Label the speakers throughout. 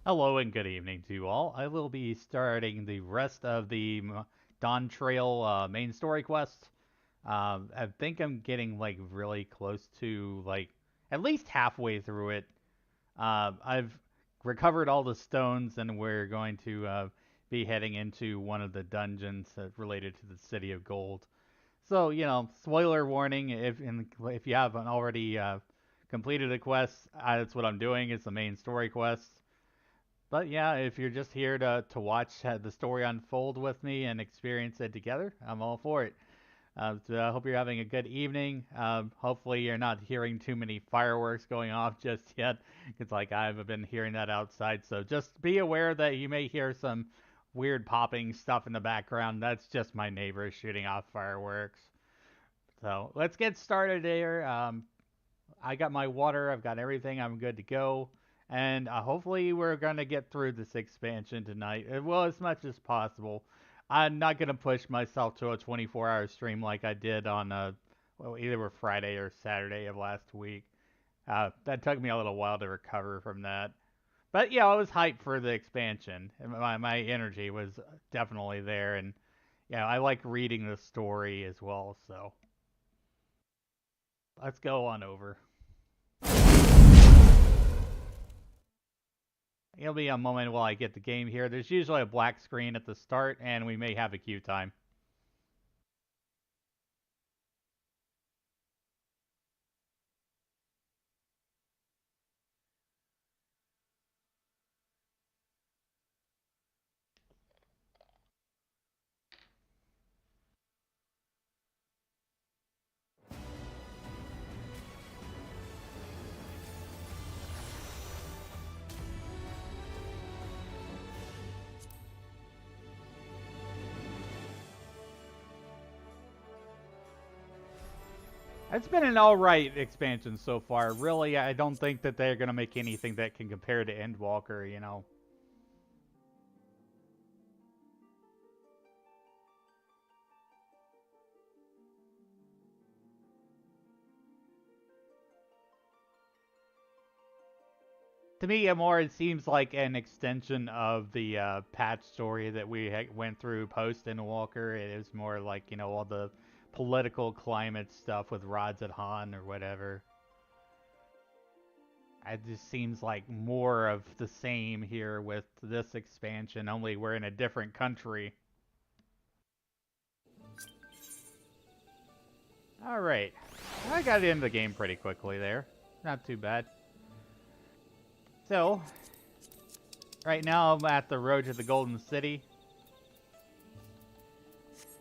Speaker 1: Hello and good evening to you all. I will be starting the rest of the Dawntrail main story quest. I think I'm getting like really close to like at least halfway through it. I've recovered all the stones and we're going to be heading into one of the dungeons related to the City of Gold. So, spoiler warning if you haven't already completed a quest, that's what I'm doing. It's the main story quest. But yeah, if you're just here to watch the story unfold with me and experience it together, I'm all for it. So I hope you're having a good evening. Hopefully you're not hearing too many fireworks going off just yet. It's like I've been hearing that outside. So just be aware that you may hear some weird popping stuff in the background. That's just my neighbors shooting off fireworks. So let's get started here. I got my water. I've got everything. I'm good to go. And hopefully we're going to get through this expansion tonight. Well, as much as possible. I'm not going to push myself to a 24-hour stream like I did on well, either Friday or Saturday of last week. That took me a little while to recover from that. But yeah, I was hyped for the expansion. My energy was definitely there. And yeah, I like reading the story as well. So let's go on over. It'll be a moment while I get the game here. There's usually a black screen at the start, and we may have a queue time. It's been an alright expansion so far. Really, I don't think that they're going to make anything that can compare to Endwalker. To me, it seems like an extension of the patch story that we went through post Endwalker. It is more like, all the political climate stuff with Rods at Han or whatever. It just seems like more of the same here with this expansion, only we're in a different country. Alright. I got into the game pretty quickly there. Not too bad. So, right now I'm at the road to the Golden City.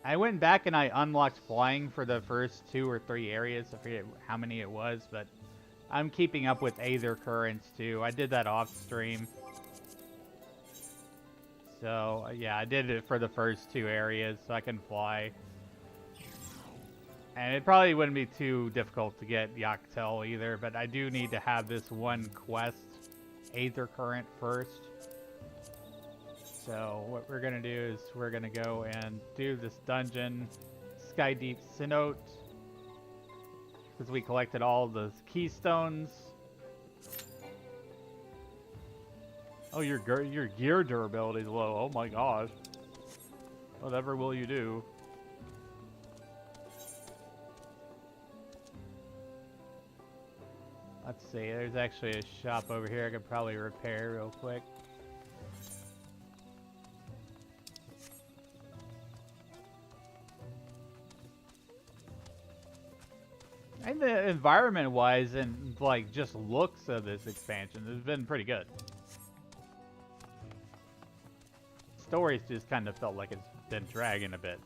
Speaker 1: I went back and I unlocked flying for the first 2 or 3 areas. I forget how many it was, but I'm keeping up with Aether Currents too. I did that off stream. So, yeah, I did it for the first 2 areas so I can fly. And it probably wouldn't be too difficult to get Yoctel either, but I do need to have this one quest, Aether Current, first. So what we're going to do is we're going to go and do this dungeon, Skydeep Synod, because we collected all the keystones. Oh, your gear durability is low. Oh my gosh. Whatever will you do? Let's see, there's actually a shop over here I could probably repair real quick. And the environment-wise and, like, just looks of this expansion has been pretty good. Stories just kind of felt like it's been dragging a bit.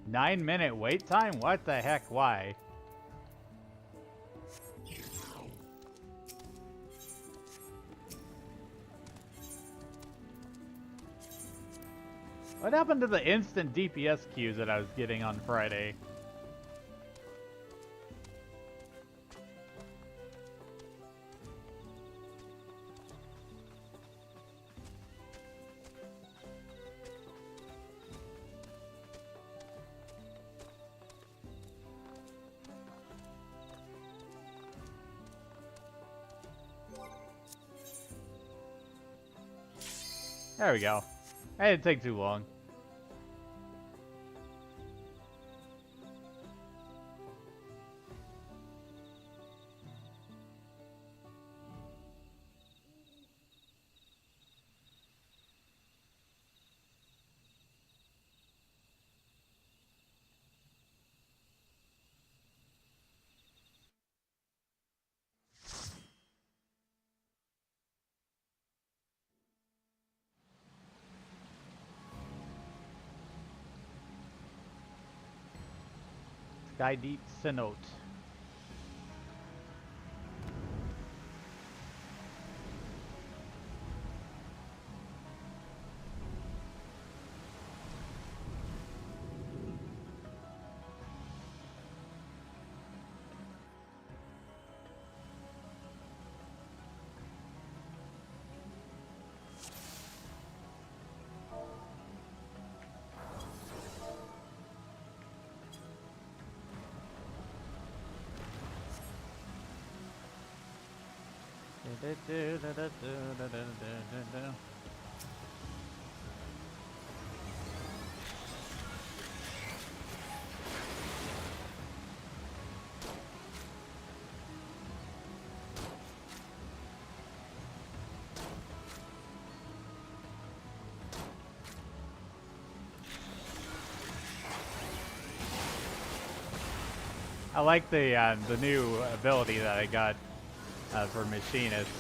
Speaker 1: Nine-minute wait time? What the heck? Why? What happened to the instant DPS queues that I was getting on Friday? There we go. That didn't take too long. Sky Deep Cenote. I like the new ability that I got for Machinist.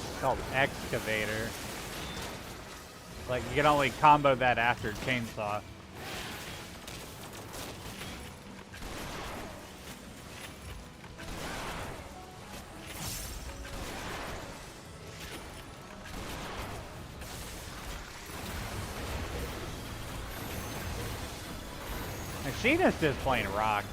Speaker 1: It's called Excavator. Like, you can only combo that after Chainsaw. Machinist is playing rock.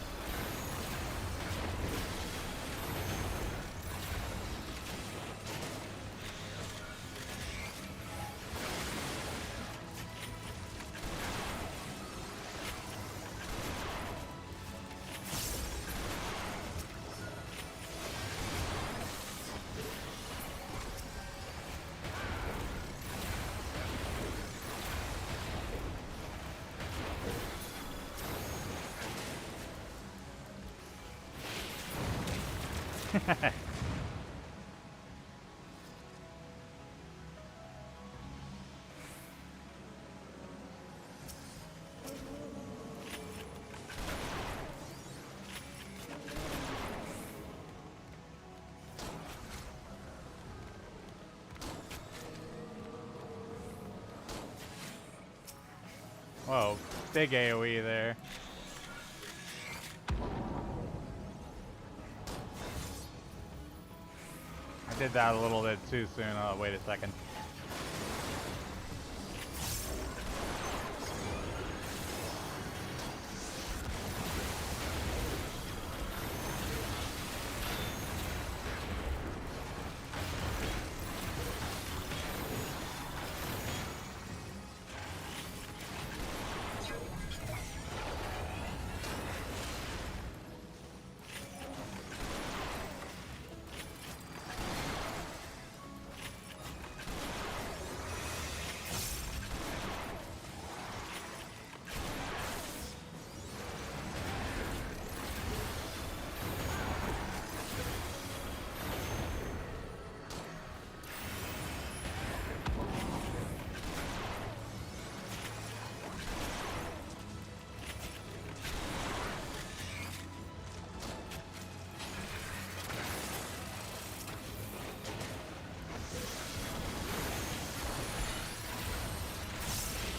Speaker 1: Whoa, big AoE there. I did that a little bit too soon. Oh, wait a second.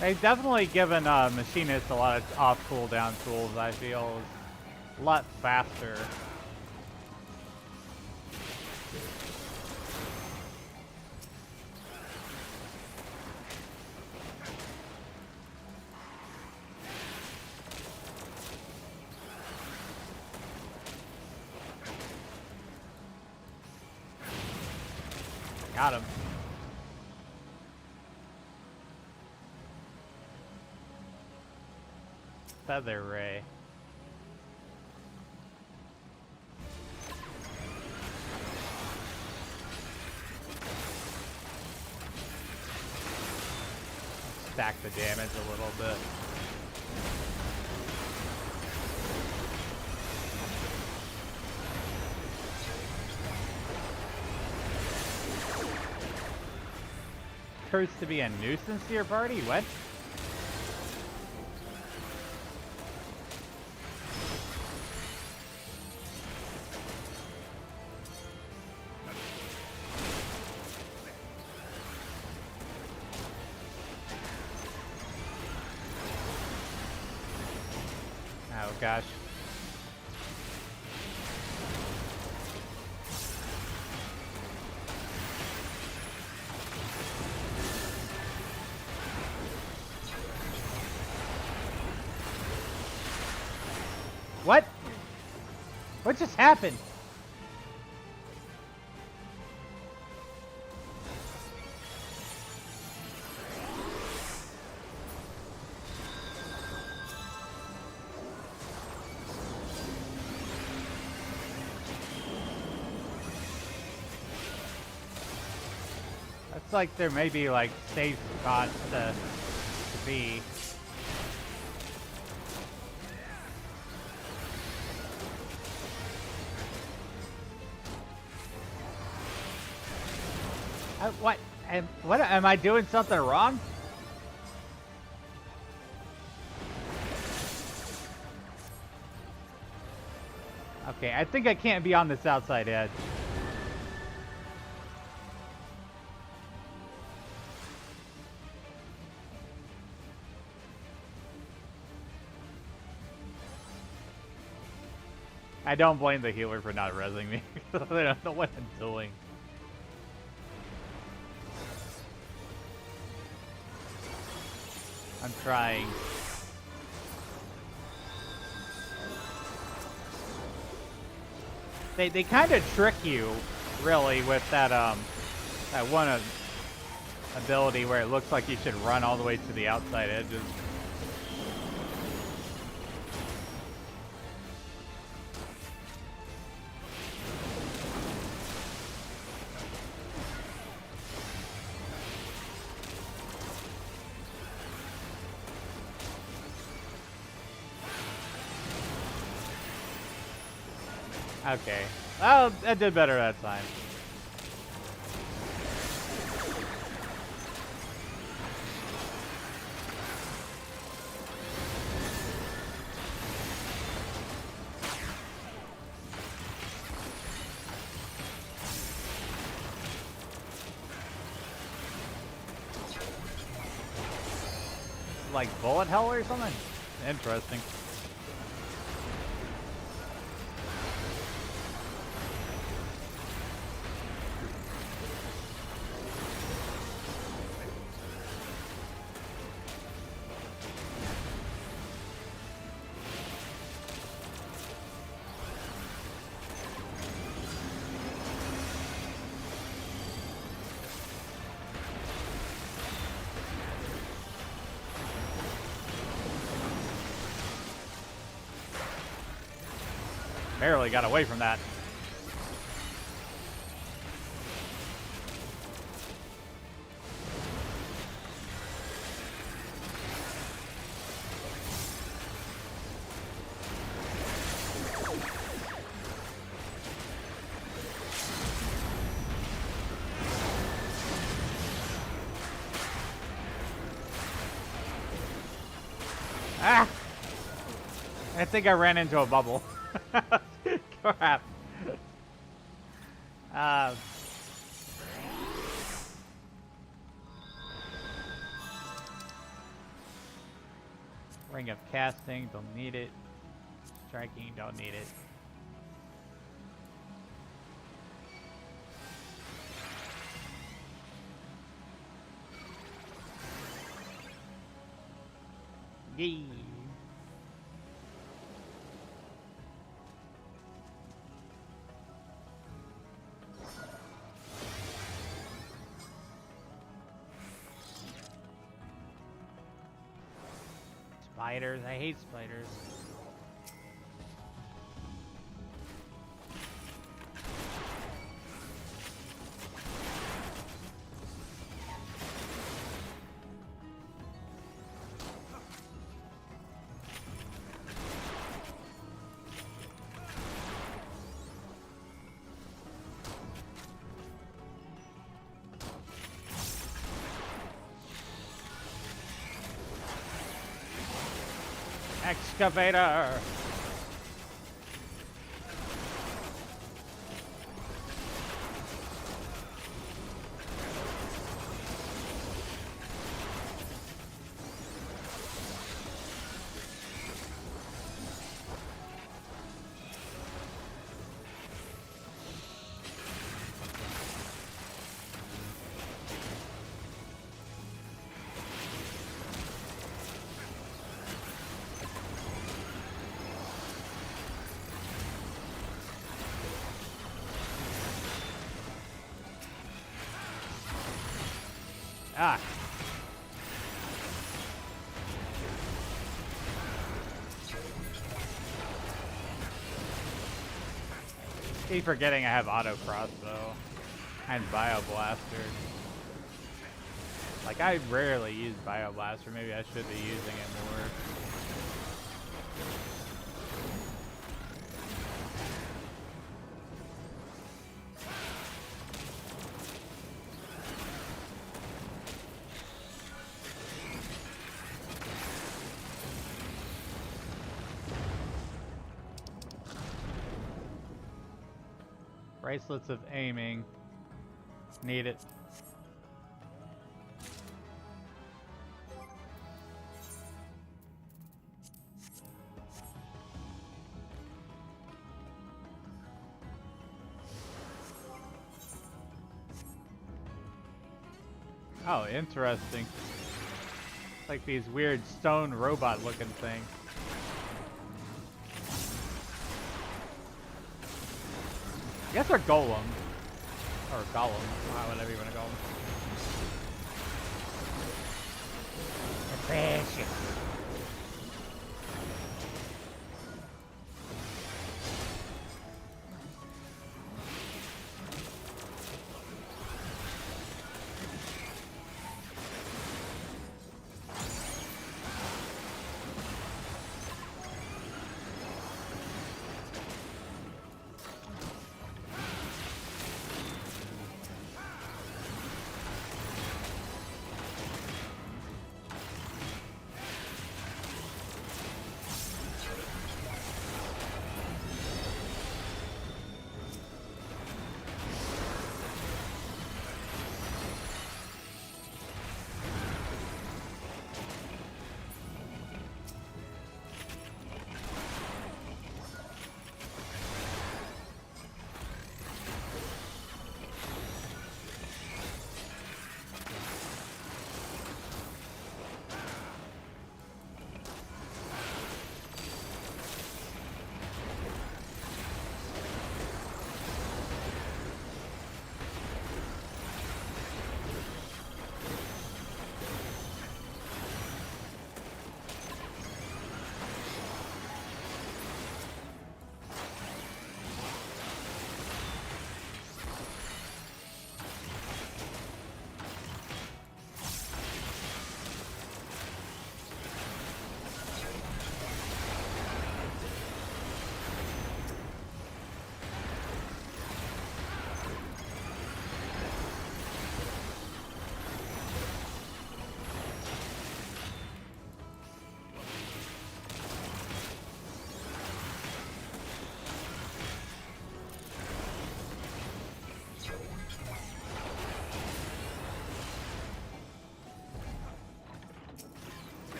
Speaker 1: They've definitely given Machinist a lot of off cooldown tools, I feel. It's a lot faster. Got him. Feather Ray. stack the damage a little bit. Cursed to be a nuisance to your party? What? Oh gosh. What? What just happened? It's like there may be like safe spots to be. What? What? Am I doing something wrong? Okay, I think I can't be on this outside edge. I don't blame the healer for not rezzing me. I don't know what I'm doing. I'm trying. They kind of trick you, really, with that that one ability where it looks like you should run all the way to the outside edges. Okay. Oh, I did better that time. Like bullet hell or something? Interesting. Barely got away from that. Ah! I think I ran into a bubble. Crap. Ring of casting, don't need it. Striking, don't need it. Yay. Spiders, I hate spiders. Excavator! Ah! Keep forgetting I have auto crossbow and bio blaster. Like, I rarely use bio blaster. Maybe I should be using it more. Bracelets of aiming. Need it. Oh, interesting. Like these weird stone robot looking things. I guess they're golems. Or golems, whatever you want to call them. They're precious.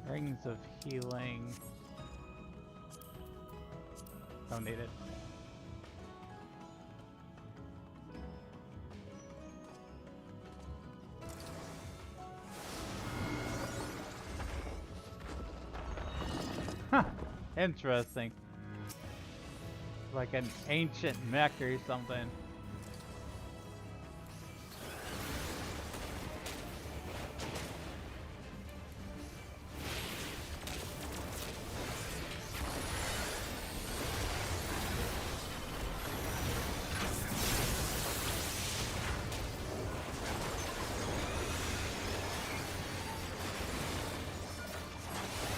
Speaker 1: Rings of healing. Don't need it. Huh. Interesting. Like an ancient mech or something.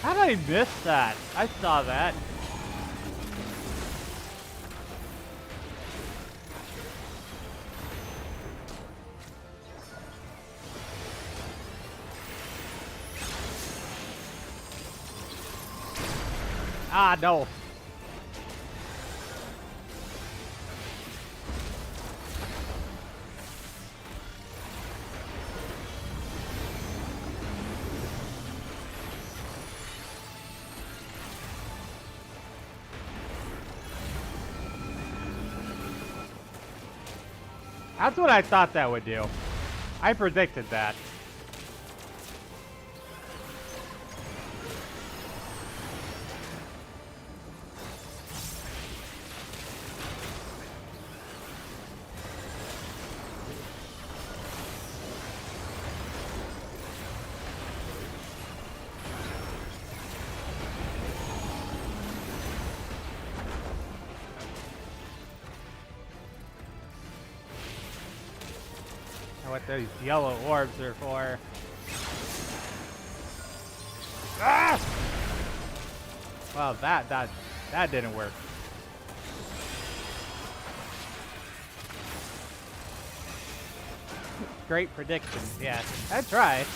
Speaker 1: How did I miss that? I saw that. Ah, no. That's what I thought that would do. I predicted that. What those yellow orbs are for. Ah! Well, that didn't work. Great prediction. Yeah, I tried.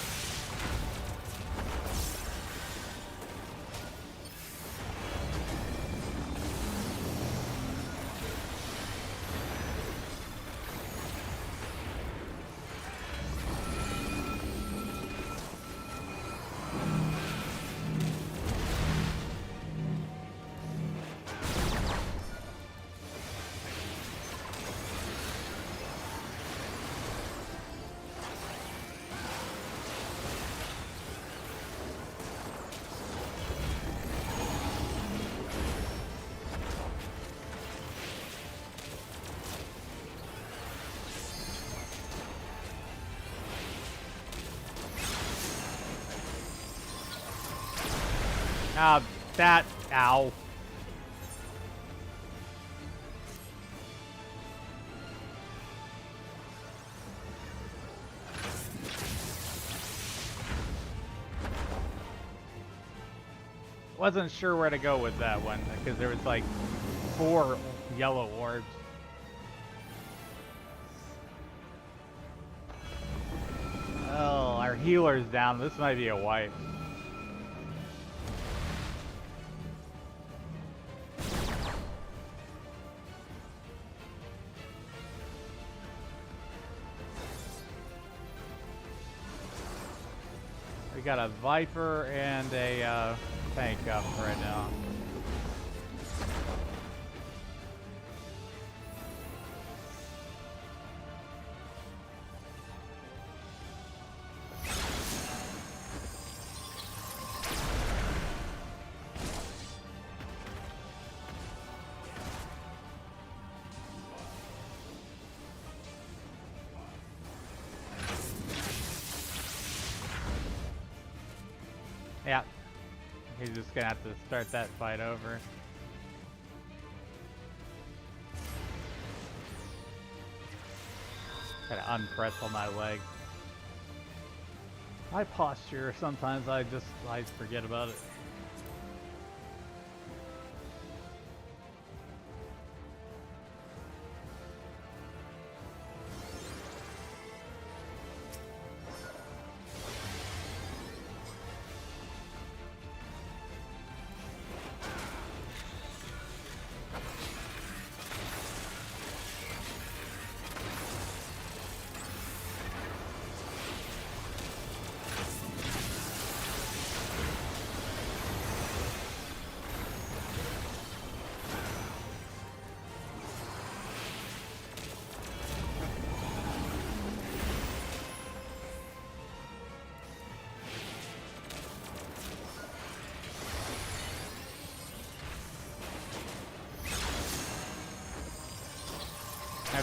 Speaker 1: Ow. Wasn't sure where to go with that one, because there was like 4 yellow orbs. Oh, our healer's down. This might be a wipe. We got a Viper and a tank up right now. Yeah, he's just gonna have to start that fight over. Gotta unpress on my leg. My posture, sometimes I forget about it.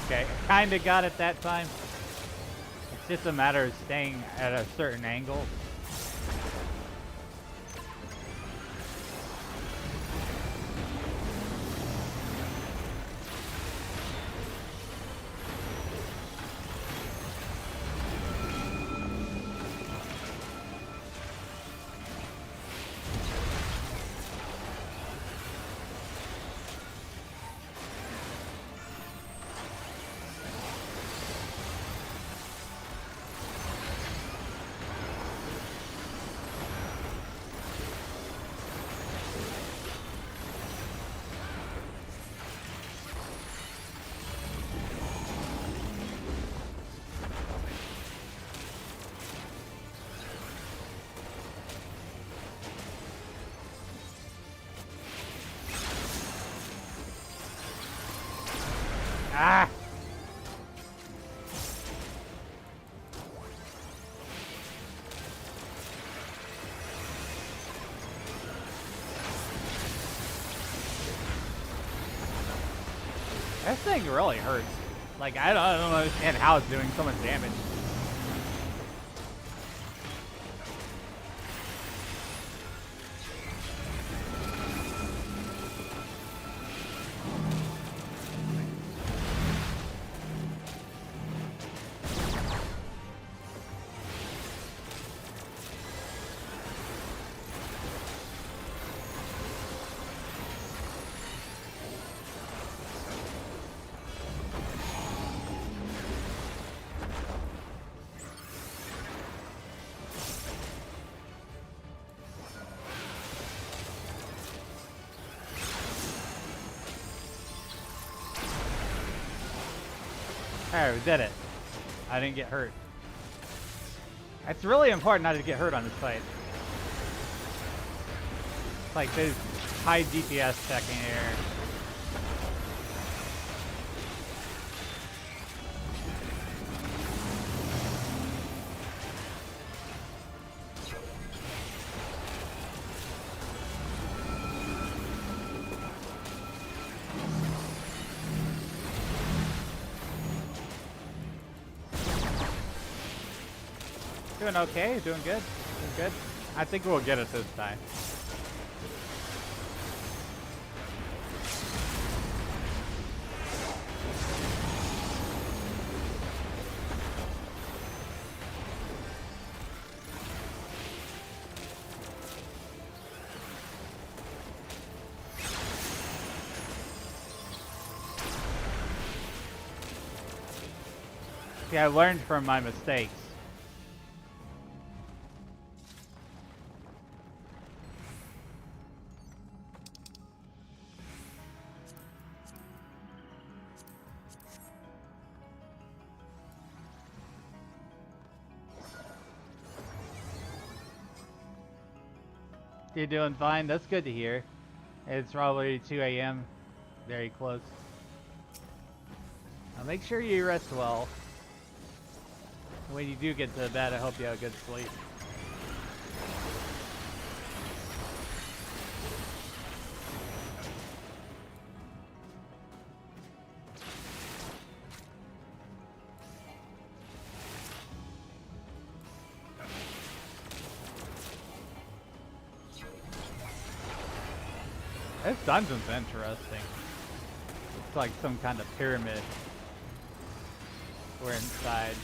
Speaker 1: Okay, kinda got it that time. It's just a matter of staying at a certain angle. This thing really hurts. Like, I don't understand how it's doing so much damage. Alright, we did it. I didn't get hurt. It's really important not to get hurt on this fight. It's like there's high DPS checking here. Doing okay, doing good, doing good. I think we'll get it this time. Yeah, I learned from my mistakes. You're doing fine. That's good to hear. It's probably 2 a.m. Very close. Now make sure you rest well. When you do get to bed, I hope you have a good sleep. This dungeon's interesting. It's like some kind of pyramid. We're inside.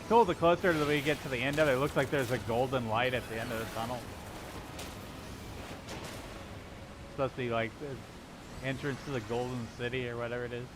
Speaker 1: Cool, the closer that we get to the end of it, it looks like there's a golden light at the end of the tunnel. It's supposed to be like the entrance to the Golden City or whatever it is.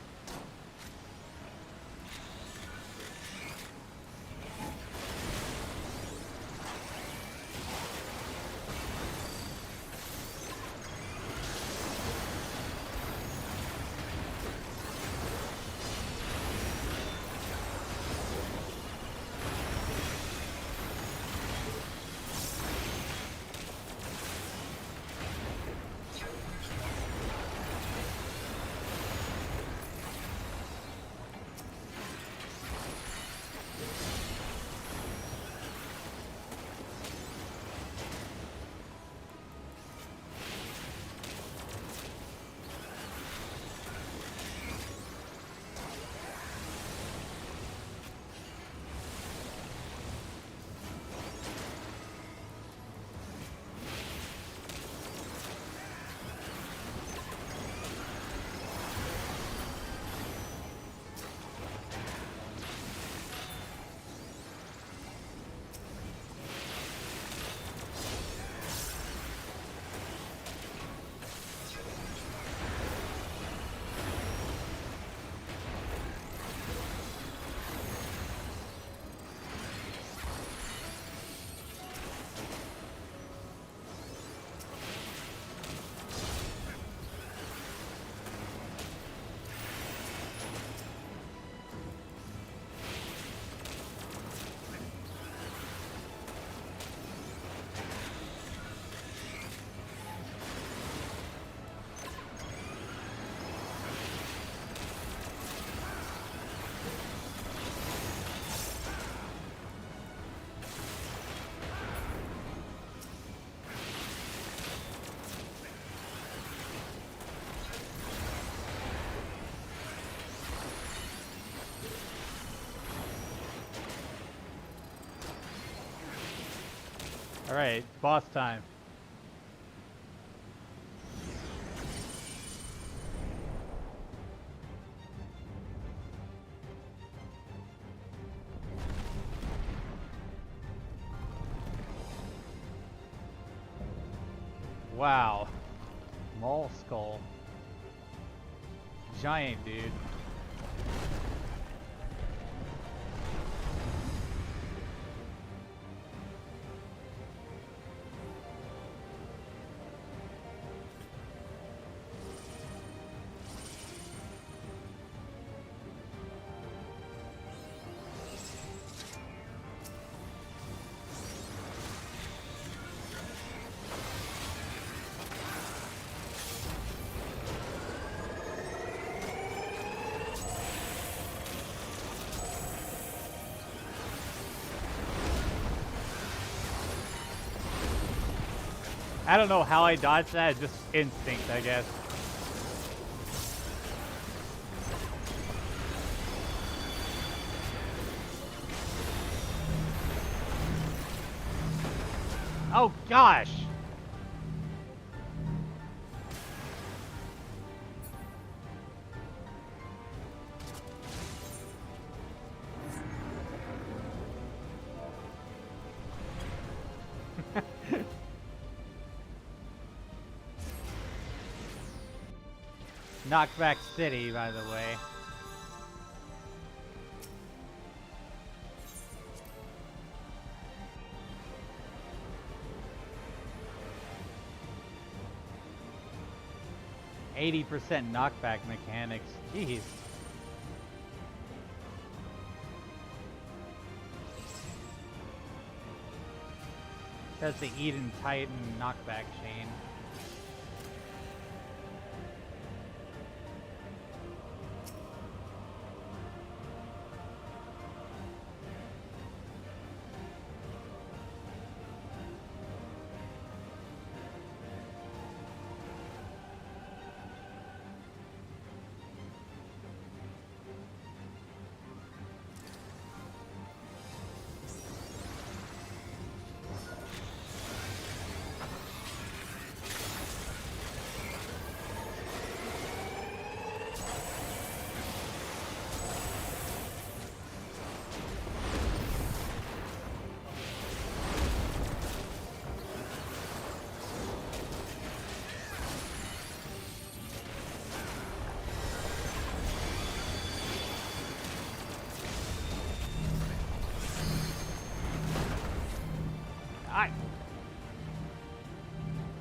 Speaker 1: Alright, boss time. Wow. Mole skull. Giant dude. I don't know how I dodged that, just instinct, I guess. Oh gosh! Knockback City, by the way. %80 knockback mechanics. Jeez. That's the Eden Titan knockback chain.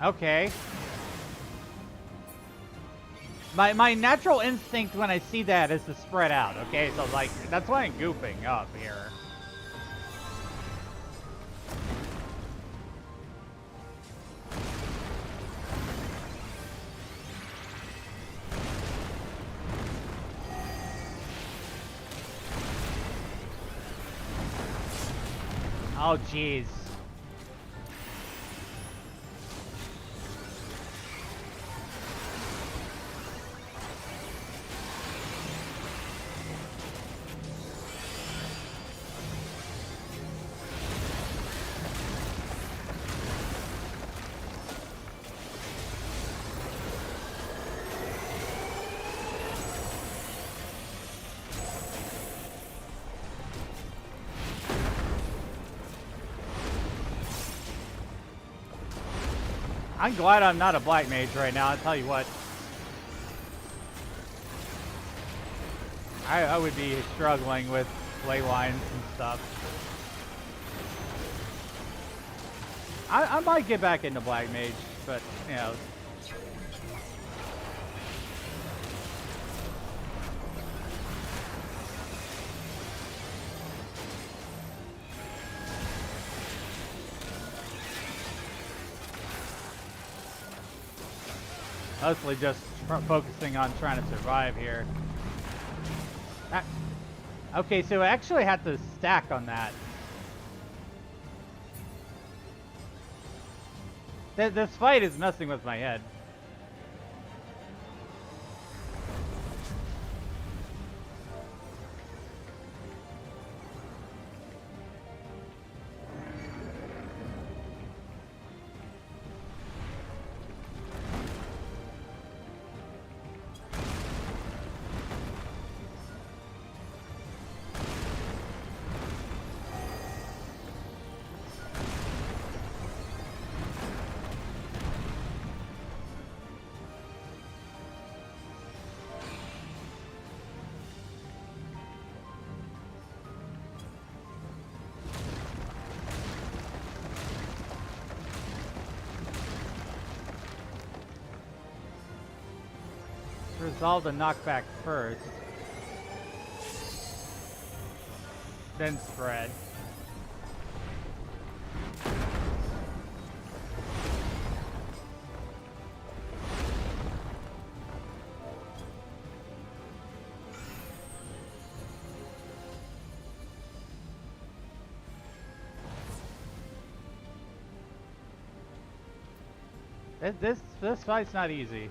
Speaker 1: Okay. My natural instinct when I see that is to spread out, okay? So, like, that's why I'm goofing up here. Oh, jeez. I'm glad I'm not a black mage right now, I'll tell you what. I would be struggling with ley lines and stuff. I might get back into black mage, but, you know. Mostly just focusing on trying to survive here. Okay, so I actually had to stack on that. This fight is messing with my head. resolve the knockback first. Then spread. This fight's not easy.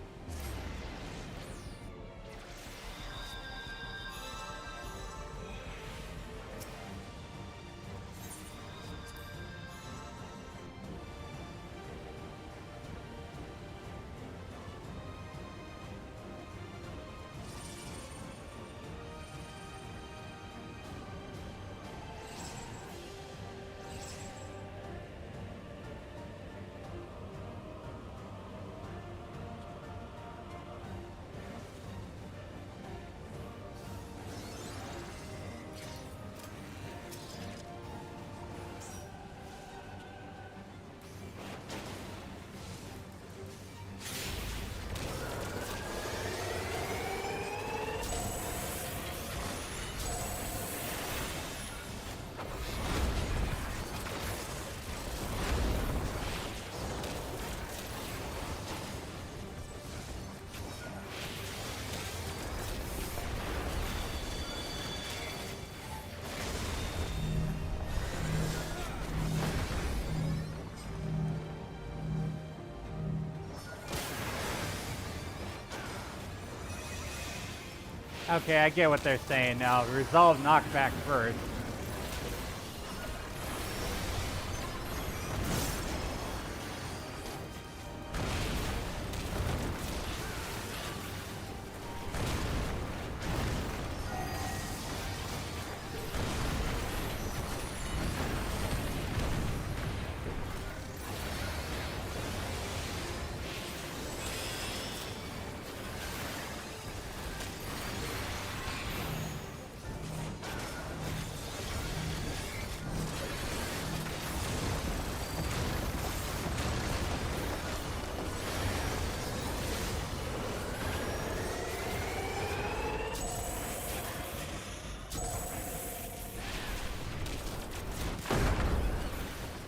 Speaker 1: Okay, I get what they're saying now. Resolve knockback first.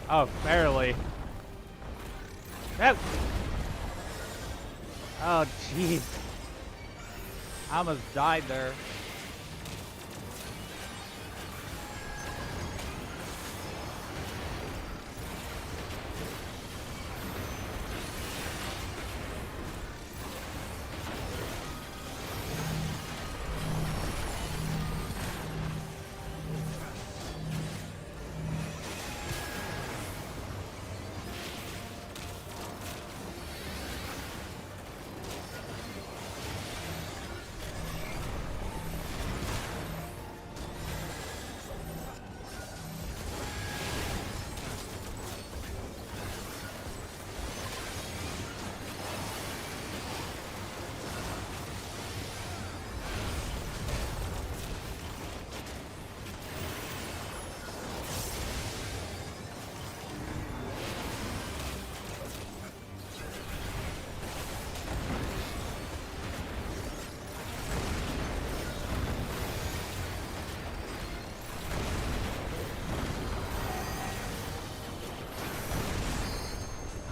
Speaker 1: Oh, barely. Oh! Oh, jeez. I almost died there.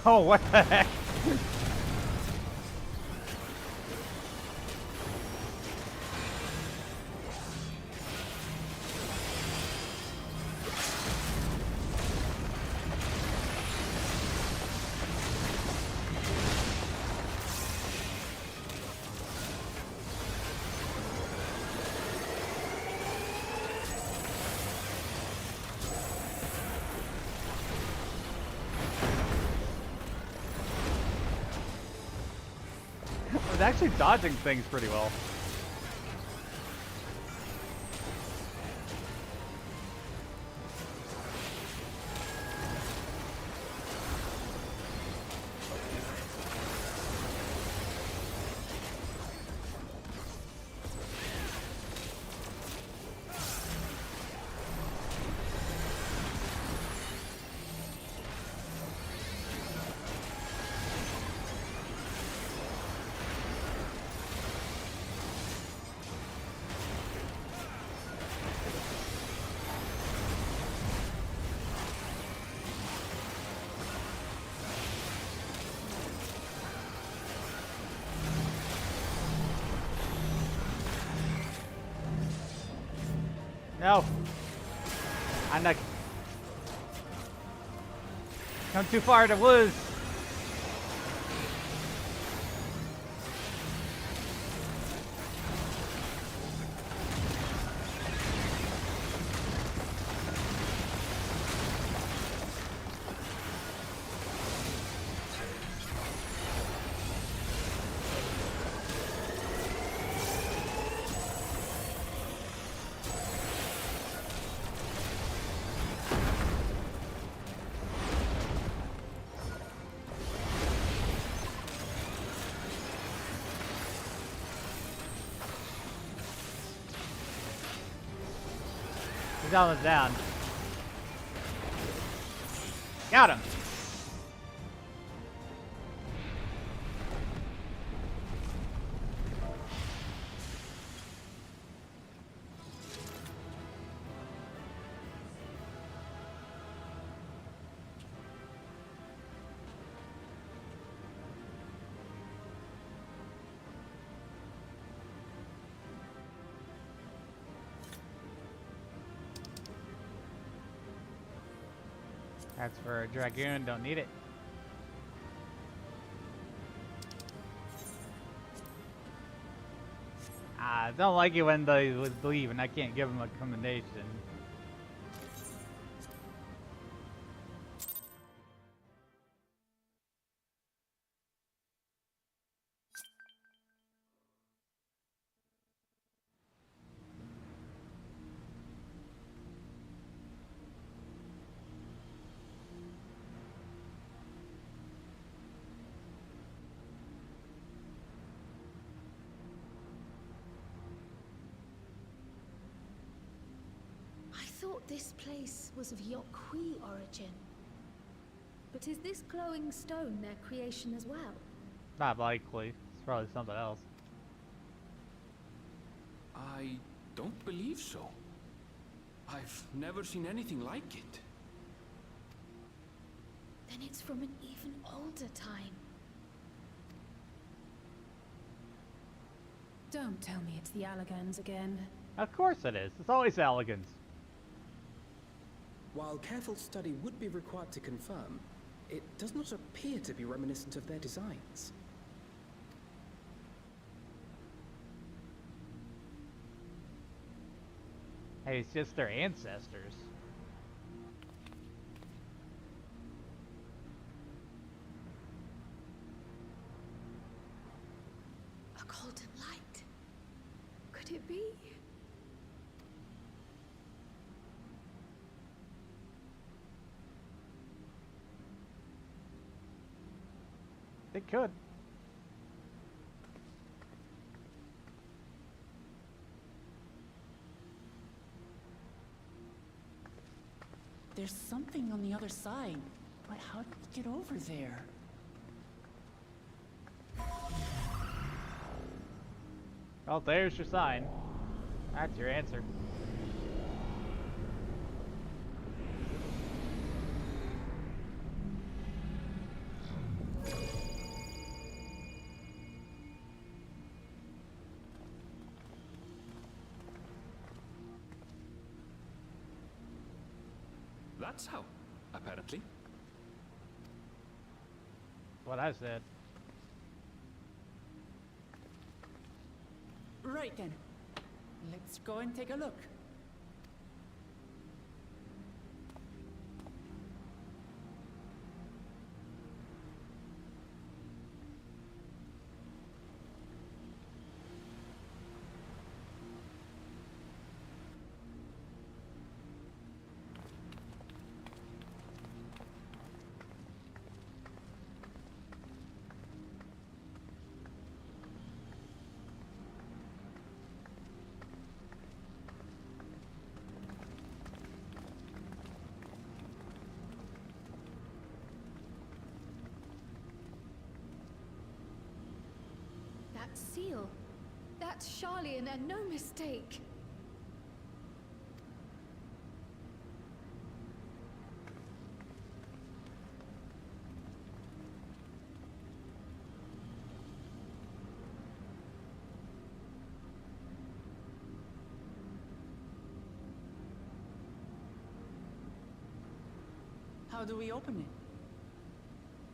Speaker 1: Oh, what the heck? I was actually dodging things pretty well. No. I'm not. Come too far to lose. He's almost down. Got him. That's for a Dragoon, don't need it. I don't like it when they leave and I can't give them a commendation.
Speaker 2: I thought this place was of Yokwi origin. But is this glowing stone their creation as well?
Speaker 1: Not likely. It's probably something else.
Speaker 3: I don't believe so. I've never seen anything like it.
Speaker 2: Then it's from an even older time. Don't tell me it's the Allagans again.
Speaker 1: Of course it is. It's always elegance.
Speaker 4: While careful study would be required to confirm, it does not appear to be reminiscent of their designs.
Speaker 1: Hey, it's just their ancestors.
Speaker 2: A golden light. Could it be?
Speaker 1: They could.
Speaker 5: There's something on the other side, but how did we get over there?
Speaker 1: Well, there's your sign. That's your answer.
Speaker 3: That's how, apparently.
Speaker 1: What I said.
Speaker 5: Right then. Let's go and take a look.
Speaker 2: That seal. That's Charlian and no mistake.
Speaker 5: How do we open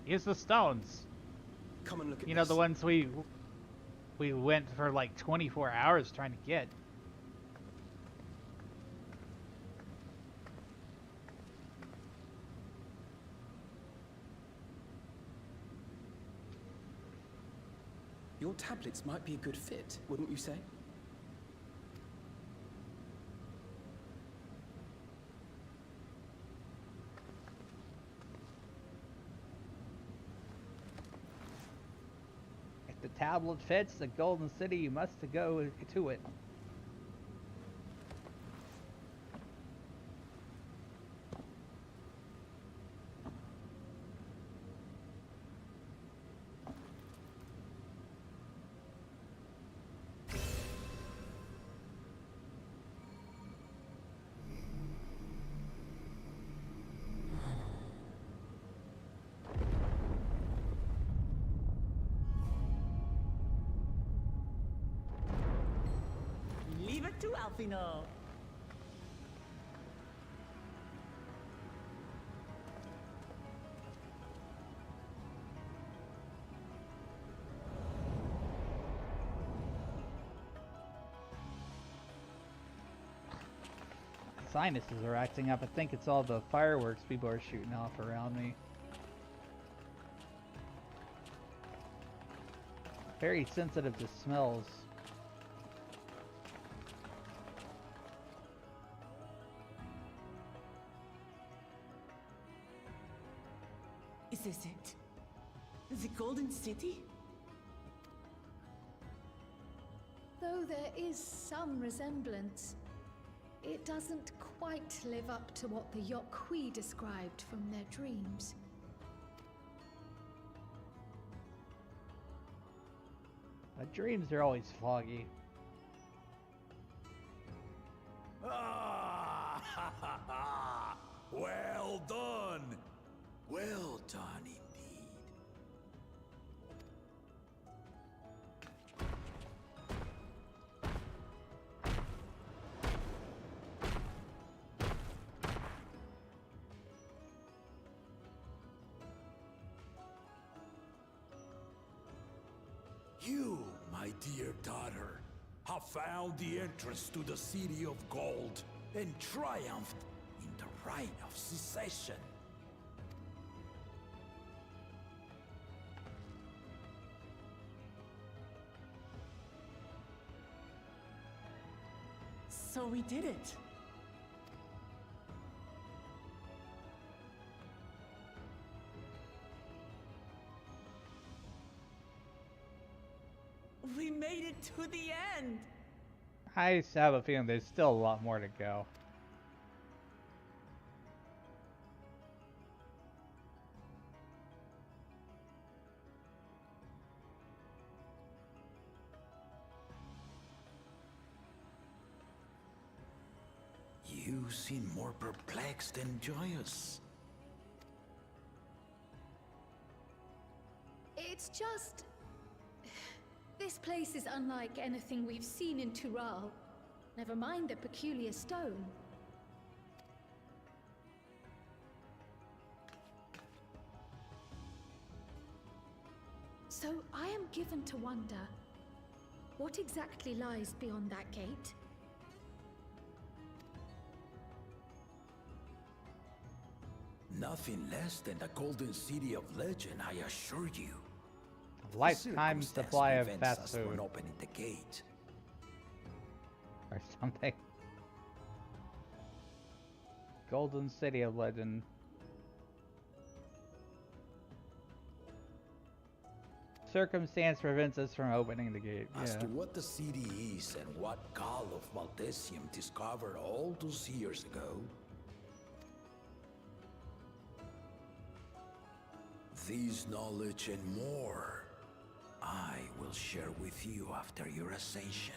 Speaker 5: it?
Speaker 1: Use the stones.
Speaker 4: Come and look at
Speaker 1: You know,
Speaker 4: this.
Speaker 1: the ones we went for like 24 hours trying to get.
Speaker 4: Your tablets might be a good fit, wouldn't you say?
Speaker 1: If the tablet fits the Golden City, you must go to it.
Speaker 5: Leave it to Alfino.
Speaker 1: Sinuses are acting up. I think it's all the fireworks people are shooting off around me. Very sensitive to smells.
Speaker 5: Is this it? The Golden City?
Speaker 2: Though there is some resemblance, it doesn't quite live up to what the Yokwi described from their dreams.
Speaker 1: My dreams are always foggy.
Speaker 6: Ah, ha, ha, ha. Well done. Well done indeed. You, my dear daughter, have found the entrance to the City of Gold and triumphed in the right of secession.
Speaker 5: So we did it. We made it to the end.
Speaker 1: I just have a feeling there's still a lot more to go.
Speaker 6: You seem more perplexed than joyous.
Speaker 2: It's just... This place is unlike anything we've seen in Tural. Never mind the peculiar stone. So I am given to wonder, what exactly lies beyond that gate?
Speaker 6: Nothing less than the Golden City of Legend, I assure you.
Speaker 1: A lifetime supply of
Speaker 6: Circumstance
Speaker 1: fast
Speaker 6: prevents us from
Speaker 1: food
Speaker 6: opening the gate.
Speaker 1: or something. Golden City of Legend. Circumstance prevents us from opening the gate.
Speaker 6: As
Speaker 1: Yeah.
Speaker 6: to what the city is and what Gall of Valdesium discovered all those years ago, this knowledge and more, I will share with you after your ascension.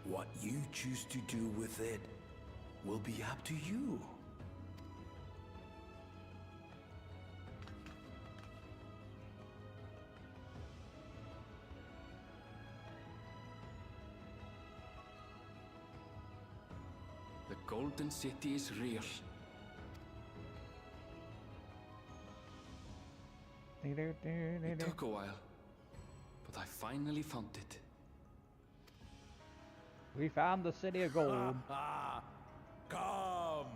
Speaker 6: What you choose to do with it will be up to you.
Speaker 3: The Golden City is real. It took a while, but I finally found it.
Speaker 1: We found the city of gold.
Speaker 6: Come,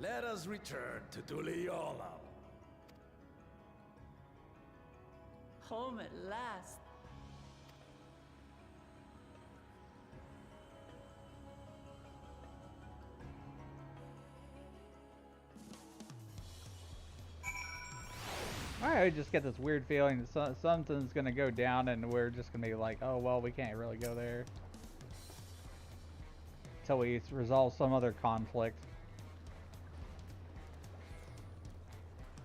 Speaker 6: let us return to Duliola.
Speaker 5: Home at last.
Speaker 1: I just get this weird feeling that something's gonna go down and we're just gonna be like, oh well, we can't really go there until we resolve some other conflict.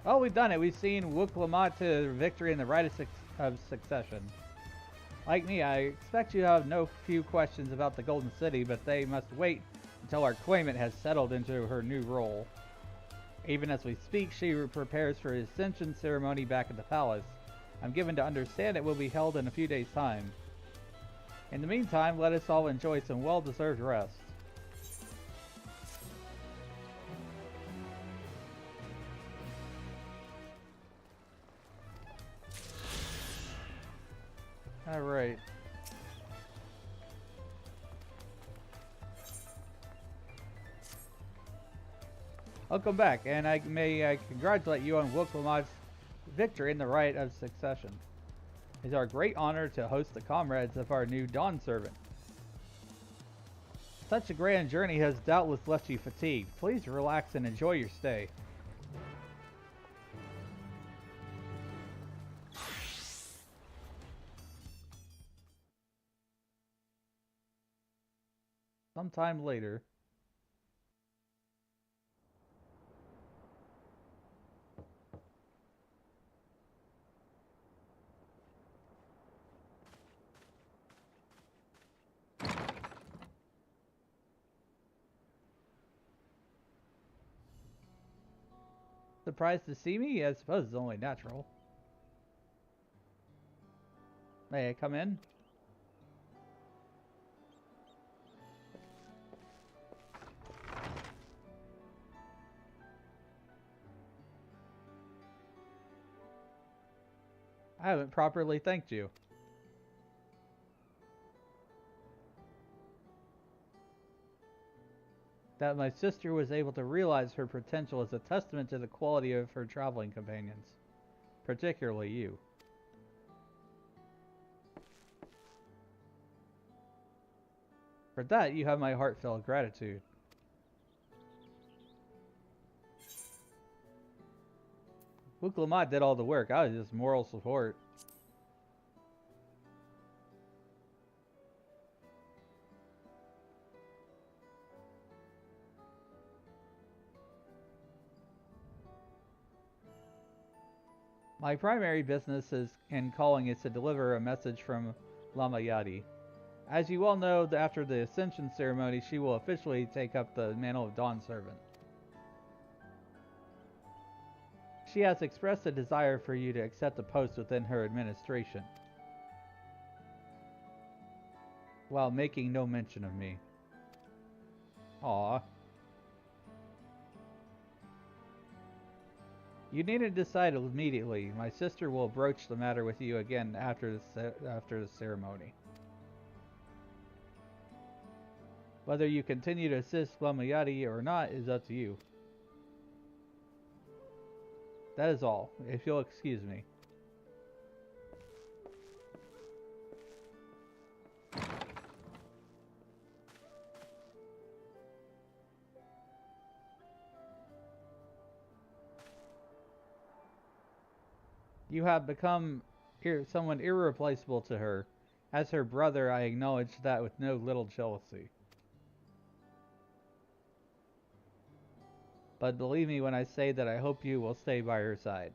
Speaker 1: Oh, we've done it. We've seen Wuk-Lamat to victory in the right of succession. Like me, I expect you have no few questions about the Golden City, but they must wait until our claimant has settled into her new role. Even as we speak, she prepares for his ascension ceremony back at the palace. I'm given to understand it will be held in a few days' time. In the meantime, let us all enjoy some well-deserved rest. Alright. Welcome back, and I may congratulate you on Wuk-Lamat's victory in the right of succession. It is our great honor to host the comrades of our new Dawn servant. Such a grand journey has doubtless left you fatigued. Please relax and enjoy your stay. Sometime later. Surprised to see me? I suppose it's only natural. May I come in? I haven't properly thanked you. That my sister was able to realize her potential is a testament to the quality of her traveling companions, particularly you. For that, you have my heartfelt gratitude. Wuk-Lamat did all the work. I was just moral support. My primary business in calling is to deliver a message from Lama Yadi. As you all know, after the Ascension ceremony, she will officially take up the mantle of Dawn Servant. She has expressed a desire for you to accept a post within her administration, while making no mention of me. Aww. You need to decide immediately. My sister will broach the matter with you again after the ceremony. Whether you continue to assist Lamayati or not is up to you. That is all, if you'll excuse me. You have become someone irreplaceable to her. As her brother, I acknowledge that with no little jealousy. But believe me when I say that I hope you will stay by her side.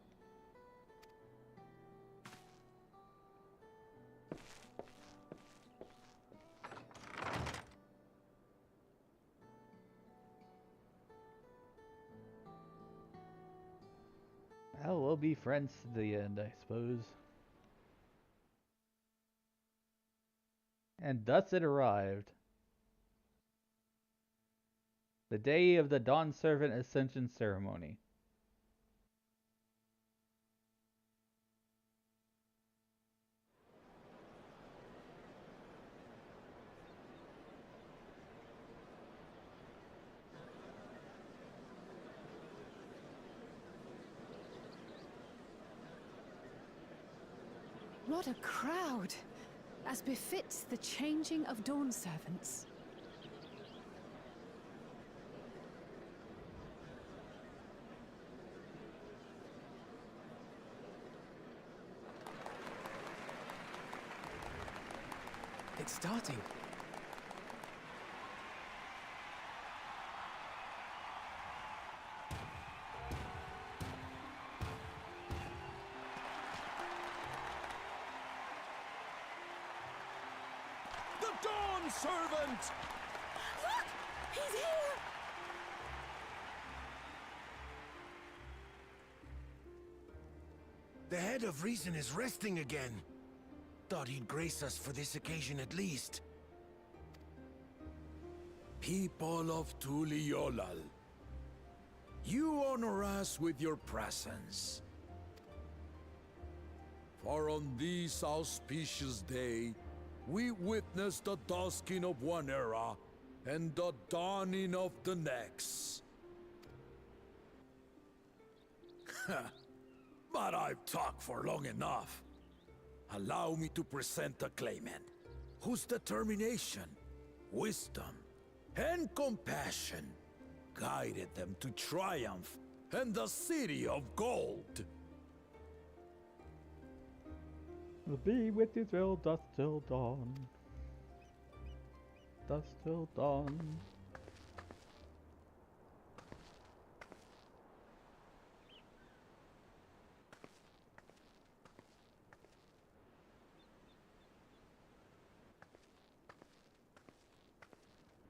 Speaker 1: Well, we'll be friends to the end, I suppose. And thus it arrived. The day of the Dawn Servant Ascension Ceremony.
Speaker 2: What a crowd! As befits the changing of Dawn servants.
Speaker 4: It's starting.
Speaker 6: The Dawn Servant!
Speaker 2: Look! He's here!
Speaker 6: The head of reason is resting again. Thought he'd grace us for this occasion at least. People of Tuliolal, you honor us with your presence. For on this auspicious day, we witness the dusking of one era and the dawning of the next. But I've talked for long enough. Allow me to present the claimant, whose determination, wisdom, and compassion guided them to triumph and the City of Gold.
Speaker 1: Be with you till dusk till dawn. Dusk till dawn.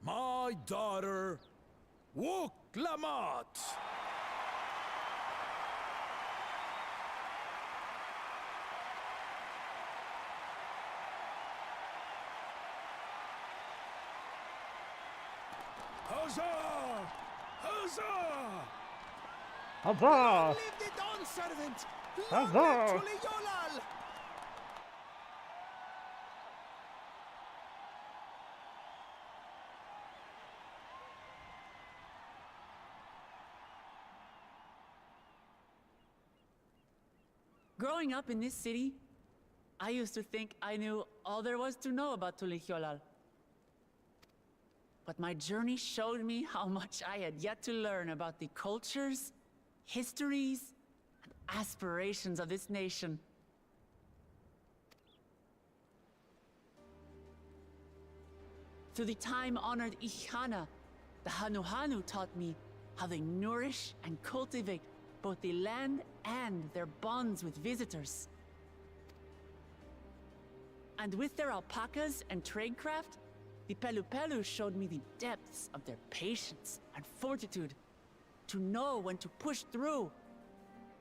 Speaker 6: My daughter, Wook Lamont. Huzzah! Huzzah!
Speaker 1: Huzzah!
Speaker 4: Live the Dawn Servant! Long
Speaker 1: Huzzah!
Speaker 4: live Tuliolal!
Speaker 5: Growing up in this city, I used to think I knew all there was to know about Tulihiolal. But my journey showed me how much I had yet to learn about the cultures, histories, and aspirations of this nation. Through the time-honored Ihana, the Hanuhanu taught me how they nourish and cultivate both the land and their bonds with visitors. And with their alpacas and tradecraft, the Pelupelu showed me the depths of their patience and fortitude, to know when to push through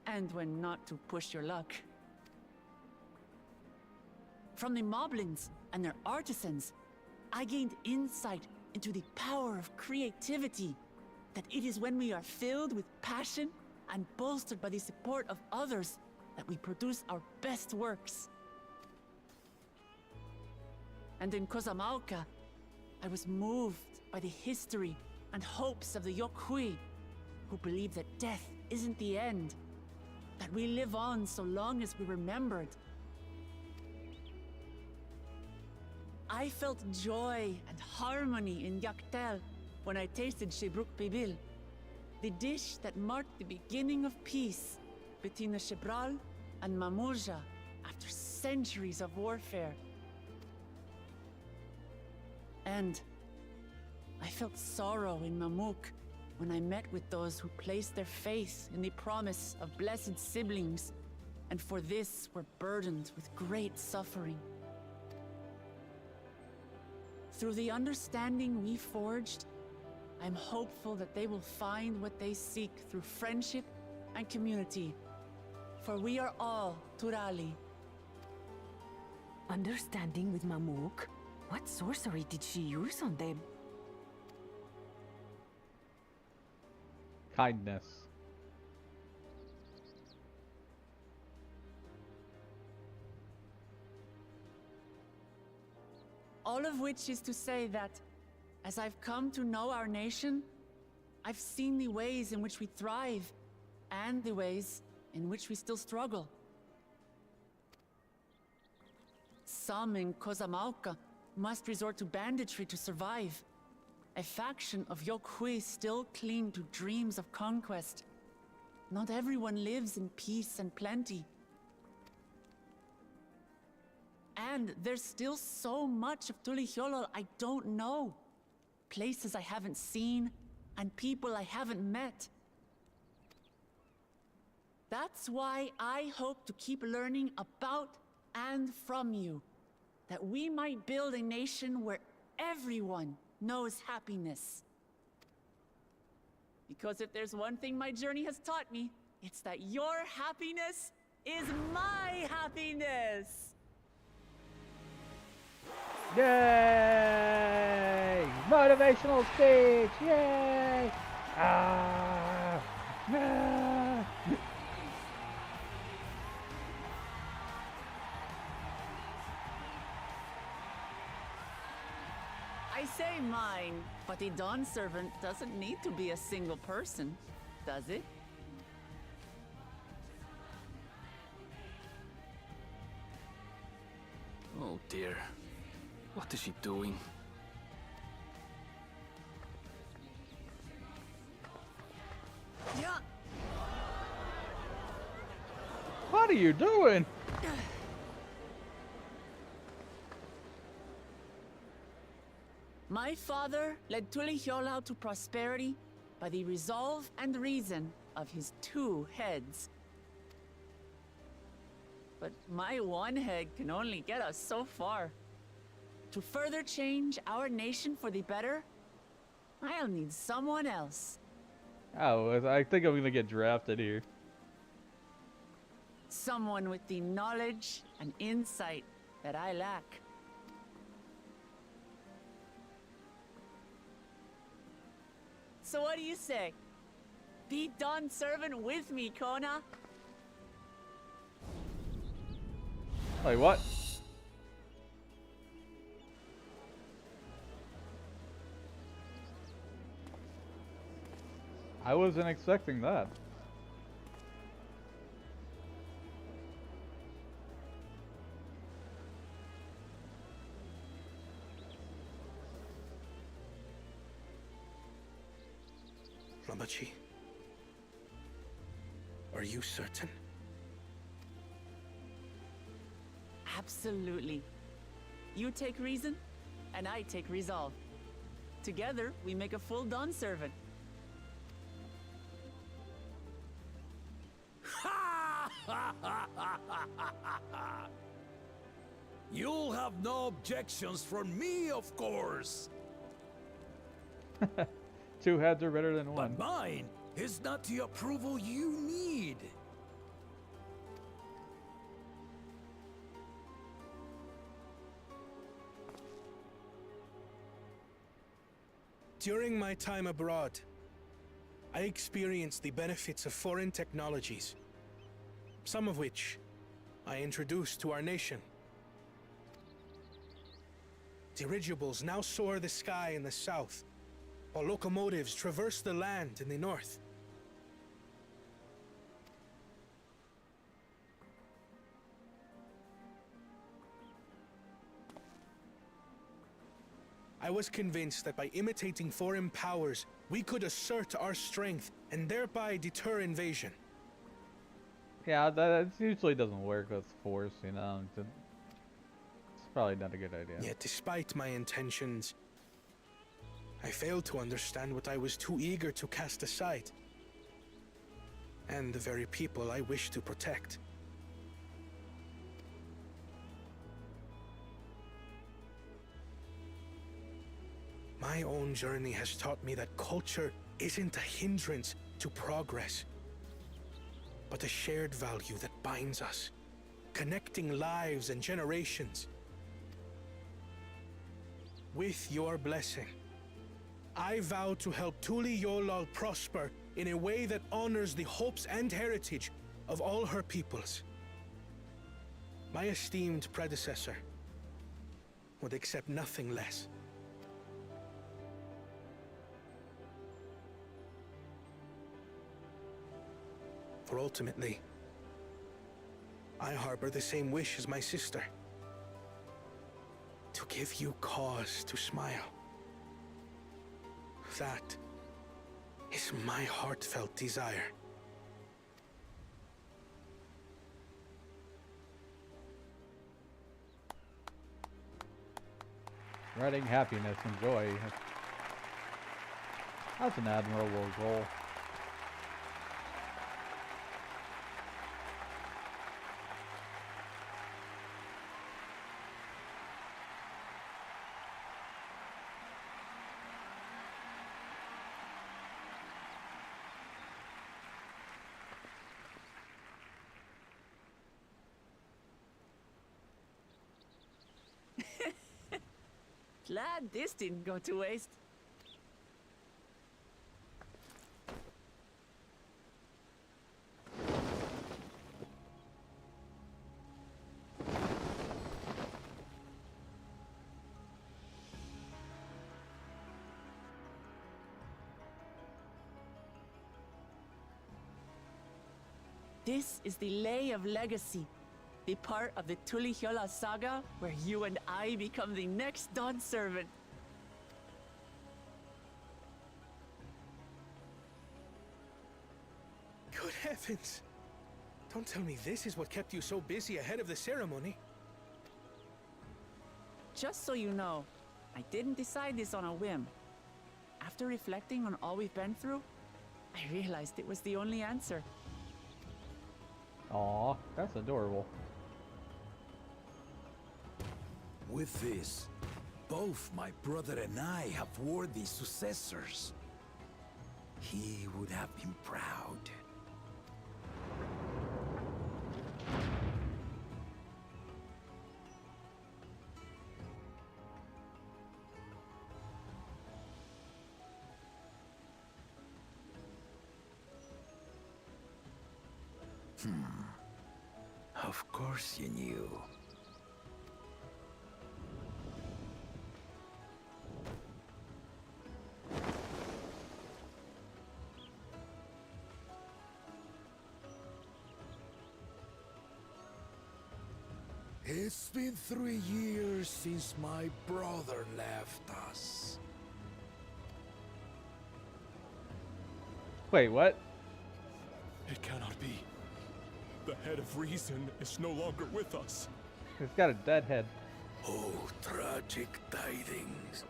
Speaker 5: and when not to push your luck. From the Moblins and their artisans, I gained insight into the power of creativity, that it is when we are filled with passion and bolstered by the support of others that we produce our best works. And in Kozamauka, I was moved by the history and hopes of the Yokhui, who believe that death isn't the end, that we live on so long as we remembered. I felt joy and harmony in Yaktel when I tasted Shebruk Pibil, the dish that marked the beginning of peace between the Shebral and Mamurja after centuries of warfare. And I felt sorrow in Mamuk when I met with those who placed their faith in the promise of blessed siblings, and for this were burdened with great suffering. Through the understanding we forged, I'm hopeful that they will find what they seek through friendship and community, for we are all Turali.
Speaker 7: Understanding with Mamuk? What sorcery did she use on them?
Speaker 1: Kindness.
Speaker 5: All of which is to say that, as I've come to know our nation, I've seen the ways in which we thrive, and the ways in which we still struggle. Some in Kozamauka must resort to banditry to survive. A faction of Yokhui still cling to dreams of conquest. Not everyone lives in peace and plenty. And there's still so much of Tulihyolol I don't know. Places I haven't seen, and people I haven't met. That's why I hope to keep learning about and from you, that we might build a nation where everyone knows happiness. Because if there's one thing my journey has taught me, it's that your happiness is my happiness!
Speaker 1: Yay! Motivational speech! Yay! Ah! Ah!
Speaker 5: I say mine, but the Dawn Servant doesn't need to be a single person, does it?
Speaker 3: Oh dear. What is she doing?
Speaker 5: Yeah.
Speaker 1: What are you doing?
Speaker 5: My father led Tulihyolol to prosperity by the resolve and reason of his 2 heads. But my 1 head can only get us so far. To further change our nation for the better, I'll need someone else.
Speaker 1: Oh, I think I'm gonna get drafted here.
Speaker 5: Someone with the knowledge and insight that I lack. So what do you say? Be Dawn Servant with me, Kona?
Speaker 1: Like what? I wasn't expecting that.
Speaker 4: Ramachi, are you certain?
Speaker 5: Absolutely. You take reason, and I take resolve. Together, we make a full Dawn Servant.
Speaker 6: You'll have no objections from me, of course.
Speaker 1: 2 heads are better than 1.
Speaker 6: But mine is not the approval you need.
Speaker 8: During my time abroad, I experienced the benefits of foreign technologies, some of which I introduced to our nation. Dirigibles now soar the sky in the south, while locomotives traverse the land in the north. I was convinced that by imitating foreign powers, we could assert our strength and thereby deter invasion.
Speaker 1: Yeah, that usually doesn't work with force, you know. It's probably not a good idea.
Speaker 8: Yet despite my intentions, I failed to understand what I was too eager to cast aside, and the very people I wish to protect. My own journey has taught me that culture isn't a hindrance to progress, but a shared value that binds us, connecting lives and generations. With your blessing, I vow to help Tulihyolol prosper in a way that honors the hopes and heritage of all her peoples. My esteemed predecessor would accept nothing less. For ultimately, I harbor the same wish as my sister. to give you cause to smile. That is my heartfelt desire.
Speaker 1: Spreading happiness and joy. That's an admirable goal.
Speaker 5: Glad this didn't go to waste. This is the Lay of Legacy, the part of the Tulihyola saga where you and I become the next Dawn servant.
Speaker 8: Good heavens! Don't tell me this is what kept you so busy ahead of the ceremony.
Speaker 5: Just so you know, I didn't decide this on a whim. After reflecting on all we've been through, I realized it was the only answer.
Speaker 1: Aw, that's adorable.
Speaker 6: With this, both my brother and I have worthy successors. He would have been proud. Of course you knew. It's been 3 years since my brother left us.
Speaker 1: Wait, what?
Speaker 9: It cannot be. The head of reason is no longer with us.
Speaker 1: He's got a dead head.
Speaker 6: Oh, tragic tidings.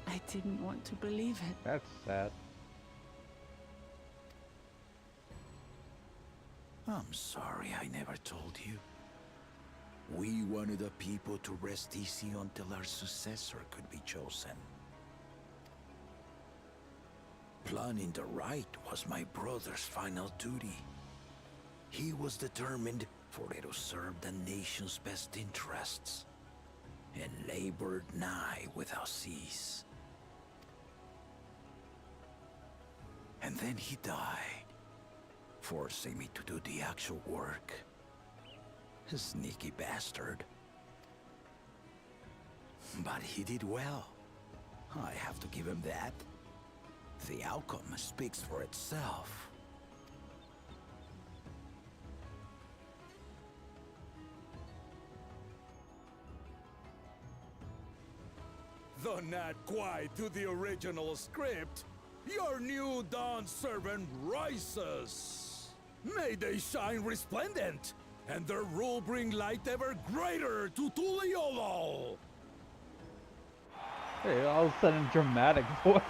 Speaker 5: I didn't want to believe it.
Speaker 1: That's sad.
Speaker 6: I'm sorry I never told you. We wanted the people to rest easy until our successor could be chosen. Planning the right was my brother's final duty. He was determined for it to serve the nation's best interests, and labored nigh without cease. And then he died, forcing me to do the actual work. A sneaky bastard. But he did well. I have to give him that. The outcome speaks for itself. Though not quite to the original script, your new Dawn servant rises. May they shine resplendent, and their rule bring light ever greater to Tuliolol.
Speaker 1: Hey, all of a sudden dramatic voice.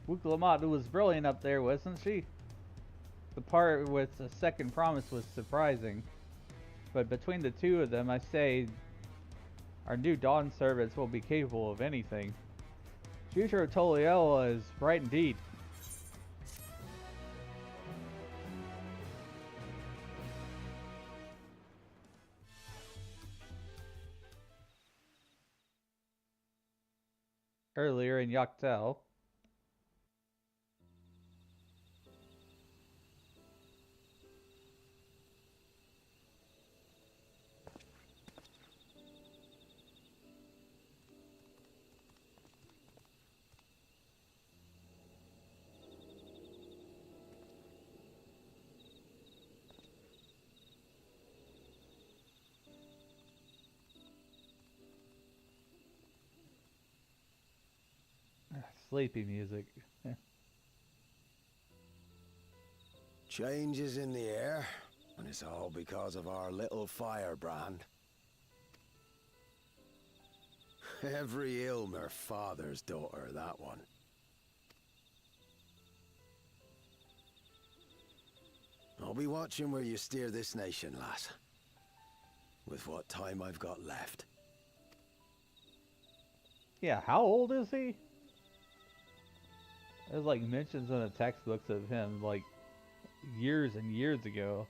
Speaker 1: Wuklamat was brilliant up there, wasn't she? The part with the second promise was surprising. But between the two of them, I say our new Dawn servants will be capable of anything. Future of Toliola is bright indeed. earlier in Yoctel. Sleepy music.
Speaker 10: Changes in the air, and it's all because of our little firebrand. Every Ilmer father's daughter, that one. I'll be watching where you steer this nation, lass. With what time I've got left.
Speaker 1: Yeah, how old is he? There's like mentions in the textbooks of him like years and years ago.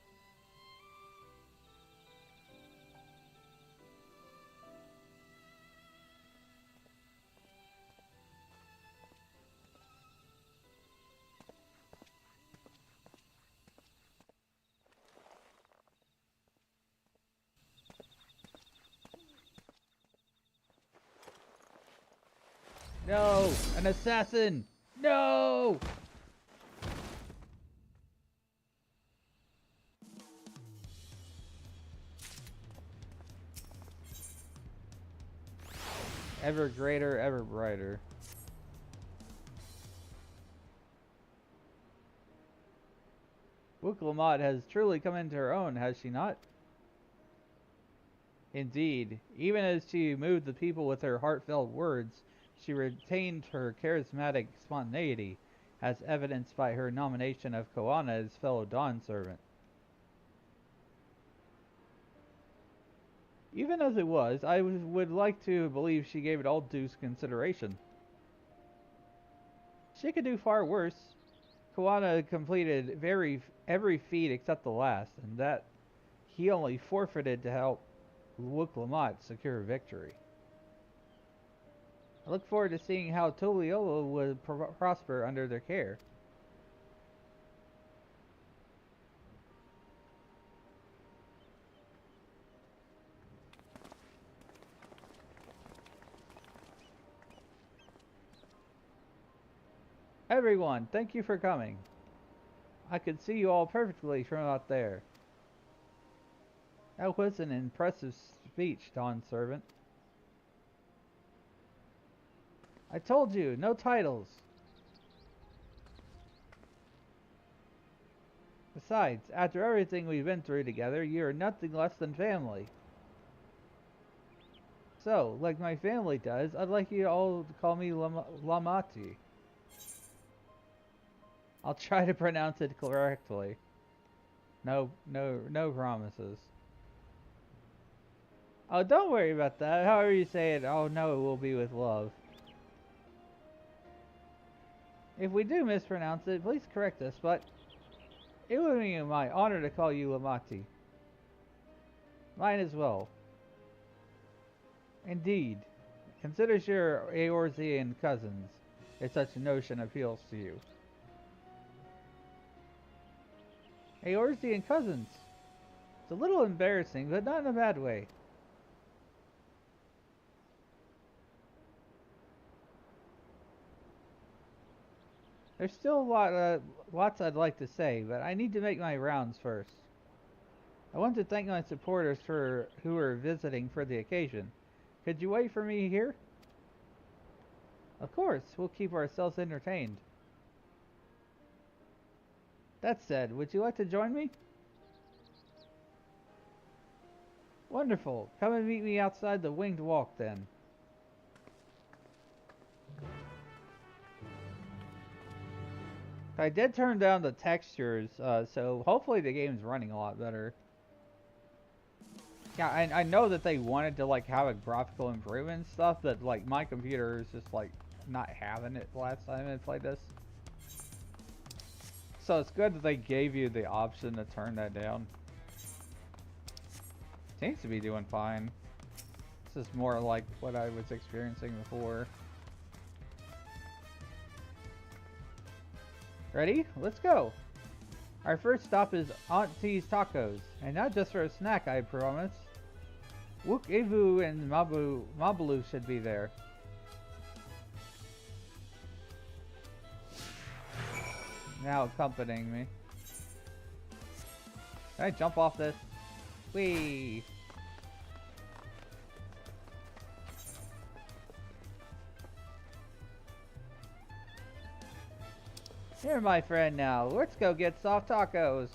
Speaker 1: No! An assassin! No! Ever greater, ever brighter. Wuklamot has truly come into her own, has she not? Indeed, even as she moved the people with her heartfelt words, she retained her charismatic spontaneity, as evidenced by her nomination of Koana as fellow Dawn servant. Even as it was, I would like to believe she gave it all due consideration. She could do far worse. Koana completed every feat except the last, and that he only forfeited to help Wuklamot secure victory. I look forward to seeing how Tuliyola would prosper under their care. Everyone, thank you for coming. I could see you all perfectly from out there. That was an impressive speech, Dawn Servant. I told you, no titles. Besides, after everything we've been through together, you are nothing less than family. So, like my family does, I'd like you all to call me Lamati. I'll try to pronounce it correctly. No promises. Oh, don't worry about that. However you say it, I'll know it will be with love. If we do mispronounce it, please correct us, but it would be my honor to call you Lamati. Mine as well. Indeed. Consider your Eorzean cousins, if such a notion appeals to you. Eorzean cousins. It's a little embarrassing, but not in a bad way. There's still lots I'd like to say, but I need to make my rounds first. I want to thank my supporters who are visiting for the occasion. Could you wait for me here? Of course, we'll keep ourselves entertained. That said, would you like to join me? Wonderful. Come and meet me outside the Winged Walk then. I did turn down the textures, so hopefully the game's running a lot better. Yeah, I know that they wanted to like have a graphical improvement and stuff, but like my computer is just like not having it last time I played this. So it's good that they gave you the option to turn that down. Seems to be doing fine. This is more like what I was experiencing before. Ready? Let's go! Our first stop is Auntie's Tacos, and not just for a snack, I promise. Wook Evu and Mabalu should be there. Now accompanying me. Can I jump off this? Whee! You're my friend now. Let's go get soft tacos.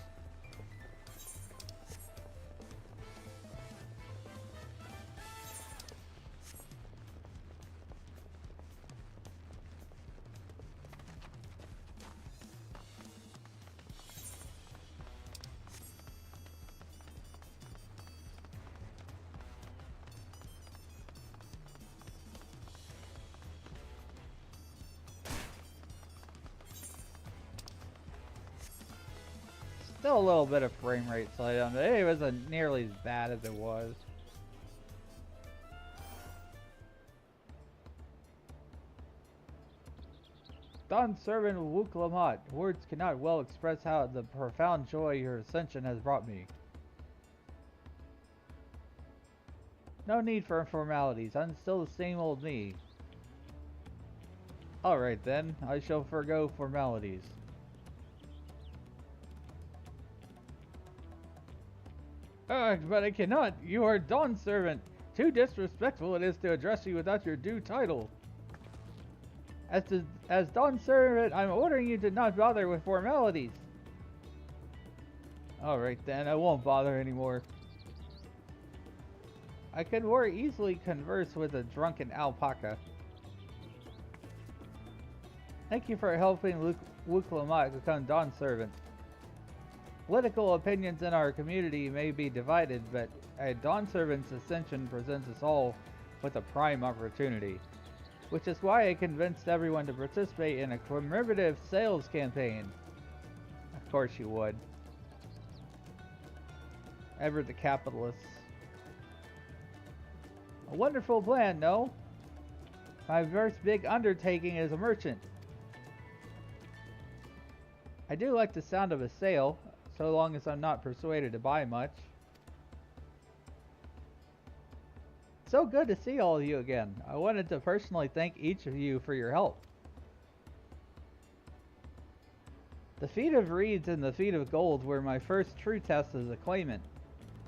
Speaker 1: Still a little bit of frame rate slide on, but it wasn't nearly as bad as it was. Don Servant Wook Lamont, words cannot well express how the profound joy your ascension has brought me. No need for formalities, I'm still the same old me. Alright then, I shall forgo formalities. But I cannot. You are Dawn Servant. Too disrespectful it is to address you without your due title. As Dawn Servant, I'm ordering you to not bother with formalities. Alright then, I won't bother anymore. I could more easily converse with a drunken alpaca. Thank you for helping Wook Lamont become Dawn Servant. Political opinions in our community may be divided, but a Dawn Servant's ascension presents us all with a prime opportunity, which is why I convinced everyone to participate in a commemorative sales campaign. Of course you would. Ever the capitalists. A wonderful plan, no? My first big undertaking as a merchant. I do like the sound of a sale, so long as I'm not persuaded to buy much. So good to see all of you again. I wanted to personally thank each of you for your help. The feat of reeds and the feat of gold were my first true test as a claimant.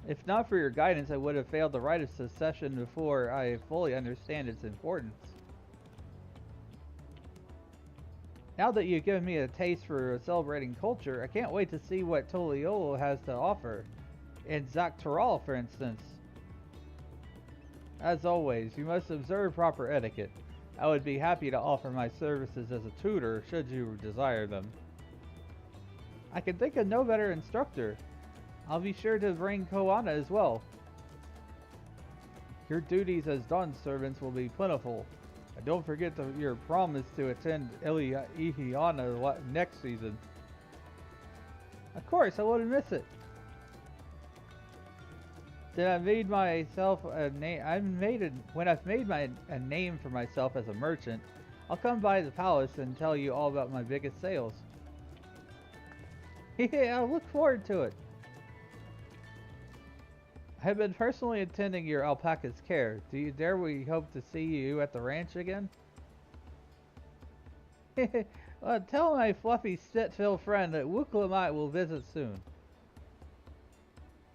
Speaker 1: If not for your guidance, I would have failed the rite of succession before I fully understand its importance. Now that you've given me a taste for celebrating culture, I can't wait to see what Toliolo has to offer. In Zaktaral, for instance. As always, you must observe proper etiquette. I would be happy to offer my services as a tutor, should you desire them. I can think of no better instructor. I'll be sure to bring Koana as well. Your duties as Dawn servants will be plentiful. And don't forget your promise to attend Ihiana next season. Of course, I wouldn't miss it. Then I made myself a name. When I've made a name for myself as a merchant, I'll come by the palace and tell you all about my biggest sales. Yeah, I look forward to it. I have been personally attending your alpaca's care. Dare we hope to see you at the ranch again? Tell my fluffy Stitville friend that Wook Lamont will visit soon.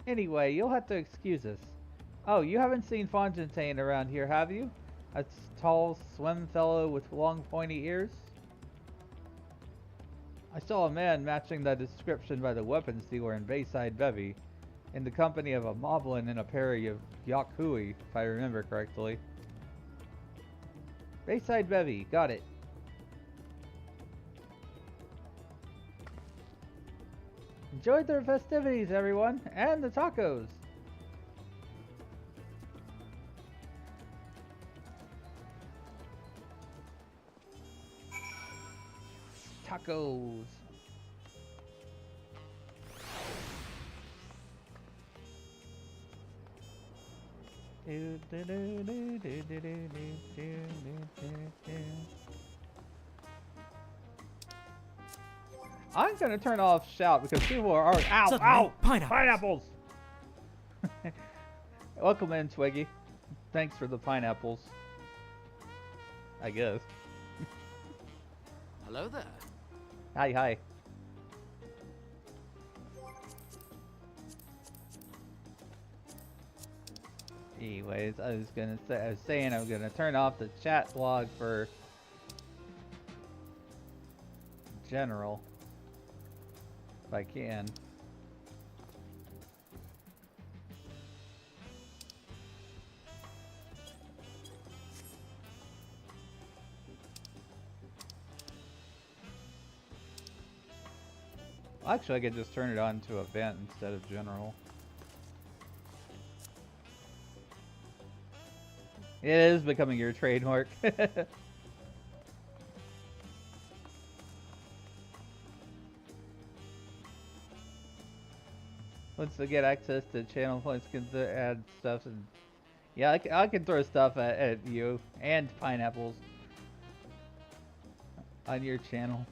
Speaker 1: Anyway, you'll have to excuse us. Oh, you haven't seen Fontaine around here, have you? A tall, slim fellow with long, pointy ears? I saw a man matching that description by the weapons dealer in Bayside Bevy, in the company of a moblin and a pair of Yakui, if I remember correctly. Bayside Bevy, got it. Enjoy the festivities, everyone, and the tacos! Tacos! I'm gonna turn off shout because people are already. Ow!
Speaker 7: Suddenly,
Speaker 1: Ow!
Speaker 7: pineapples.
Speaker 1: Welcome in, Twiggy. Thanks for the pineapples. I guess.
Speaker 3: Hello there.
Speaker 1: Hi, hi. Anyways, I was saying I'm gonna turn off the chat log for general, if I can. Actually, I could just turn it on to event instead of general. It is becoming your trademark. Once I get access to channel points, can add stuff and yeah, I can throw stuff at you and pineapples on your channel.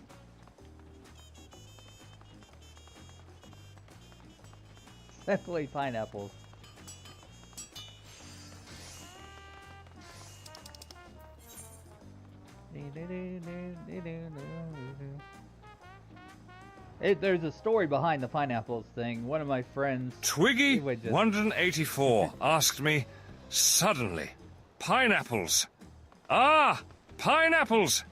Speaker 1: Definitely pineapples. There's a story behind the pineapples thing. One of my friends,
Speaker 11: Twiggy 184 asked me suddenly, pineapples. Ah, pineapples!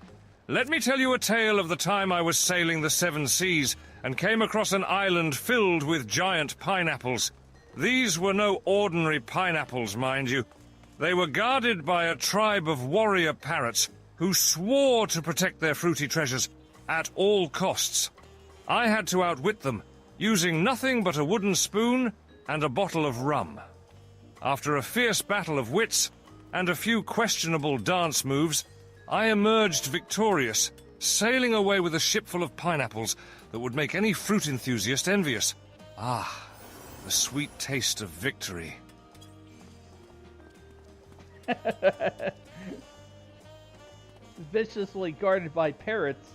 Speaker 11: Let me tell you a tale of the time I was sailing the seven seas and came across an island filled with giant pineapples. These were no ordinary pineapples, mind you. They were guarded by a tribe of warrior parrots who swore to protect their fruity treasures at all costs. I had to outwit them, using nothing but a wooden spoon and a bottle of rum. After a fierce battle of wits and a few questionable dance moves, I emerged victorious, sailing away with a ship full of pineapples that would make any fruit enthusiast envious. Ah, the sweet taste of victory.
Speaker 1: Viciously guarded by parrots.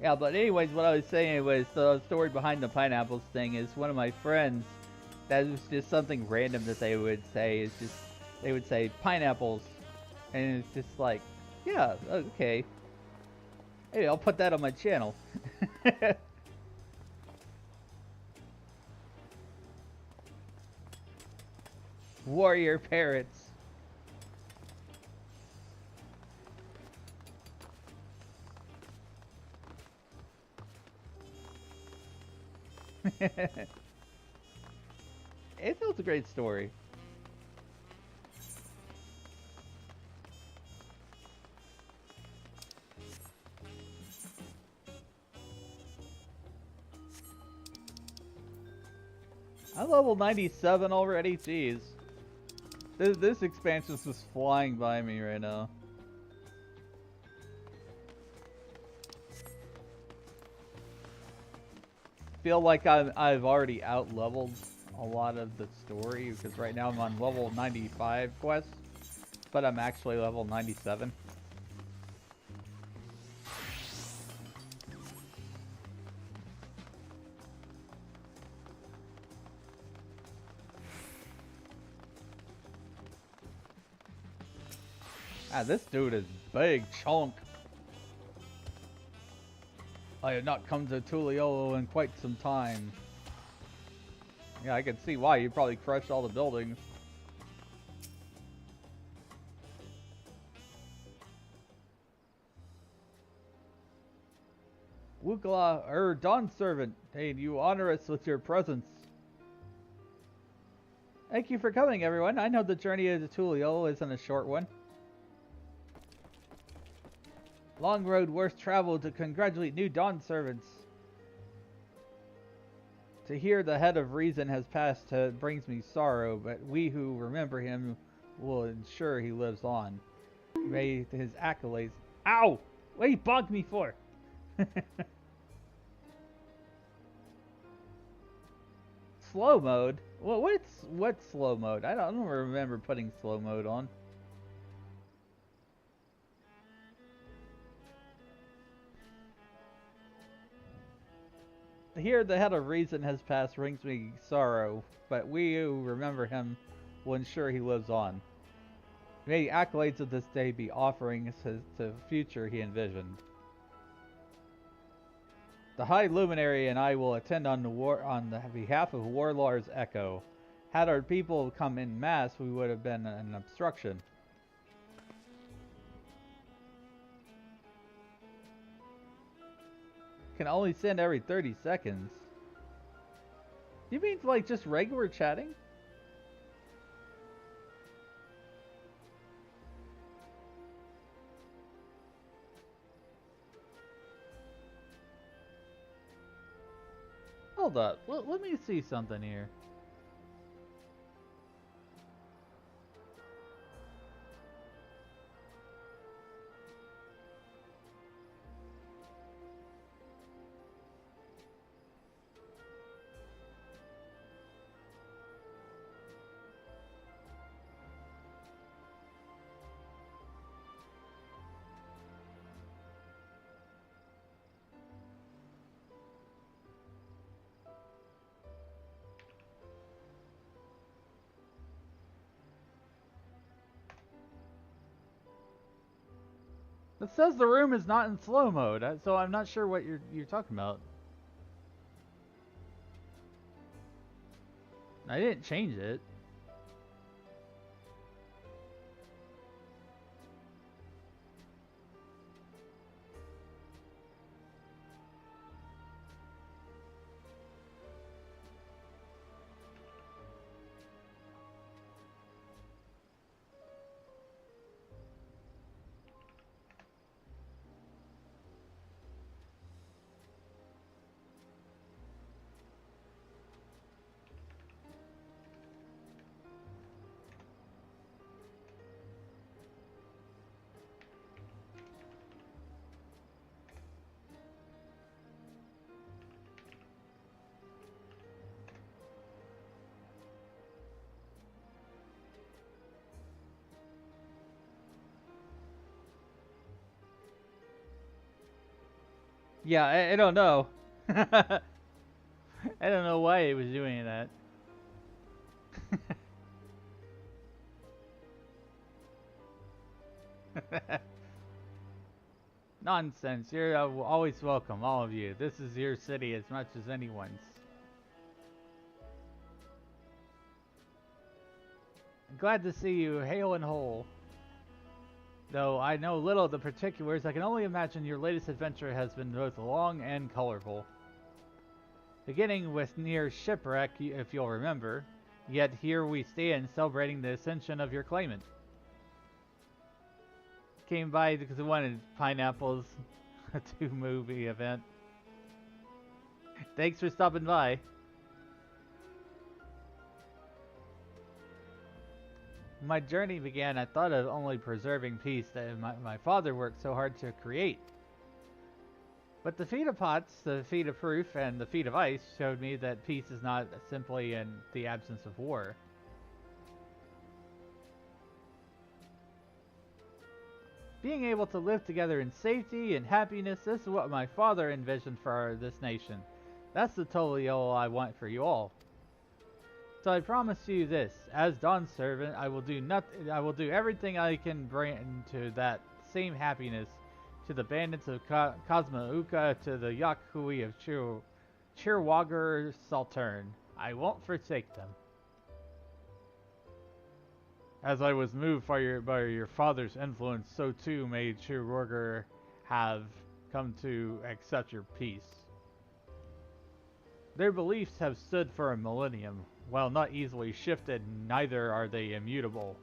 Speaker 1: Yeah, but anyways, what I was saying was the story behind the pineapples thing is one of my friends, that was just something random that they would say, is just, they would say pineapples, and it's just like, yeah, okay. Hey, I'll put that on my channel. Warrior parrots. It tells a great story. I'm level 97 already? Jeez. This expansion's just flying by me right now. Feel like I've already out-leveled a lot of the story, because right now I'm on level 95 quest, but I'm actually level 97. Ah, this dude is big chunk. I have not come to Tuliolo in quite some time. Yeah, I can see why. You probably crushed all the buildings. Wukla, Dawn Servant, hey, you honor us with your presence. Thank you for coming, everyone. I know the journey to Tuliolo isn't a short one. Long road worth travel to congratulate new Dawn Servants. To hear the head of reason has passed brings me sorrow, but we who remember him will ensure he lives on. May his accolades... Ow! What you bonked me for? Slow mode? Well, what's slow mode? I don't remember putting slow mode on. hear the head of reason has passed brings me sorrow, but we who remember him will ensure he lives on. May the accolades of this day be offerings to the future he envisioned. The High Luminary and I will attend on the behalf of Warlord's Echo. Had our people come in mass, we would have been an obstruction. Can only send every 30 seconds. You mean like just regular chatting? Hold up. Let me see something here. It says the room is not in slow mode, so I'm not sure what you're talking about. I didn't change it. Yeah, I don't know. I don't know why it was doing that. Nonsense. You're always welcome, all of you. This is your city as much as anyone's. Glad to see you, hale and whole. Though I know little of the particulars, I can only imagine your latest adventure has been both long and colorful. Beginning with near shipwreck, if you'll remember, yet here we stand celebrating the ascension of your claimant. Came by because I wanted pineapples, a 2-movie event. Thanks for stopping by. My journey began, I thought of only preserving peace that my father worked so hard to create. But the feat of pots, the feat of proof, and the feat of ice showed me that peace is not simply in the absence of war. Being able to live together in safety and happiness, this is what my father envisioned for this nation. That's the total all I want for you all. So I promise you this, as Dawn's servant, I will do everything I can bring to that same happiness to the bandits of Cosmouka, to the Yakui of Chirwager Saltern. I won't forsake them. As I was moved by your father's influence, so too may Chirwager have come to accept your peace. Their beliefs have stood for a millennium. While not easily shifted, neither are they immutable.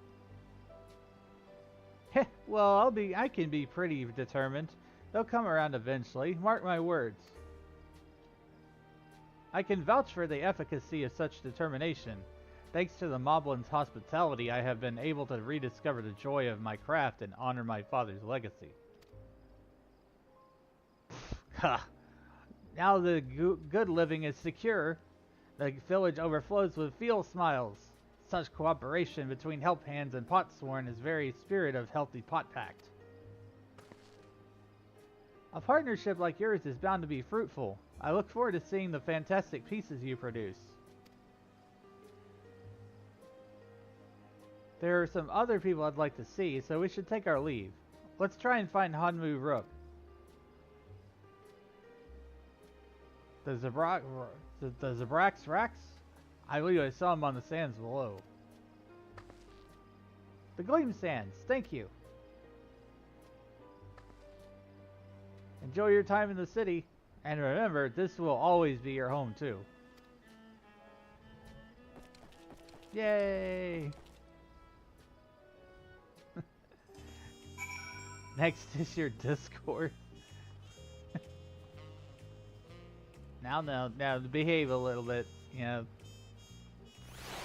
Speaker 1: Heh, well, I can be pretty determined. They'll come around eventually, mark my words. I can vouch for the efficacy of such determination. Thanks to the Moblin's hospitality, I have been able to rediscover the joy of my craft and honor my father's legacy. Ha! Now the good living is secure. The village overflows with field smiles. Such cooperation between help hands and potsworn is very spirit of healthy pot pact. A partnership like yours is bound to be fruitful. I look forward to seeing the fantastic pieces you produce. There are some other people I'd like to see, so we should take our leave. Let's try and find Hanmu Rook. The Zabrax Rax? I believe I saw him on the sands below. The Gleam Sands, thank you. Enjoy your time in the city, and remember, this will always be your home too. Yay! Next is your Discord. Now, behave a little bit, you know.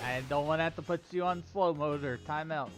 Speaker 1: I don't want to have to put you on slow mode or timeout.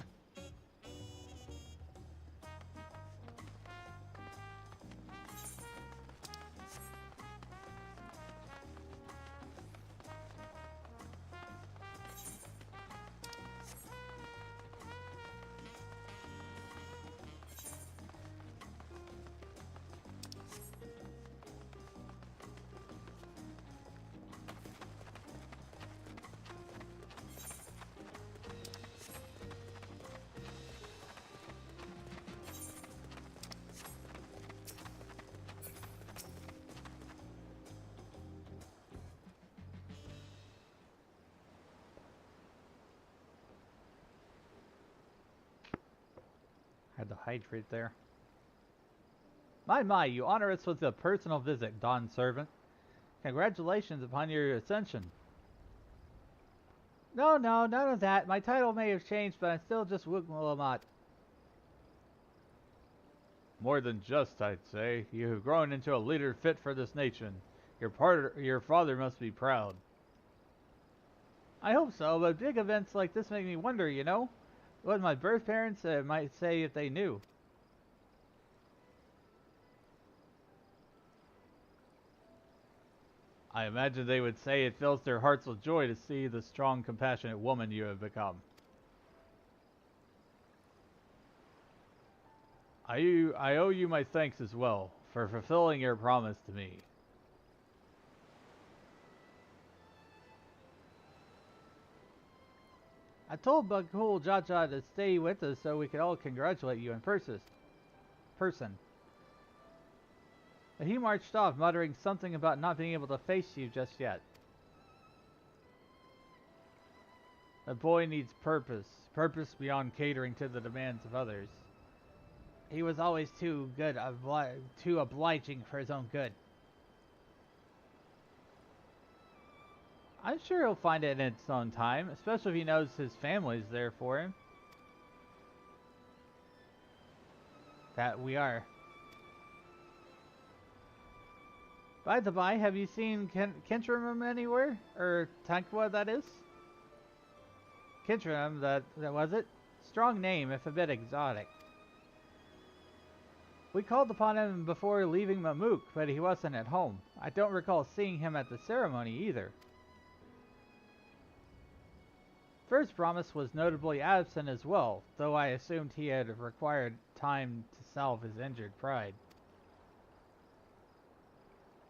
Speaker 1: Had to hydrate there. My, you honor us with a personal visit, Dawn Servant. Congratulations upon your ascension. No, none of that. My title may have changed, but I'm still just Wugmulamat. More than just, I'd say. You have grown into a leader fit for this nation. Your father must be proud. I hope so, but big events like this make me wonder, you know? What my birth parents might say if they knew. I imagine they would say it fills their hearts with joy to see the strong, compassionate woman you have become. I owe you my thanks as well for fulfilling your promise to me. I told Bagul Jaja to stay with us so we could all congratulate you in person. But he marched off, muttering something about not being able to face you just yet. The boy needs purpose. Purpose beyond catering to the demands of others. He was always too obliging for his own good. I'm sure he'll find it in its own time, especially if he knows his family's there for him. That we are. By the by, have you seen Kintram anywhere? Or Tankwa, that is? Kintram, that was it? Strong name, if a bit exotic. We called upon him before leaving Mamuk, but he wasn't at home. I don't recall seeing him at the ceremony either. First Promise was notably absent as well, though I assumed he had required time to salve his injured pride.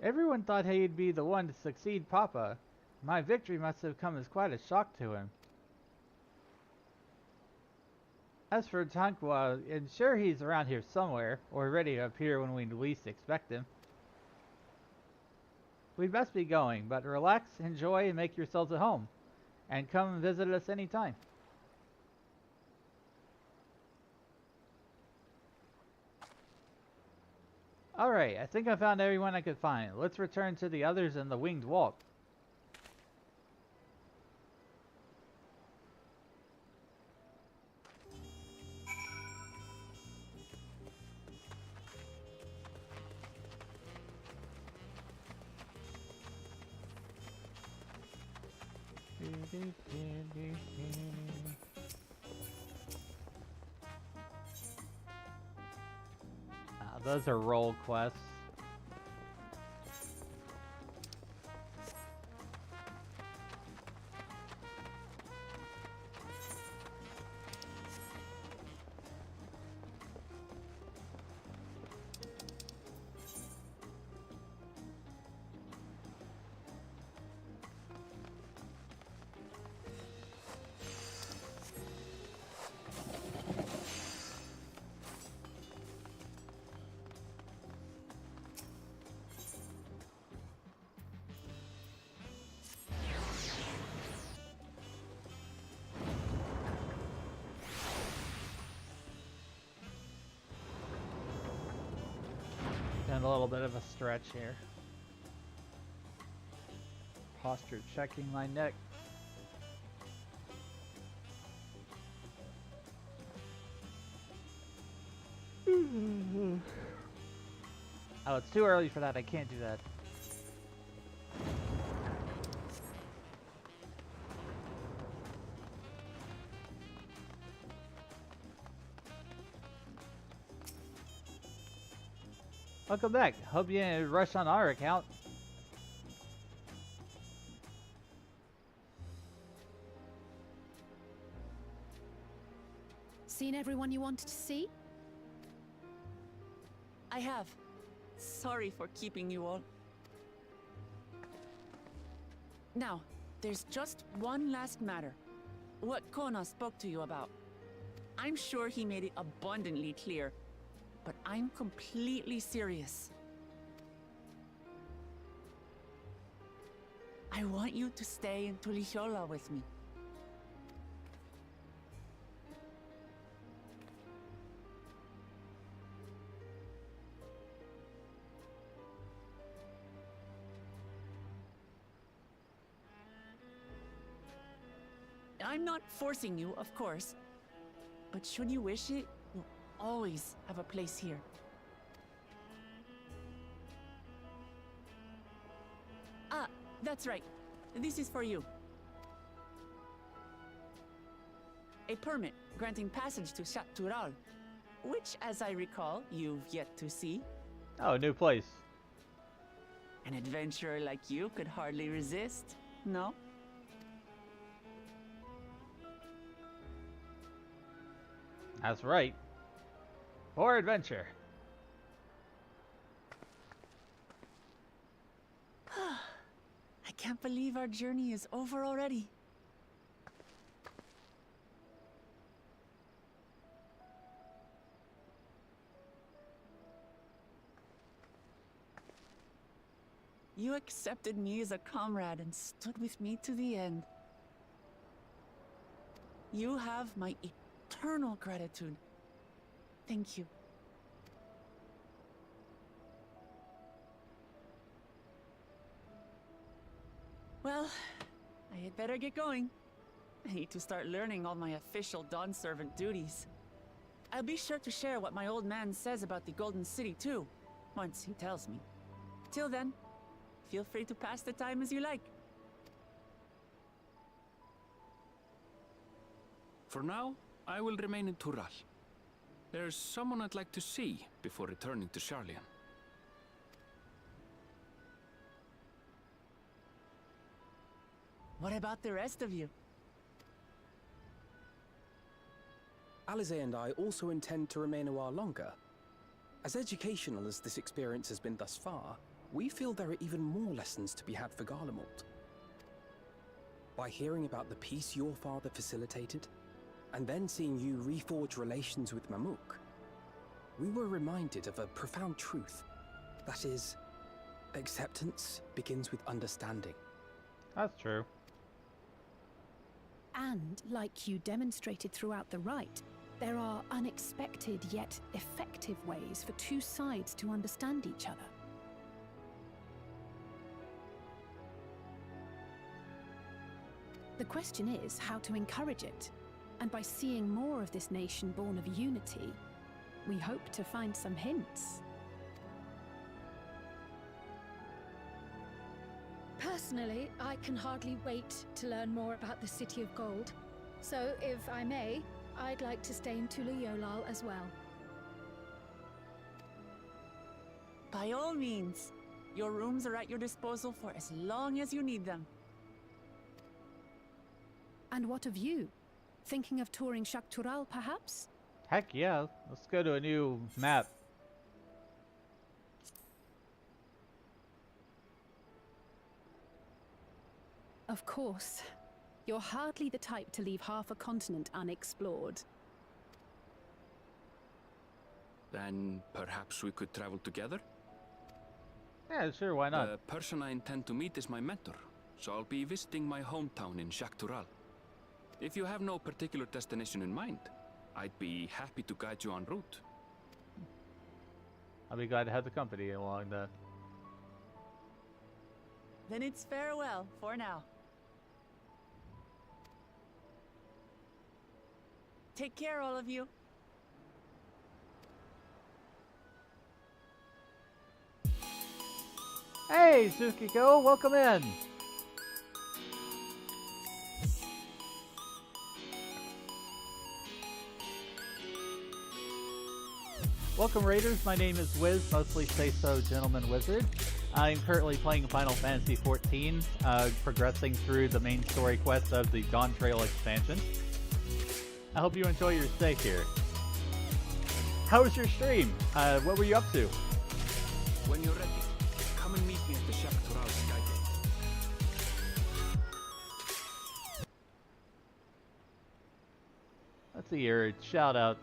Speaker 1: Everyone thought he'd be the one to succeed Papa. My victory must have come as quite a shock to him. As for Tankwa, I'm sure he's around here somewhere, or ready to appear when we least expect him. We best be going, but relax, enjoy, and make yourselves at home. And come visit us anytime. Alright, I think I found everyone I could find. Let's return to the others in the Winged Walk. Those are role quests. in a little bit of a stretch here. Posture checking my neck. Oh, it's too early for that. I can't do that. Welcome back. Hope you didn't rush on our account.
Speaker 2: Seen everyone you wanted to see?
Speaker 5: I have. Sorry for keeping you all. Now, there's just one last matter. What Kona spoke to you about. I'm sure he made it abundantly clear, but I'm completely serious. I want you to stay in Tulihiola with me. I'm not forcing you, of course, but should you wish it, you'll always have a place here. Ah, that's right. This is for you. A permit granting passage to Shatural, which, as I recall, you've yet to see.
Speaker 1: Oh, new place.
Speaker 5: An adventurer like you could hardly resist, no?
Speaker 1: That's right. For adventure.
Speaker 5: I can't believe our journey is over already. You accepted me as a comrade and stood with me to the end. You have my eternal gratitude. Thank you. Well, I had better get going. I need to start learning all my official Dawn servant duties. I'll be sure to share what my old man says about the Golden City too, once he tells me. Till then, feel free to pass the time as you like.
Speaker 3: For now, I will remain in Tural. There's someone I'd like to see before returning to Sharlayan.
Speaker 5: What about the rest of you?
Speaker 4: Alize and I also intend to remain a while longer. As educational as this experience has been thus far, we feel there are even more lessons to be had for Garlemald. By hearing about the peace your father facilitated, and then seeing you reforge relations with Mamuk, we were reminded of a profound truth. That is, acceptance begins with understanding.
Speaker 1: That's true.
Speaker 2: And, like you demonstrated throughout the rite, there are unexpected yet effective ways for two sides to understand each other. The question is how to encourage it, and by seeing more of this nation born of unity, we hope to find some hints. Personally, I can hardly wait to learn more about the City of Gold. So, if I may, I'd like to stay in Tuliyolal as well.
Speaker 5: By all means, your rooms are at your disposal for as long as you need them.
Speaker 2: And what of you? Thinking of touring Shaktural, perhaps?
Speaker 1: Heck yeah. Let's go to a new map.
Speaker 2: Of course. You're hardly the type to leave half a continent unexplored.
Speaker 3: Then perhaps we could travel together?
Speaker 1: Yeah, sure, why not?
Speaker 3: The person I intend to meet is my mentor, so I'll be visiting my hometown in Shaktural. If you have no particular destination in mind, I'd be happy to guide you en route.
Speaker 1: I'll be glad to have the company along that.
Speaker 5: Then it's farewell for now. Take care, all of you.
Speaker 1: Hey, Tsukiko, welcome in. Welcome, Raiders. My name is Wiz, mostly say so Gentleman Wizard. I'm currently playing Final Fantasy XIV, progressing through the main story quest of the Dawntrail expansion. I hope you enjoy your stay here. How was your stream? What were you up to?
Speaker 3: When you're ready, come and meet me at the Shaktural Skygate.
Speaker 1: Let's see here, shout out.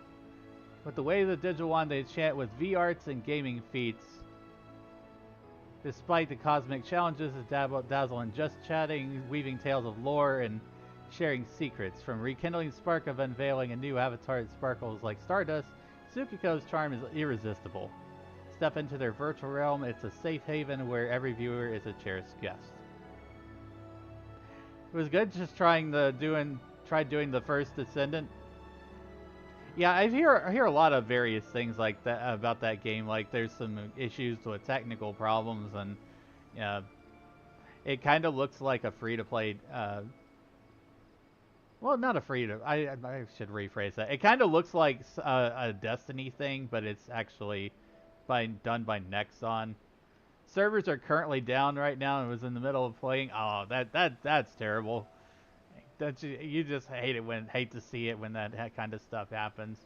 Speaker 1: With the way the digital wand they chant with V-arts and gaming feats. Despite the cosmic challenges of Dazzle and just chatting, weaving tales of lore, and sharing secrets. From rekindling spark of unveiling a new avatar that sparkles like stardust, Tsukiko's charm is irresistible. Step into their virtual realm, it's a safe haven where every viewer is a cherished guest. It was good just tried doing the first Descendant. Yeah, I hear a lot of various things like that about that game. Like there's some issues with technical problems, and it kind of looks like a free-to-play. Well, not a free-to. I should rephrase that. It kind of looks like a Destiny thing, but it's actually done by Nexon. Servers are currently down right now, and was in the middle of playing. Oh, that's terrible. You just hate to see it when that kind of stuff happens.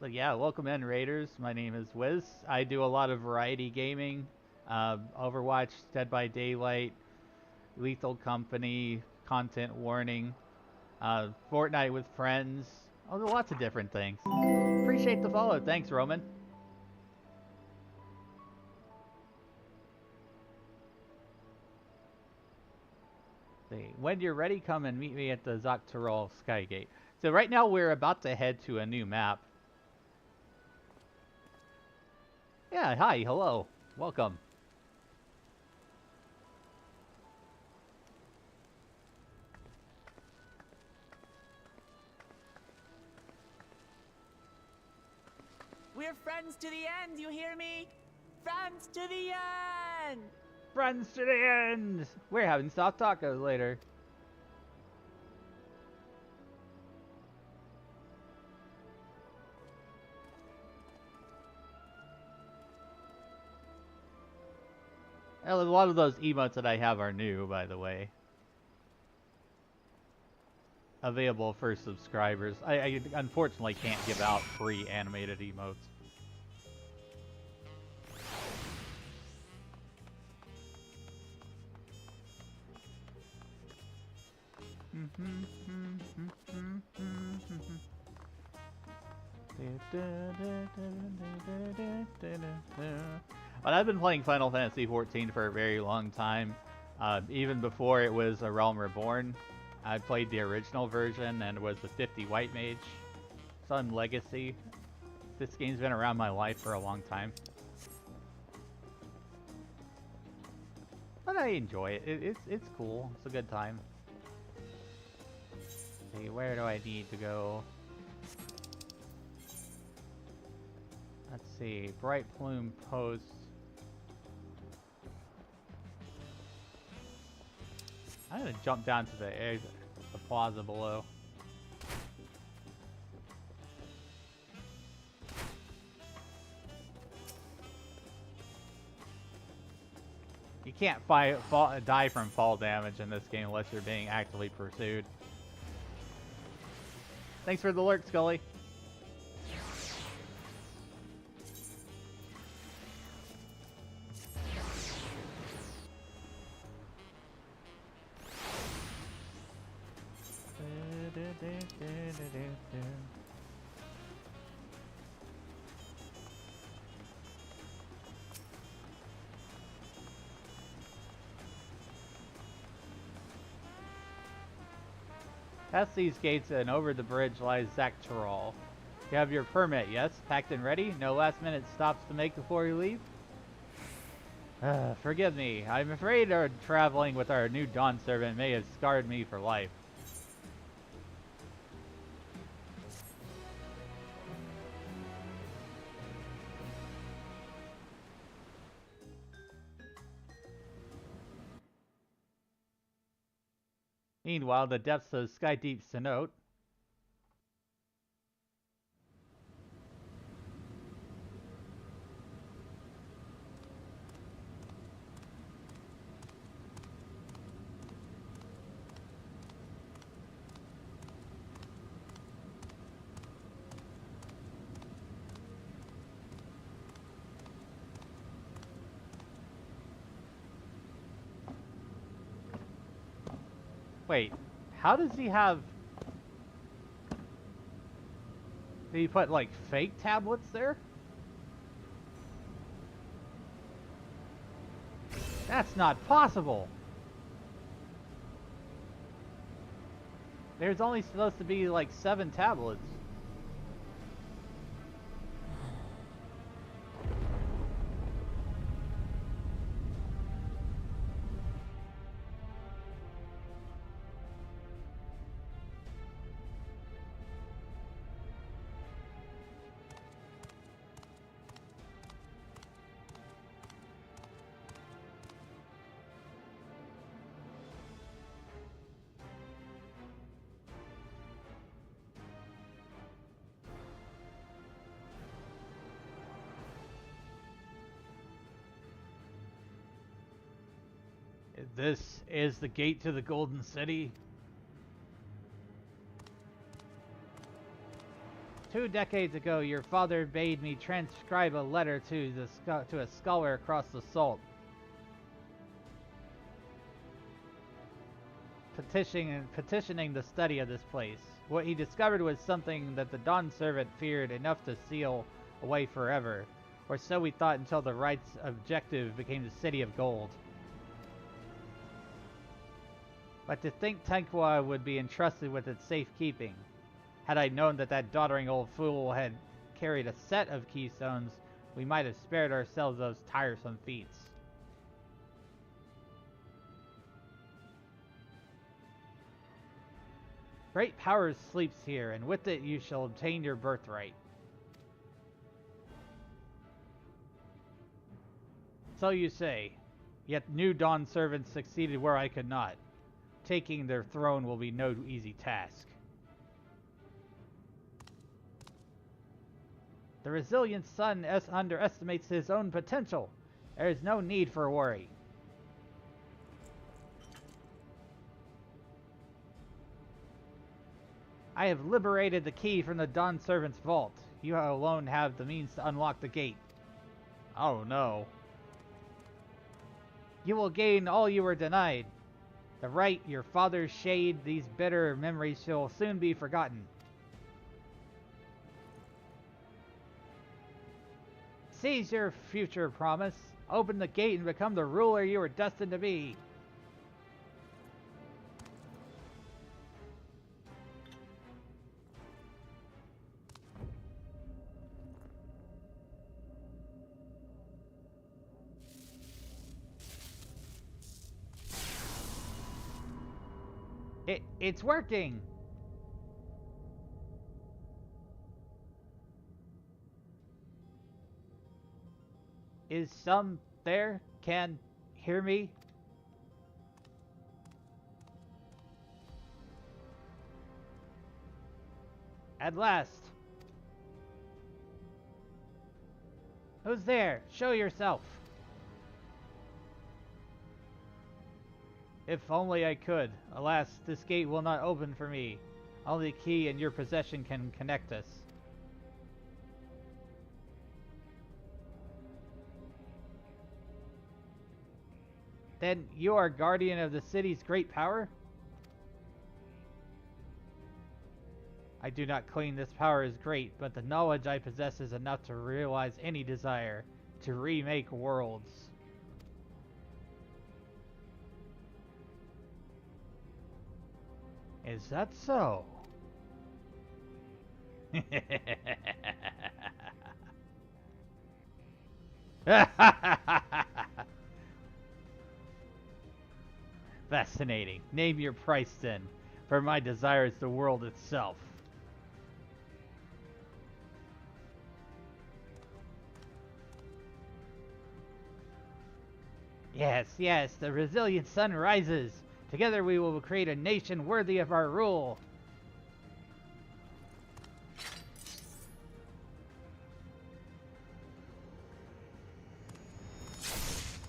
Speaker 1: But yeah, welcome in, Raiders. My name is Wiz. I do a lot of variety gaming, Overwatch, Dead by Daylight, Lethal Company, Content Warning, Fortnite with friends. Oh, there's lots of different things. Appreciate the follow. Thanks, Roman. When you're ready, come and meet me at the Shaktural Skygate. So right now we're about to head to a new map. Yeah, hi, hello, welcome.
Speaker 5: We're friends to the end, you hear me? Friends to the end!
Speaker 1: Friends to the end! We're having soft tacos later. A lot of those emotes that I have are new, by the way. Available for subscribers. I unfortunately can't give out free animated emotes. But I've been playing Final Fantasy XIV for a very long time. Even before it was A Realm Reborn, I played the original version and was the 50 White Mage. So I'm Legacy. This game's been around my life for a long time. But I enjoy it. It's cool. It's a good time. Okay, where do I need to go? Let's see. Bright Plume Post. I'm gonna jump down to the plaza below. You can't die from fall damage in this game unless you're being actively pursued. Thanks for the lurk, Scully. Past these gates and over the bridge lies Shaktural. You have your permit, yes? Packed and ready? No last minute stops to make before you leave? Forgive me. I'm afraid our traveling with our new Dawn servant may have scarred me for life. Meanwhile, the depths of Skydeep Cenote. Wait, how does he have... Did he put, like, fake tablets there? That's not possible! There's only supposed to be, like, 7 tablets. This is the gate to the Golden City. 2 decades ago, your father bade me transcribe a letter to a scholar across the salt, petitioning the study of this place. What he discovered was something that the Dawn servant feared enough to seal away forever, or so we thought until the right's objective became the City of Gold. But to think Tenqua would be entrusted with its safekeeping. Had I known that that doddering old fool had carried a set of keystones, we might have spared ourselves those tiresome feats. Great power sleeps here, and with it you shall obtain your birthright. So you say, yet new Dawn servants succeeded where I could not. Taking their throne will be no easy task. The resilient son underestimates his own potential. There is no need for worry. I have liberated the key from the Dawn servant's vault. You alone have the means to unlock the gate. Oh no. You will gain all you were denied. The right your father's shade, these bitter memories shall soon be forgotten. Seize your future promise. Open the gate and become the ruler you were destined to be. It's working! Is some there can hear me? At last! Who's there? Show yourself! If only I could. Alas, this gate will not open for me. Only a key in your possession can connect us. Then you are guardian of the city's great power? I do not claim this power is great, but the knowledge I possess is enough to realize any desire to remake worlds. Is that so? Fascinating. Name your price then, for my desire is the world itself. Yes, yes, the resilient sun rises. Together we will create a nation worthy of our rule.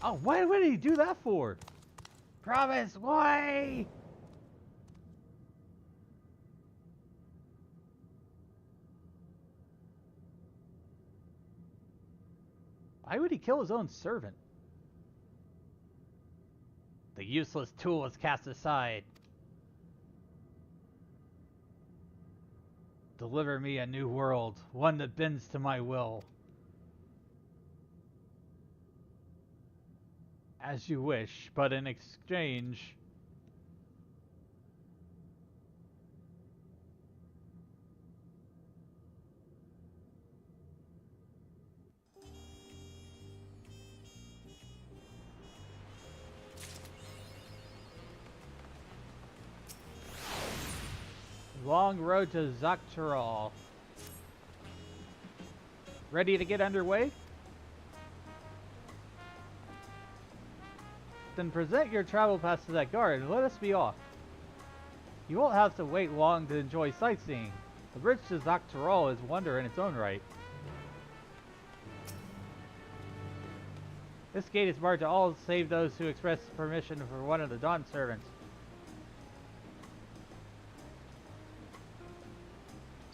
Speaker 1: Oh, what did he do that for? Promise, why? Why would he kill his own servant? The useless tool is cast aside. Deliver me a new world, one that bends to my will. As you wish, but in exchange... Long road to Zaktaral. Ready to get underway? Then present your travel pass to that guard and let us be off. You won't have to wait long to enjoy sightseeing. The bridge to Zaktaral is wonder in its own right. This gate is barred to all save those who express permission for one of the Dawn servants.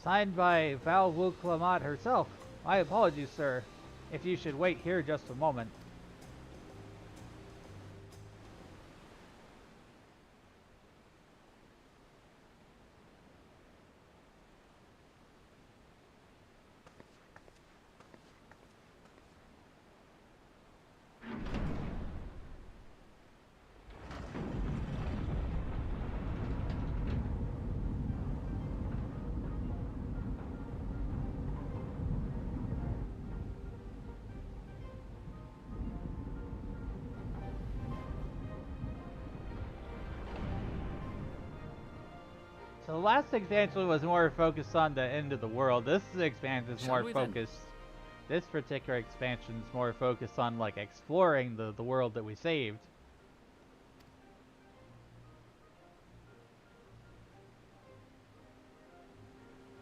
Speaker 1: Signed by Val Wuklamat herself. My apologies, sir, if you should wait here just a moment. So the last expansion was more focused on the end of the world. This expansion is more focused... This particular expansion is more focused on, like, exploring the world that we saved.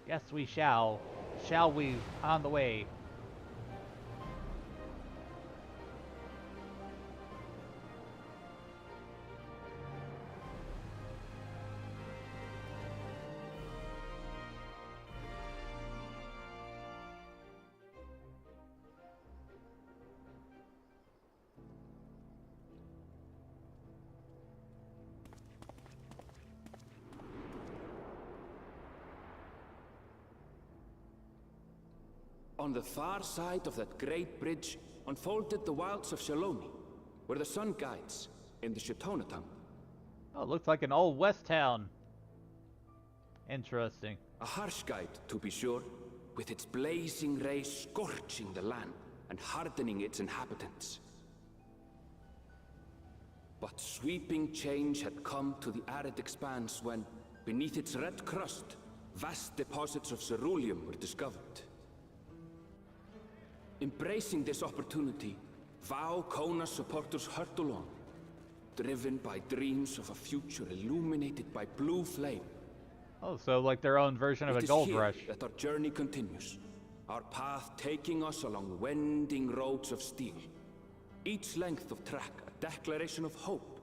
Speaker 1: Yes, we shall. Shall we? On the way.
Speaker 3: On the far side of that great bridge unfolded the wilds of Shaloni, where the sun guides in the Shatona town.
Speaker 1: Oh, it looks like an old west town. Interesting.
Speaker 3: A harsh guide, to be sure, with its blazing rays scorching the land and hardening its inhabitants. But sweeping change had come to the arid expanse when, beneath its red crust, vast deposits of ceruleum were discovered. Embracing this opportunity, Vau Kona's supporters hurtle on, driven by dreams of a future illuminated by blue flame.
Speaker 1: Oh, so like their own version of a gold rush.
Speaker 3: It is here that our journey continues, our path taking us along winding roads of steel. Each length of track a declaration of hope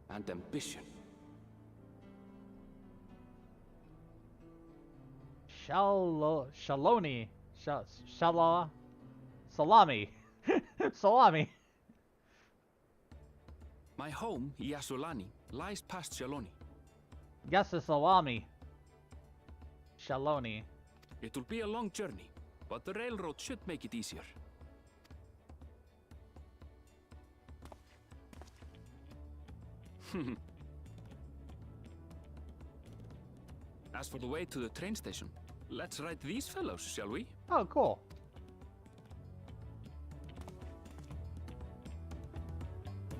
Speaker 3: and ambition.
Speaker 1: Shaloni. Salami. Salami.
Speaker 3: My home, Yasulani, lies past Shaloni.
Speaker 1: Yasa Salami. Shaloni.
Speaker 3: It will be a long journey, but the railroad should make it easier. As for the way to the train station, Let's ride these fellows, shall we?
Speaker 1: Oh, cool.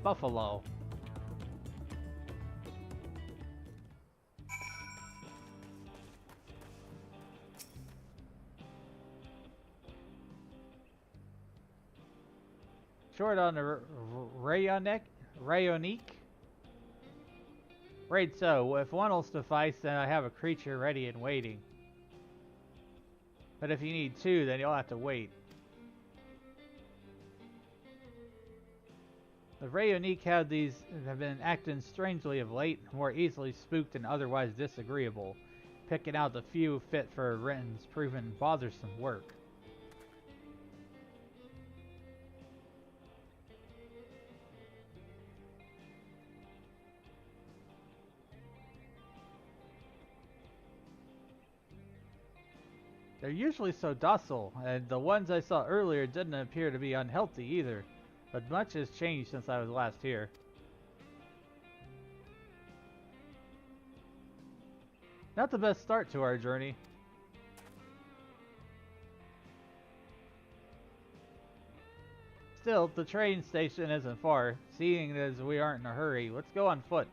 Speaker 1: Buffalo. Short on the Rayonique. Right, so if one will suffice, then I have a creature ready and waiting. But if you need two, then you'll have to wait. The Rayonique have been acting strangely of late, more easily spooked and otherwise disagreeable. Picking out the few fit for Renton's proven bothersome work. They're usually so docile, and the ones I saw earlier didn't appear to be unhealthy either. But much has changed since I was last here. Not the best start to our journey. Still, the train station isn't far. Seeing as we aren't in a hurry, let's go on foot.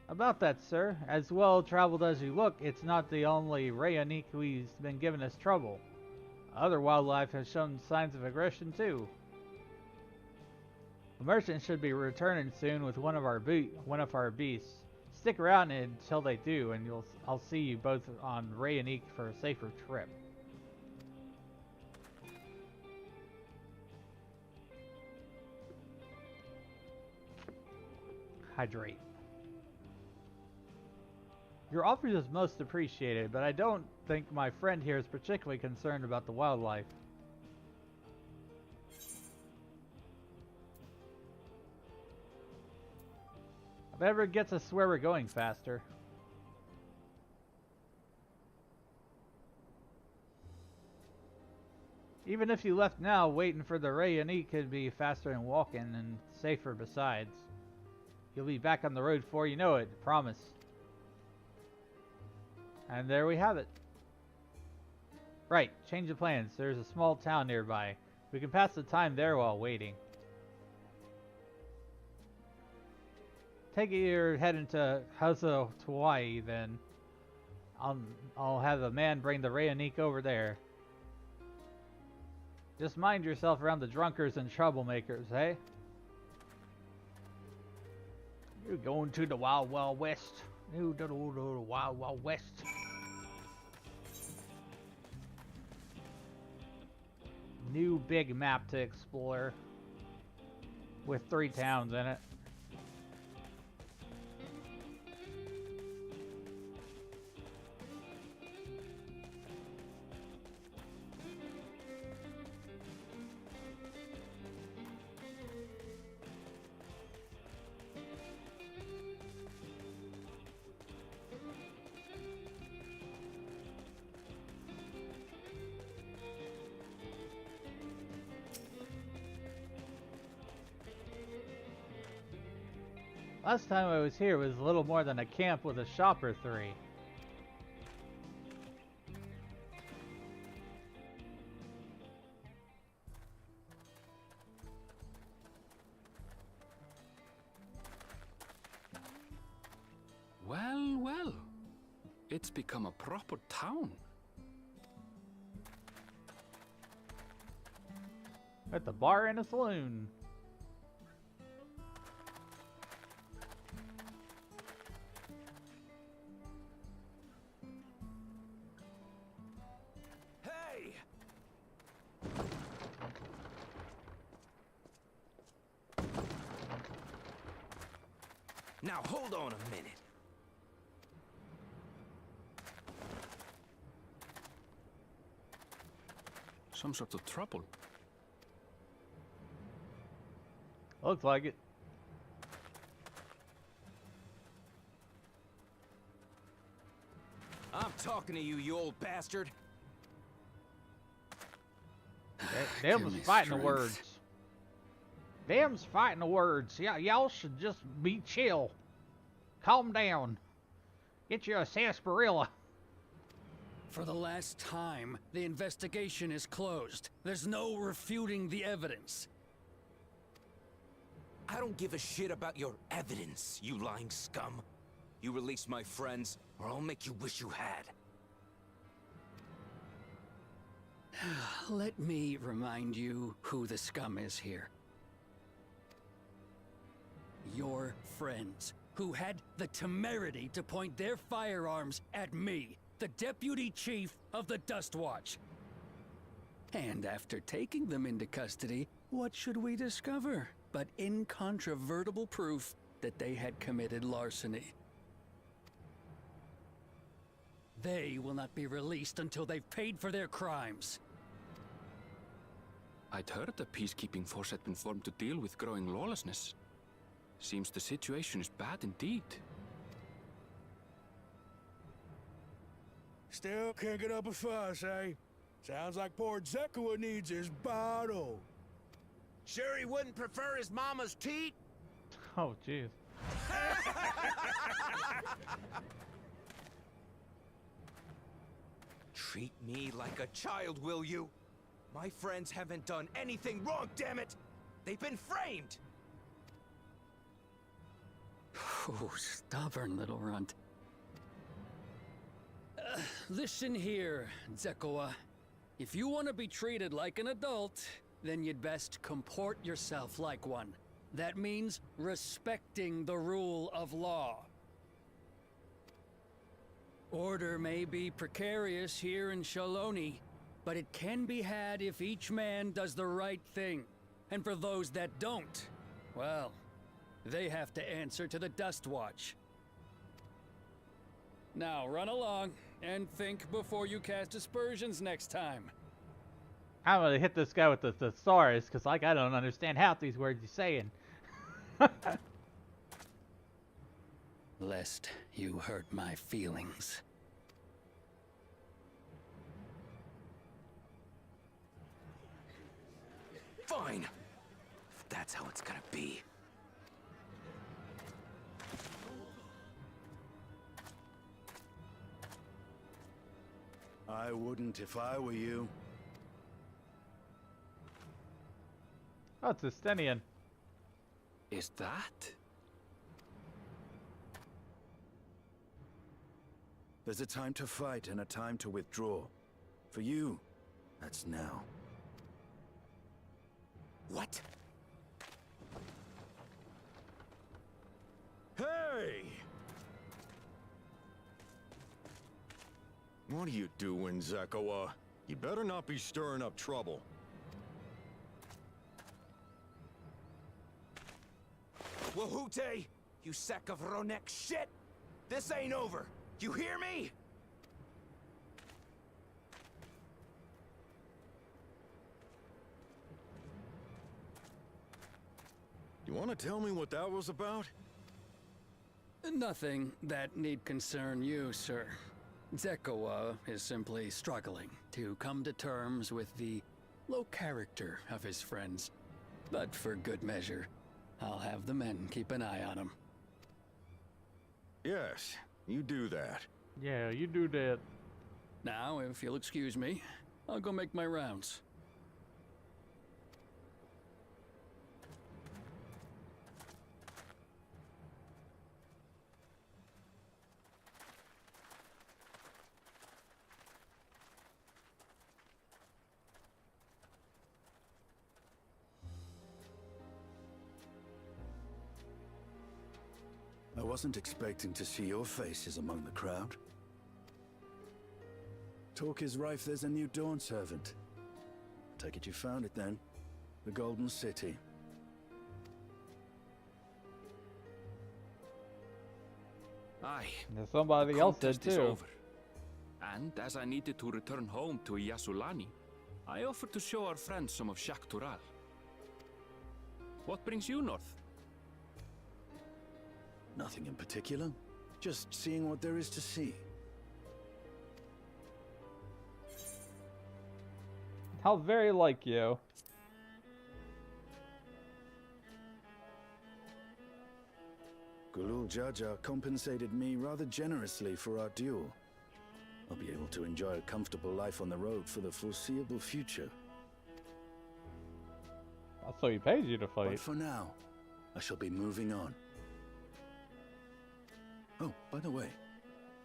Speaker 1: About that, sir. As well traveled as you look, it's not the only Rayonique who's been giving us trouble. Other wildlife has shown signs of aggression too. The merchant should be returning soon with one of our beasts. Stick around until they do, and I'll see you both on Rayonique for a safer trip. Hydrate. Your offer is most appreciated, but I don't think my friend here is particularly concerned about the wildlife. If it ever gets us where we're going faster. Even if you left now, waiting for the Rayonique could be faster than walking and safer besides. You'll be back on the road before you know it, promise. And there we have it. Right, change of plans. There's a small town nearby. We can pass the time there while waiting. Take it you're heading to Hawaii, Hawaii, then. I'll have a man bring the Rayonique over there. Just mind yourself around the drunkards and troublemakers, eh? You're going to the Wild Wild West. You to the Wild Wild West. New big map to explore with 3 towns in it. Last time I was here was a little more than a camp with a shop or 3.
Speaker 3: Well, well. It's become a proper town.
Speaker 1: At the bar and a saloon.
Speaker 3: Now hold on a minute. Some sort of trouble.
Speaker 1: Looks like it.
Speaker 10: I'm talking to you, you old bastard.
Speaker 1: Them's fighting the words. Them's fighting the words. Yeah, y'all should just be chill. calm down. Get you a sarsaparilla.
Speaker 12: For the last time, the investigation is closed. There's no refuting the evidence.
Speaker 3: I don't give a shit about your evidence, you lying scum. You release my friends, or I'll make you wish you had.
Speaker 12: Let me remind you who the scum is here. Your friends, who had the temerity to point their firearms at me, the Deputy Chief of the Dustwatch. And after taking them into custody, what should we discover but incontrovertible proof that they had committed larceny? They will not be released until they've paid for their crimes.
Speaker 3: I'd heard the peacekeeping force had been formed to deal with growing lawlessness. Seems the situation is bad indeed.
Speaker 8: Still can't get up a fuss, eh? Sounds like poor Zekua needs his bottle.
Speaker 6: Sure he wouldn't prefer his mama's teat?
Speaker 1: Oh, jeez.
Speaker 3: Treat me like a child, will you? My friends haven't done anything wrong, damn it! They've been framed!
Speaker 12: Oh, stubborn little runt. Listen here, Zekua. If you want to be treated like an adult, then you'd best comport yourself like one. That means respecting the rule of law. Order may be precarious here in Shaloni, but it can be had if each man does the right thing. And for those that don't, well, they have to answer to the Dustwatch. Now run along and think before you cast aspersions next time.
Speaker 1: I'm gonna hit this guy with the thesaurus, because like I don't understand half these words he's saying.
Speaker 12: Lest you hurt my feelings.
Speaker 3: Fine! If that's how it's gonna be.
Speaker 10: I wouldn't if I were you.
Speaker 1: Oh, it's Estenian.
Speaker 3: Is that?
Speaker 10: There's a time to fight and a time to withdraw. For you, that's now.
Speaker 3: What?
Speaker 6: Hey! What are you doing, Zekua? You better not be stirring up trouble.
Speaker 3: Wahute! You sack of Ronek shit! This ain't over! You hear me?
Speaker 6: You want to tell me what that was about?
Speaker 12: Nothing that need concern you, sir. Zekua is simply struggling to come to terms with the low character of his friends. But for good measure, I'll have the men keep an eye on him.
Speaker 6: Yes, you do that.
Speaker 1: Yeah, you do that.
Speaker 12: Now, if you'll excuse me, I'll go make my rounds.
Speaker 10: I wasn't expecting to see your faces among the crowd. Talk is rife there's a new Dawn servant. Take it you found it then. The Golden City.
Speaker 3: Aye.
Speaker 1: And somebody
Speaker 3: the
Speaker 1: else did
Speaker 3: contest is
Speaker 1: too.
Speaker 3: over. And as I needed to return home to Yasulani, I offered to show our friends some of Shak Tural. What brings you north?
Speaker 10: Nothing in particular. Just seeing what there is to see.
Speaker 1: How very like you.
Speaker 13: Gulul Jaja compensated me rather generously for our duel. I'll be able to enjoy a comfortable life on the road for the foreseeable future.
Speaker 1: So he pays you to fight.
Speaker 13: But for now, I shall be moving on. Oh, by the way,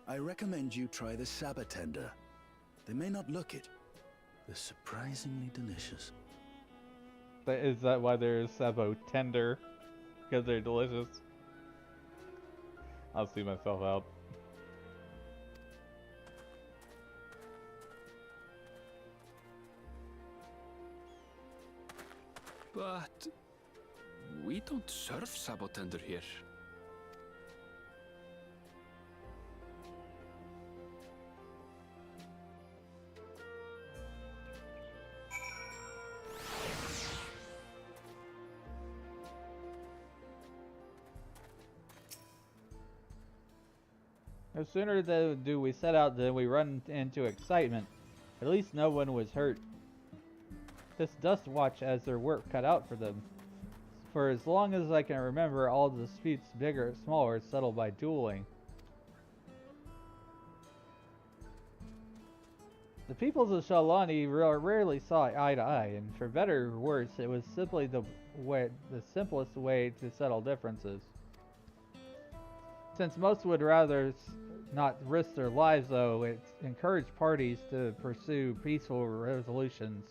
Speaker 13: I recommend you try the Sabatender. They may not look it. They're surprisingly delicious.
Speaker 1: Is that why they're Sabo tender? Because they're delicious? I'll see myself out.
Speaker 3: But we don't serve Sabotender here.
Speaker 1: No sooner do we set out than we run into excitement. At least no one was hurt. This Dust Watch has their work cut out for them. For as long as I can remember, all disputes, bigger or smaller, are settled by dueling. The peoples of Shalani rarely saw eye to eye, and for better or worse, it was simply the simplest way to settle differences. Since most would rather not risk their lives, though, it encouraged parties to pursue peaceful resolutions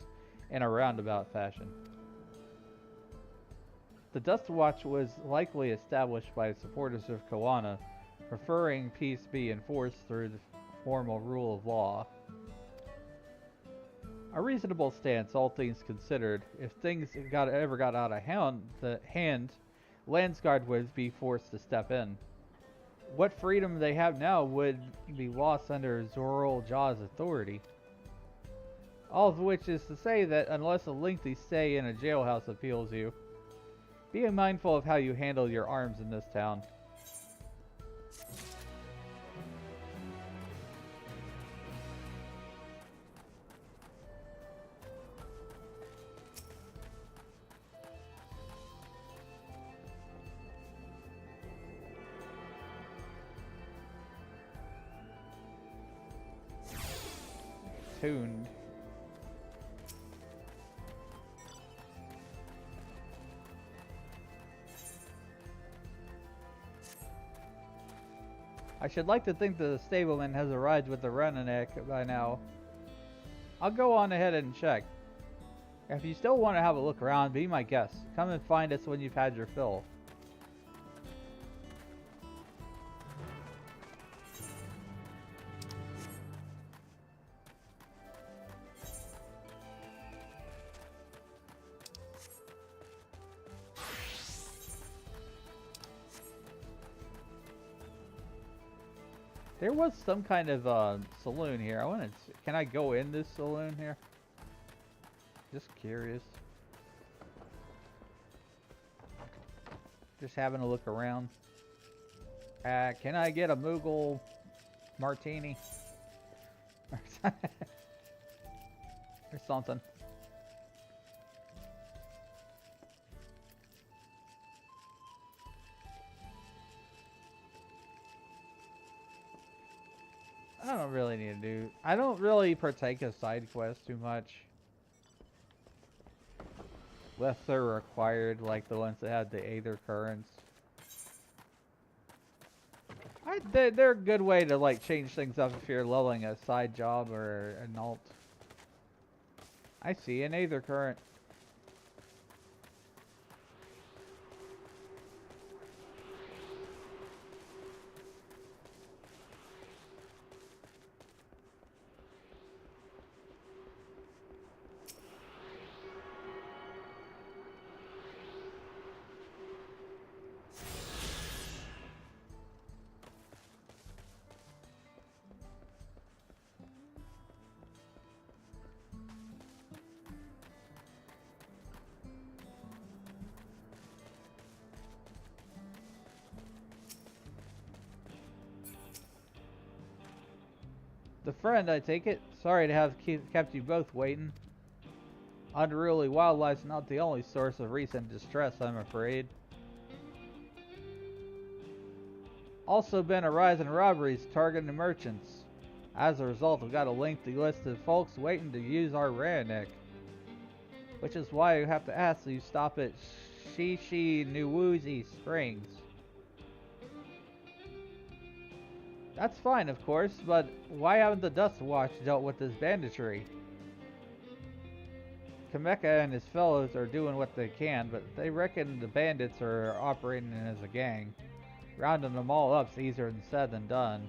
Speaker 1: in a roundabout fashion. The Dust Watch was likely established by supporters of Koana, preferring peace be enforced through the formal rule of law. A reasonable stance, all things considered. If things ever got out of hand, Landsguard would be forced to step in. What freedom they have now would be lost under Zoral Jaw's authority. All of which is to say that unless a lengthy stay in a jailhouse appeals you, be mindful of how you handle your arms in this town. Tuned. I should like to think the stableman has arrived with the Renanek by now. I'll go on ahead and check. If you still want to have a look around, be my guest. Come and find us when you've had your fill. There was some kind of saloon here. Can I go in this saloon here? Just curious. Just having a look around. Can I get a Moogle martini? Or something. I don't really need to do... I don't really partake of side quests too much. Unless they're required, like the ones that had the Aether Currents. They're a good way to like change things up if you're leveling a side job or an alt. I see an Aether Current. The friend, I take it? Sorry to have kept you both waiting. Unruly wildlife's not the only source of recent distress, I'm afraid. Also been a rise in robberies targeting merchants. As a result, we've got a lengthy list of folks waiting to use our Rayanek. Which is why we have to ask that you stop at Shishi Nuwuzi Springs. That's fine, of course, but why haven't the Dust Watch dealt with this banditry? Kameka and his fellows are doing what they can, but they reckon the bandits are operating as a gang. Rounding them all up's easier said than done.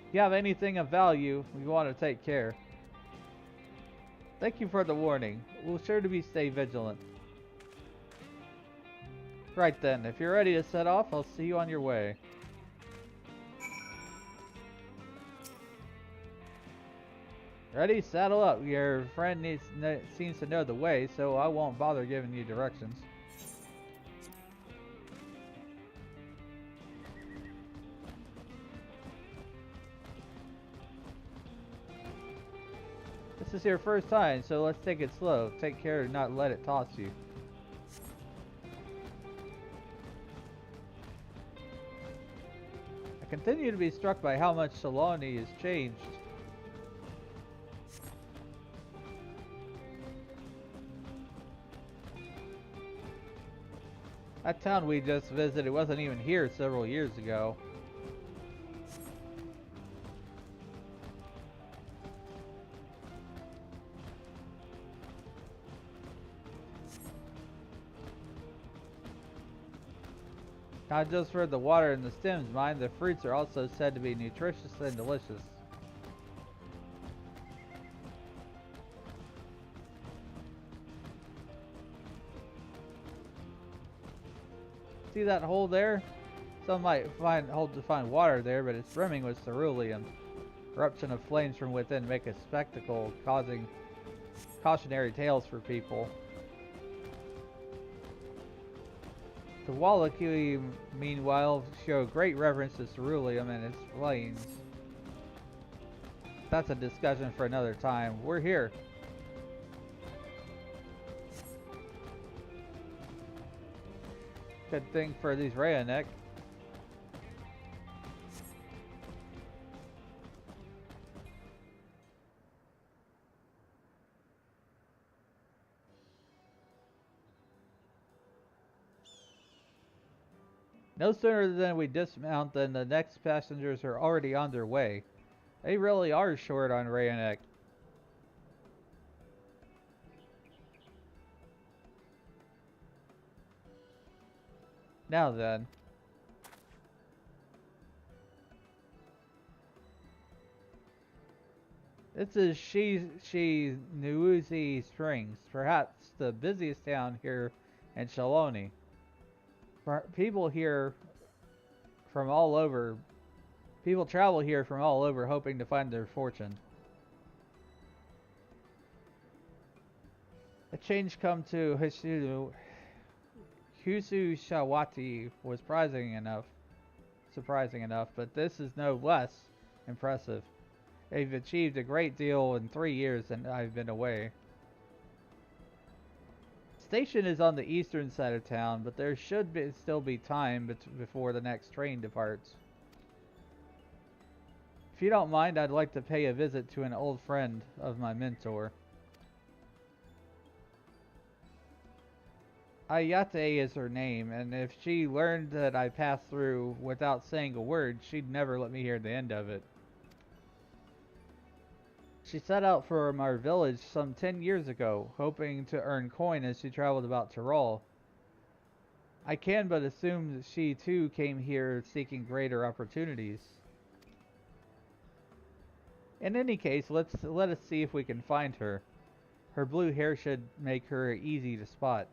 Speaker 1: If you have anything of value, we want to take care. Thank you for the warning. We'll sure to stay vigilant. Right then, if you're ready to set off, I'll see you on your way. Ready? Saddle up. Your friend seems to know the way, so I won't bother giving you directions. This is your first time, so let's take it slow. Take care to not let it toss you. I continue to be struck by how much Saloni has changed. That town we just visited wasn't even here several years ago. Not just for the water and the stems, mind, the fruits are also said to be nutritious and delicious. See that hole there? Some might find water there, but it's brimming with cerulean. Eruption of flames from within make a spectacle, causing cautionary tales for people. The Wallachii, meanwhile, show great reverence to ceruleum and its flames. That's a discussion for another time. We're here. Good thing for these Rayanek. No sooner than we dismount than the next passengers are already on their way. They really are short on Rayanek. Now then. This is Nuwuzi Springs, perhaps the busiest town here in Shaloni. People travel here from all over hoping to find their fortune. A change come to Husu Shawati was surprising enough, but this is no less impressive. They've achieved a great deal in 3 years and I've been away. Station is on the eastern side of town, but there should still be time before the next train departs. If you don't mind, I'd like to pay a visit to an old friend of my mentor. Ayate is her name, and if she learned that I passed through without saying a word, she'd never let me hear the end of it. She set out from our village some 10 years ago, hoping to earn coin as she traveled about Tyrol. I can but assume that she too came here seeking greater opportunities. In any case, let us see if we can find her. Her blue hair should make her easy to spot.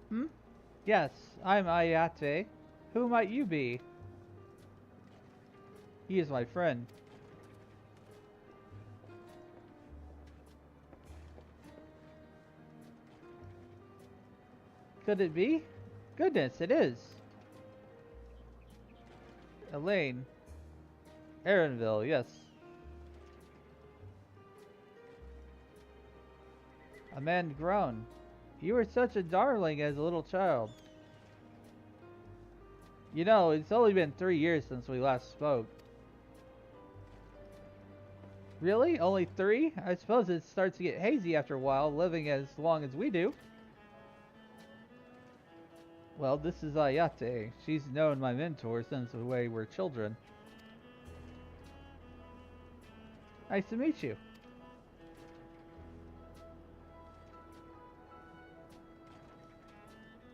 Speaker 14: Hmm? Yes, I'm Ayate. Who might you be? He is my friend. Could it be? Goodness, it is. Elaine. Aaronville, yes. A man grown. You were such a darling as a little child. You know, it's only been 3 years since we last spoke. Really? Only 3? I suppose it starts to get hazy after a while, living as long as we do. Well, this is Ayate. She's known my mentor since we were children. Nice to meet you.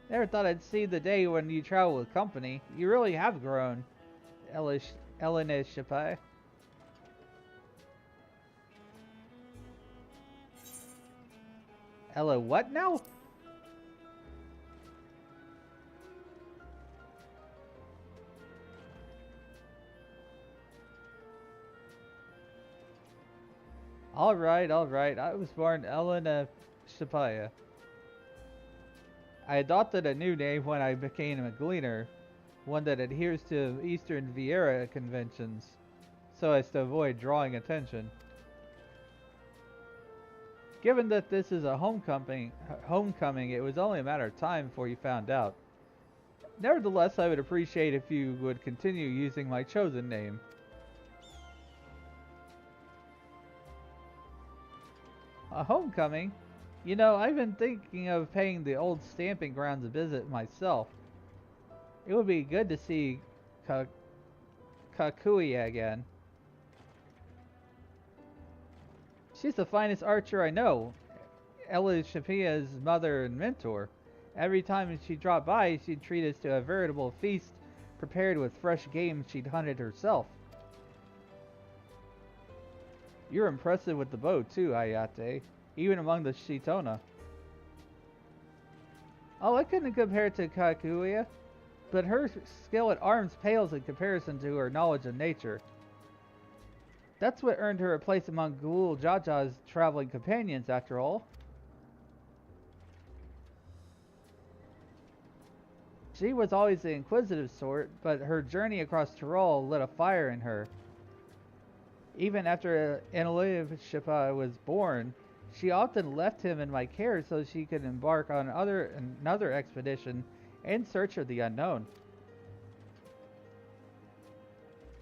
Speaker 14: Never thought I'd see the day when you travel with company. You really have grown, Elena Shapai. Ella what now? Alright. I was born Elena Shapaya. I adopted a new name when I became a gleaner, one that adheres to Eastern Vieira conventions, so as to avoid drawing attention. Given that this is a homecoming, it was only a matter of time before you found out. Nevertheless, I would appreciate if you would continue using my chosen name. A homecoming? You know, I've been thinking of paying the old stamping grounds a visit myself. It would be good to see Kakuya again. She's the finest archer I know. Ella Shapia's mother and mentor. Every time she dropped by, she'd treat us to a veritable feast prepared with fresh game she'd hunted herself. You're impressive with the bow too, Ayate. Even among the Shitona. Oh, I couldn't compare to Kakuya, but her skill at arms pales in comparison to her knowledge of nature. That's what earned her a place among Ghoul Jaja's traveling companions, after all. She was always the inquisitive sort, but her journey across Tyrol lit a fire in her. Even after Anilivshipa was born, she often left him in my care so she could embark on another expedition in search of the unknown.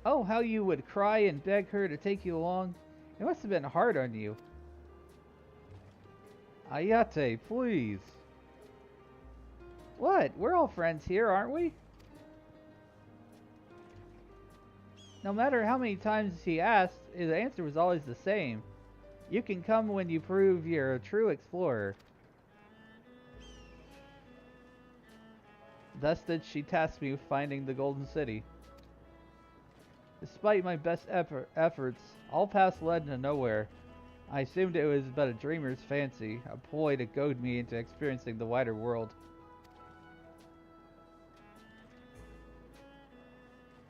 Speaker 14: Oh, how you would cry and beg her to take you along. It must have been hard on you. Ayate, please. What? We're all friends here, aren't we? No matter how many times he asked, his answer was always the same. You can come when you prove you're a true explorer. Thus did she task me with finding the Golden City. Despite my best efforts, all paths led to nowhere. I assumed it was but a dreamer's fancy, a ploy to goad me into experiencing the wider world.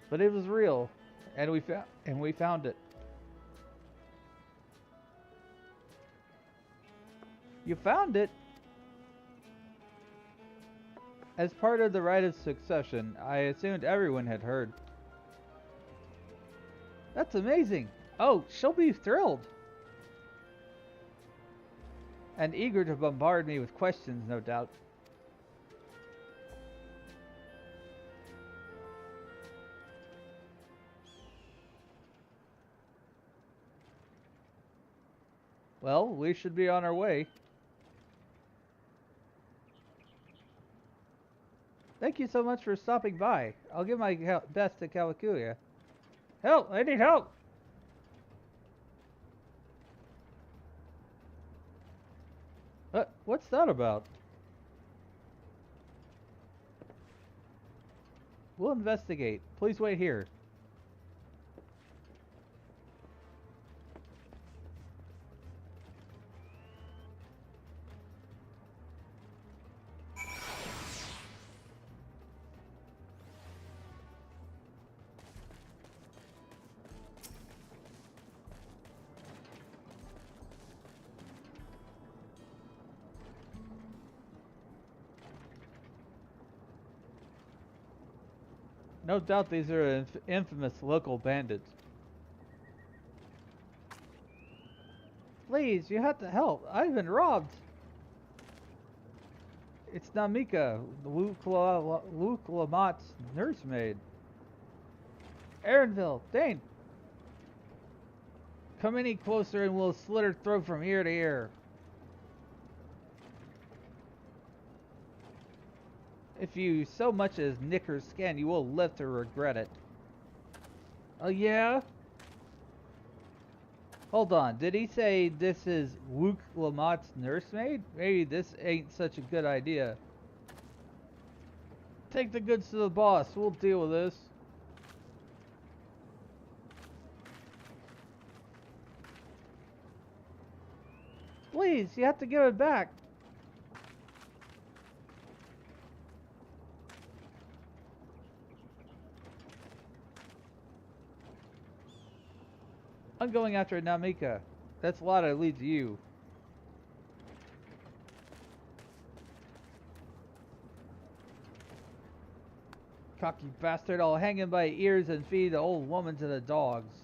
Speaker 14: But it was real, and we found it. You found it? As part of the rite of succession, I assumed everyone had heard. That's amazing! Oh, she'll be thrilled! And eager to bombard me with questions, no doubt. Well, we should be on our way. Thank you so much for stopping by. I'll give my best to Kawakuya. Help! I need help! What's that about? We'll investigate. Please wait here. No doubt these are infamous local bandits. Please, you have to help. I've been robbed. It's Namika, Luke Lamott's nursemaid. Aaronville, Dane. Come any closer and we'll slit her throat from ear to ear. If you so much as nick her skin, you will live to regret it. Oh yeah? Hold on, did he say this is Luke Lamott's nursemaid? Maybe this ain't such a good idea. Take the goods to the boss, we'll deal with this. Please, you have to give it back. I'm going after Namika. That's a lot that leads to you. Cocky bastard, I'll hang him by ears and feed the old woman to the dogs.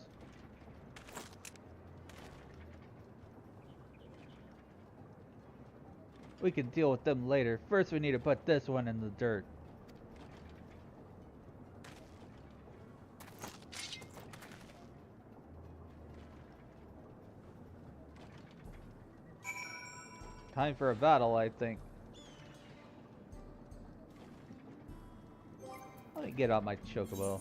Speaker 14: We can deal with them later. First we need to put this one in the dirt. Time for a battle, I think. Let me get out my chocobo.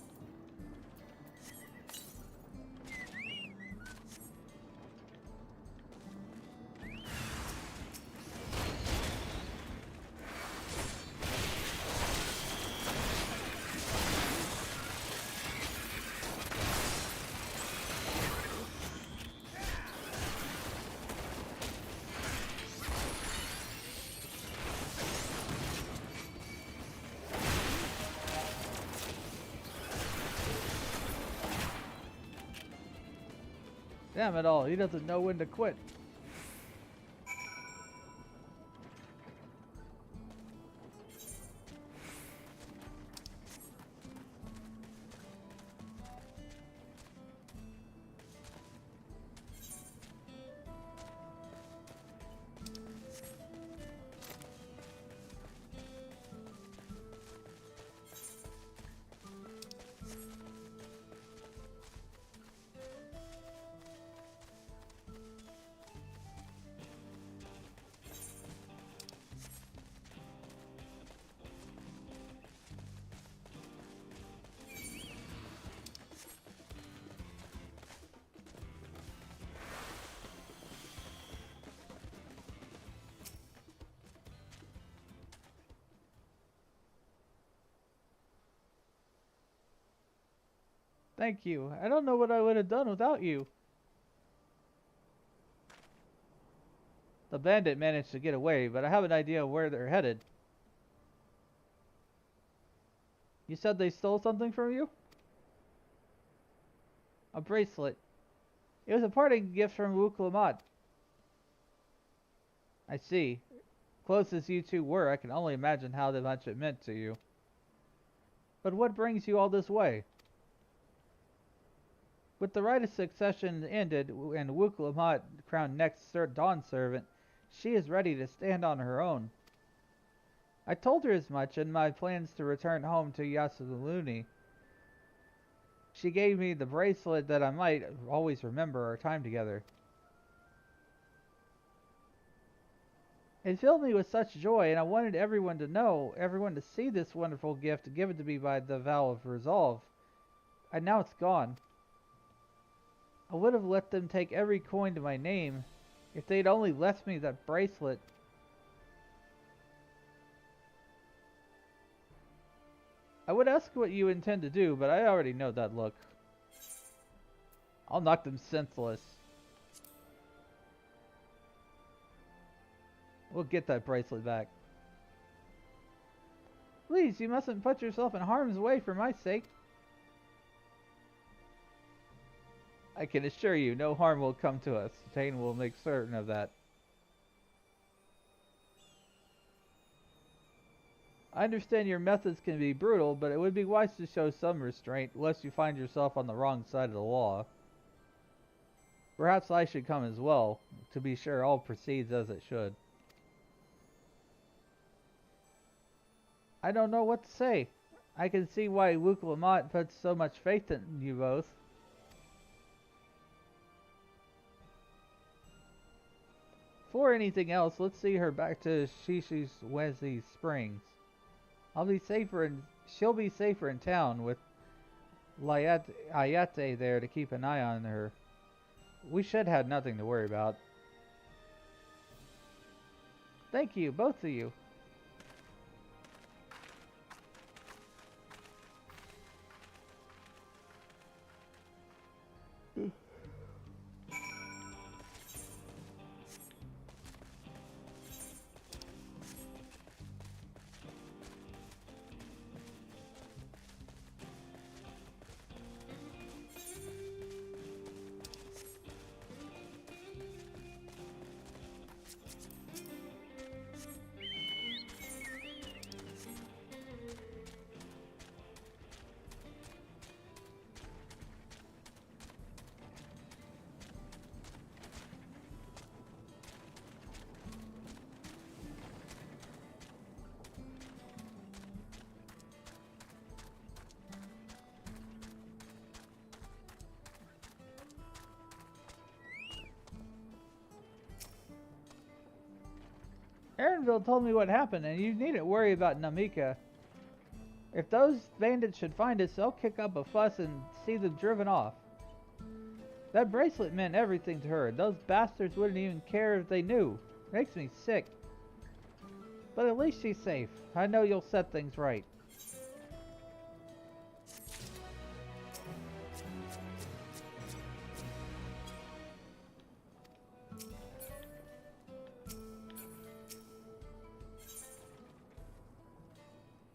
Speaker 14: Damn it all, he doesn't know when to quit. Thank you. I don't know what I would have done without you. The bandit managed to get away, but I have an idea where they're headed. You said they stole something from you? A bracelet. It was a parting gift from Luke Lamont. I see. Close as you two were, I can only imagine how much it meant to you. But what brings you all this way? With the right of succession ended and Luke Lamont crowned next Dawn servant, she is ready to stand on her own. I told her as much in my plans to return home to Yasuluni. She gave me the bracelet that I might always remember our time together. It filled me with such joy, and I wanted everyone to know, everyone to see this wonderful gift given to me by the vow of resolve. And now it's gone. I would have let them take every coin to my name if they'd only left me that bracelet. I would ask what you intend to do, but I already know that look. I'll knock them senseless. We'll get that bracelet back. Please, you mustn't put yourself in harm's way for my sake. I can assure you, no harm will come to us. Tane will make certain of that. I understand your methods can be brutal, but it would be wise to show some restraint, lest you find yourself on the wrong side of the law. Perhaps I should come as well, to be sure all proceeds as it should. I don't know what to say. I can see why Wuk Lamont puts so much faith in you both. Before anything else, let's see her back to Shishi's Wesley Springs. She'll be safer in town with Ayate there to keep an eye on her. We should have nothing to worry about. Thank you, both of you. Aaronville told me what happened, and you needn't worry about Namika. If those bandits should find us, they'll kick up a fuss and see them driven off. That bracelet meant everything to her. Those bastards wouldn't even care if they knew. Makes me sick. But at least she's safe. I know you'll set things right.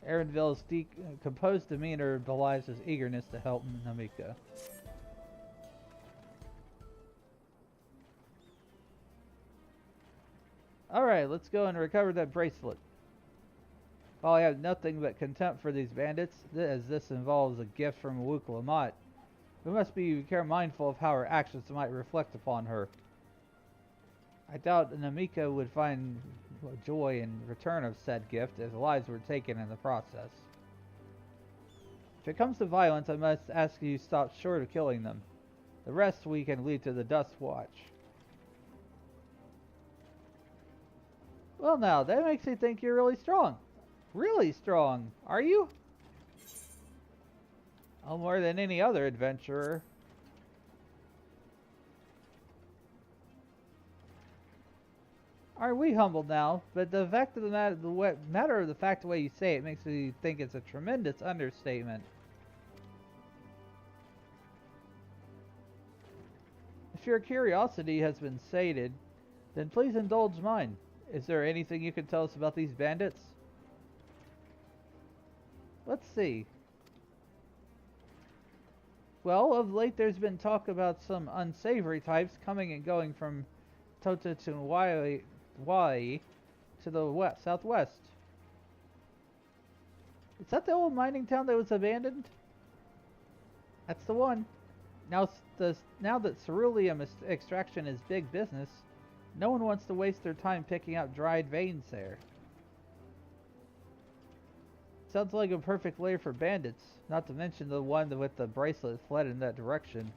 Speaker 14: Aaronville's composed demeanor belies his eagerness to help Namika. Alright, let's go and recover that bracelet. While I have nothing but contempt for these bandits, as this involves a gift from Wuk Lamont, we must be mindful of how her actions might reflect upon her. I doubt Namika would find joy in return of said gift, as lives were taken in the process. If it comes to violence, I must ask you stop short of killing them. The rest we can leave to the Dust Watch. Well now, that makes me think you're really strong. Really strong, are you? Oh, more than any other adventurer. Aren't we humbled now? But the fact of the matter of the fact, the way you say it makes me think it's a tremendous understatement. If your curiosity has been sated, then please indulge mine. Is there anything you can tell us about these bandits? Let's see. Well, of late there's been talk about some unsavory types coming and going from Tototunwai to the southwest. Is that the old mining town that was abandoned? That's the one. Now that ceruleum extraction is big business, no one wants to waste their time picking up dried veins there. Sounds like a perfect lair for bandits, not to mention the one with the bracelet fled in that direction.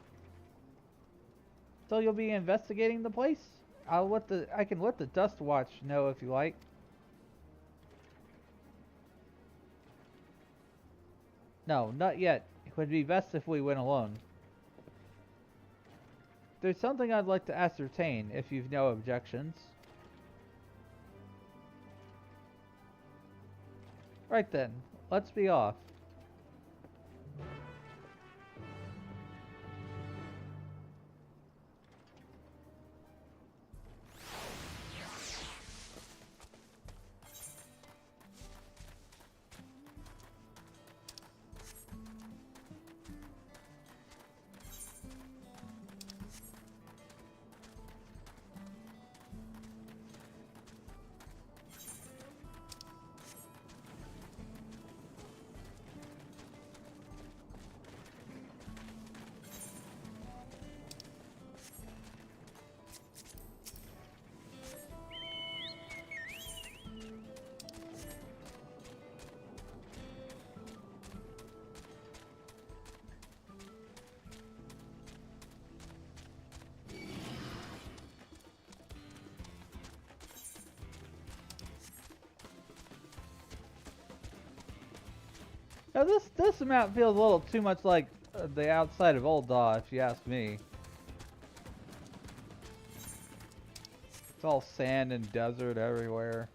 Speaker 14: So you'll be investigating the place? I can let the Dust Watch know if you like. No, not yet. It would be best if we went alone. There's something I'd like to ascertain, if you've no objections. Right then, let's be off. Now this map feels a little too much like the outside of Old Daw, if you ask me. It's all sand and desert everywhere.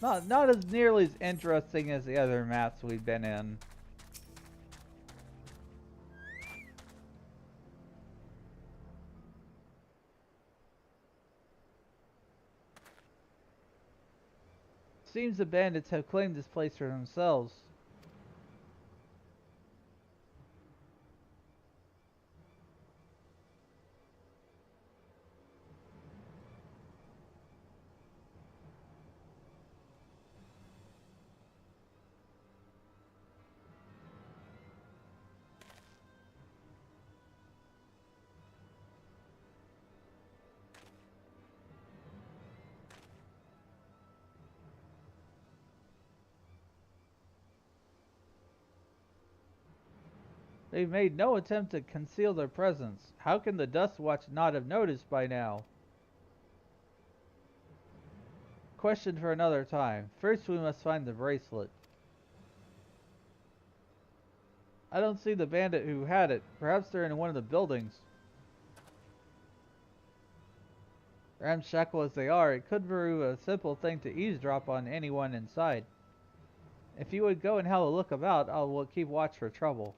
Speaker 14: Not as nearly as interesting as the other maps we've been in. Seems the bandits have claimed this place for themselves. They've made no attempt to conceal their presence. How can the Dust Watch not have noticed by now? Question for another time. First we must find the bracelet. I don't see the bandit who had it. Perhaps they're in one of the buildings. Ramshackle as they are, it could prove a simple thing to eavesdrop on anyone inside. If you would go and have a look about, I will keep watch for trouble.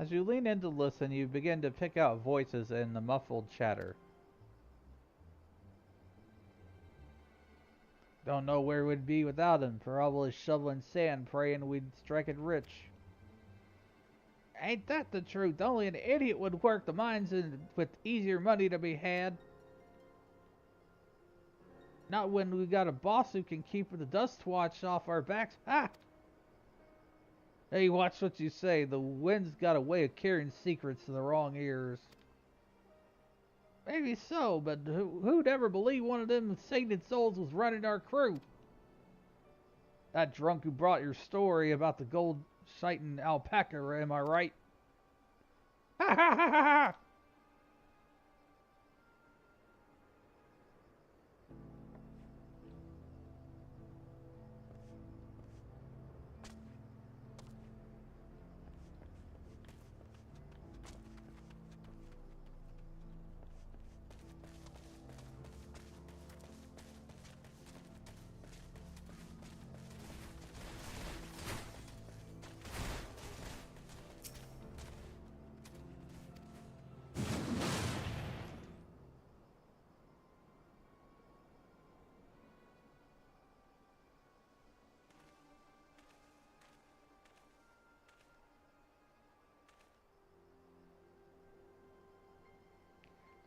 Speaker 14: As you lean in to listen, you begin to pick out voices in the muffled chatter. Don't know where we'd be without him. Probably shoveling sand, praying we'd strike it rich. Ain't that the truth? Only an idiot would work the mines with easier money to be had. Not when we got a boss who can keep the dust watch off our backs. Ha! Hey, watch what you say. The wind's got a way of carrying secrets to the wrong ears. Maybe so, but who'd ever believe one of them sainted souls was running our crew? That drunk who brought your story about the gold sighting alpaca, am I right? Ha ha ha ha ha!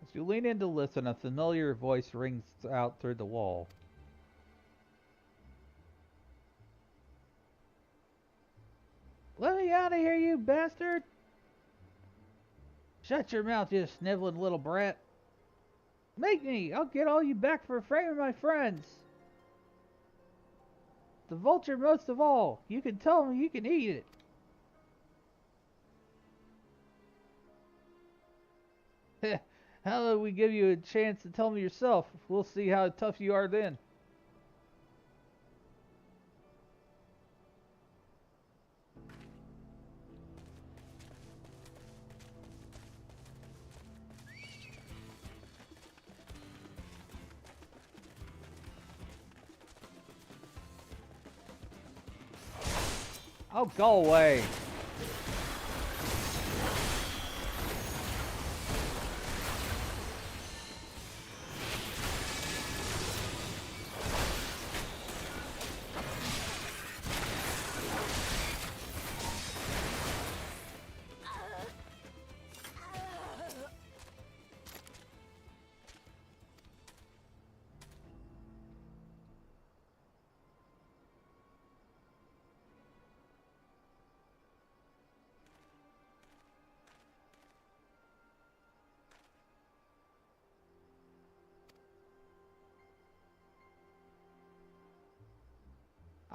Speaker 14: As you lean in to listen, a familiar voice rings out through the wall. Let me out of here, you bastard! Shut your mouth, you sniveling little brat. Make me! I'll get all you back for framing my friends! The vulture most of all. You can tell him you can eat it. Heh. How about we give you a chance to tell me yourself? We'll see how tough you are then. Oh, go away.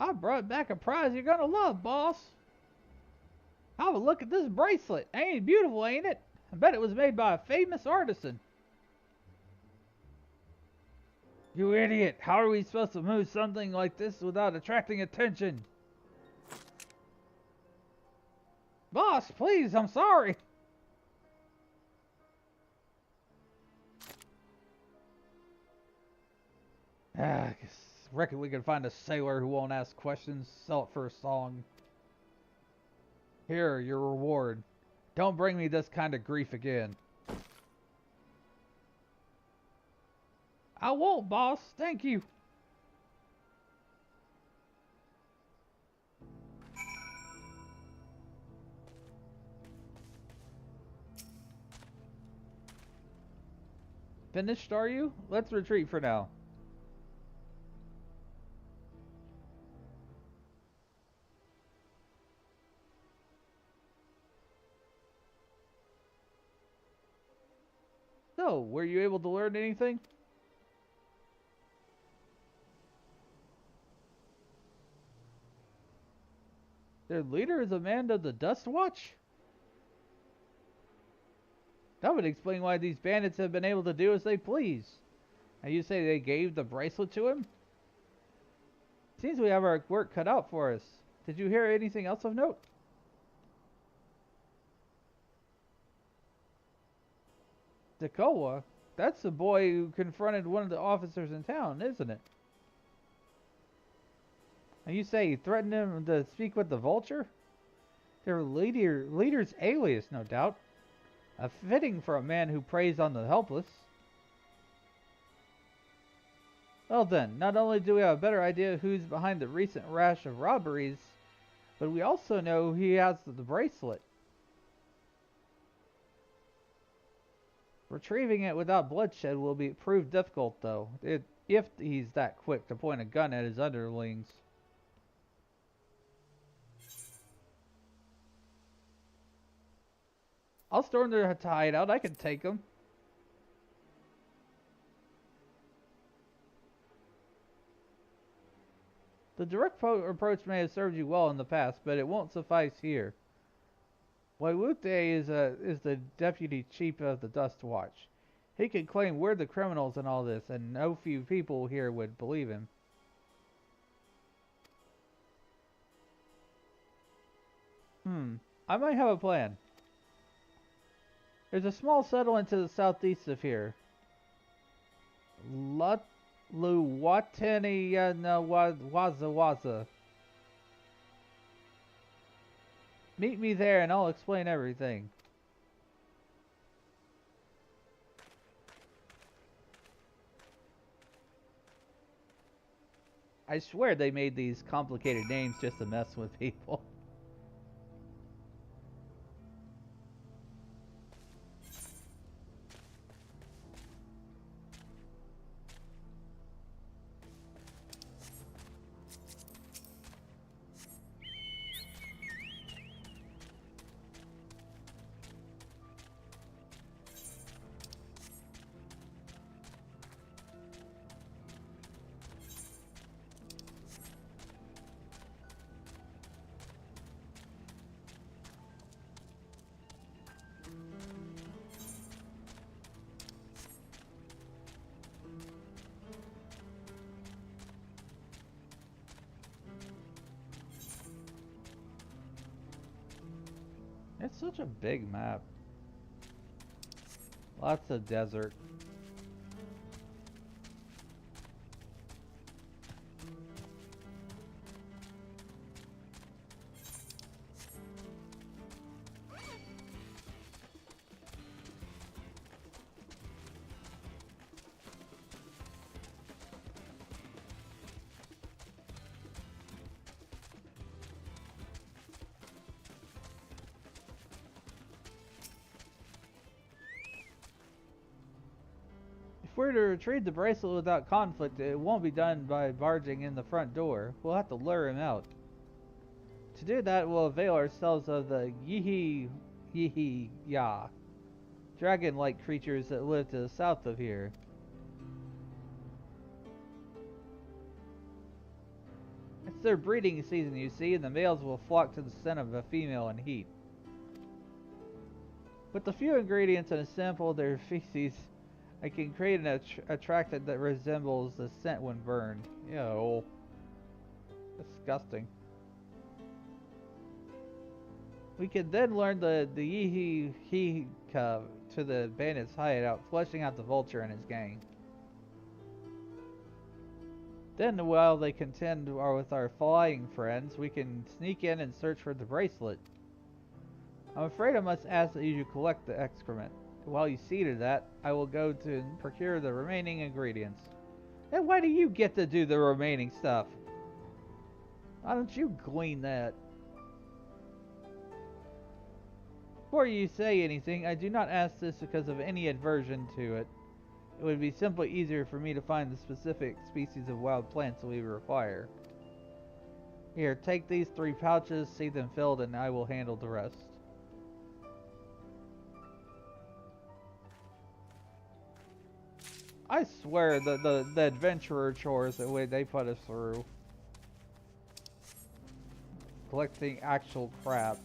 Speaker 14: I brought back a prize you're gonna love, boss. Have a look at this bracelet. Ain't it beautiful, ain't it? I bet it was made by a famous artisan. You idiot! How are we supposed to move something like this without attracting attention? Boss, please, I'm sorry. I reckon we can find a sailor who won't ask questions, sell it for a song. Here, your reward. Don't bring me this kind of grief again. I won't, boss. Thank you. Finished, are you? Let's retreat for now. So, were you able to learn anything? Their leader is a man of the Dust Watch? That would explain why these bandits have been able to do as they please. And you say they gave the bracelet to him? Seems we have our work cut out for us. Did you hear anything else of note? Dakoa? That's the boy who confronted one of the officers in town, isn't it? And you say he threatened him to speak with the vulture? Their leader's alias, no doubt. A fitting for a man who preys on the helpless. Well then, not only do we have a better idea who's behind the recent rash of robberies, but we also know he has the bracelet. Retrieving it without bloodshed will prove difficult, though, if he's that quick to point a gun at his underlings. I'll storm their hideout. I can take them. The direct approach may have served you well in the past, but it won't suffice here. Waywute is the deputy chief of the Dust Watch. He can claim we're the criminals in all this, and no few people here would believe him. I might have a plan. There's a small settlement to the southeast of here. Waza. Meet me there and I'll explain everything. I swear they made these complicated names just to mess with people. It's such a big map. Lots of desert. If we're to retrieve the bracelet without conflict, it won't be done by barging in the front door. We'll have to lure him out. To do that, we'll avail ourselves of the Yihi-Ya, dragon-like creatures that live to the south of here. their breeding season, you see, and the males will flock to the scent of a female in heat. With a few ingredients and a sample of their feces, I can create an attractant that resembles the scent when burned. Ew. Disgusting. We can then learn the Yihi cub to the bandit's hideout, fleshing out the vulture and his gang. Then, while they contend with our flying friends, we can sneak in and search for the bracelet. I'm afraid I must ask that you collect the excrement. While you see to that, I will go to procure the remaining ingredients. And why do you get to do the remaining stuff? Why don't you glean that? Before you say anything, I do not ask this because of any aversion to it. It would be simply easier for me to find the specific species of wild plants we require. Here, take these 3 pouches, see them filled, and I will handle the rest. I swear the adventurer chores the way they put us through. Collecting actual crap.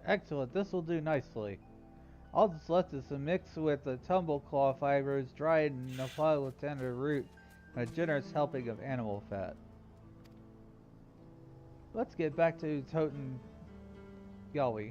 Speaker 14: Excellent, this will do nicely. All that's left is to mix with the tumbleclaw fibers, dried Neapolitana root, and a generous helping of animal fat. Let's get back to Toten Yawi.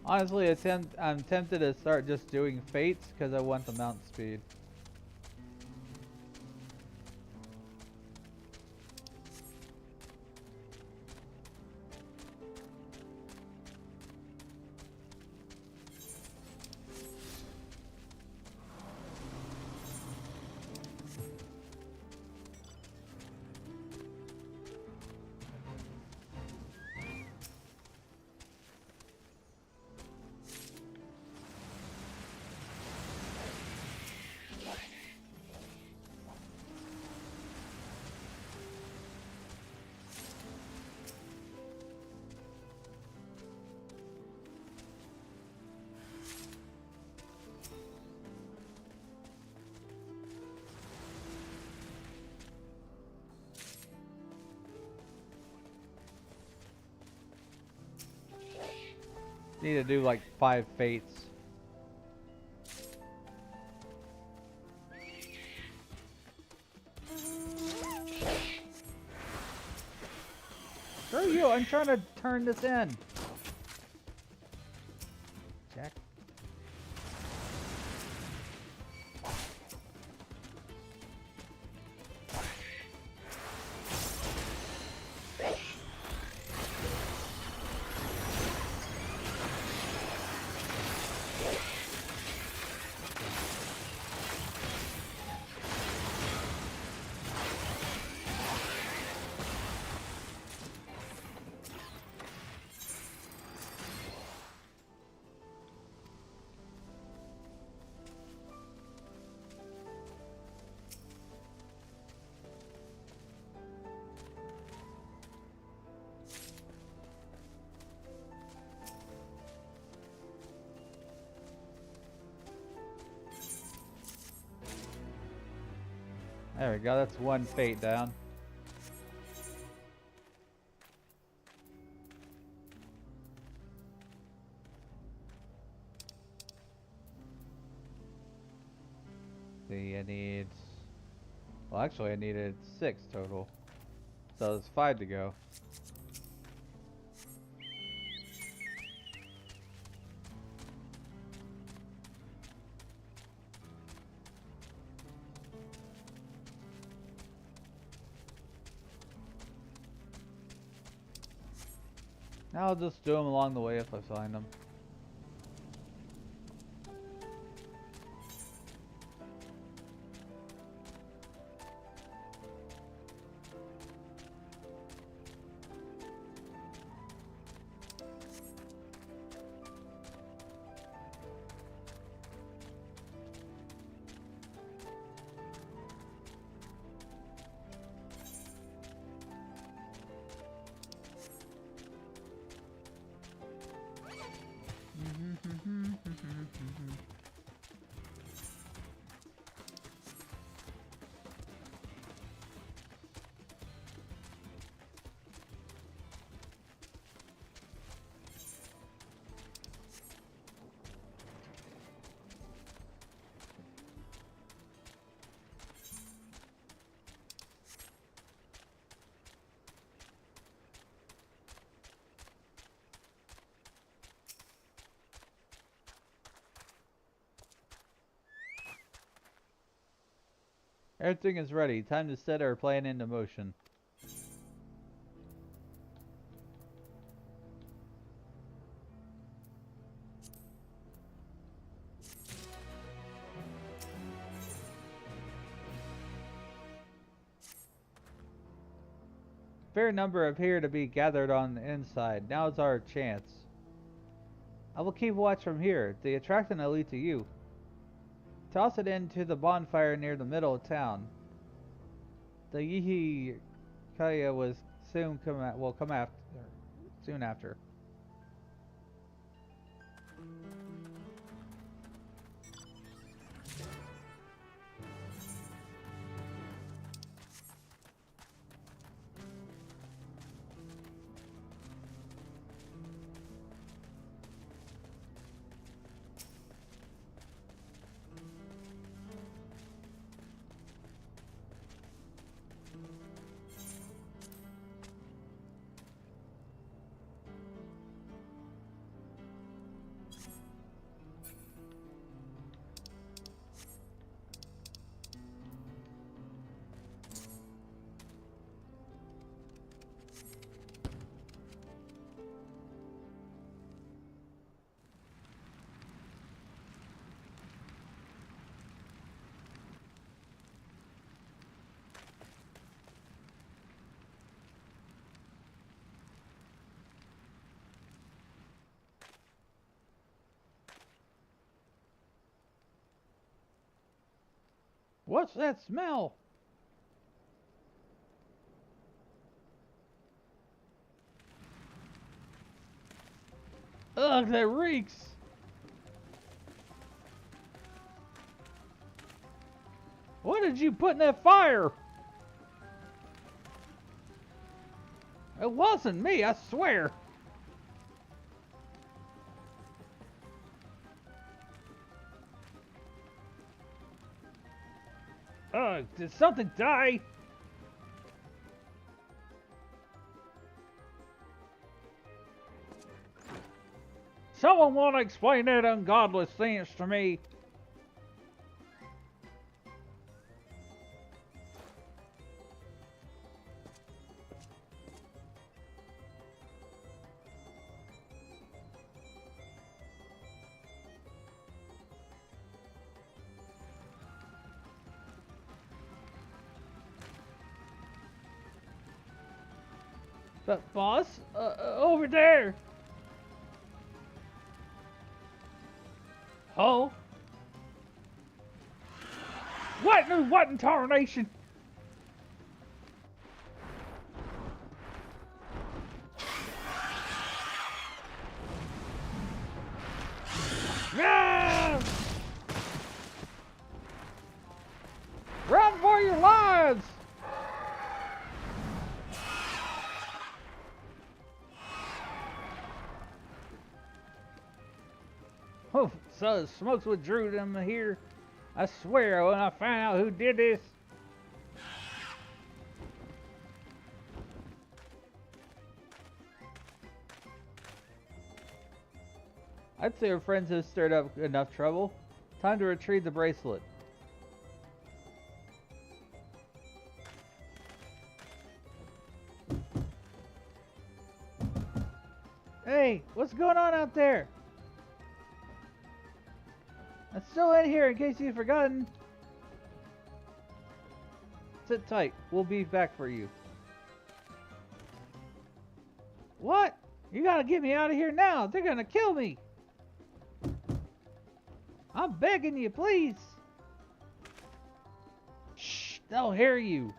Speaker 14: Honestly, I'm tempted to start just doing fates because I want the mount speed. Need to do like 5 fates. Screw you, I'm trying to turn this in. Jack. There we go, that's 1 fate down. See, I need... Well, actually I needed 6 total. So there's 5 to go. I'll just do them along the way if I find them. Everything is ready. Time to set our plan into motion. Fair number appear to be gathered on the inside. Now's our chance. I will keep watch from here. The attraction will lead to you. Toss it into the bonfire near the middle of town. The Yihi Kaya will come after soon after. What's that smell? Ugh, that reeks. What did you put in that fire? It wasn't me, I swear. Did something die? Someone want to explain that ungodly sense to me? But boss, over there. Oh. What in tarnation? Ah! Run for your lives! Oh, so the smokes withdrew them here. I swear when I find out who did this. I'd say our friends have stirred up enough trouble. Time to retrieve the bracelet. Hey, what's going on out there? I'm still in here in case you've forgotten. Sit tight. We'll be back for you. What? You gotta get me out of here now. They're gonna kill me. I'm begging you, please. Shh, they'll hear you.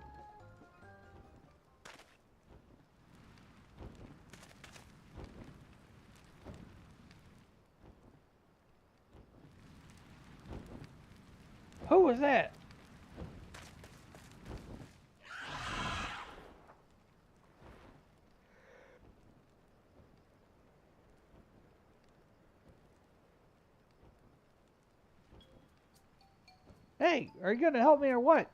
Speaker 14: Who was that? Hey, are you gonna help me or what?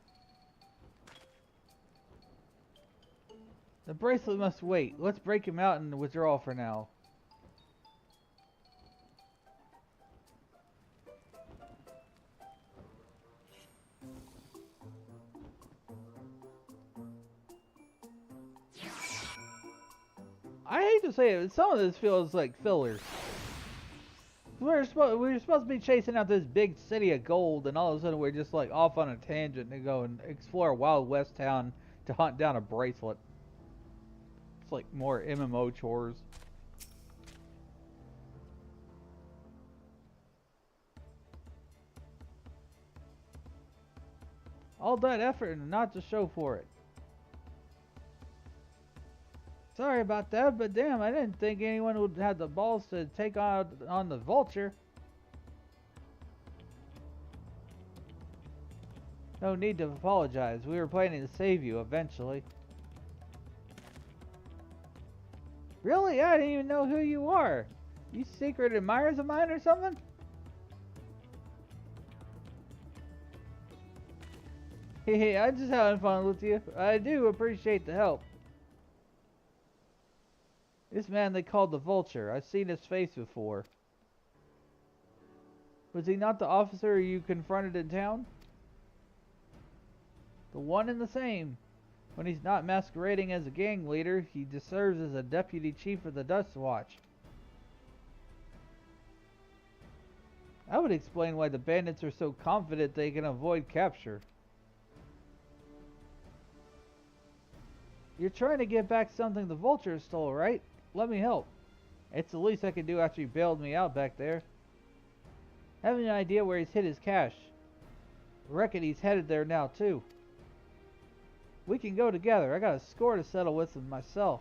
Speaker 14: The bracelet must wait. Let's break him out and withdraw for now. I hate to say it, but some of this feels like filler. We were supposed to be chasing out this big city of gold, and all of a sudden we're just like off on a tangent to go and explore a Wild West town to hunt down a bracelet. It's like more MMO chores. All that effort and not to show for it. Sorry about that, but damn, I didn't think anyone would have the balls to take on the vulture. No need to apologize. We were planning to save you eventually. Really? I didn't even know who you are. You secret admirers of mine or something? Hey, I'm just having fun with you. I do appreciate the help. This man they called the Vulture. I've seen his face before. Was he not the officer you confronted in town? The one and the same. When he's not masquerading as a gang leader, he just serves as a deputy chief of the Dust Watch. That would explain why the bandits are so confident they can avoid capture. You're trying to get back something the Vulture stole, right? Let me help. It's the least I can do after you bailed me out back there. I have an idea where he's hid his cash. Reckon he's headed there now, too. We can go together. I got a score to settle with him myself.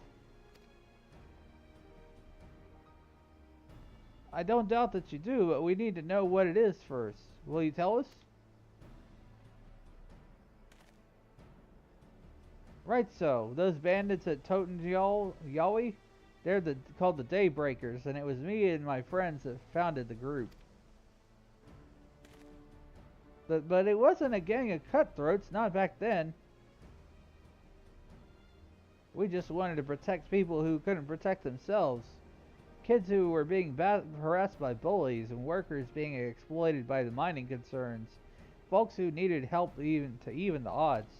Speaker 14: I don't doubt that you do, but we need to know what it is first. Will you tell us? Right so. Those bandits at Toten Yaoi, they're called the Daybreakers, and it was me and my friends that founded the group. But it wasn't a gang of cutthroats, not back then. We just wanted to protect people who couldn't protect themselves. Kids who were being harassed by bullies, and workers being exploited by the mining concerns. Folks who needed help to even the odds.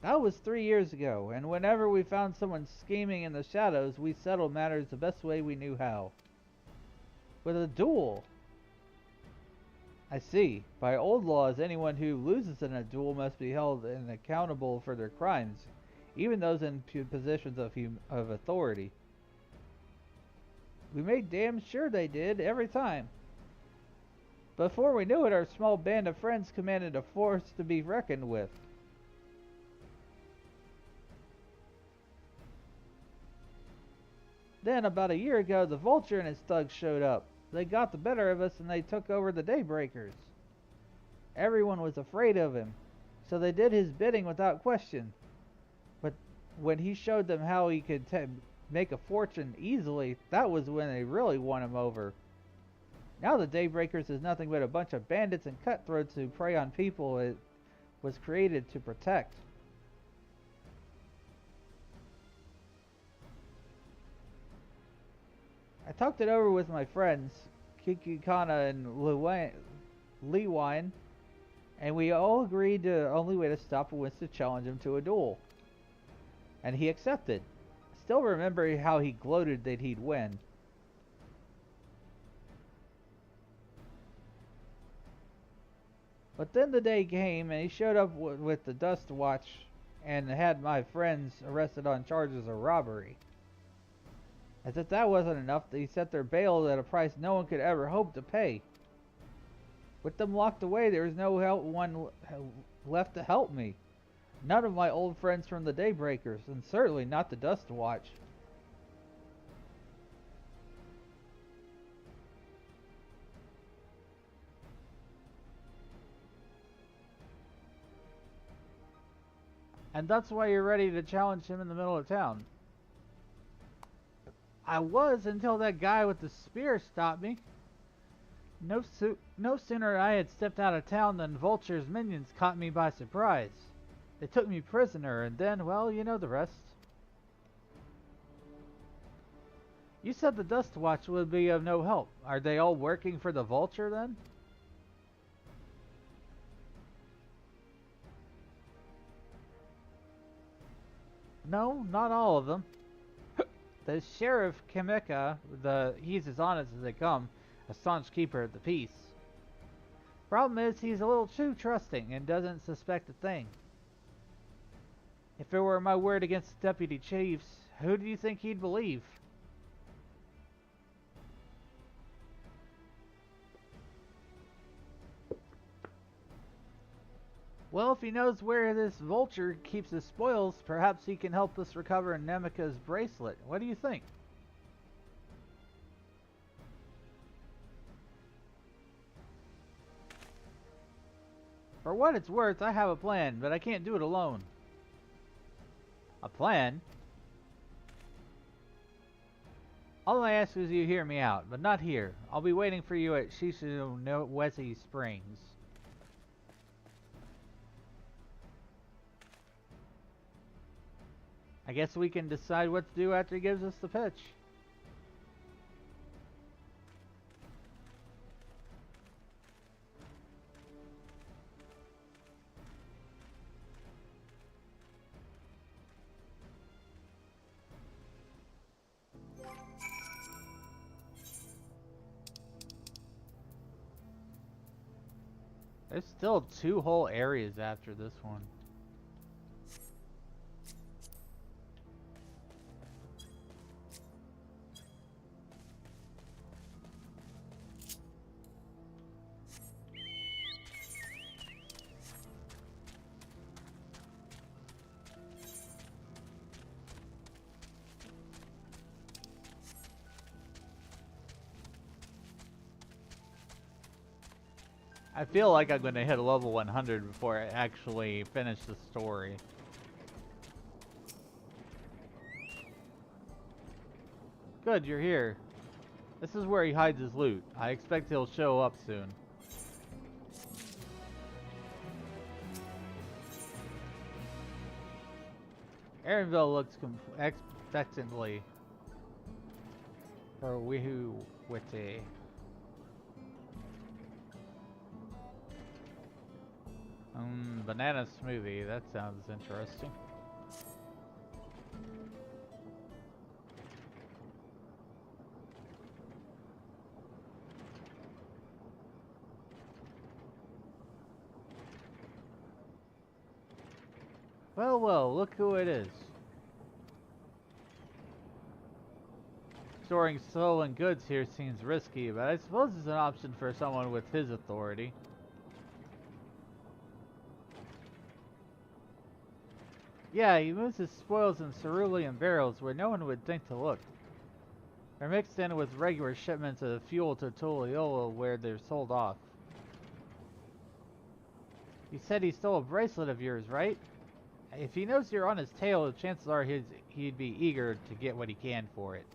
Speaker 14: That was 3 years ago, and whenever we found someone scheming in the shadows, we settled matters the best way we knew how. With a duel. I see. By old laws, anyone who loses in a duel must be held and accountable for their crimes, even those in positions of authority. We made damn sure they did, every time. Before we knew it, our small band of friends commanded a force to be reckoned with. Then, about a year ago, the Vulture and his thugs showed up. They got the better of us and they took over the Daybreakers. Everyone was afraid of him, so they did his bidding without question. But when he showed them how he could make a fortune easily, that was when they really won him over. Now the Daybreakers is nothing but a bunch of bandits and cutthroats who prey on people it was created to protect. I talked it over with my friends, Kikikana and Liwine, and we all agreed the only way to stop him was to challenge him to a duel. And he accepted. Still remember how he gloated that he'd win. But then the day came and he showed up with the Dust Watch and had my friends arrested on charges of robbery. As if that wasn't enough, they set their bail at a price no one could ever hope to pay. With them locked away, there was no one left to help me. None of my old friends from the Daybreakers, and certainly not the Dust Watch. And that's why you're ready to challenge him in the middle of town. I was until that guy with the spear stopped me. No sooner I had stepped out of town than Vulture's minions caught me by surprise. They took me prisoner, and then, well, you know the rest. You said the Dust Watch would be of no help. Are they all working for the Vulture, then? No, not all of them. The Sheriff Kameka, he's as honest as they come, a staunch keeper of the peace. Problem is, he's a little too trusting and doesn't suspect a thing. If it were my word against the deputy chiefs, who do you think he'd believe? Well, if he knows where this Vulture keeps his spoils, perhaps he can help us recover Nemika's bracelet. What do you think? For what it's worth, I have a plan, but I can't do it alone. A plan? All I ask is you hear me out, but not here. I'll be waiting for you at Shishu no Wesi Springs. I guess we can decide what to do after he gives us the pitch. There's still 2 whole areas after this one.
Speaker 1: I feel like I'm going to hit a level 100 before I actually finish the story. Good, you're here. This is where he hides his loot. I expect he'll show up soon. Aaronville looks expectantly for Wehu Witty. Banana smoothie, that sounds interesting. Well, well, look who it is. Storing stolen goods here seems risky, but I suppose it's an option for someone with his authority. Yeah, he moves his spoils in cerulean barrels where no one would think to look. They're mixed in with regular shipments of fuel to Tulliola where they're sold off. You said he stole a bracelet of yours, right? If he knows you're on his tail, chances are he'd be eager to get what he can for it.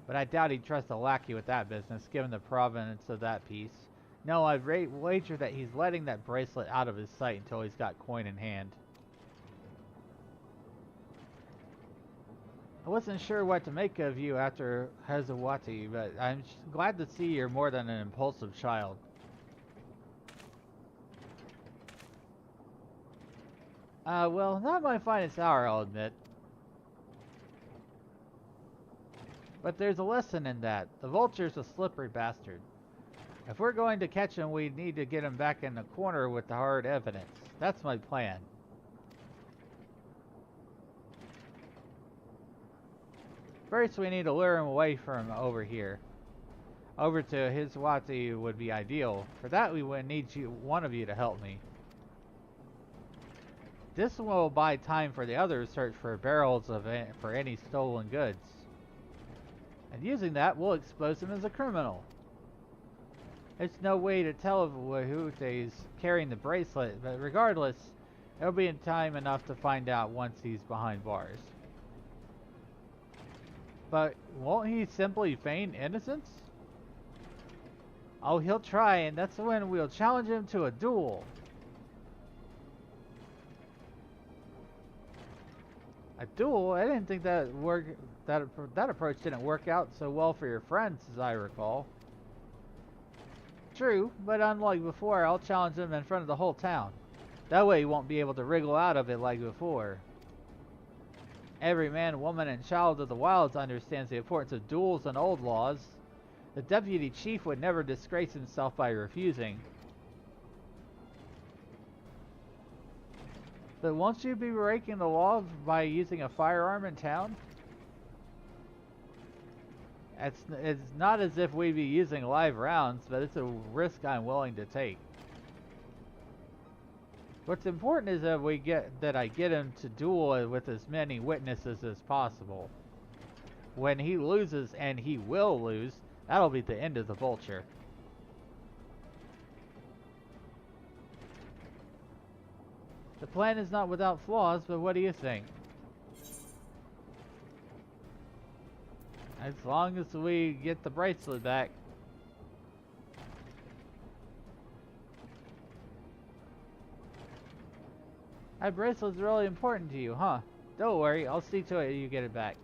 Speaker 1: But I doubt he'd trust a lackey with that business, given the provenance of that piece. No, I'd wager that he's letting that bracelet out of his sight until he's got coin in hand. I wasn't sure what to make of you after Hazawati, but I'm glad to see you're more than an impulsive child. Well, not my finest hour, I'll admit. But there's a lesson in that. The vulture's a slippery bastard. If we're going to catch him, we need to get him back in the corner with the hard evidence. That's my plan. First, we need to lure him away from over here. Over to Hiswati would be ideal. For that, we would need one of you to help me. This will buy time for the others to search for barrels for any stolen goods. And using that, we'll expose him as a criminal. There's no way to tell if Wahute's carrying the bracelet, but regardless, it'll be in time enough to find out once he's behind bars. But won't he simply feign innocence? Oh, he'll try, and that's when we'll challenge him to a duel. A duel? I didn't think that approach didn't work out so well for your friends, as I recall. True, but unlike before, I'll challenge him in front of the whole town. That way he won't be able to wriggle out of it like before. Every man, woman, and child of the wilds understands the importance of duels and old laws. The deputy chief would never disgrace himself by refusing. But won't you be breaking the law by using a firearm in town? It's not as if we'd be using live rounds, but it's a risk I'm willing to take. What's important is that I get him to duel with as many witnesses as possible. When he loses, and he will lose, that'll be the end of the vulture. The plan is not without flaws, but what do you think? As long as we get the bracelet back. That bracelet's really important to you, huh? Don't worry, I'll see to it you get it back.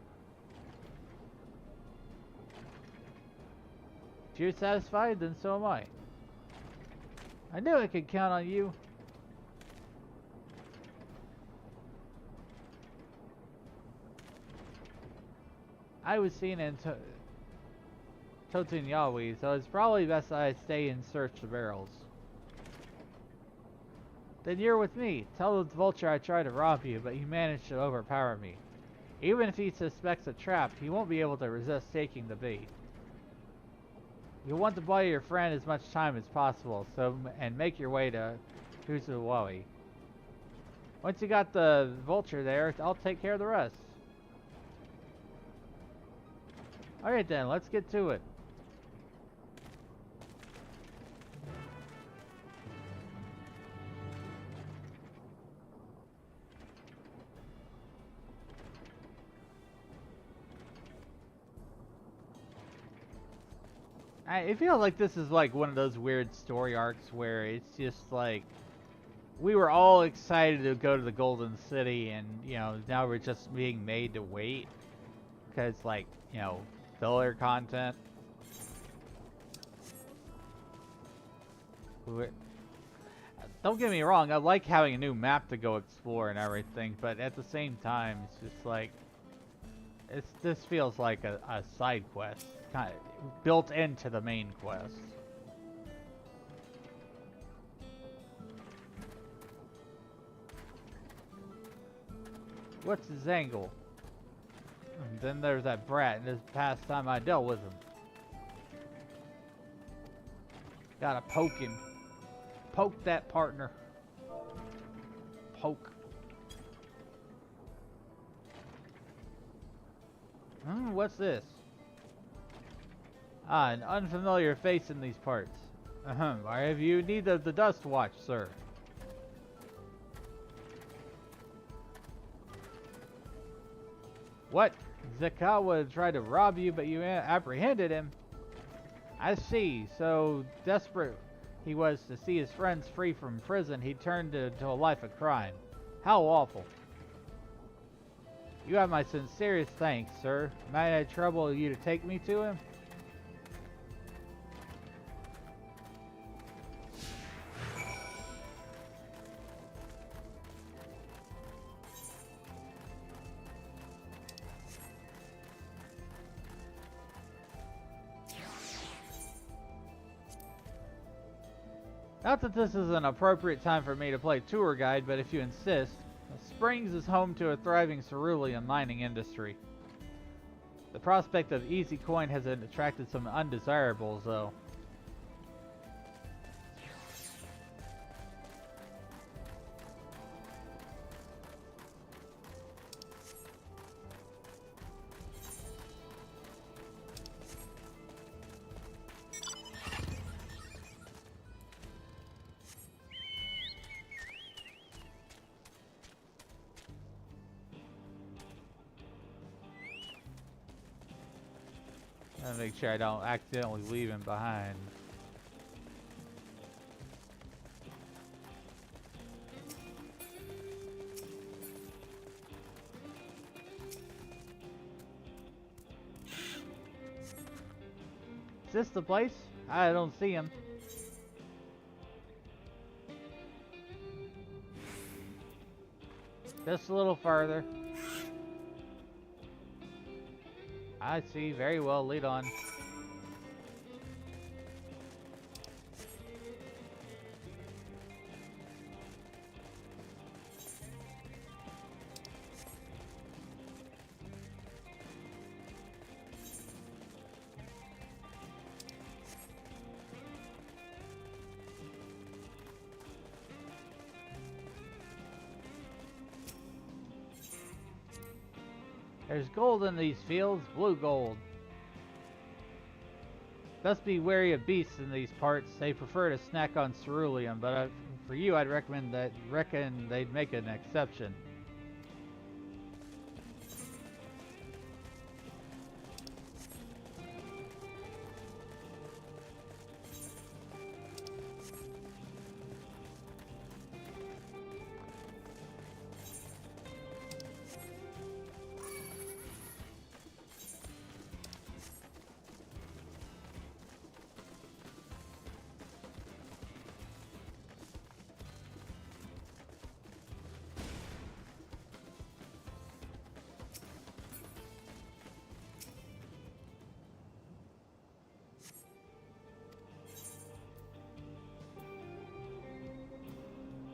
Speaker 1: If you're satisfied, then so am I. I knew I could count on you. I was seen in Totunyawi, so it's probably best that I stay and search the barrels. Then you're with me. Tell the vulture I tried to rob you, but he managed to overpower me. Even if he suspects a trap, he won't be able to resist taking the bait. You'll want to buy your friend as much time as possible, and make your way to Huzawawi. Once you got the vulture there, I'll take care of the rest. Alright then, let's get to it. I feel like this is like one of those weird story arcs where it's just like we were all excited to go to the Golden City, and you know now we're just being made to wait because like you know filler content. Don't get me wrong, I like having a new map to go explore and everything, but at the same time, it's just like this feels like a side quest, kind of built into the main quest. What's his angle? And then there's that brat, and this past time I dealt with him. Gotta poke him. Poke that partner. Poke. What's this? Ah, an unfamiliar face in these parts. Have you need of the Dust Watch, sir? What? Zakawa tried to rob you, but you apprehended him. I see. So desperate he was to see his friends free from prison, he turned to a life of crime. How awful. You have my sincerest thanks, sir. Might I trouble you to take me to him? Not that this is an appropriate time for me to play tour guide, but if you insist, Springs is home to a thriving cerulean mining industry. The prospect of easy coin has attracted some undesirables, though. Gotta make sure I don't accidentally leave him behind. Is this the place? I don't see him. Just a little farther. I see. Very well. Lead on. There's gold in these fields, blue gold. Best be wary of beasts in these parts. They prefer to snack on cerulean, but for you, I'd reckon they'd make an exception.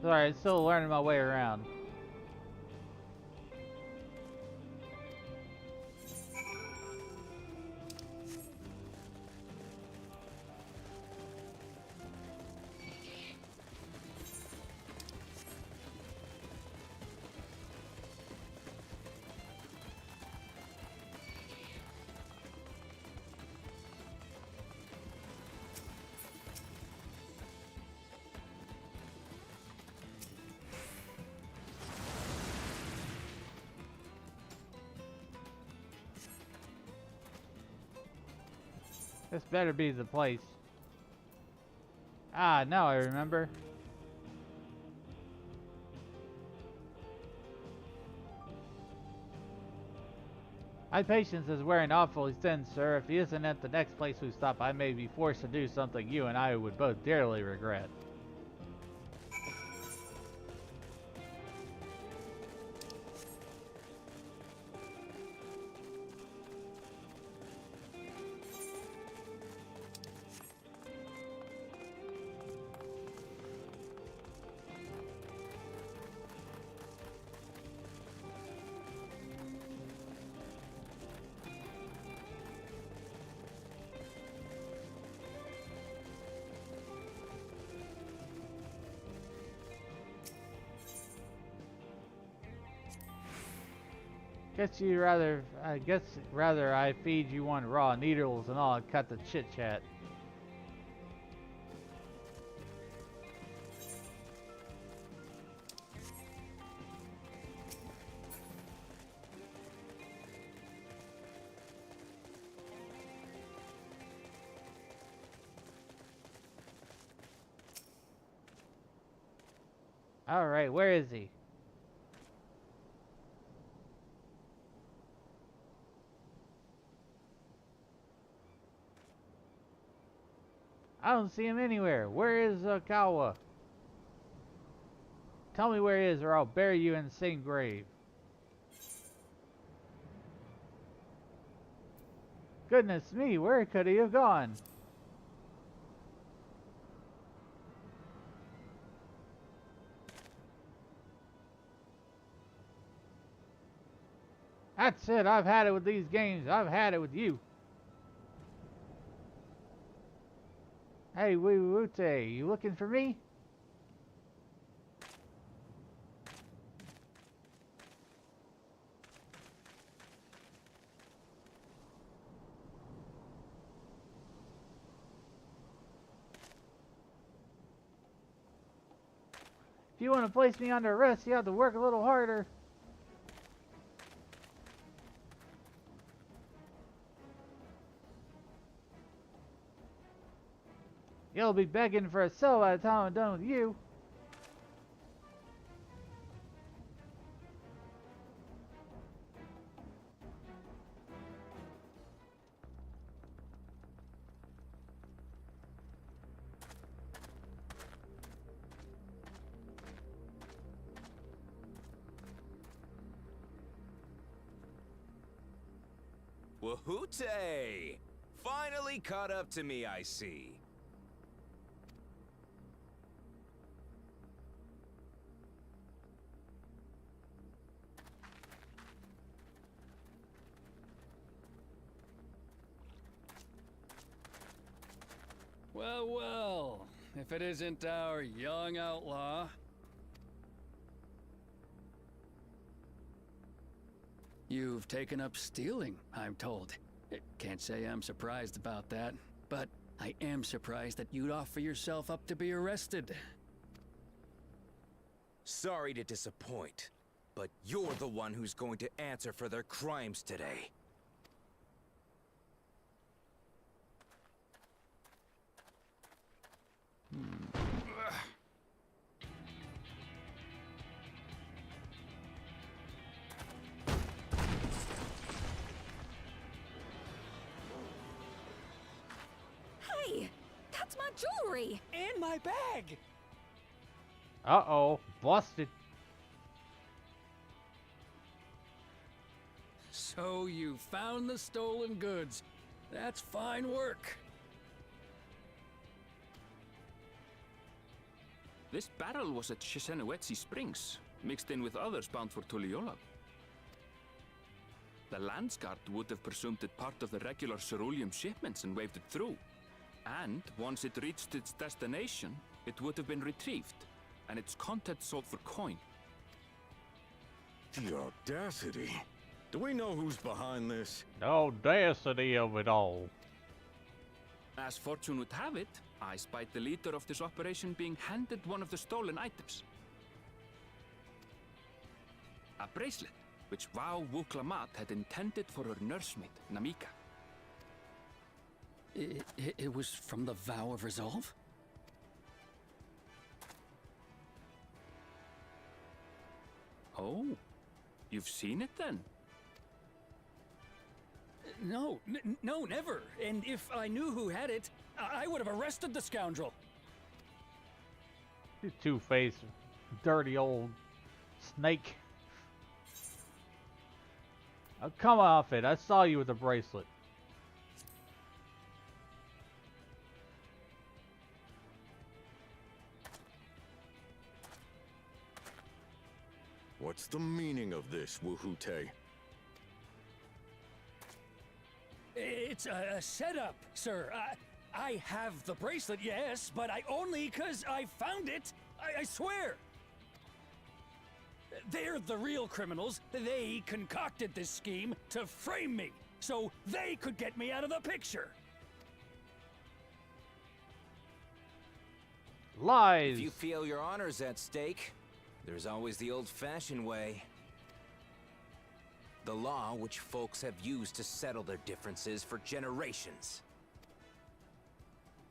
Speaker 1: Sorry, I'm still learning my way around.
Speaker 14: This better be the place. Ah, now I remember. My patience is wearing awfully thin, sir. If he isn't at the next place we stop, I may be forced to do something you and I would both dearly regret. I guess rather I feed you one raw needles and all and cut the chit chat. Alright, where is he? I don't see him anywhere. Where is Kawa? Tell me where he is or I'll bury you in the same grave. Goodness me, where could he have gone? That's it, I've had it with these games. I've had it with you. Hey, Wute, you looking for me? If you want to place me under arrest, you have to work a little harder. You'll be begging for a cell by the time I'm done with you.
Speaker 15: Wahoote! Finally caught up to me, I see.
Speaker 12: Well, well, if it isn't our young outlaw. You've taken up stealing, I'm told. Can't say I'm surprised about that, but I am surprised that you'd offer yourself up to be arrested.
Speaker 15: Sorry to disappoint, but you're the one who's going to answer for their crimes today.
Speaker 16: Hey, that's my jewelry!
Speaker 12: And my bag!
Speaker 14: Uh-oh, busted.
Speaker 12: So you found the stolen goods. That's fine work.
Speaker 3: This barrel was at Shisenowetsi Springs, mixed in with others bound for Tuliyola. The Landsguard would have presumed it part of the regular ceruleum shipments and waved it through. And once it reached its destination, it would have been retrieved, and its contents sold for coin.
Speaker 6: The audacity. Do we know who's behind this?
Speaker 1: The audacity of it all.
Speaker 3: As fortune would have it, I spied the leader of this operation being handed one of the stolen items. A bracelet, which Vau Wuklamat had intended for her nursemaid, Namika.
Speaker 12: It was from the Vow of Resolve?
Speaker 3: Oh, you've seen it then?
Speaker 12: No, no, never. And if I knew who had it, I would have arrested the scoundrel.
Speaker 1: You two-faced, dirty old snake. Oh, come off it. I saw you with a bracelet.
Speaker 6: What's the meaning of this, Wuhute?
Speaker 12: It's a setup, sir. I have the bracelet, yes, but I only 'cause I found it. I swear. They're the real criminals. They concocted this scheme to frame me, so they could get me out of the picture.
Speaker 1: Lies!
Speaker 15: If you feel your honor's at stake, there's always the old-fashioned way. The law which folks have used to settle their differences for generations.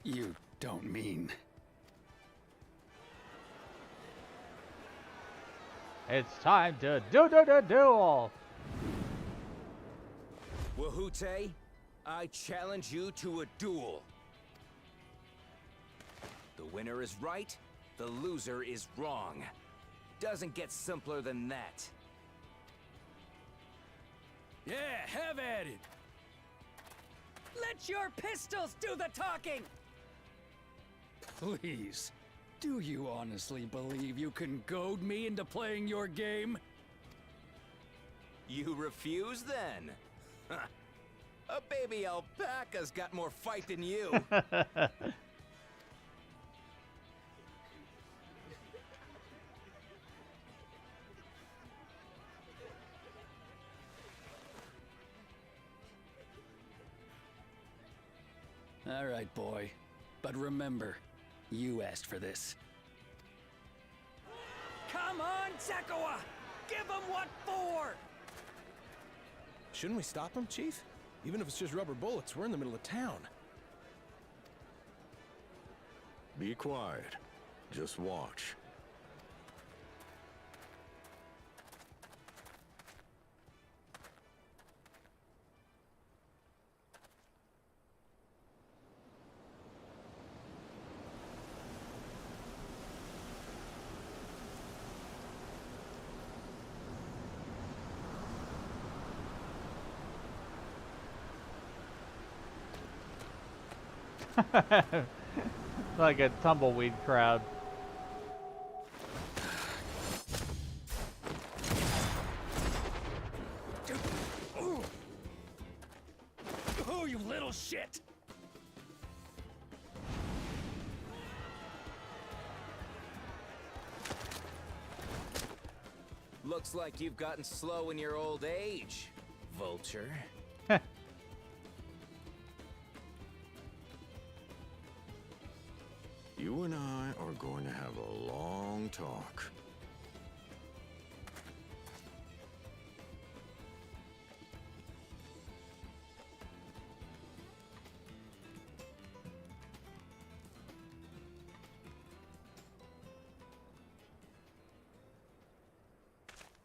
Speaker 12: You don't mean...
Speaker 1: It's time to duel!
Speaker 15: Wuhute, I challenge you to a duel. The winner is right, the loser is wrong. Doesn't get simpler than that.
Speaker 12: Yeah, have at it.
Speaker 5: Let your pistols do the talking!
Speaker 12: Please, do you honestly believe you can goad me into playing your game?
Speaker 15: You refuse then? A baby alpaca's got more fight than you.
Speaker 12: All right, boy. But remember, you asked for this.
Speaker 5: Come on, Zakawa! Give him what for!
Speaker 8: Shouldn't we stop him, Chief? Even if it's just rubber bullets, we're in the middle of town.
Speaker 6: Be quiet. Just watch.
Speaker 1: Like a tumbleweed crowd.
Speaker 12: Oh, you little shit!
Speaker 15: Looks like you've gotten slow in your old age, vulture.
Speaker 6: You and I are going to have a long talk.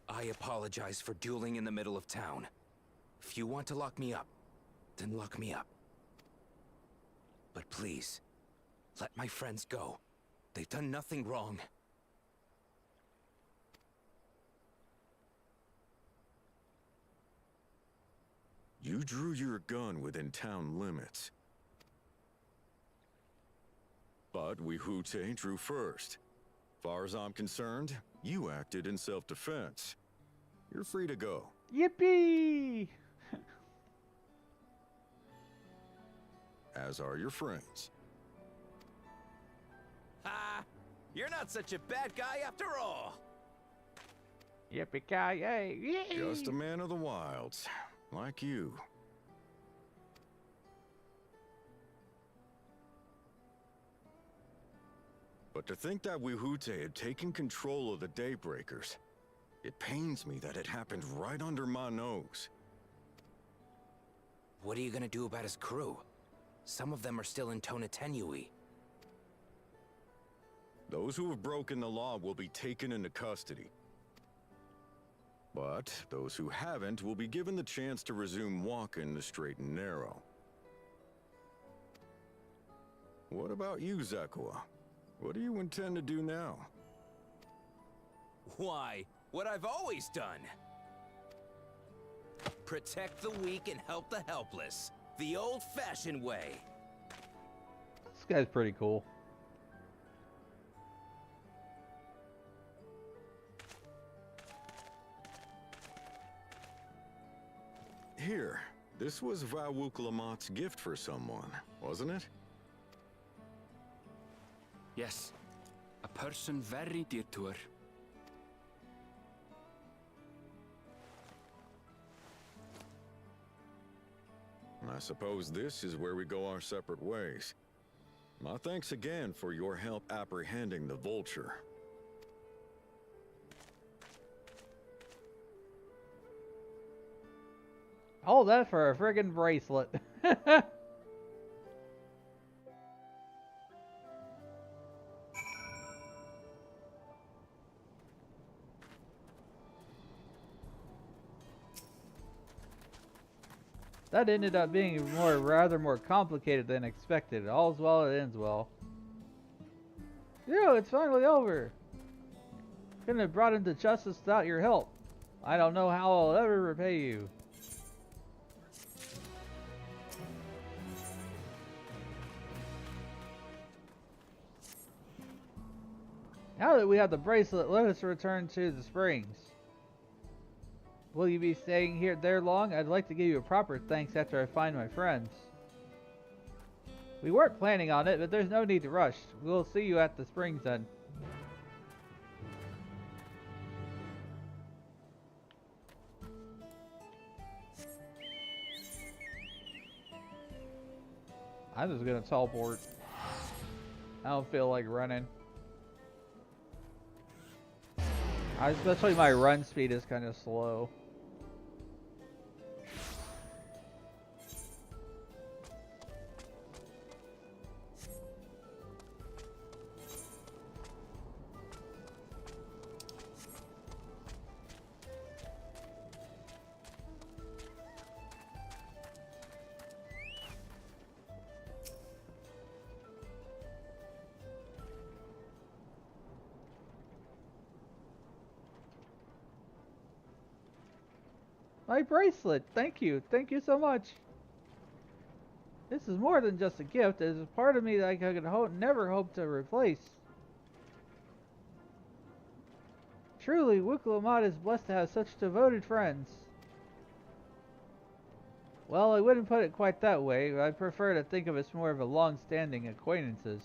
Speaker 15: I apologize for dueling in the middle of town. If you want to lock me up, then lock me up. But please, let my friends go. They've done nothing wrong.
Speaker 6: You drew your gun within town limits. But Wuhute drew first. Far as I'm concerned, you acted in self-defense. You're free to go.
Speaker 1: Yippee!
Speaker 6: As are your friends.
Speaker 15: Ha! You're not such a bad guy after all!
Speaker 1: Yippee-ki-yay!
Speaker 6: Just a man of the wilds, like you. But to think that Wuhute had taken control of the Daybreakers, it pains me that it happened right under my nose.
Speaker 15: What are you gonna do about his crew? Some of them are still in Tonatenui.
Speaker 17: Those who have broken the law will be taken into custody. But those who haven't will be given the chance to resume walking the straight and narrow. What about you, Zekua? What do you intend to do now?
Speaker 15: Why, what I've always done. Protect the weak and help the helpless. The old-fashioned way.
Speaker 14: This guy's pretty cool.
Speaker 17: Here, this was Vawuklamat's gift for someone, wasn't it?
Speaker 3: Yes, a person very dear to her.
Speaker 17: I suppose this is where we go our separate ways. My thanks again for your help apprehending the vulture.
Speaker 14: All that for a friggin' bracelet. That ended up being rather more complicated than expected. All's well that ends well. It's finally over. Couldn't have brought him to justice without your help. I don't know how I'll ever repay you. Now that we have the bracelet, let us return to the springs. Will you be staying there long? I'd like to give you a proper thanks after I find my friends. We weren't planning on it, but there's no need to rush. We'll see you at the springs then. I'm just gonna teleport. I don't feel like running. Especially my run speed is kind of slow. My bracelet! Thank you! Thank you so much! This is more than just a gift. It is a part of me that I could never hope to replace. Truly, Wuklamat is blessed to have such devoted friends. Well, I wouldn't put it quite that way. I prefer to think of it as more of a long-standing acquaintances.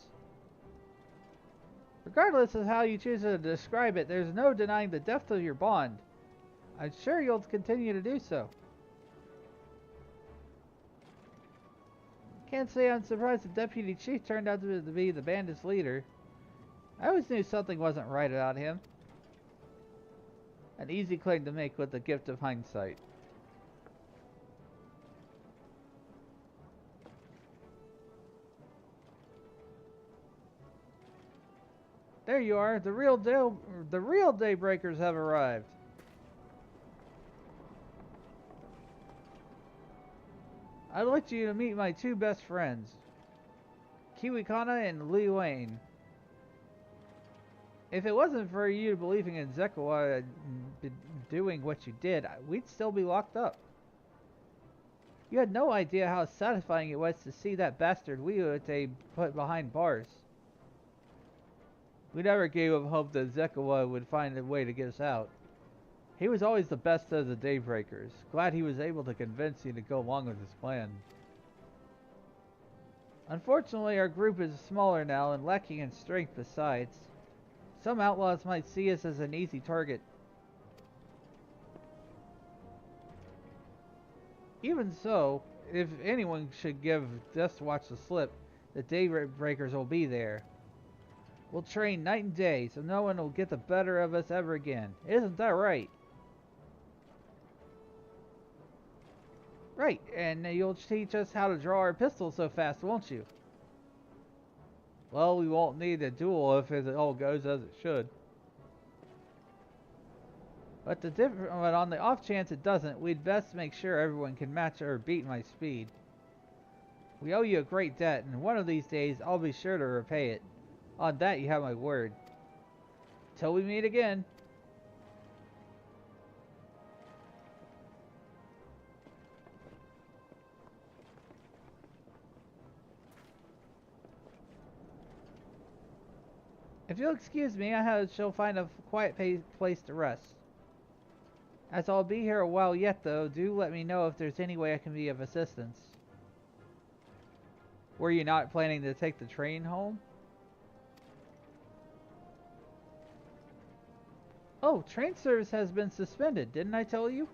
Speaker 14: Regardless of how you choose to describe it, there's no denying the depth of your bond. I'm sure you'll continue to do so. Can't say I'm surprised the deputy chief turned out to be the bandit's leader. I always knew something wasn't right about him. An easy claim to make with the gift of hindsight. There you are. The real daybreakers have arrived. I'd like you to meet my two best friends, Kiwikana and Li Wayne. If it wasn't for you believing in Zekua doing what you did, we'd still be locked up. You had no idea how satisfying it was to see that bastard Wiyuate put behind bars. We never gave up hope that Zekua would find a way to get us out. He was always the best of the Daybreakers. Glad he was able to convince you to go along with his plan. Unfortunately, our group is smaller now and lacking in strength besides. Some outlaws might see us as an easy target. Even so, if anyone should give Deathwatch the slip, the Daybreakers will be there. We'll train night and day, so no one will get the better of us ever again. Isn't that right? Right, and you'll teach us how to draw our pistols so fast, won't you? Well, we won't need a duel if it all goes as it should. But on the off chance it doesn't, we'd best make sure everyone can match or beat my speed. We owe you a great debt, and one of these days I'll be sure to repay it. On that you have my word. Till we meet again. If you'll excuse me, I shall find a quiet place to rest. As I'll be here a while yet, though, do let me know if there's any way I can be of assistance. Were you not planning to take the train home? Oh, train service has been suspended, didn't I tell you?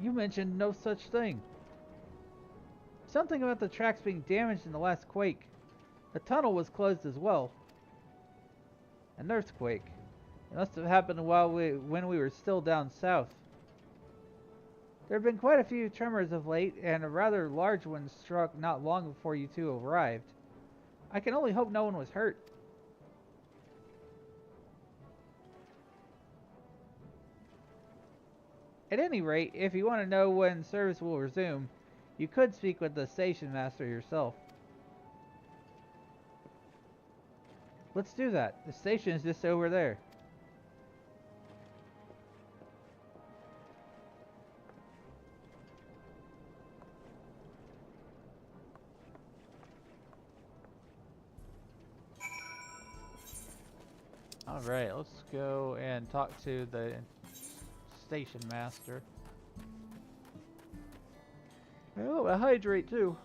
Speaker 14: You mentioned no such thing. Something about the tracks being damaged in the last quake. The tunnel was closed as well. An earthquake. It must have happened when we were still down south. There have been quite a few tremors of late, and a rather large one struck not long before you two arrived. I can only hope no one was hurt. At any rate, if you want to know when service will resume, you could speak with the station master yourself. Let's do that. The station is just over there. Alright, let's go and talk to the station master. Oh, I hydrate too.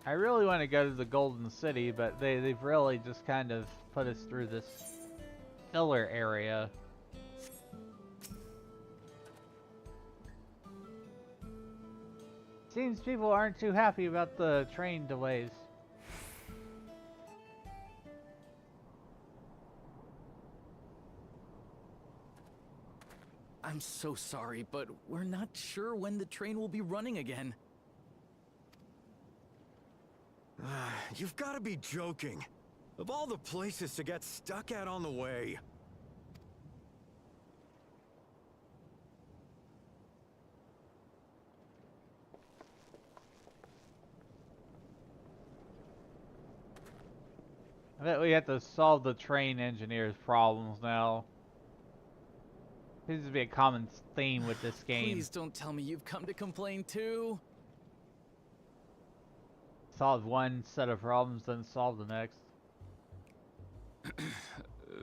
Speaker 14: I really want to go to the Golden City, but they've really just kind of put us through this filler area. Seems people aren't too happy about the train delays.
Speaker 12: I'm so sorry, but we're not sure when the train will be running again.
Speaker 17: You've got to be joking. Of all the places to get stuck at on the way.
Speaker 14: I bet we have to solve the train engineer's problems now. Seems to be a common theme with this game.
Speaker 12: Please don't tell me you've come to complain too.
Speaker 14: Solve one set of problems, then solve the next.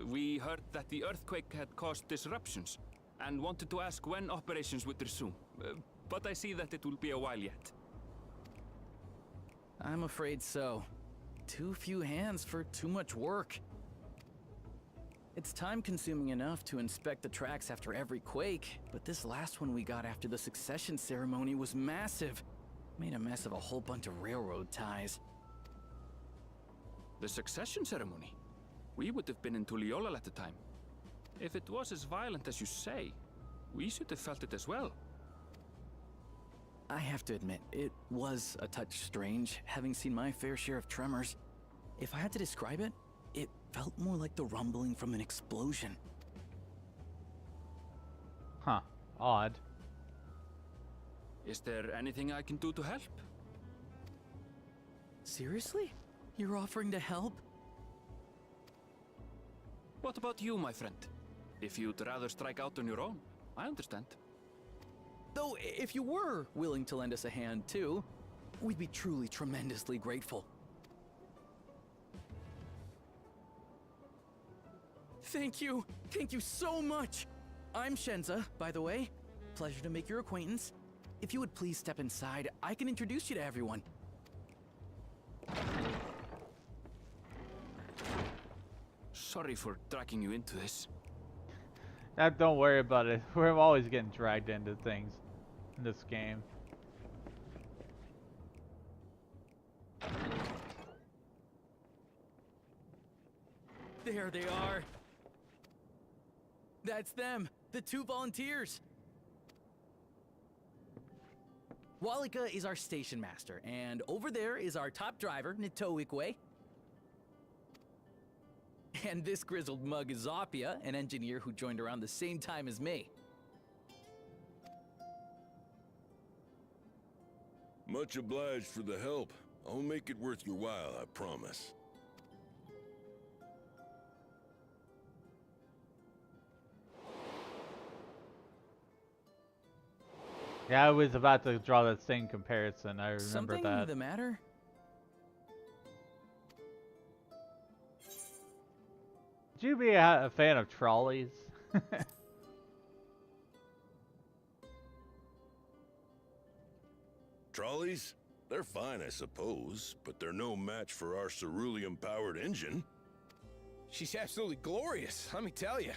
Speaker 3: We heard that the earthquake had caused disruptions and wanted to ask when operations would resume. But I see that it will be a while yet.
Speaker 12: I'm afraid so. Too few hands for too much work. It's time-consuming enough to inspect the tracks after every quake, but this last one we got after the succession ceremony was massive. Made a mess of a whole bunch of railroad ties.
Speaker 3: The succession ceremony? We would have been in Tuliolal at the time. If it was as violent as you say, we should have felt it as well.
Speaker 12: I have to admit, it was a touch strange, having seen my fair share of tremors. If I had to describe it, it felt more like the rumbling from an explosion.
Speaker 14: Huh. Odd.
Speaker 3: Is there anything I can do to help?
Speaker 12: Seriously? You're offering to help?
Speaker 3: What about you, my friend? If you'd rather strike out on your own, I understand.
Speaker 12: Though, if you were willing to lend us a hand too, we'd be truly tremendously grateful. Thank you! Thank you so much! I'm Shenza, by the way. Pleasure to make your acquaintance. If you would please step inside, I can introduce you to everyone.
Speaker 3: Sorry for dragging you into this.
Speaker 14: Don't worry about it. We're always getting dragged into things in this game.
Speaker 12: There they are. That's them, the 2 volunteers. Walika is our station master, and over there is our top driver, Nitoikwe. And this grizzled mug is Zopia, an engineer who joined around the same time as me.
Speaker 6: Much obliged for the help. I'll make it worth your while, I promise.
Speaker 14: Yeah, I was about to draw that same comparison. I remember
Speaker 12: Something
Speaker 14: that.
Speaker 12: the matter?
Speaker 14: Would you be a fan of trolleys?
Speaker 6: Trolleys? They're fine, I suppose, but they're no match for our cerulean-powered engine.
Speaker 18: She's absolutely glorious, let me tell you.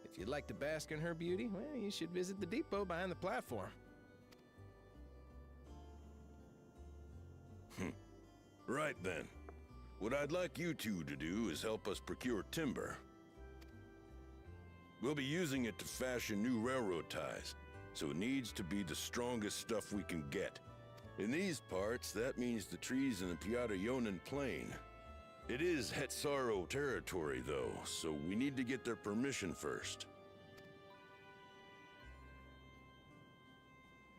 Speaker 18: If you'd like to bask in her beauty, well, you should visit the depot behind the platform.
Speaker 6: Right then. What I'd like you two to do is help us procure timber. We'll be using it to fashion new railroad ties, so it needs to be the strongest stuff we can get. In these parts, that means the trees in the Piata-Yonan Plain. It is Hetsaro territory, though, so we need to get their permission first.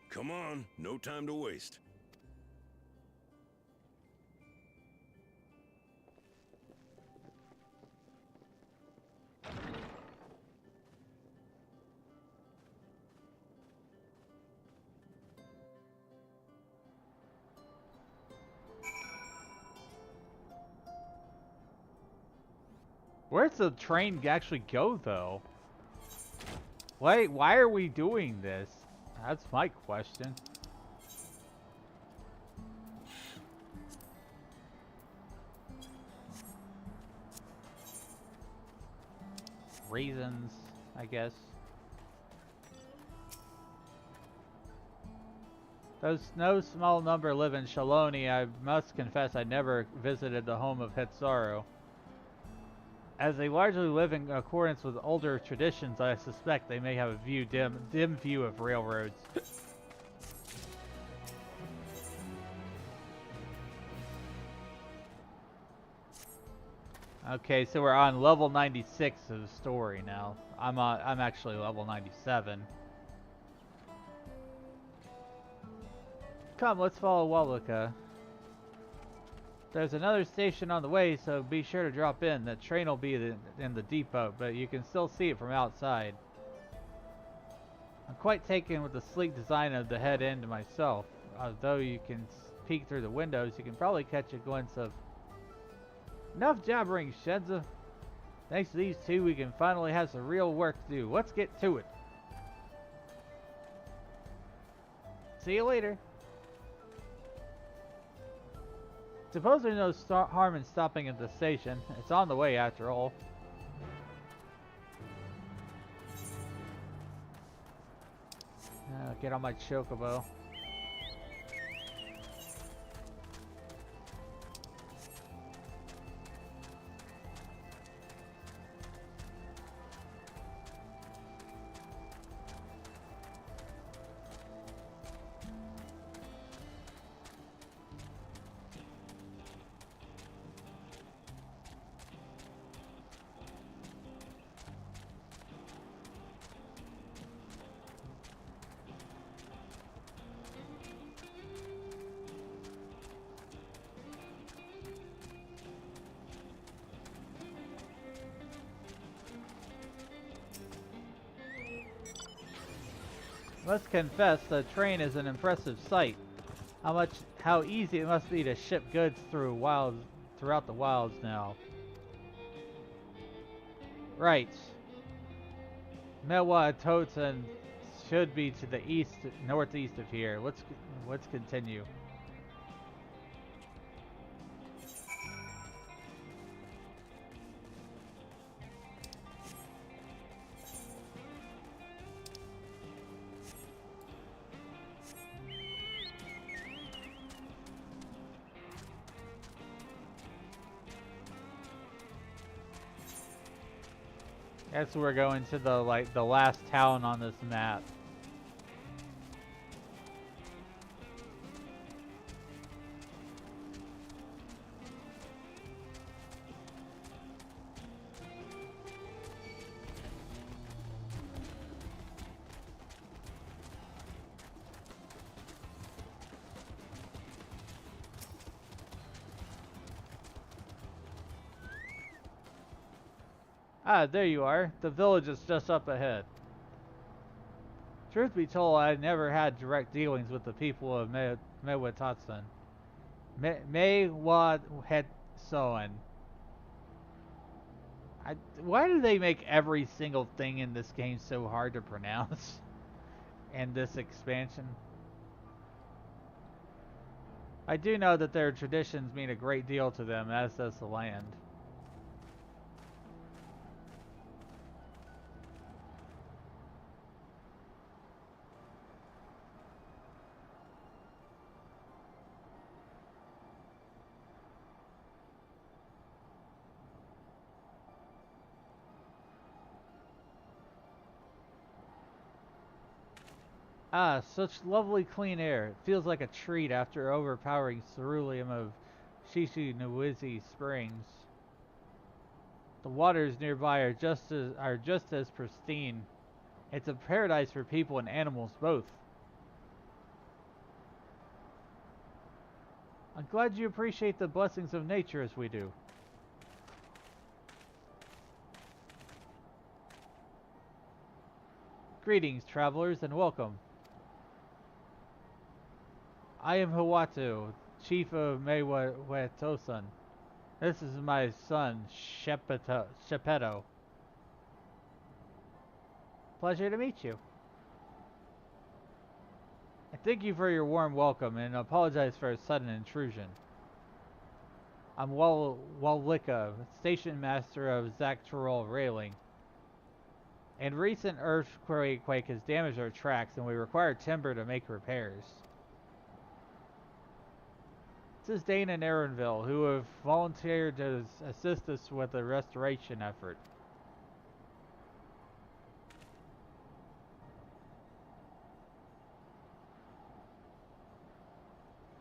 Speaker 6: Come on, no time to waste.
Speaker 14: Where's the train actually go, though? Why are we doing this? That's my question. Reasons, I guess. Though no small number live in Shaloni, I must confess I never visited the home of Hetsaro. As they largely live in accordance with older traditions, I suspect they may have a dim view of railroads. Okay, so we're on level 96 of the story now. I'm actually level 97. Come, let's follow Walika. There's another station on the way, so be sure to drop in. The train will be in the depot, but you can still see it from outside. I'm quite taken with the sleek design of the head end myself. Although you can peek through the windows, you can probably catch a glimpse of... Enough jabbering, Shenza. Thanks to these two, we can finally have some real work to do. Let's get to it. See you later. Suppose there's no harm in stopping at the station. It's on the way after all. Get on my chocobo. Must confess, the train is an impressive sight. How easy it must be to ship goods throughout the wilds now. Right. Mewa Toten should be to the northeast of here. Let's continue. Guess we're going to the last town on this map. Ah, there you are. The village is just up ahead. Truth be told, I never had direct dealings with the people of Mewatatsun. Mewahetsoan. Why do they make every single thing in this game so hard to pronounce? And this expansion? I do know that their traditions mean a great deal to them, as does the land. Ah, such lovely clean air. It feels like a treat after overpowering ceruleum of Shishinuizi Springs. The waters nearby are just as pristine. It's a paradise for people and animals both. I'm glad you appreciate the blessings of nature as we do. Greetings, travelers, and welcome. I am Hawatu, chief of Mewetosan. This is my son, Shepeto. Pleasure to meet you. I thank you for your warm welcome and apologize for a sudden intrusion. I'm Walika, station master of Zaktorol Railing. A recent earthquake has damaged our tracks and we require timber to make repairs. This is Dane and Aaronville, who have volunteered to assist us with the restoration effort.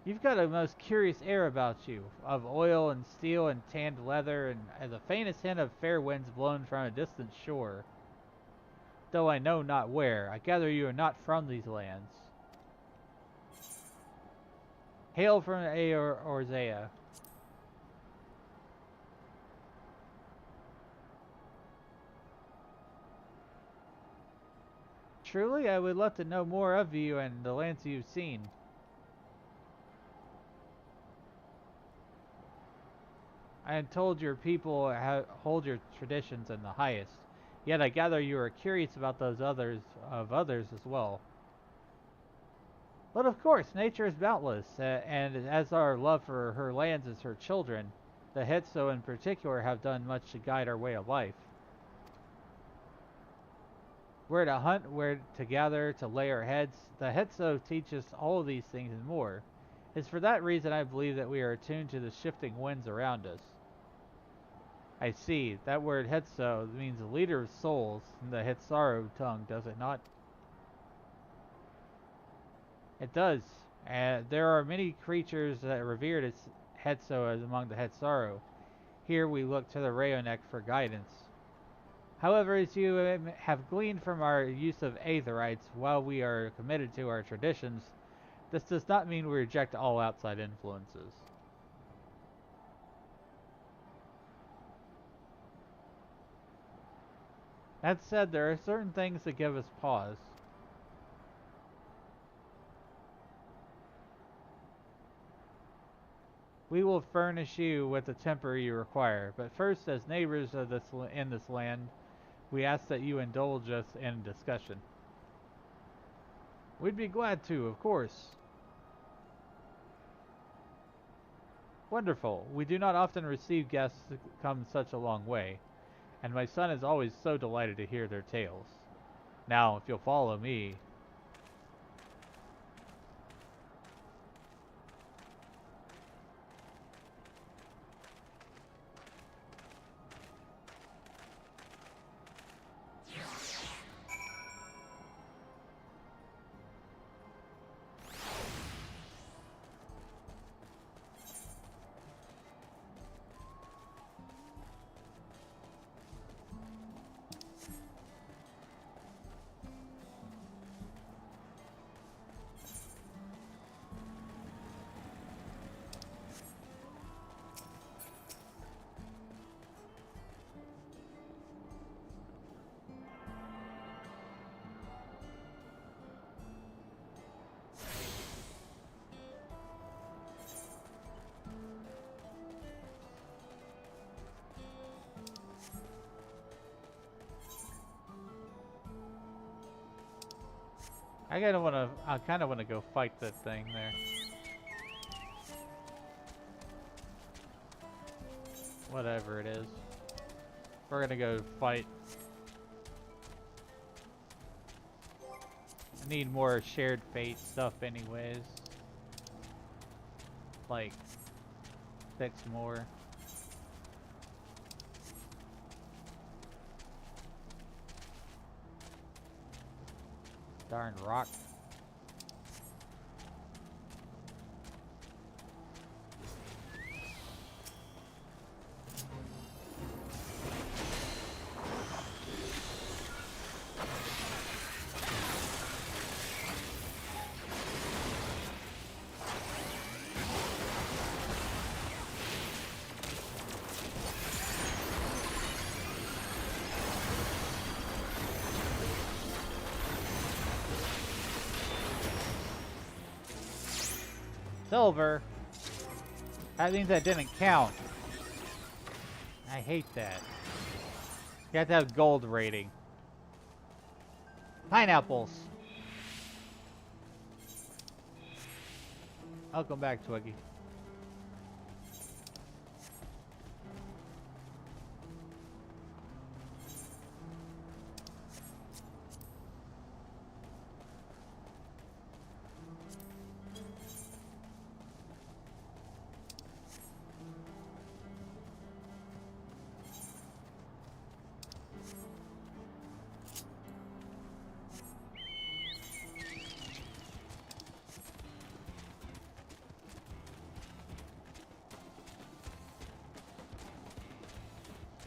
Speaker 14: You've got a most curious air about you, of oil and steel and tanned leather, and the faintest hint of fair winds blown from a distant shore. Though I know not where, I gather you are not from these lands. Hail from Orzea. Truly, I would love to know more of you and the lands you've seen. I am told your people hold your traditions in the highest. Yet I gather you are curious about those others as well. But of course, nature is boundless, and as our love for her lands is her children, the Hetso in particular have done much to guide our way of life. Where to hunt, where to gather, to lay our heads, the Hetso teach us all of these things and more. It's for that reason I believe that we are attuned to the shifting winds around us. I see, that word Hetso means the leader of souls in the Hetsaru tongue, does it not? It does. There are many creatures that are revered as Hetso as among the Hetsaru. Here we look to the Rayonek for guidance. However, as you have gleaned from our use of Aetherites, while we are committed to our traditions, this does not mean we reject all outside influences. That said, there are certain things that give us pause. We will furnish you with the temper you require, but first, as neighbors of in this land, we ask that you indulge us in discussion. We'd be glad to, of course. Wonderful. We do not often receive guests who come such a long way, and my son is always so delighted to hear their tales. Now, if you'll follow me... I kind of wanna go fight that thing there. Whatever it is. We're gonna go fight. I need more shared fate stuff anyways. Like, 6 more. Darn rock. Silver. That means that didn't count. I hate that. You have to have gold rating. Pineapples. Welcome back, Twiggy.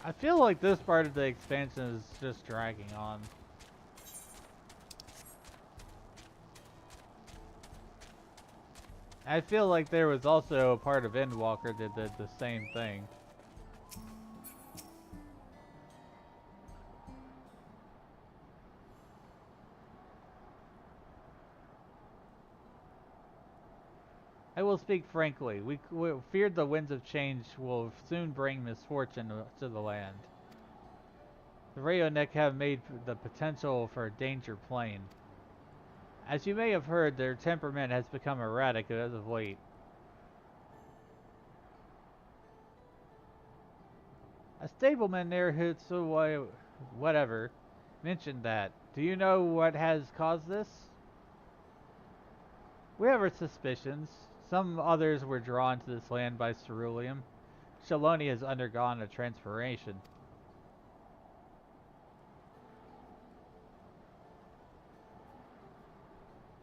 Speaker 14: I feel like this part of the expansion is just dragging on. I feel like there was also a part of Endwalker that did the same thing. I will speak frankly. We feared the winds of change will soon bring misfortune to the land. The Rayonic have made the potential for danger plain. As you may have heard, their temperament has become erratic as of late. A stableman near Hutsuwai, whatever, mentioned that. Do you know what has caused this? We have our suspicions. Some others were drawn to this land by ceruleum. Shaloni has undergone a transformation.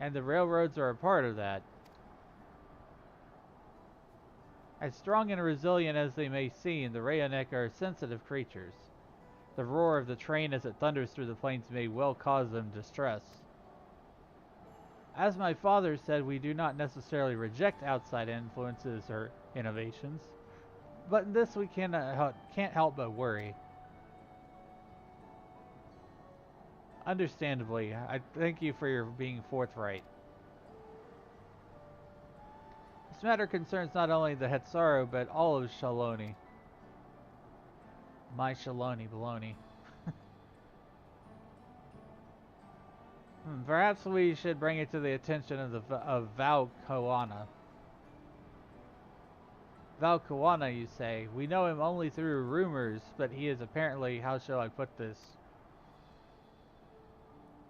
Speaker 14: And the railroads are a part of that. As strong and resilient as they may seem, the Rayonic are sensitive creatures. The roar of the train as it thunders through the plains may well cause them distress. As my father said, we do not necessarily reject outside influences or innovations, but in this we can't help but worry. Understandably, I thank you for your being forthright. This matter concerns not only the Hetsaru, but all of Shaloni. My Shaloni baloney. Perhaps we should bring it to the attention of Val Koana. Val Koana, you say. We know him only through rumors, but he is apparently, how shall I put this,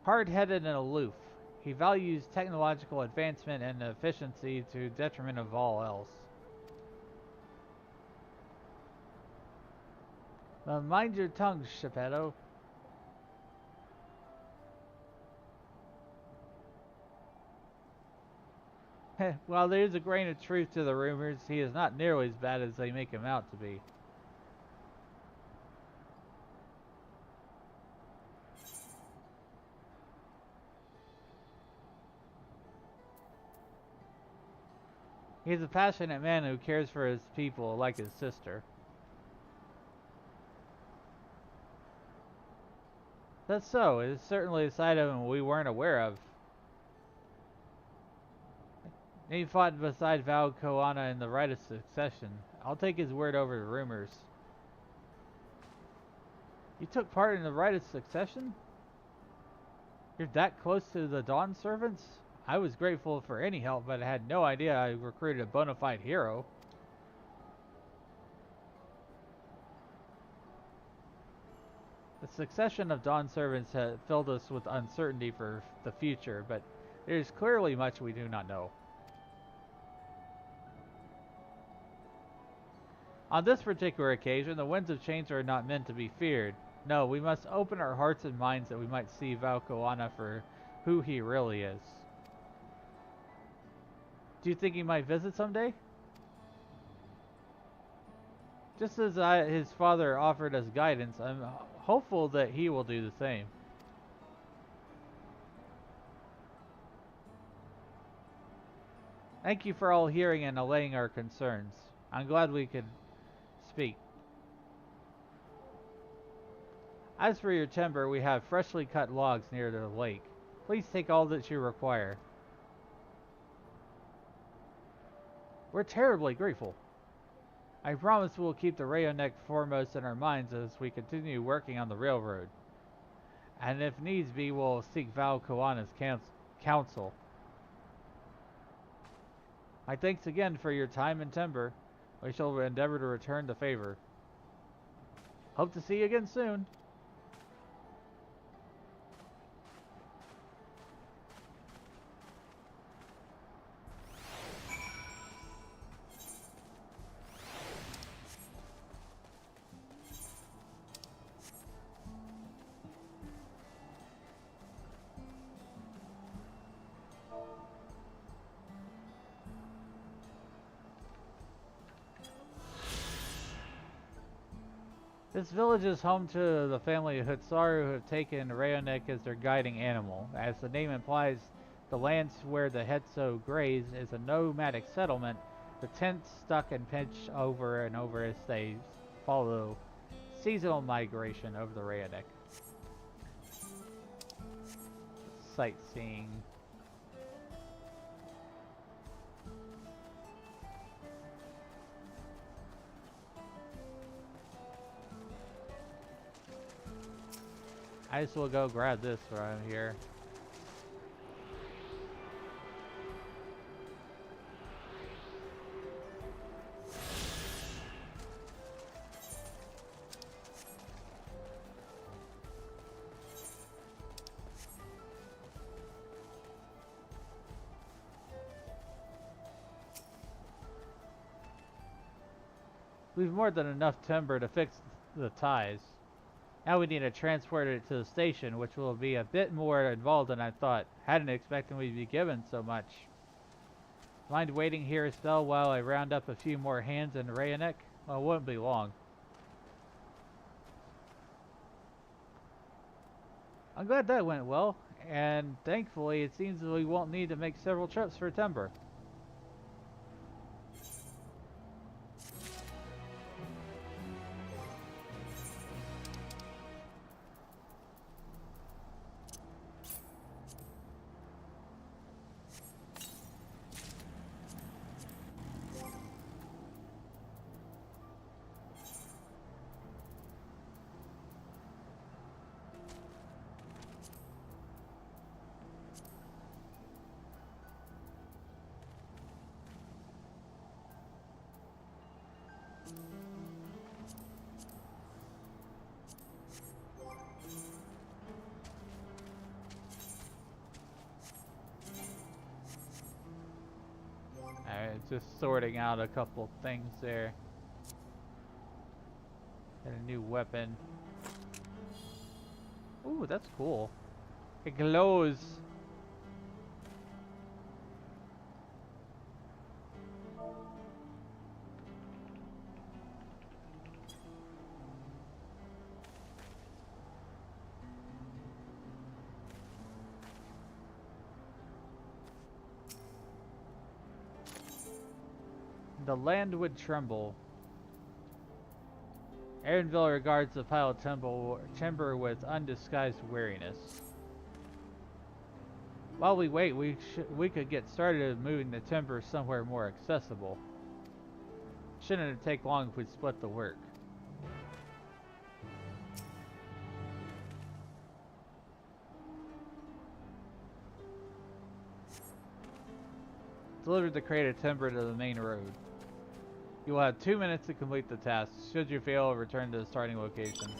Speaker 14: hard-headed and aloof. He values technological advancement and efficiency to detriment of all else. Now mind your tongue, Geppetto. While there is a grain of truth to the rumors, he is not nearly as bad as they make him out to be. He is a passionate man who cares for his people like his sister. That's so. It is certainly a side of him we weren't aware of. He fought beside Val Koana in the Rite of Succession. I'll take his word over the rumors. You took part in the Rite of Succession? You're that close to the Dawn Servants? I was grateful for any help, but I had no idea I recruited a bona fide hero. The succession of Dawn Servants has filled us with uncertainty for the future, but there is clearly much we do not know. On this particular occasion, the winds of change are not meant to be feared. No, we must open our hearts and minds that we might see Valkoana for who he really is. Do you think he might visit someday? Just as his father offered us guidance, I'm hopeful that he will do the same. Thank you for all hearing and allaying our concerns. I'm glad we could speak. As for your timber, we have freshly cut logs near the lake. Please take all that you require. We're terribly grateful. I promise we'll keep the Rayonek foremost in our minds as we continue working on the railroad. And if needs be, we'll seek Valkoana's counsel. My thanks again for your time and timber. We shall endeavor to return the favor. Hope to see you again soon. This village is home to the family of Hutsaru who have taken Rayonek as their guiding animal. As the name implies, the lands where the Hetso graze is a nomadic settlement, the tents stuck and pitch over and over as they follow seasonal migration over the Rayonek. Sightseeing. I just will go grab this right here. We've more than enough timber to fix the ties. Now we need to transport it to the station, which will be a bit more involved than I thought. Hadn't expected we'd be given so much. Mind waiting here a spell while I round up a few more hands in Rayonek? Well, it won't be long. I'm glad that went well, and thankfully it seems we won't need to make several trips for timber. Just sorting out a couple things there. And a new weapon. Ooh, that's cool. It glows. The land would tremble. Aaronville regards the pile of timber with undisguised weariness. While we wait, we could get started moving the timber somewhere more accessible. Shouldn't take long if we split the work. Deliver the crate of timber to the main road. You will have 2 minutes to complete the task. Should you fail, return to the starting location.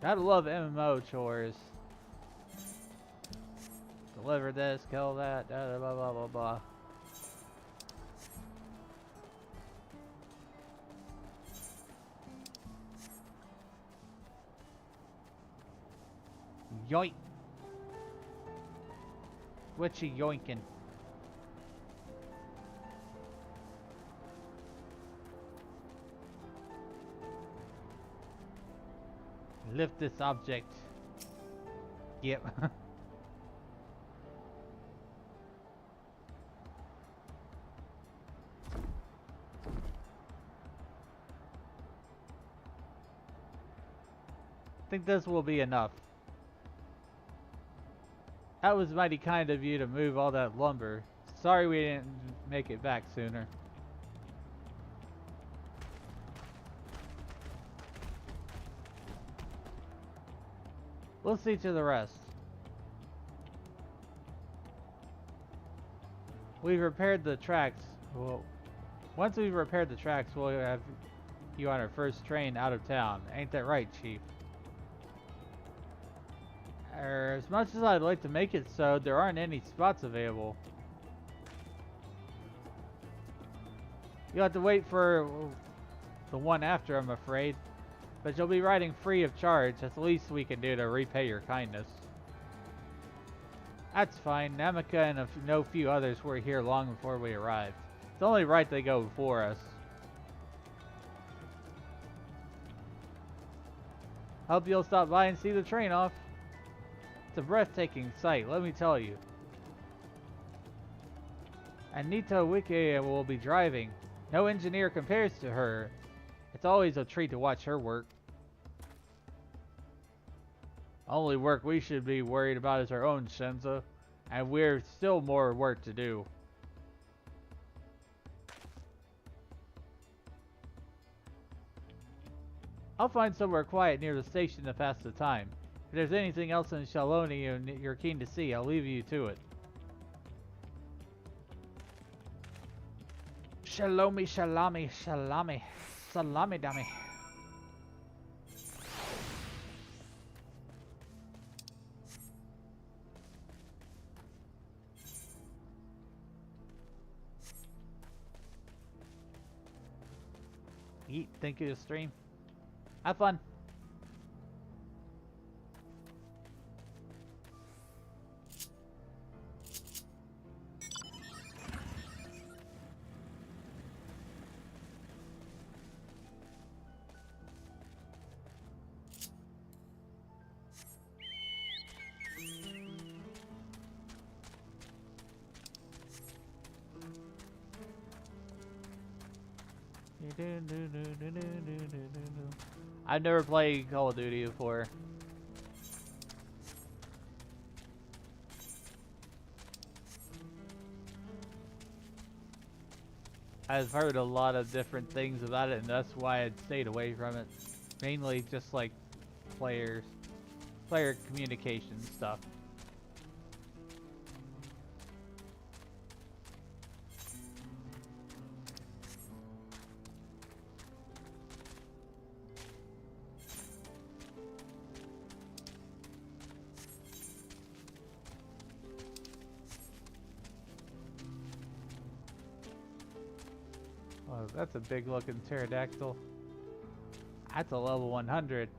Speaker 14: Gotta love MMO chores. Deliver this, kill that, blah blah blah blah blah. Yoink! What you yoinking? Lift this object. Yep. I think this will be enough. That was mighty kind of you to move all that lumber. Sorry we didn't make it back sooner. We'll see to the rest. We've repaired the tracks. Well, once we've repaired the tracks, we'll have you on our first train out of town. Ain't that right, Chief? As much as I'd like to make it so, there aren't any spots available. You'll have to wait for the one after, I'm afraid. But you'll be riding free of charge. That's the least we can do to repay your kindness. That's fine. Namika and no few others were here long before we arrived. It's only right they go before us. Hope you'll stop by and see the train off. It's a breathtaking sight, let me tell you. Anita Wiki will be driving. No engineer compares to her. It's always a treat to watch her work. Only work we should be worried about is our own, Shenza. And we're still more work to do. I'll find somewhere quiet near the station to pass the time. If there's anything else in Shaloni you're keen to see, I'll leave you to it. Shalomi, shalami, shalami, salami dummy. Eat, thank you to stream. Have fun. I've never played Call of Duty before. I've heard a lot of different things about it, and that's why I'd stayed away from it. Mainly just like player communication stuff. Oh, that's a big looking pterodactyl. That's a level 100.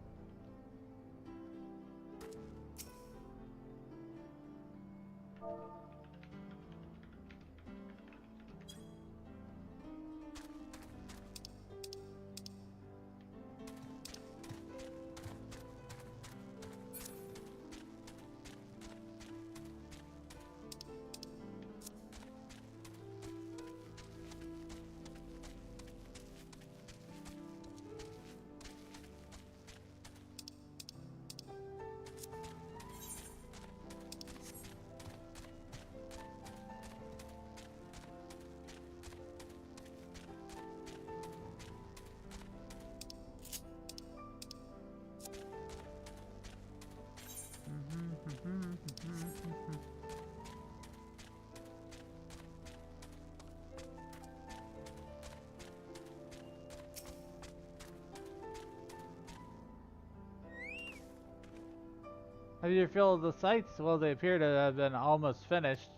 Speaker 14: Have you filled the sites? Well, they appear to have been almost finished.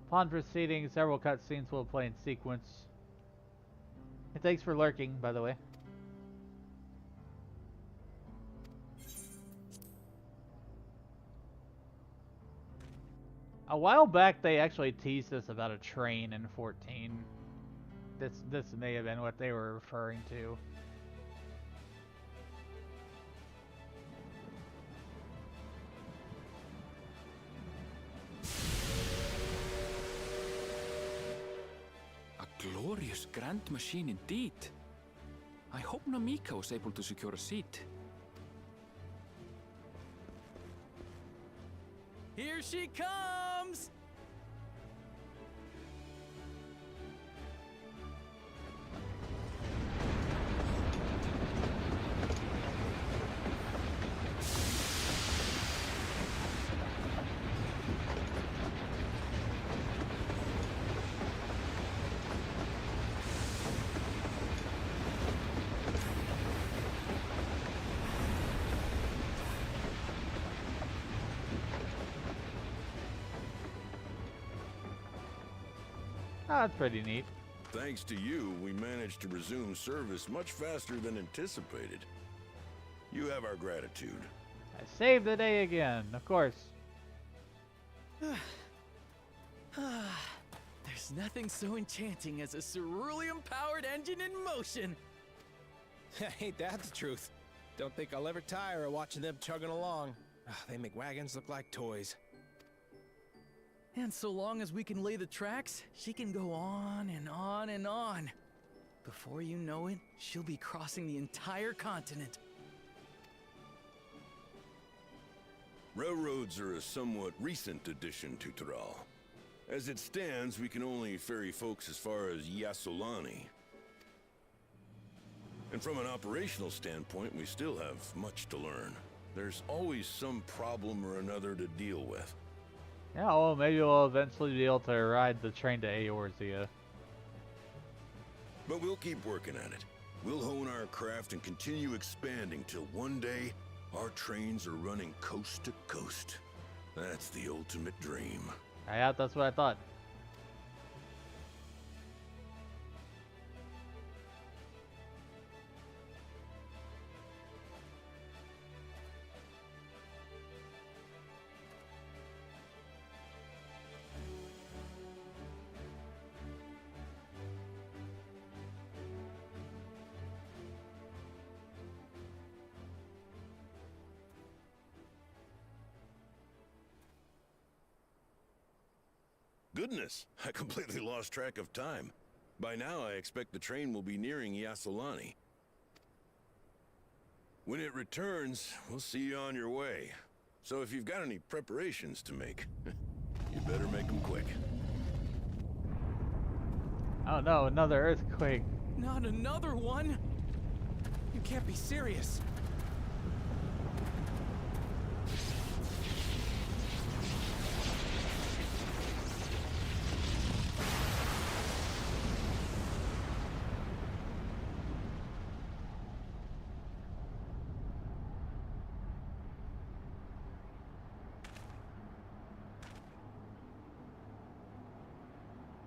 Speaker 14: Upon proceeding, several cutscenes will play in sequence. And thanks for lurking, by the way. A while back, they actually teased us about a train in 14. This may have been what they were referring to.
Speaker 3: A glorious grand machine indeed. I hope Namika was able to secure a seat.
Speaker 12: Here she comes!
Speaker 14: Oh, that's pretty neat.
Speaker 17: Thanks to you, we managed to resume service much faster than anticipated. You have our gratitude.
Speaker 14: I saved the day again, of course.
Speaker 12: There's nothing so enchanting as a cerulean-powered engine in motion.
Speaker 18: Ain't that the truth? Don't think I'll ever tire of watching them chugging along. They make wagons look like toys.
Speaker 12: And so long as we can lay the tracks, she can go on and on and on. Before you know it, she'll be crossing the entire continent.
Speaker 17: Railroads are a somewhat recent addition to Thrall. As it stands, we can only ferry folks as far as Yassolani. And from an operational standpoint, we still have much to learn. There's always some problem or another to deal with.
Speaker 14: Yeah, well, maybe we'll eventually be able to ride the train to Eorzea.
Speaker 17: But we'll keep working at it. We'll hone our craft and continue expanding till one day, our trains are running coast to coast. That's the ultimate dream.
Speaker 14: Yeah, that's what I thought.
Speaker 17: Goodness, I completely lost track of time. By now, I expect the train will be nearing Yassolani. When it returns, we'll see you on your way. So if you've got any preparations to make, you better make them quick.
Speaker 14: Oh no, another earthquake.
Speaker 12: Not another one? You can't be serious.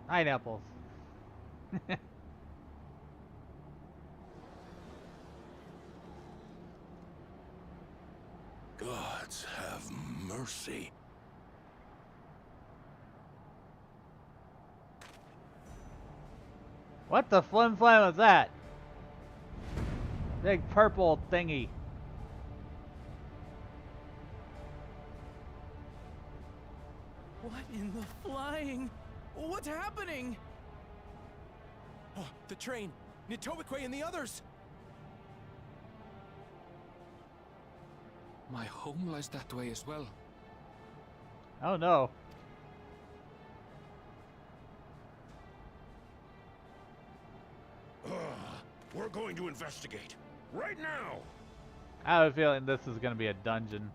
Speaker 14: Pineapples.
Speaker 17: Gods have mercy.
Speaker 14: What the flim flam was that? Big purple thingy.
Speaker 12: What in the flying? What's happening?
Speaker 18: Oh, the train! Nitowikwe and the others!
Speaker 3: My home lies that way as well.
Speaker 14: Oh no.
Speaker 17: We're going to investigate. Right now!
Speaker 14: I have a feeling this is going to be a dungeon.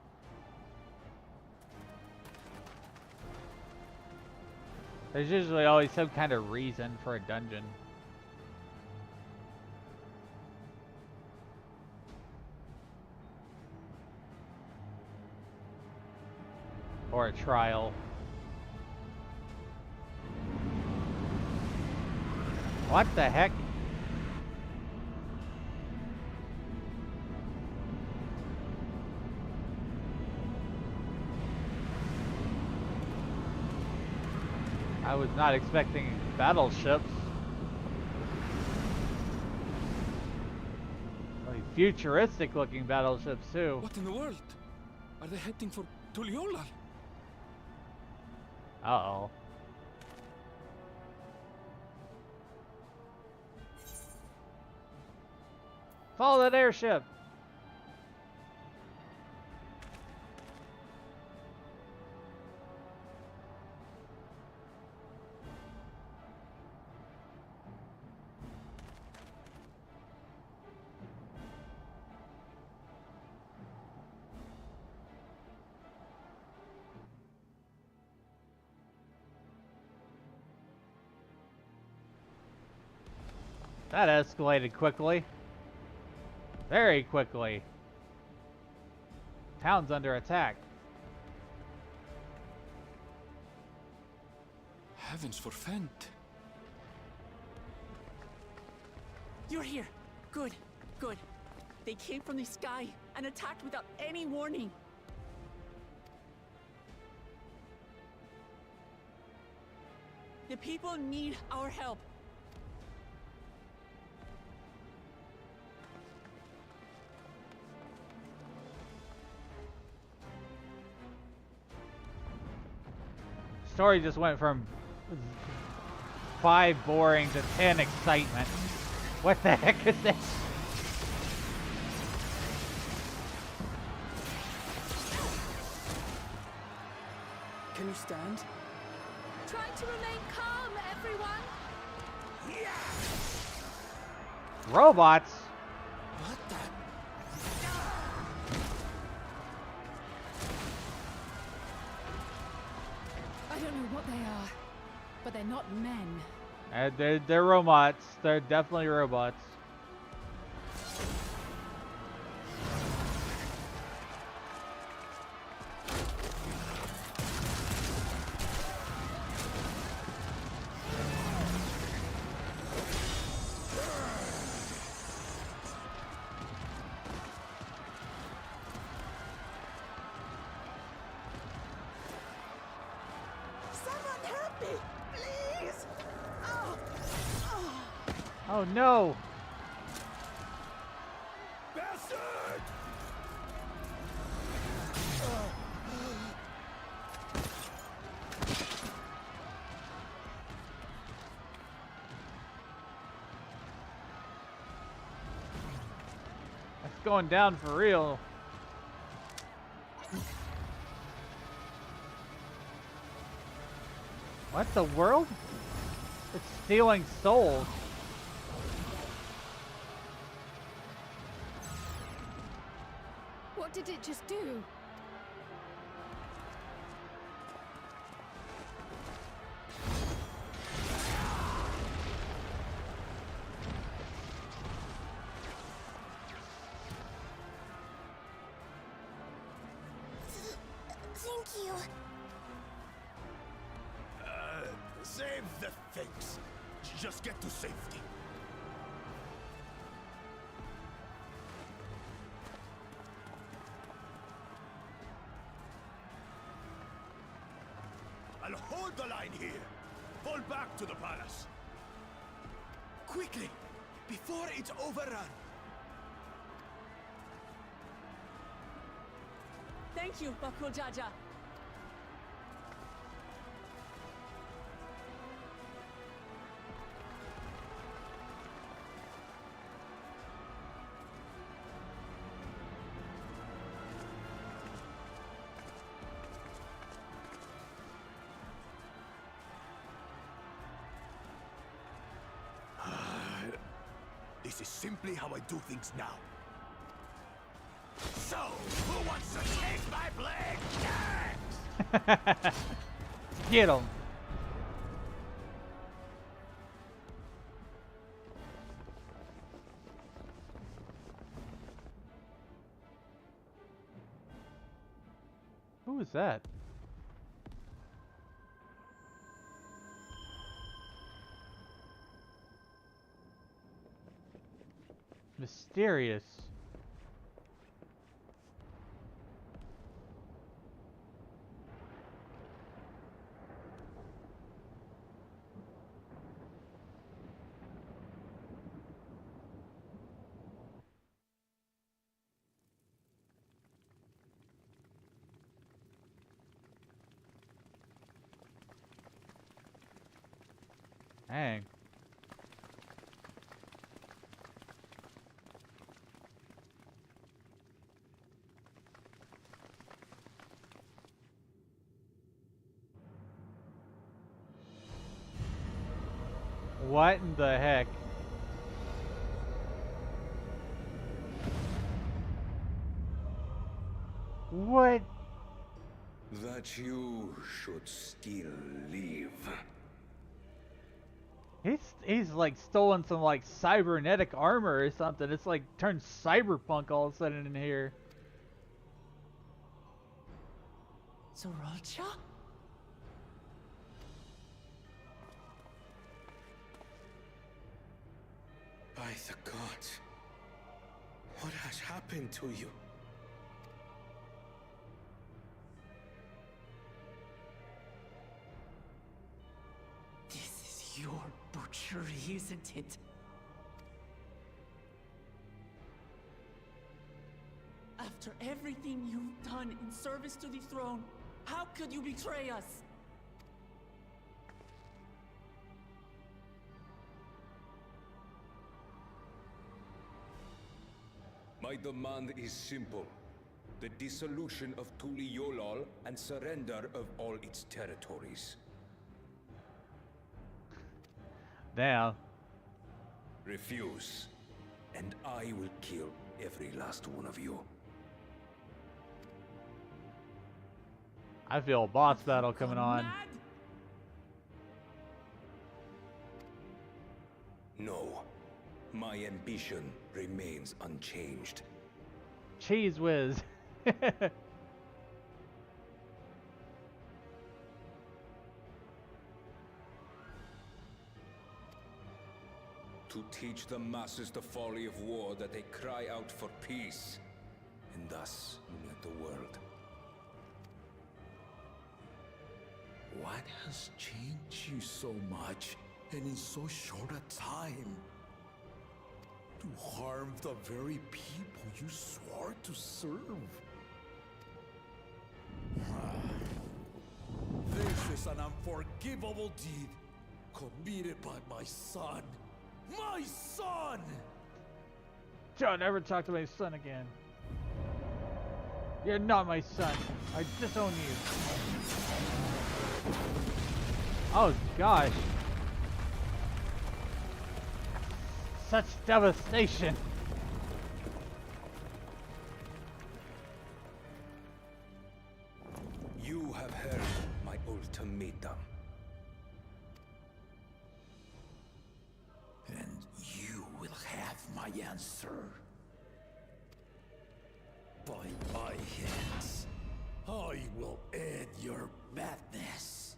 Speaker 14: There's usually always some kind of reason for a dungeon.
Speaker 1: Or a trial. What the heck? I was not expecting battleships. Like futuristic looking battleships too.
Speaker 3: What in the world? Are they heading for Tuliolal?
Speaker 1: Uh-oh. Follow that airship. That escalated quickly. Very quickly. Town's under attack.
Speaker 3: Heavens forfend.
Speaker 5: You're here. Good, good. They came from the sky and attacked without any warning. The people need our help.
Speaker 1: Story just went from 5 boring to 10 excitement. What the heck is this?
Speaker 4: Can you stand?
Speaker 2: Try to remain calm, everyone.
Speaker 1: Robots?
Speaker 3: What the?
Speaker 2: I don't know what they are, but they're not men.
Speaker 1: They're robots. They're definitely robots. Oh no!
Speaker 6: Bastard!
Speaker 1: It's going down for real. What the world? It's stealing souls.
Speaker 2: What did it just do?
Speaker 16: Thank you.
Speaker 6: Save the things. Just get to safety. I'll hold the line here. Fall back to the palace. Quickly, before it's overrun.
Speaker 5: Thank you, Bakul Jaja.
Speaker 6: This is simply how I do things now. So, who wants to taste my blade next?
Speaker 1: Get him. Who was that? mysterious. Dang. What in the heck? What?
Speaker 17: That you should still live.
Speaker 1: He's like stolen some like cybernetic armor or something. It's like turned cyberpunk all of a sudden in here.
Speaker 5: Zoralcha?
Speaker 8: By the gods, what has happened to you?
Speaker 5: This is your butchery, isn't it? After everything you've done in service to the throne, how could you betray us?
Speaker 3: My demand is simple. The dissolution of Tuli Yolal and surrender of all its territories.
Speaker 1: Damn.
Speaker 3: Refuse, and I will kill every last one of you.
Speaker 1: I feel a boss battle coming on.
Speaker 3: No. My ambition remains unchanged.
Speaker 1: Cheese whiz.
Speaker 3: To teach the masses the folly of war, that they cry out for peace, and thus unite the world.
Speaker 6: What has changed you so much, and in so short a time? To harm the very people you swore to serve. This is an unforgivable deed committed by my son. My son!
Speaker 1: Don't ever talk to my son again. You're not my son. I disown you. Oh gosh. Such devastation.
Speaker 3: You have heard my ultimatum.
Speaker 6: And you will have my answer. By my hands, I will end your madness.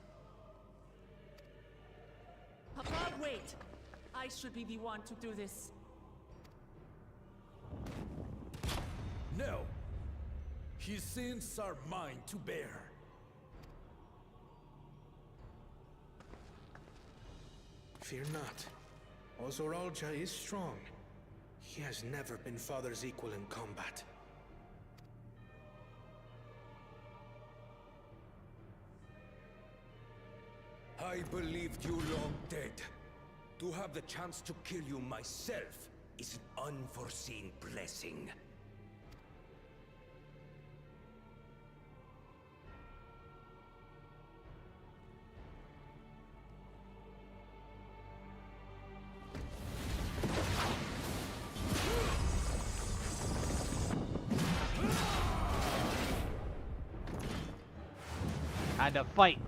Speaker 5: Papa, wait! I should be the one to do this.
Speaker 6: No. His sins are mine to bear.
Speaker 8: Fear not. Ozoralja is strong. He has never been father's equal in combat.
Speaker 3: I believed you long dead. To have the chance to kill you myself is an unforeseen blessing.
Speaker 1: Time to fight.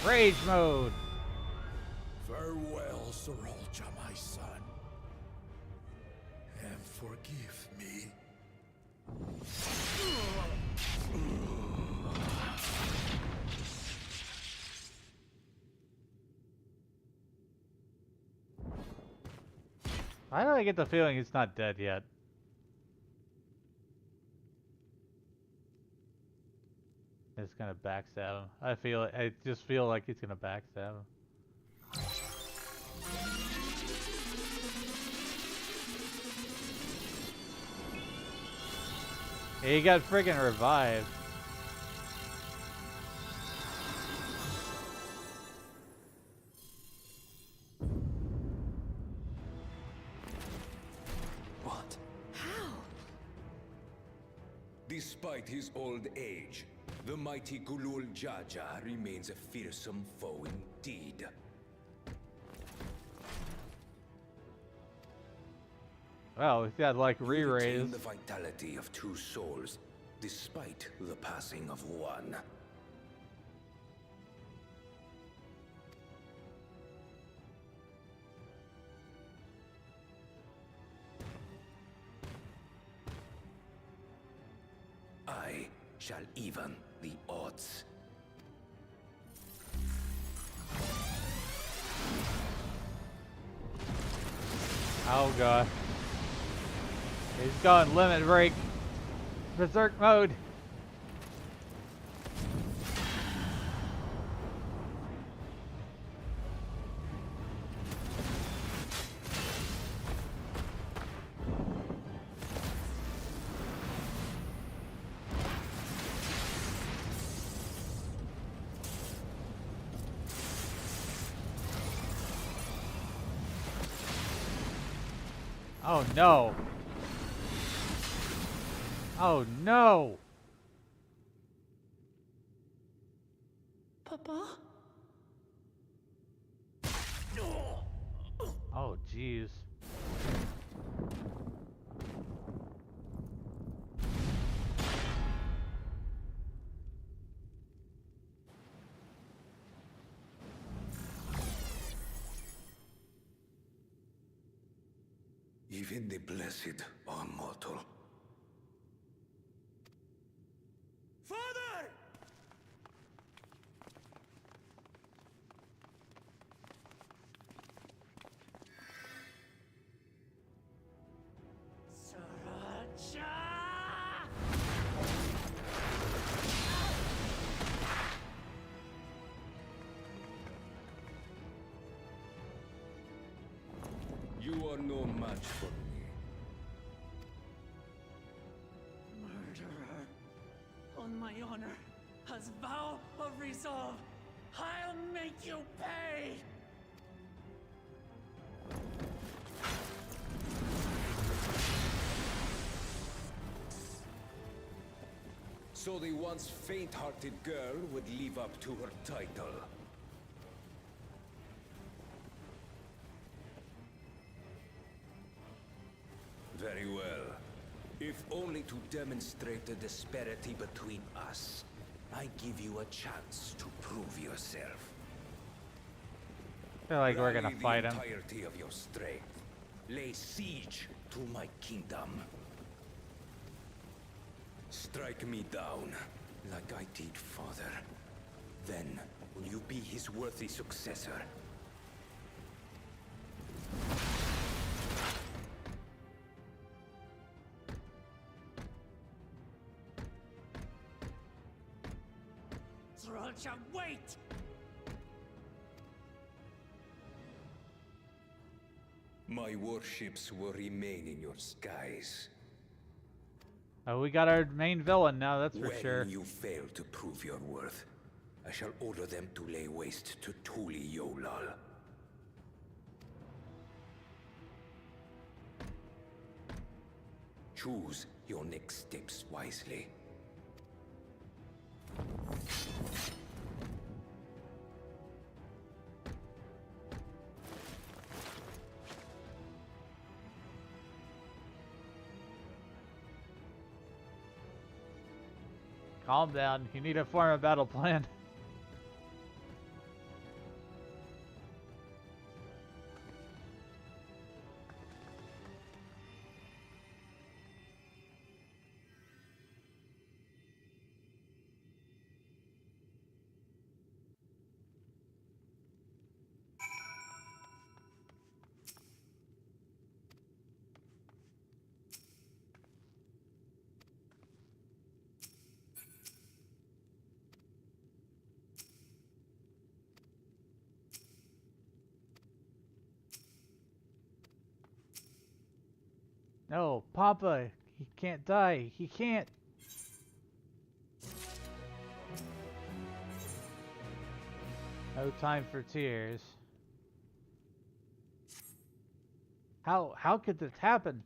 Speaker 14: Rage mode.
Speaker 6: Farewell, Sorolja, my son. And forgive me.
Speaker 1: Why do I get the feeling he's not dead yet? It's gonna backstab him. I just feel like he's gonna backstab him. He got friggin' revived.
Speaker 3: What?
Speaker 2: How?
Speaker 3: Despite his old age, the mighty Gulul Jaja remains a fearsome foe indeed.
Speaker 1: Well, he's got like
Speaker 3: You
Speaker 1: re-raise.
Speaker 3: retain the vitality of two souls, despite the passing of one. I shall even the odds.
Speaker 1: Oh god. He's going limit break. Berserk mode. Oh no. Oh no.
Speaker 5: Papa?
Speaker 1: Oh jeez.
Speaker 3: Even the blessed are mortal.
Speaker 6: Father!
Speaker 3: You are no match for me.
Speaker 5: Murderer. On my honor, as vow of resolve, I'll make you pay!
Speaker 3: So the once faint-hearted girl would live up to her title. Very well. If only to demonstrate the disparity between us, I give you a chance to prove yourself.
Speaker 1: I feel like we're gonna
Speaker 3: Rally
Speaker 1: fight
Speaker 3: the
Speaker 1: him.
Speaker 3: entirety of your strength. Lay siege to my kingdom. Strike me down, like I did father. Then will you be his worthy successor?
Speaker 5: Sorolja, wait!
Speaker 3: My warships will remain in your skies.
Speaker 1: Oh, we got our main villain now, that's for
Speaker 3: When
Speaker 1: sure.
Speaker 3: you fail to prove your worth, I shall order them to lay waste to Tuli Yolal. Choose your next steps wisely.
Speaker 1: Calm down. You need to form a battle plan.
Speaker 14: No, Papa, he can't die. He can't. No time for tears. How could this happen?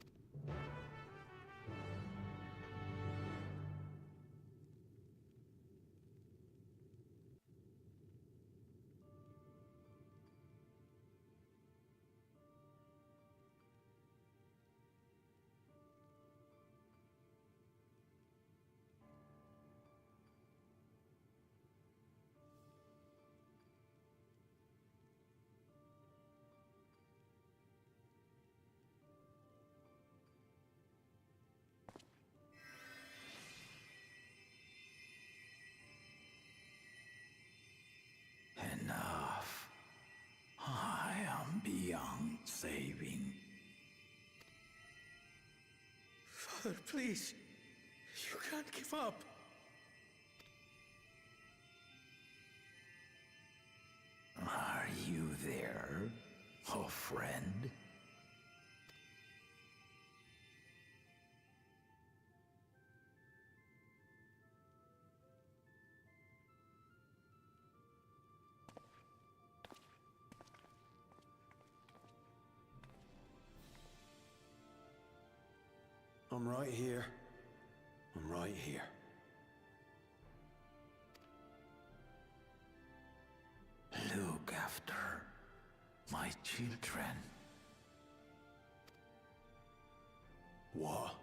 Speaker 6: Enough. I am beyond saving.
Speaker 8: Father, please. You can't give up.
Speaker 6: Are you there, oh friend?
Speaker 10: I'm right here. I'm right here.
Speaker 6: Look after my children.
Speaker 10: What?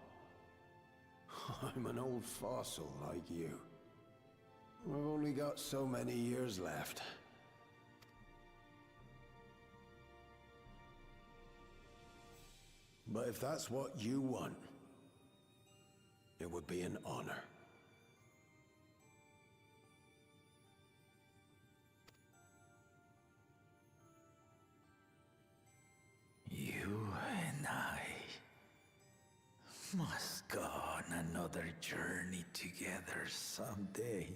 Speaker 10: I'm an old fossil like you. I've only got so many years left. But if that's what you want, it would be an honor.
Speaker 6: You and I must go on another journey together someday.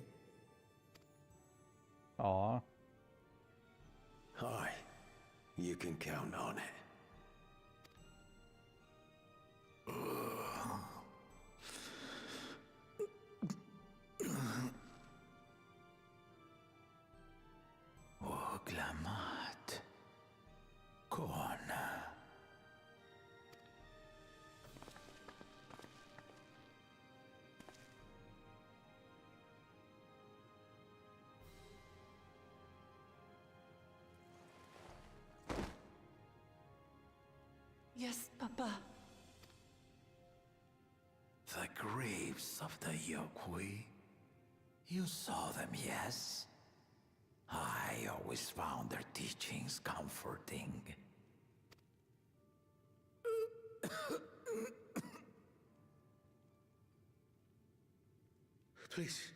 Speaker 14: Aw.
Speaker 10: Aye, you can count on it.
Speaker 6: Oglamat. Kona.
Speaker 5: Yes, Papa.
Speaker 6: The graves of the Yokwi. You saw them, yes? I always found their teachings comforting.
Speaker 8: Please,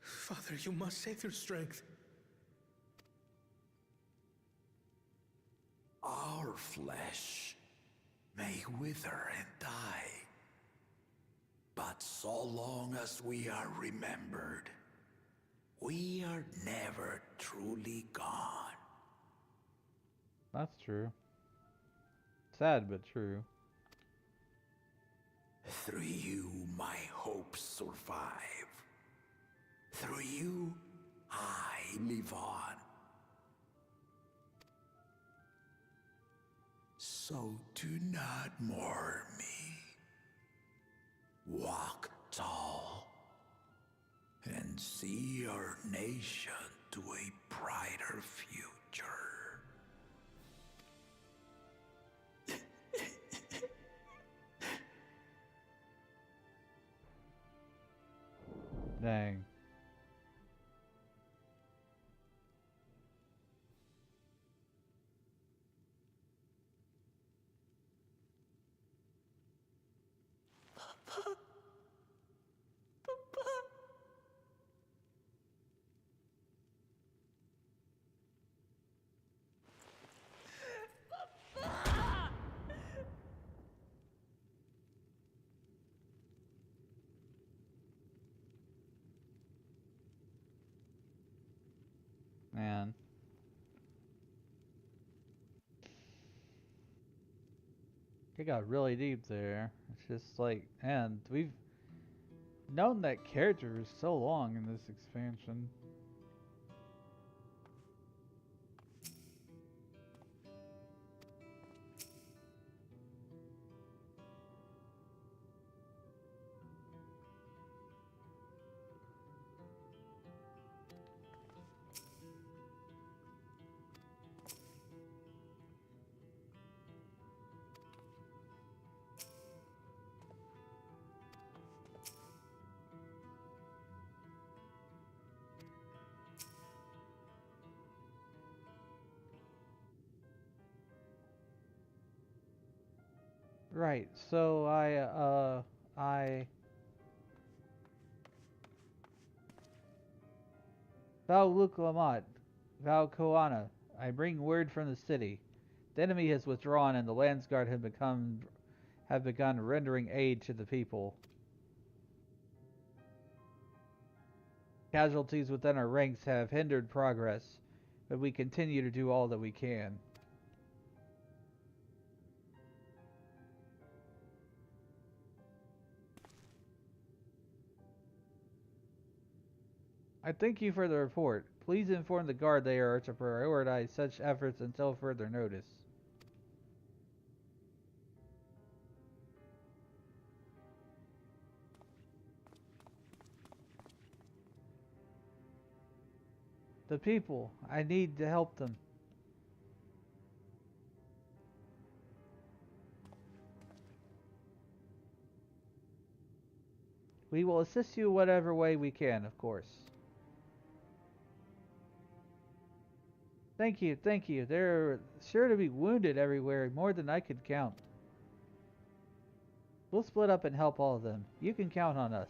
Speaker 8: Father, you must save your strength.
Speaker 6: Our flesh may wither and die, but so long as we are remembered, we are never truly gone.
Speaker 14: That's true. Sad but true.
Speaker 6: Through you, my hopes survive. Through you, I live on. So do not mourn me. Walk tall and see our nation to a brighter future.
Speaker 14: Dang. Man. It got really deep there. It's just like, and we've known that character for so long in this expansion. Right, so Val Luke Lamont, Val Koana, I bring word from the city. The enemy has withdrawn and the Landsguard have begun rendering aid to the people. Casualties within our ranks have hindered progress, but we continue to do all that we can. I thank you for the report. Please inform the guard they are to prioritize such efforts until further notice. The people, I need to help them. We will assist you whatever way we can, of course. Thank you, thank you. There are sure to be wounded everywhere, more than I could count. We'll split up and help all of them. You can count on us.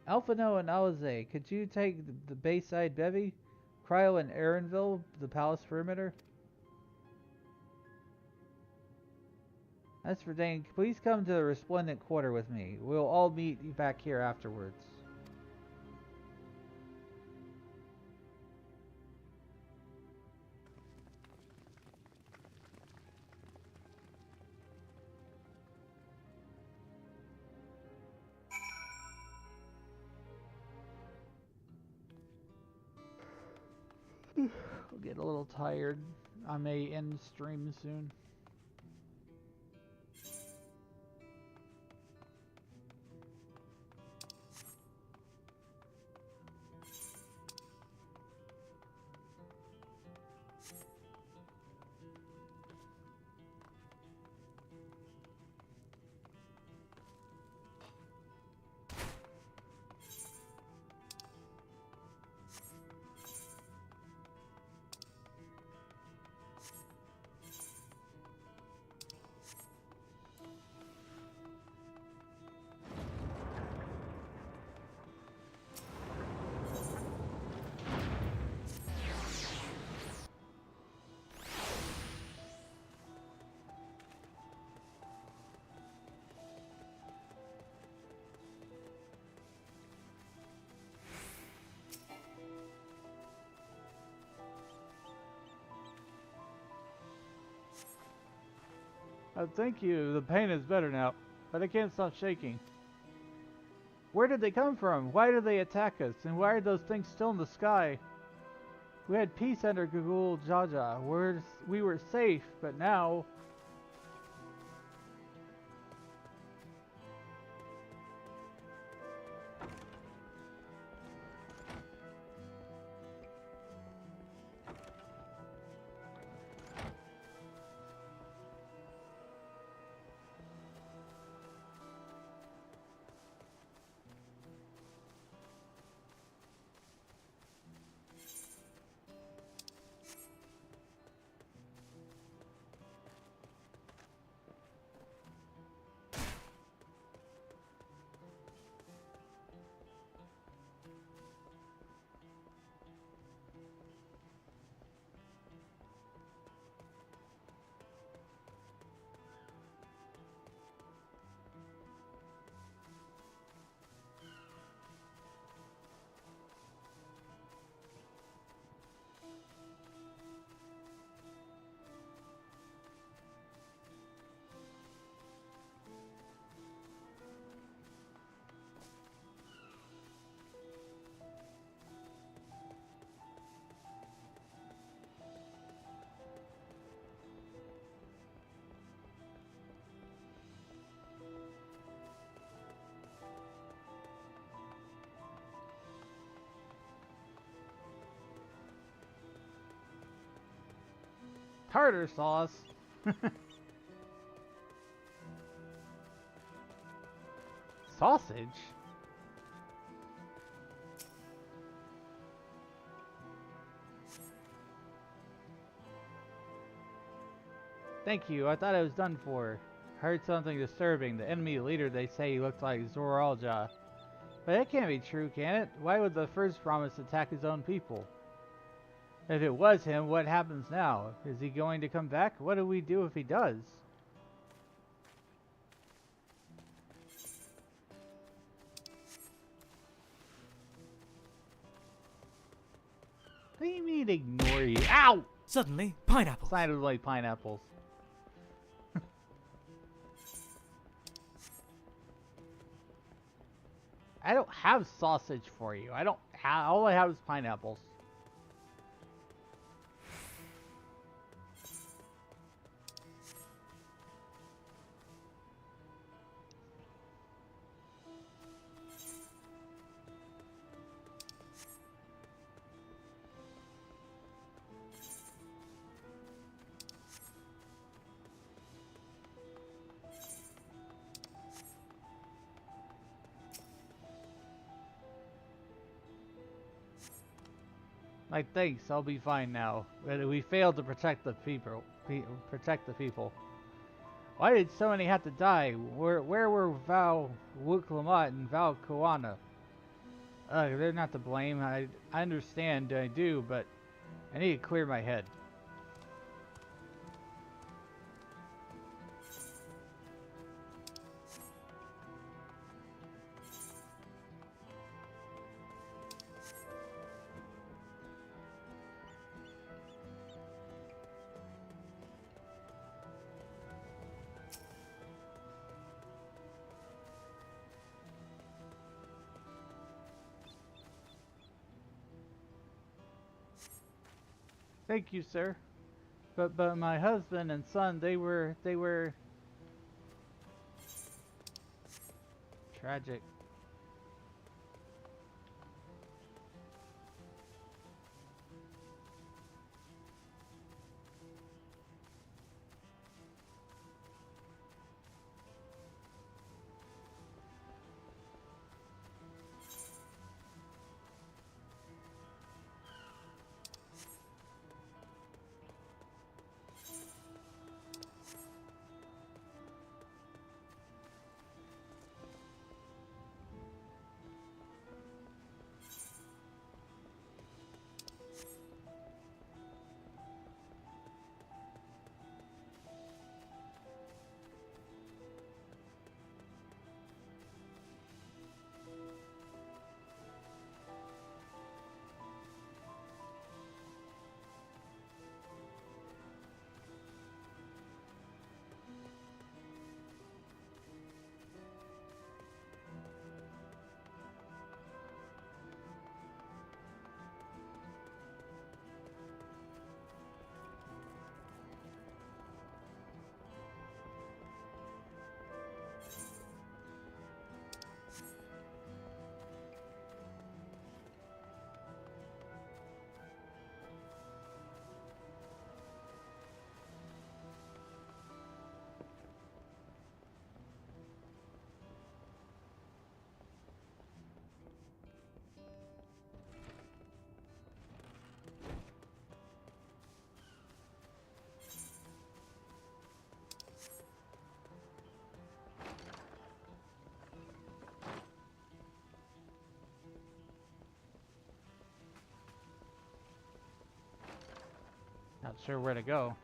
Speaker 14: Alphino and Alize, could you take the Bayside Bevy? Cryo and Aaronville, the palace perimeter? As for Dane, please come to the Resplendent Quarter with me. We'll all meet back here afterwards. I'll get a little tired. I may end stream soon. Thank you. The pain is better now, but I can't stop shaking. Where did they come from? Why did they attack us? And why are those things still in the sky? We had peace under Gugul Jaja. We were safe, but now... Tartar sauce. Sausage? Thank you, I thought I was done for. Heard something disturbing. The enemy leader, they say he looked like Zoralja. But it can't be true, can it? Why would the first promise attack his own people? If it was him, what happens now? Is he going to come back? What do we do if he does? What do you mean ignore you? Ow!
Speaker 19: Suddenly, pineapples.
Speaker 14: Sounded like pineapples. I don't have sausage for you. I don't have, all I have is pineapples. Like, thanks, I'll be fine now. But we failed to protect the people. Why did so many have to die? Where were Val Wuklamat and Val Koana? They're not to blame. I understand, I do, but I need to clear my head. Thank you, sir. But my husband and son, they were tragic. Not sure where to go.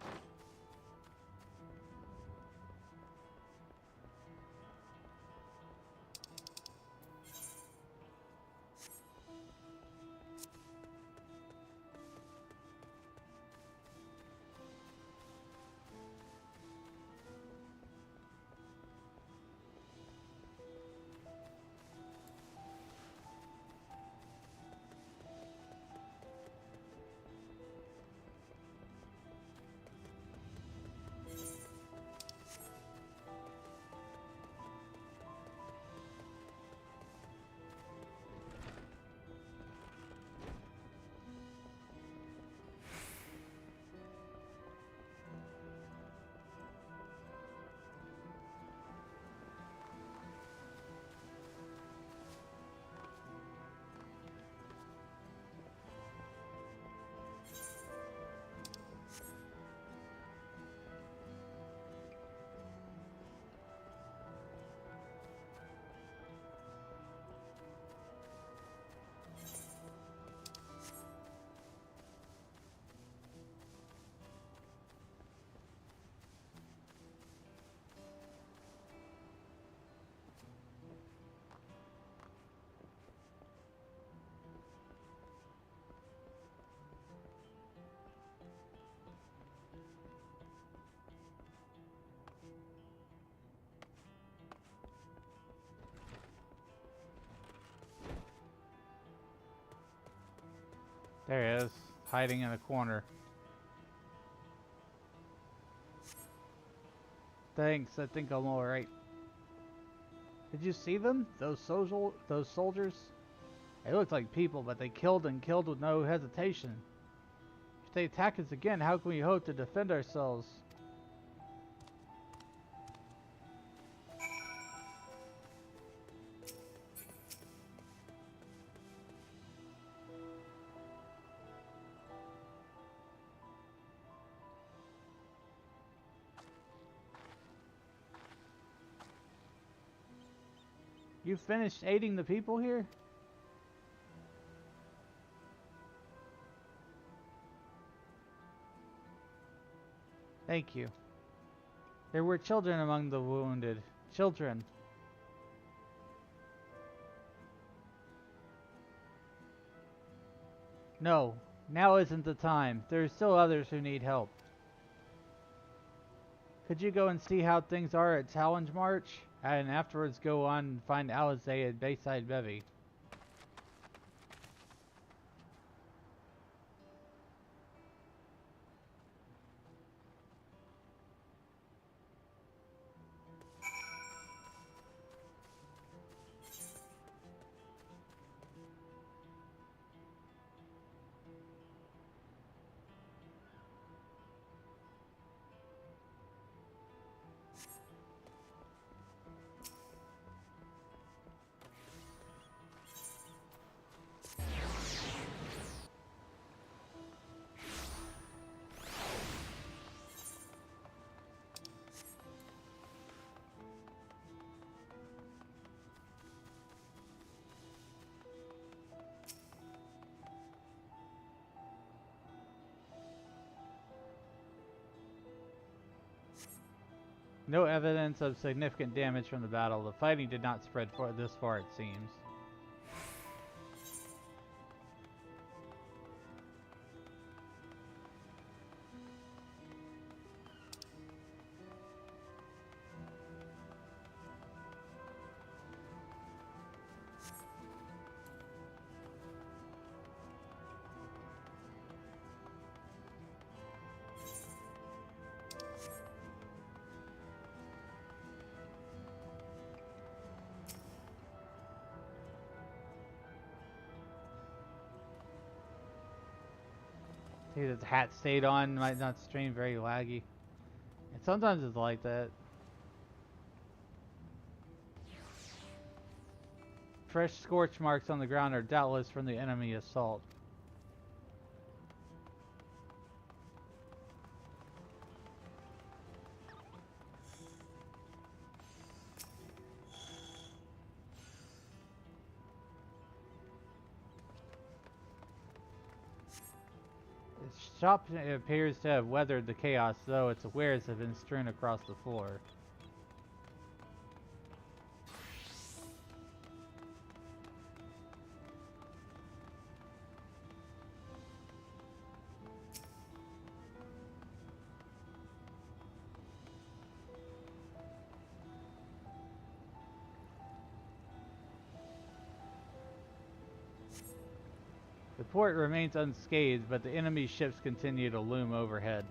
Speaker 1: There he is, hiding in a corner. Thanks, I think I'm alright. Did you see them? Those soldiers? They looked like people, but they killed and killed with no hesitation. If they attack us again, how can we hope to defend ourselves? You finished aiding the people here? Thank you. There were children among the wounded. Children. No, now isn't the time. There are still others who need help. Could you go and see how things are at Challenge March? And afterwards go on and find Alizé at Bayside Bevy. No evidence of significant damage from the battle. The fighting did not spread this far, it seems. See, the hat stayed on, might not stream very laggy. And sometimes it's like that. Fresh scorch marks on the ground are doubtless from the enemy assault. The shop appears to have weathered the chaos, though its wares have been strewn across the floor. The port remains unscathed, but the enemy ships continue to loom overhead.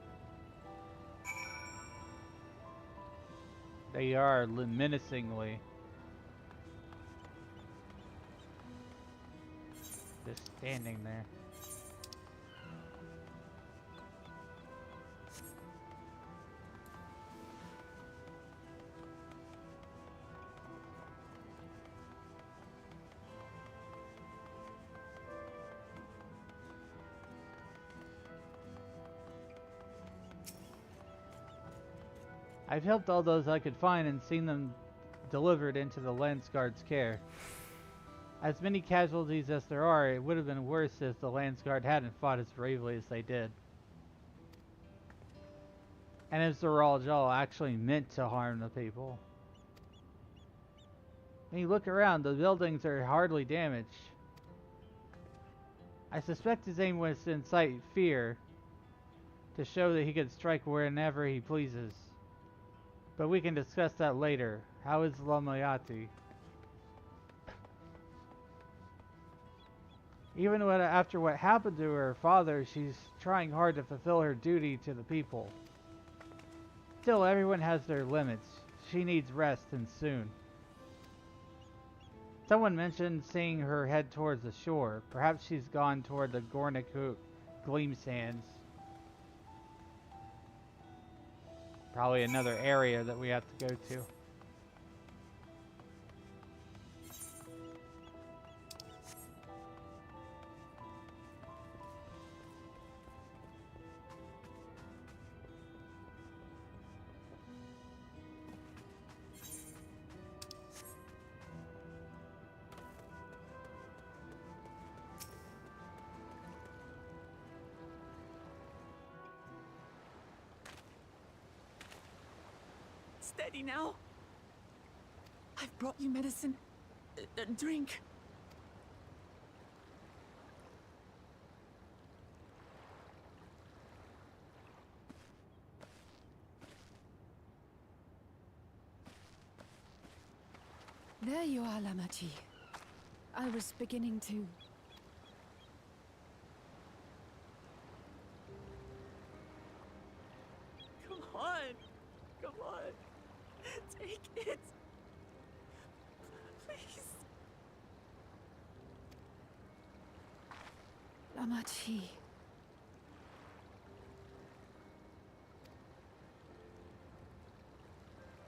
Speaker 1: They are menacingly. Just standing there. I've helped all those I could find and seen them delivered into the Landsguard's care. As many casualties as there are, it would have been worse if the Landsguard hadn't fought as bravely as they did. And as the Rajal actually meant to harm the people. When you look around, the buildings are hardly damaged. I suspect his aim was to incite fear, to show that he could strike whenever he pleases. But we can discuss that later. How is Lamayati?
Speaker 14: Even after what happened to her father, she's trying hard to fulfill her duty to the people. Still, everyone has their limits. She needs rest, and soon. Someone mentioned seeing her head towards the shore. Perhaps she's gone toward the Gornikuk Gleam Sands. Probably another area that we have to go to.
Speaker 5: Steady now. I've brought you medicine. Drink.
Speaker 2: There you are, Lamachi. I was beginning to...
Speaker 5: Come on. Come on. Take it. Please.
Speaker 2: Lamachi.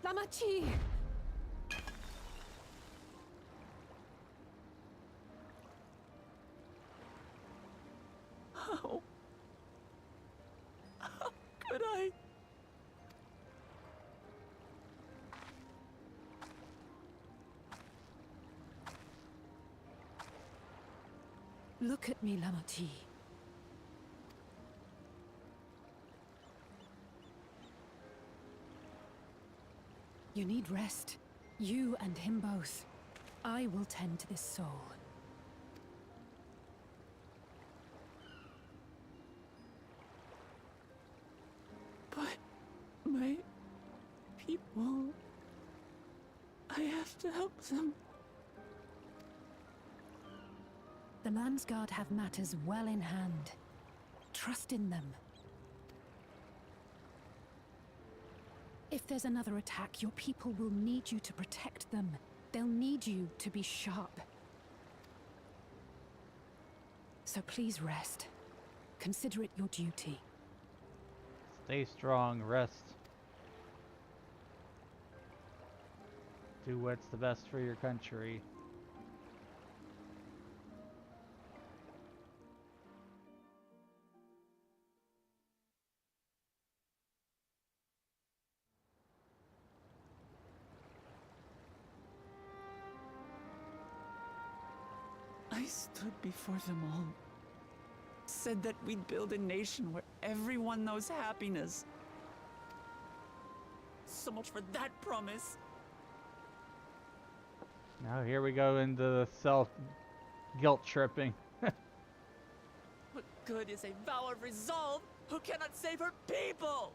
Speaker 2: Lamachi!
Speaker 5: How? How could I?
Speaker 2: Look at me, Lamachi. You need rest. You and him both. I will tend to this soul.
Speaker 5: But my people... I have to help them.
Speaker 2: The Landsguard have matters well in hand. Trust in them. If there's another attack, your people will need you to protect them. They'll need you to be sharp. So please rest. Consider it your duty.
Speaker 14: Stay strong, rest. Do what's the best for your country.
Speaker 5: I stood before them all. Said that we'd build a nation where everyone knows happiness. So much for that promise.
Speaker 14: Now here we go into the self-guilt tripping.
Speaker 5: What good is a vow of resolve who cannot save her people?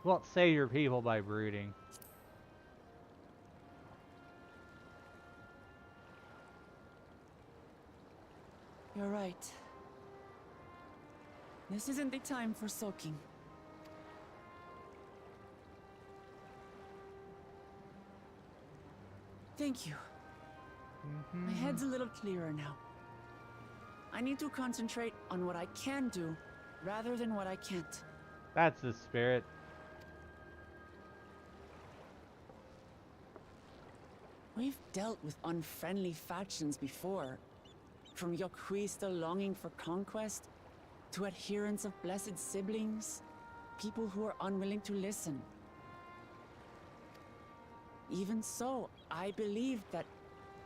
Speaker 14: Won't save your people by brooding.
Speaker 5: You're right. This isn't the time for sulking. Thank you. My head's a little clearer now. I need to concentrate on what I can do rather than what I can't.
Speaker 14: That's the spirit.
Speaker 5: We've dealt with unfriendly factions before. From Yokhui still longing for conquest, to adherents of blessed siblings, people who are unwilling to listen. Even so, I believe that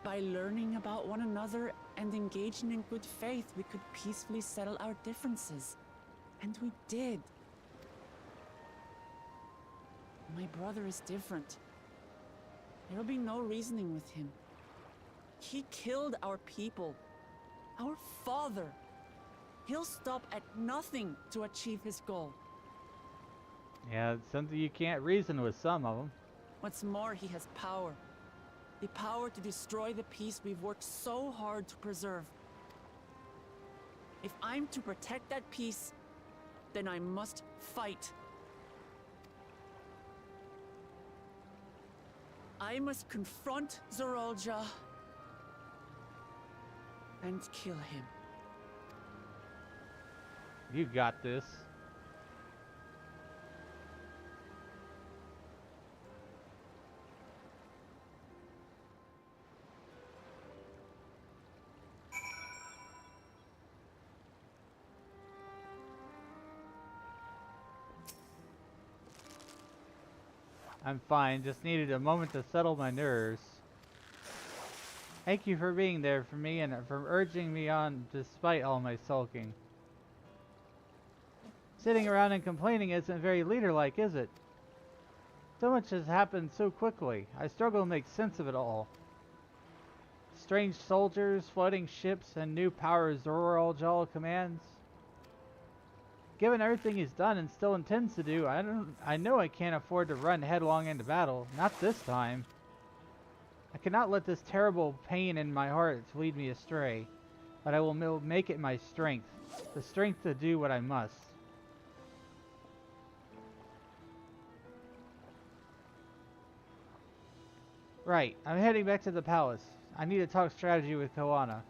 Speaker 5: by learning about one another and engaging in good faith, we could peacefully settle our differences. And we did. My brother is different. There will be no reasoning with him. He killed our people. Our father. He'll stop at nothing to achieve his goal.
Speaker 14: Yeah, it's something you can't reason with some of them.
Speaker 5: What's more, he has power. The power to destroy the peace we've worked so hard to preserve. If I'm to protect that peace, then I must fight. I must confront Zorolja and kill him.
Speaker 14: You got this. I'm fine, just needed a moment to settle my nerves. Thank you for being there for me and for urging me on despite all my sulking. Sitting around and complaining isn't very leader-like, is it? So much has happened so quickly. I struggle to make sense of it all. Strange soldiers, floating ships, and new powers Zorolja commands. Given everything he's done and still intends to do, I know I can't afford to run headlong into battle. Not this time. I cannot let this terrible pain in my heart lead me astray, but I will make it my strength, the strength to do what I must. Right, I'm heading back to the palace. I need to talk strategy with Koana.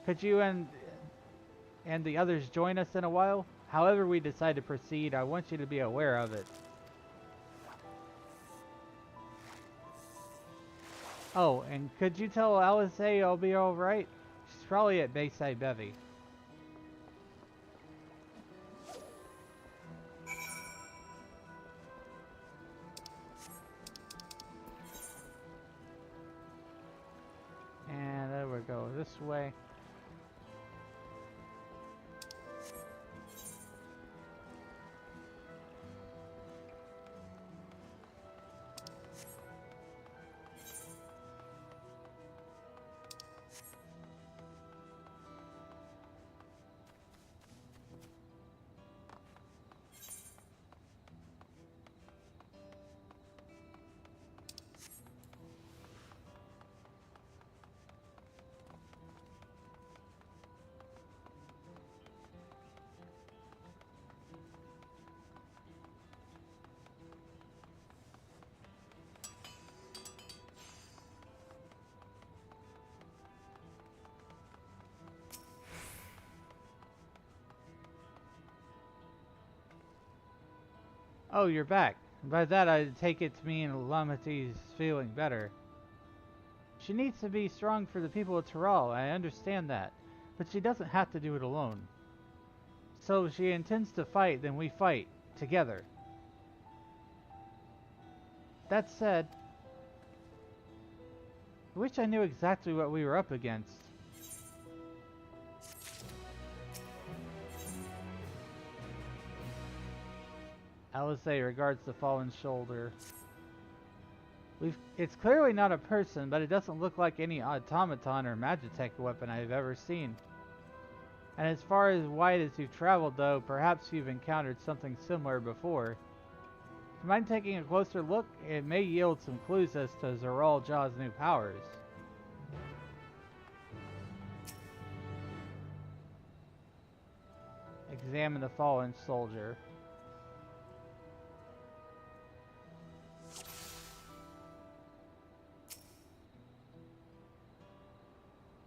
Speaker 14: Could you and the others join us in a while? However we decide to proceed, I want you to be aware of it. Oh, and could you tell Alice I'll be alright? She's probably at Bayside Bevy. And there we go, this way. Oh, you're back. By that I take it to mean Lamati's feeling better. She needs to be strong for the people of Tyrol, I understand that. But she doesn't have to do it alone. So if she intends to fight, then we fight. Together. That said, I wish I knew exactly what we were up against. Alice regards the fallen shoulder. It's clearly not a person, but it doesn't look like any automaton or magitech weapon I've ever seen. And as far as wide as you've traveled, though, perhaps you've encountered something similar before. Do you mind taking a closer look? It may yield some clues as to Zorolja's new powers. Examine the fallen soldier.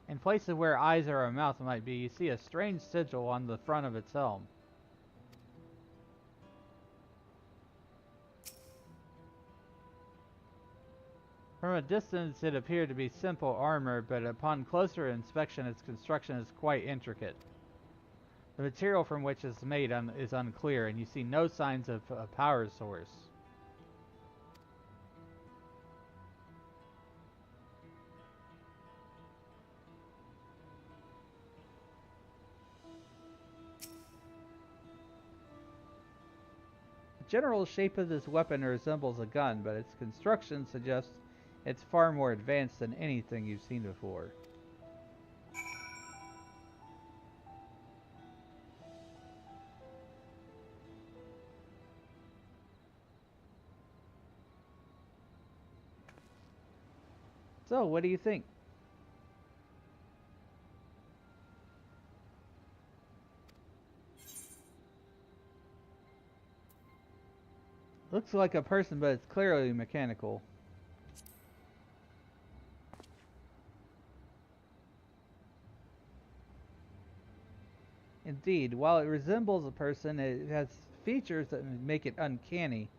Speaker 14: In places where eyes or a mouth might be, you see a strange sigil on the front of its helm. From a distance it appeared to be simple armor, but upon closer inspection its construction is quite intricate. The material from which it's made is unclear, and you see no signs of a power source. The general shape of this weapon resembles a gun, but its construction suggests it's far more advanced than anything you've seen before. So, what do you think? Looks like a person, but it's clearly mechanical. Indeed, while it resembles a person, it has features that make it uncanny.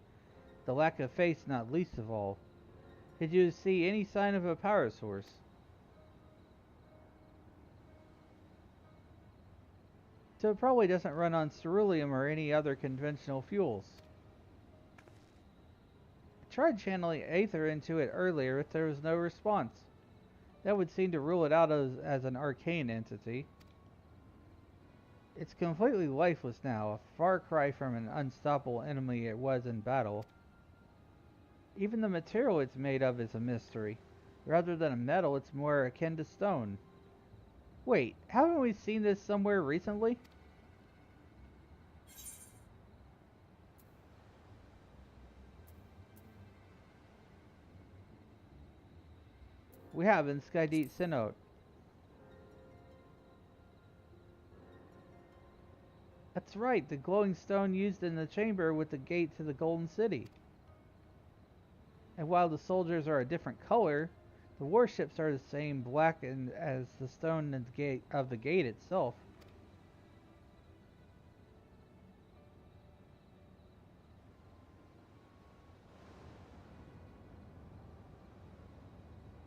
Speaker 14: The lack of face not least of all. Did you see any sign of a power source? So it probably doesn't run on ceruleum or any other conventional fuels. I tried channeling Aether into it earlier, but there was no response. That would seem to rule it out as an arcane entity. It's completely lifeless now, a far cry from an unstoppable enemy it was in battle. Even the material it's made of is a mystery. Rather than a metal, it's more akin to stone. Wait, haven't we seen this somewhere recently? We have in Skydeep Synod. That's right, the glowing stone used in the chamber with the gate to the Golden City. And while the soldiers are a different color, the warships are the same black as the stone and gate of the gate itself.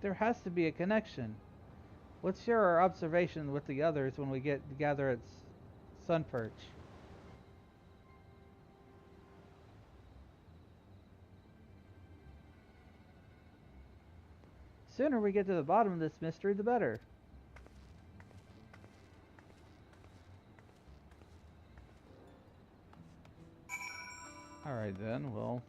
Speaker 14: There has to be a connection. Let's share our observations with the others when we get together at Sunperch. The sooner we get to the bottom of this mystery, the better. Alright then, well...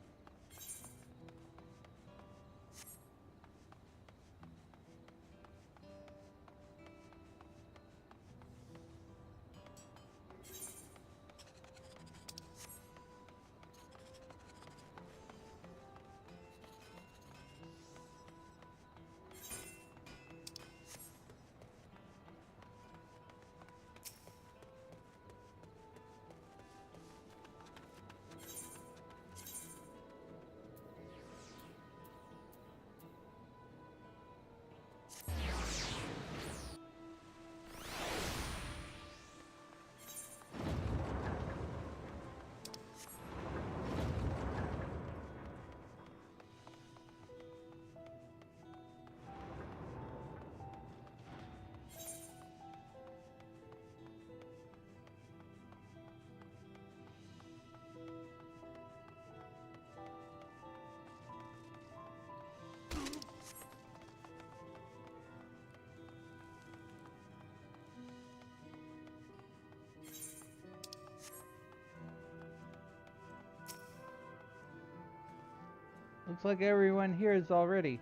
Speaker 14: Looks like everyone here is already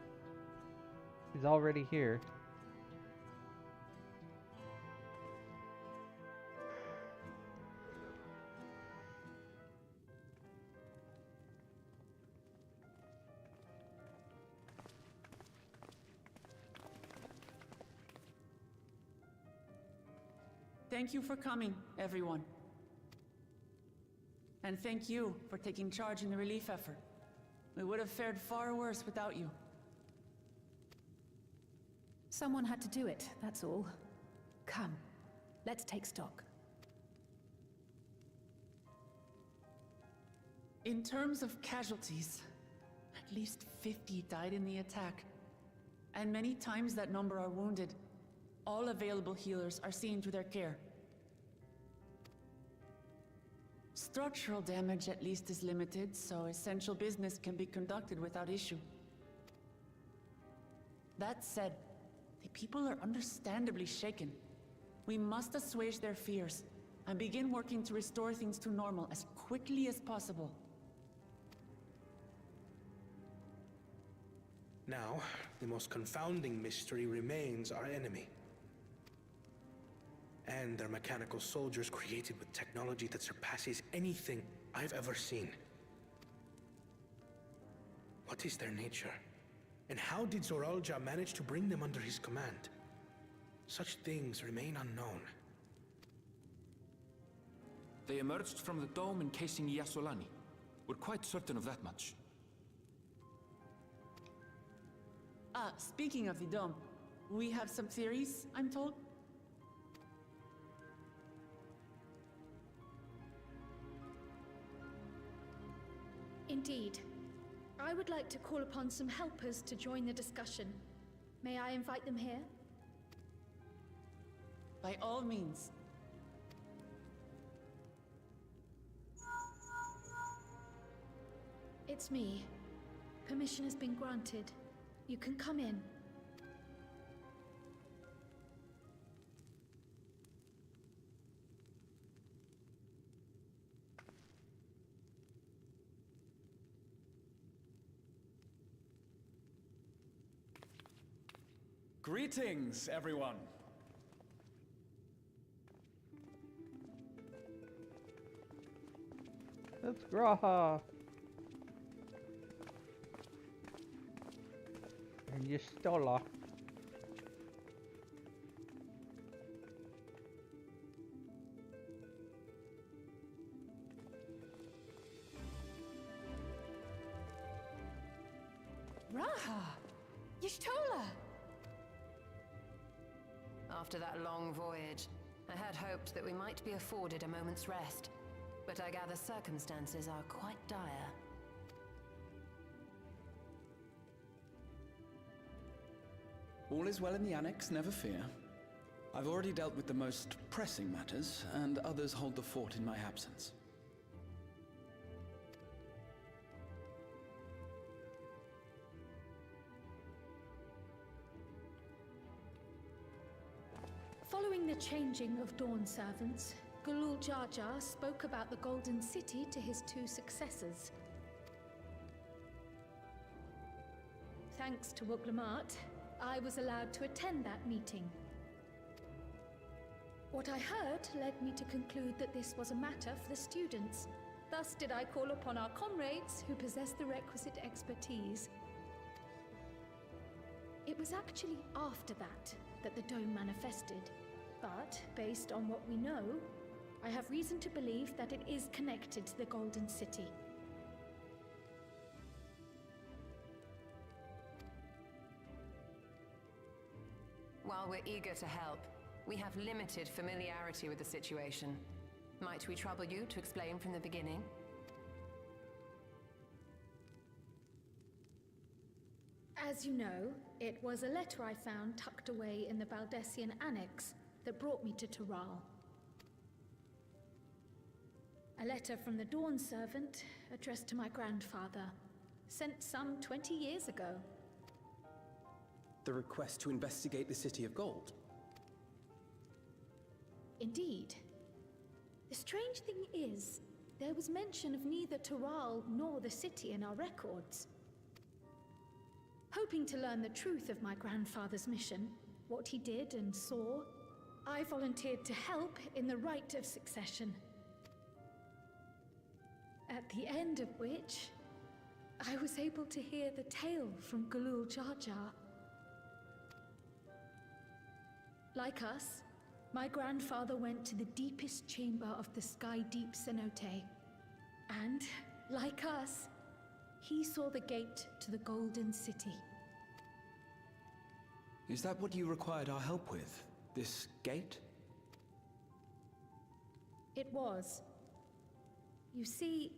Speaker 14: here.
Speaker 5: Thank you for coming, everyone. And thank you for taking charge in the relief effort. We would have fared far worse without you.
Speaker 2: Someone had to do it, that's all. Come, let's take stock.
Speaker 5: In terms of casualties, at least 50 died in the attack. And many times that number are wounded. All available healers are seen to their care. Structural damage at least is limited, so essential business can be conducted without issue. That said, the people are understandably shaken. We must assuage their fears and begin working to restore things to normal as quickly as possible.
Speaker 8: Now, the most confounding mystery remains our enemy. And their mechanical soldiers created with technology that surpasses anything I've ever seen. What is their nature? And how did Zoralja manage to bring them under his command? Such things remain unknown.
Speaker 3: They emerged from the dome encasing Yasolani. We're quite certain of that much.
Speaker 5: Speaking of the dome, we have some theories, I'm told.
Speaker 2: Indeed. I would like to call upon some helpers to join the discussion. May I invite them here?
Speaker 5: By all means.
Speaker 2: It's me. Permission has been granted. You can come in.
Speaker 19: Greetings, everyone.
Speaker 14: It's Graha. And Yestola.
Speaker 7: Raha! Y'shtola!
Speaker 20: After that long voyage, I had hoped that we might be afforded a moment's rest. But I gather circumstances are quite dire.
Speaker 19: All is well in the Annex, never fear. I've already dealt with the most pressing matters, and others hold the fort in my absence.
Speaker 2: Following the changing of Dawn servants, Galul Jar Jar spoke about the Golden City to his two successors. Thanks to Wuglamat, I was allowed to attend that meeting. What I heard led me to conclude that this was a matter for the students. Thus did I call upon our comrades who possess the requisite expertise. It was actually after that the dome manifested. But, based on what we know, I have reason to believe that it is connected to the Golden City.
Speaker 20: While we're eager to help, we have limited familiarity with the situation. Might we trouble you to explain from the beginning?
Speaker 2: As you know, it was a letter I found tucked away in the Baldessian Annex that brought me to Tural. A letter from the Dawn servant addressed to my grandfather, sent some 20 years ago.
Speaker 4: The request to investigate the City of Gold?
Speaker 2: Indeed. The strange thing is, there was mention of neither Tural nor the city in our records. Hoping to learn the truth of my grandfather's mission, what he did and saw, I volunteered to help in the rite of succession. At the end of which, I was able to hear the tale from Galul Jar Jar. Like us, my grandfather went to the deepest chamber of the Sky Deep Cenote. And, like us, he saw the gate to the Golden City.
Speaker 4: Is that what you required our help with? This gate?
Speaker 2: It was. You see,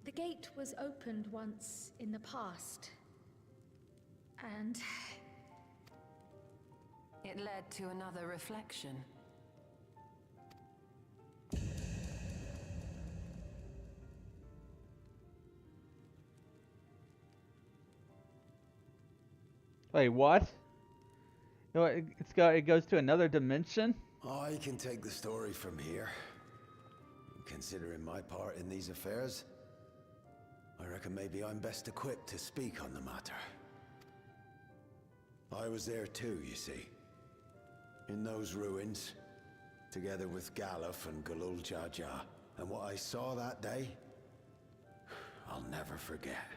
Speaker 2: the gate was opened once in the past. And
Speaker 20: it led to another reflection.
Speaker 14: Wait, what? It goes to another dimension?
Speaker 10: I can take the story from here. Considering my part in these affairs, I reckon maybe I'm best equipped to speak on the matter. I was there too, you see. In those ruins, together with Galuf and Galul Jar Jar. And what I saw that day, I'll never forget.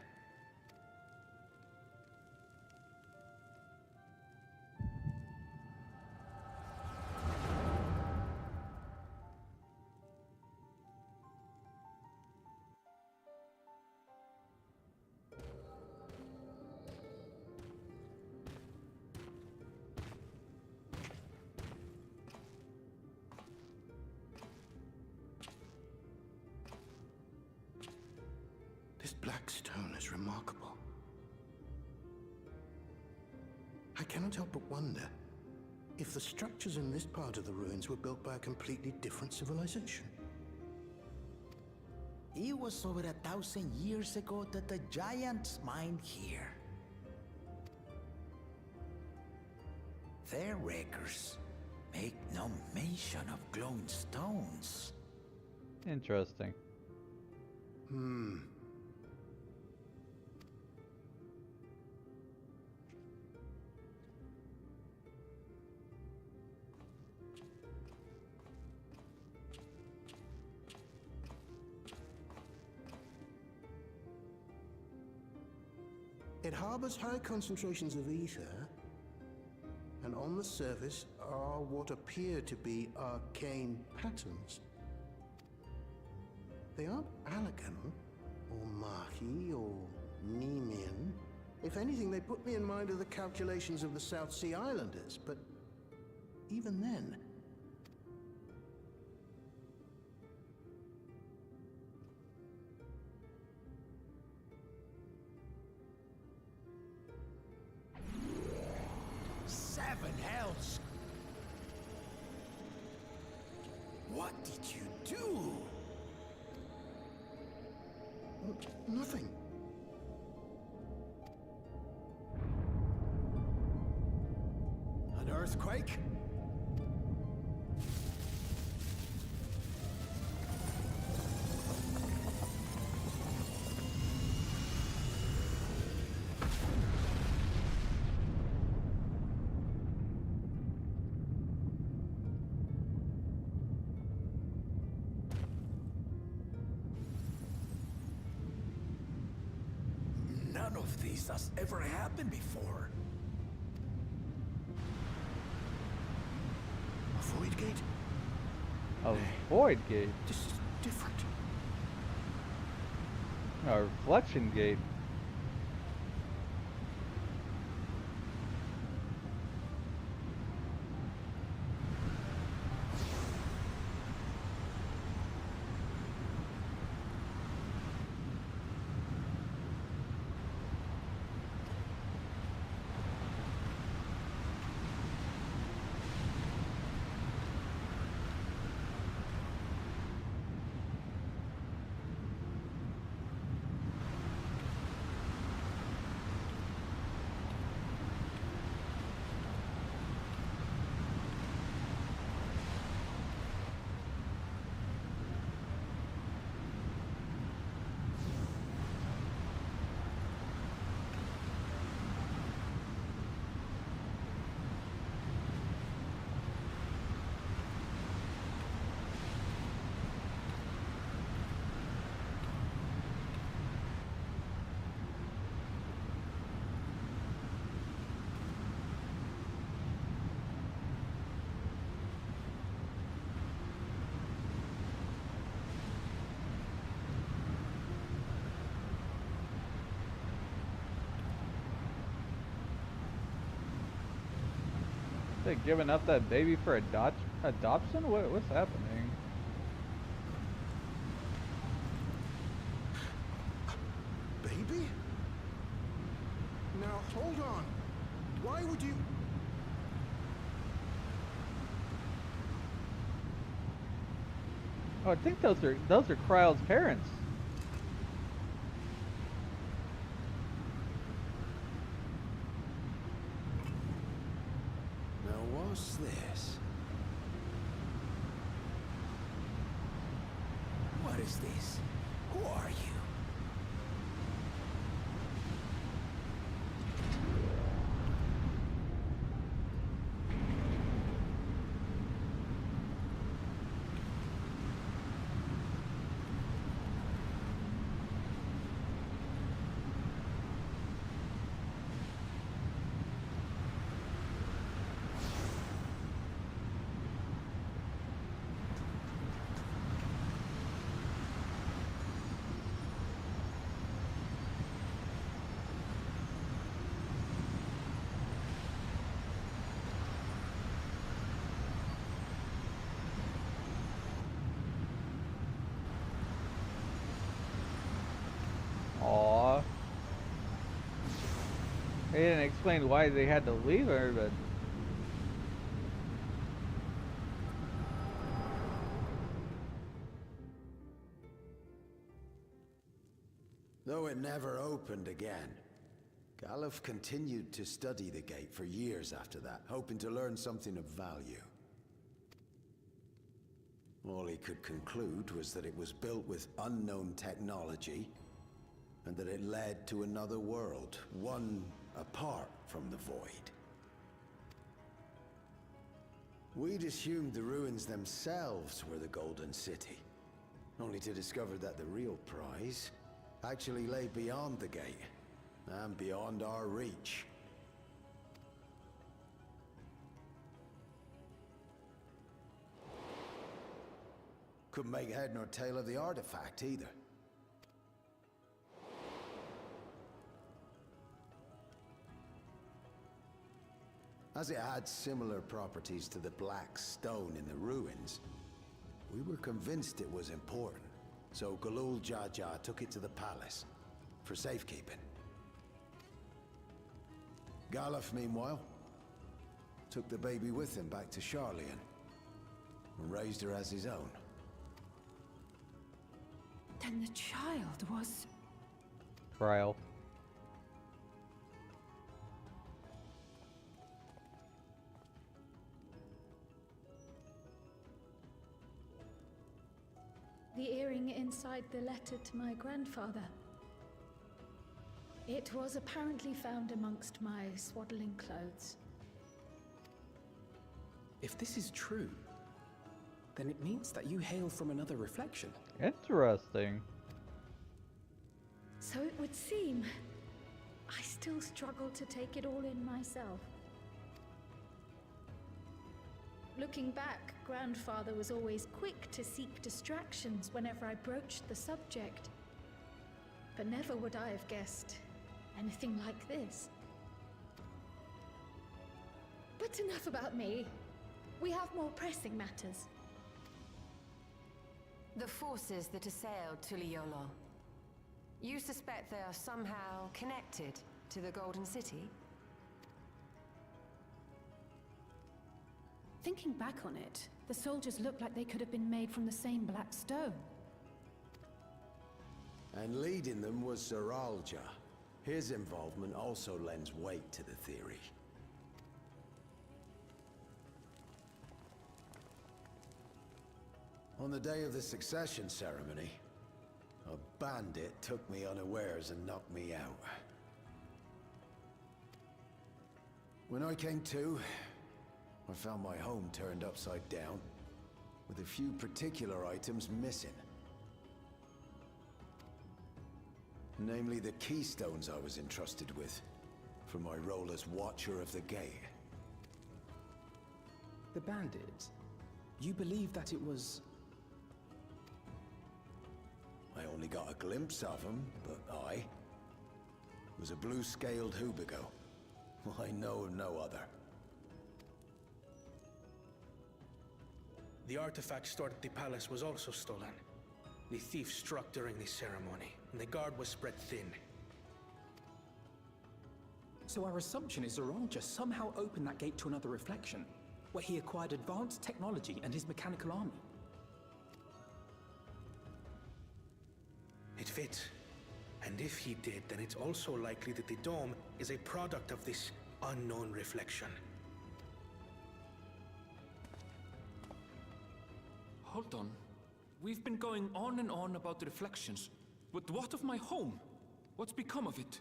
Speaker 10: black stone is remarkable. I cannot help but wonder if the structures in this part of the ruins were built by a completely different civilization.
Speaker 21: It was over 1,000 years ago that the giants mined here. Their records make no mention of glowing stones.
Speaker 14: Interesting.
Speaker 10: It harbors high concentrations of ether, and on the surface are what appear to be arcane patterns. They aren't Allegan, or Mahi, or Nemean. If anything, they put me in mind of the calculations of the South Sea Islanders, but even then...
Speaker 21: Seven hells! What did you do?
Speaker 10: Nothing.
Speaker 21: An earthquake? None of this has ever happened before.
Speaker 10: A void gate?
Speaker 14: A void gate?
Speaker 10: This is different.
Speaker 14: A reflection gate. They giving up that baby for adoption? What's happening?
Speaker 10: Baby? Now hold on. Why would you...
Speaker 14: Oh, I think those are Kryle's parents.
Speaker 10: Now what's this?
Speaker 21: What is this? Who are you?
Speaker 14: explain why they had to leave her, but...
Speaker 9: Though it never opened again, Galuf continued to study the gate for years after that, hoping to learn something of value. All he could conclude was that it was built with unknown technology, and that it led to another world, one apart from the Void. We'd assumed the ruins themselves were the Golden City, only to discover that the real prize actually lay beyond the gate, and beyond our reach. Couldn't make head nor tail of the artifact either. As it had similar properties to the black stone in the ruins, we were convinced it was important. So Galul Jaja took it to the palace for safekeeping. Galuf, meanwhile, took the baby with him back to Charlian and raised her as his own.
Speaker 2: Then the child was...
Speaker 14: Trial.
Speaker 2: The earring inside the letter to my grandfather. It was apparently found amongst my swaddling clothes.
Speaker 4: If this is true, then it means that you hail from another reflection.
Speaker 14: Interesting.
Speaker 2: So it would seem. I still struggle to take it all in myself. Looking back, Grandfather was always quick to seek distractions whenever I broached the subject. But never would I have guessed anything like this. But enough about me. We have more pressing matters.
Speaker 20: The forces that assailed Tuliolo. You suspect they are somehow connected to the Golden City?
Speaker 2: Thinking back on it, the soldiers looked like they could have been made from the same black stone.
Speaker 9: And leading them was Zeralja. His involvement also lends weight to the theory. On the day of the succession ceremony, a bandit took me unawares and knocked me out. When I came to, I found my home turned upside down, with a few particular items missing. Namely the keystones I was entrusted with, for my role as Watcher of the Gate.
Speaker 4: The bandit, you believe that it was...
Speaker 9: I only got a glimpse of him, but I was a blue-scaled Hubigo. I know of no other.
Speaker 8: The artifact stored at the palace was also stolen. The thief struck during the ceremony, and the guard was spread thin.
Speaker 4: So our assumption is Zeralja somehow opened that gate to another reflection, where he acquired advanced technology and his mechanical army.
Speaker 8: It fits. And if he did, then it's also likely that the dome is a product of this unknown reflection.
Speaker 22: Hold on. We've been going on and on about the reflections. But what of my home? What's become of it?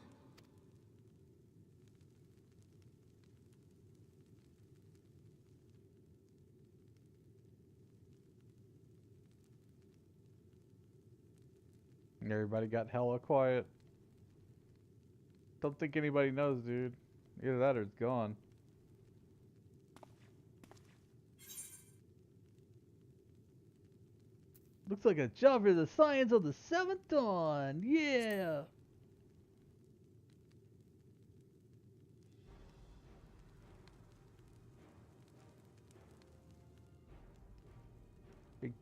Speaker 14: Everybody got hella quiet. Don't think anybody knows, dude. Either that or it's gone. Looks like a job for the Scions of the Seventh Dawn. Yeah.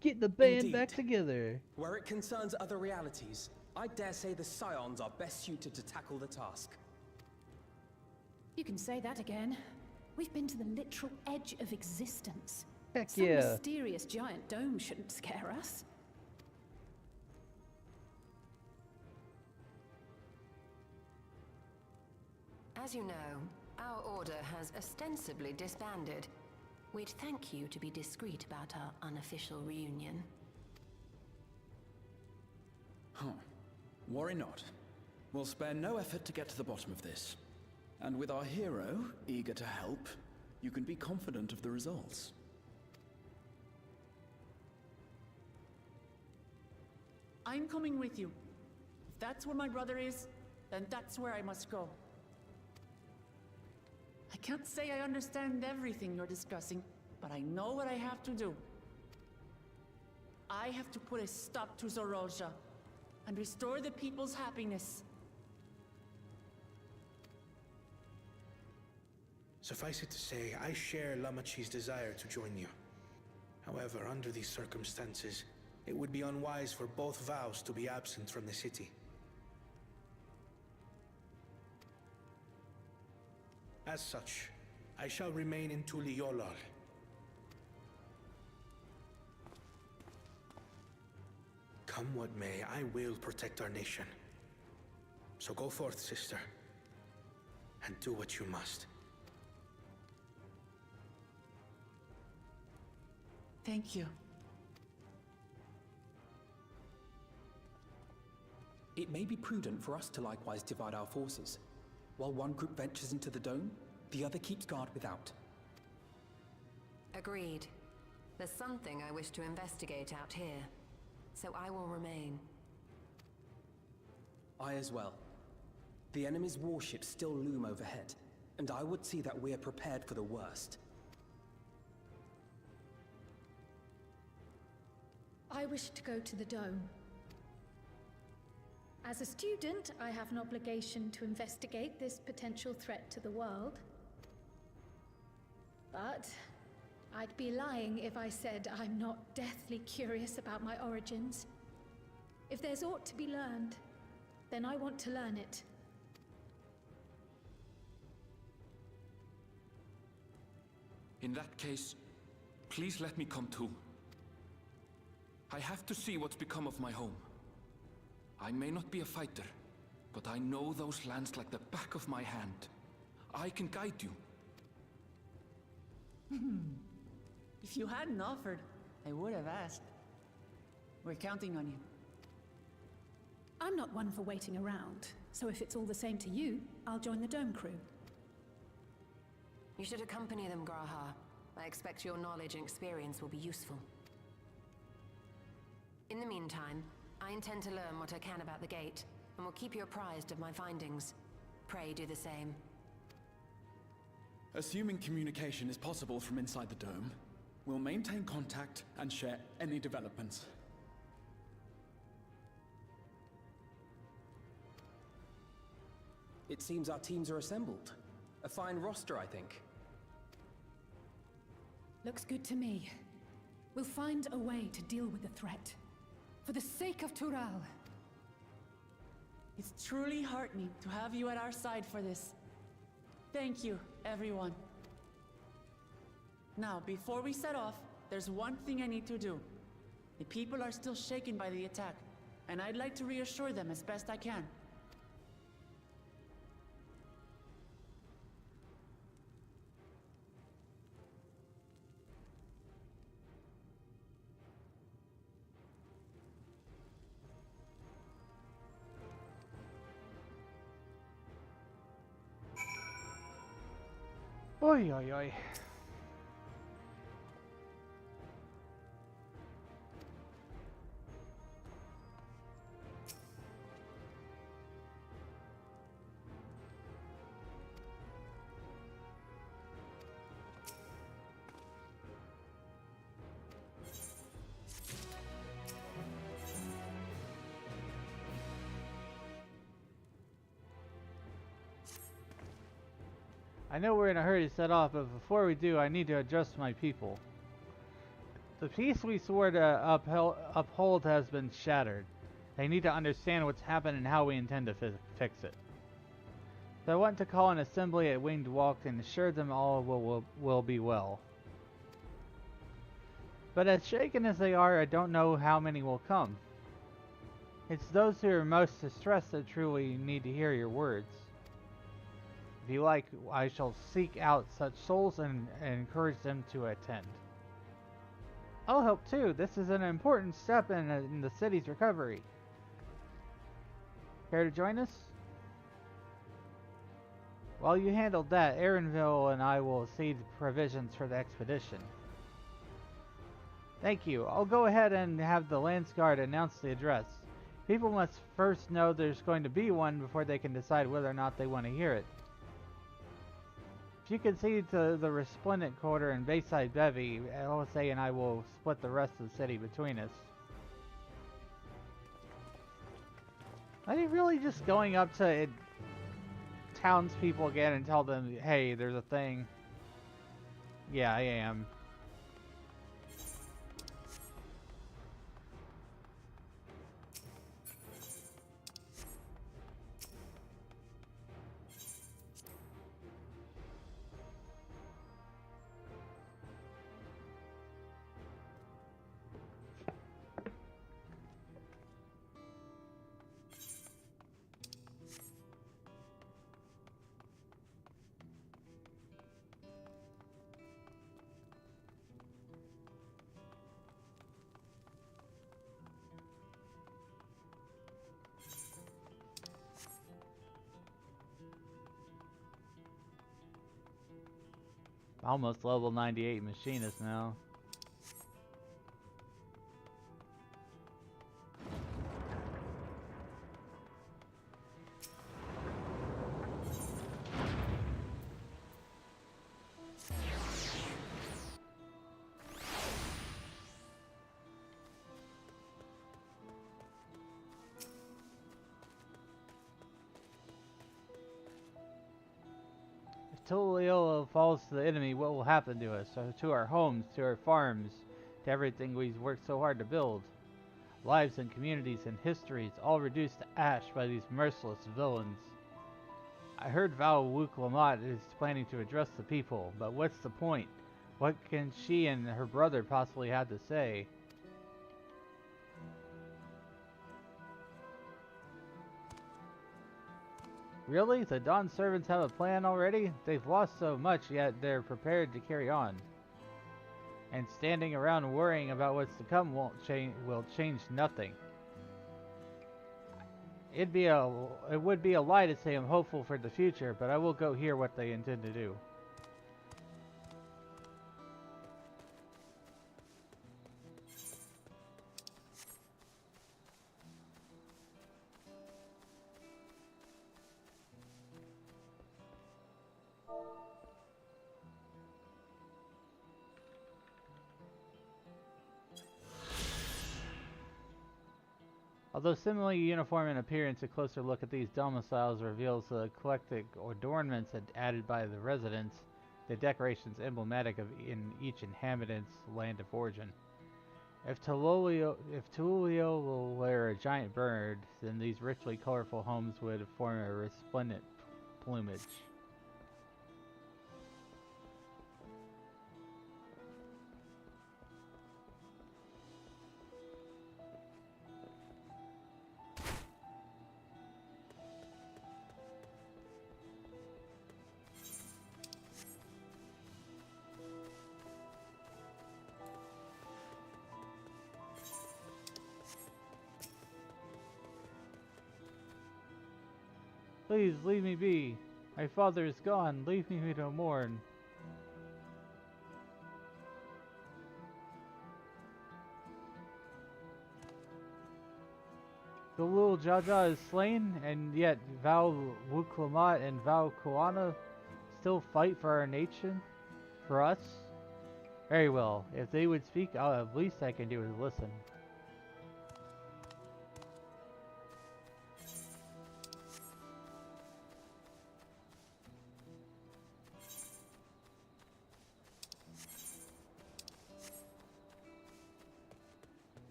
Speaker 14: Get the band
Speaker 4: Indeed.
Speaker 14: back together.
Speaker 4: Where it concerns other realities, I dare say the Scions are best suited to tackle the task.
Speaker 2: You can say that again. We've been to the literal edge of existence.
Speaker 14: Heck
Speaker 2: Some
Speaker 14: yeah.
Speaker 2: mysterious giant dome shouldn't scare us.
Speaker 20: As you know, our order has ostensibly disbanded. We'd thank you to be discreet about our unofficial reunion.
Speaker 19: Huh. Worry not. We'll spare no effort to get to the bottom of this. And with our hero eager to help, you can be confident of the results.
Speaker 5: I'm coming with you. If that's where my brother is, then that's where I must go. I can't say I understand everything you're discussing, but I know what I have to do. I have to put a stop to Zorozha and restore the people's happiness.
Speaker 8: Suffice it to say, I share Lamachi's desire to join you. However, under these circumstances, it would be unwise for both vows to be absent from the city. As such, I shall remain in Tuliolol. Come what may, I will protect our nation. So go forth, sister, and do what you must.
Speaker 5: Thank you.
Speaker 4: It may be prudent for us to likewise divide our forces. While one group ventures into the dome, the other keeps guard without.
Speaker 20: Agreed. There's something I wish to investigate out here, so I will remain.
Speaker 4: I as well. The enemy's warships still loom overhead, and I would see that we're prepared for the worst.
Speaker 2: I wish to go to the dome. As a student, I have an obligation to investigate this potential threat to the world. But I'd be lying if I said I'm not deathly curious about my origins. If there's aught to be learned, then I want to learn it.
Speaker 22: In that case, please let me come too. I have to see what's become of my home. I may not be a fighter, but I know those lands like the back of my hand. I can guide you.
Speaker 5: If you hadn't offered, I would have asked. We're counting on you.
Speaker 2: I'm not one for waiting around, so if it's all the same to you, I'll join the dome crew.
Speaker 20: You should accompany them, Graha. I expect your knowledge and experience will be useful. In the meantime, I intend to learn what I can about the gate, and will keep you apprised of my findings. Pray do the same.
Speaker 19: Assuming communication is possible from inside the dome, we'll maintain contact and share any developments.
Speaker 4: It seems our teams are assembled. A fine roster, I think.
Speaker 2: Looks good to me. We'll find a way to deal with the threat. For the sake of Tural.
Speaker 5: It's truly heartening to have you at our side for this. Thank you, everyone. Now, before we set off, there's one thing I need to do. The people are still shaken by the attack, and I'd like to reassure them as best I can.
Speaker 14: Oi, oi, oi. I know we're in a hurry to set off, but before we do, I need to address my people. The peace we swore to uphold has been shattered. They need to understand what's happened and how we intend to fix it. So I want to call an assembly at Winged Walk and assure them all will be well. But as shaken as they are, I don't know how many will come. It's those who are most distressed that truly need to hear your words. If you like, I shall seek out such souls and encourage them to attend. I'll help too. This is an important step in the city's recovery. Care to join us? While you handled that, Aaronville and I will see the provisions for the expedition. Thank you. I'll go ahead and have the Lance Guard announce the address. People must first know there's going to be one before they can decide whether or not they want to hear it. If you can see to the Resplendent Quarter and Bayside Bevy, LSA and I will split the rest of the city between us. Are they really just going up to townspeople again and tell them, hey, there's a thing? Yeah, I am. Almost level 98 machinist now. Tullio falls to the enemy, what will happen to us? To our homes, to our farms, to everything we've worked so hard to build. Lives and communities and histories, all reduced to ash by these merciless villains. I heard Val Wuklamat is planning to address the people, but what's the point? What can she and her brother possibly have to say? Really? The Dawn servants have a plan already? They've lost so much, yet they're prepared to carry on. And standing around worrying about what's to come will change nothing. It would be a lie to say I'm hopeful for the future, but I will go hear what they intend to do. Although similarly uniform in appearance, a closer look at these domiciles reveals the eclectic adornments added by the residents, the decorations emblematic of in each inhabitant's land of origin. If Tullio will wear a giant bird, then these richly colorful homes would form a resplendent plumage. Please, leave me be. My father is gone. Leave me to mourn. Galul Jaja is slain, and yet Val Wuklamat and Val Kuana still fight for our nation? For us? Very well. If they would speak, the least I can do is listen.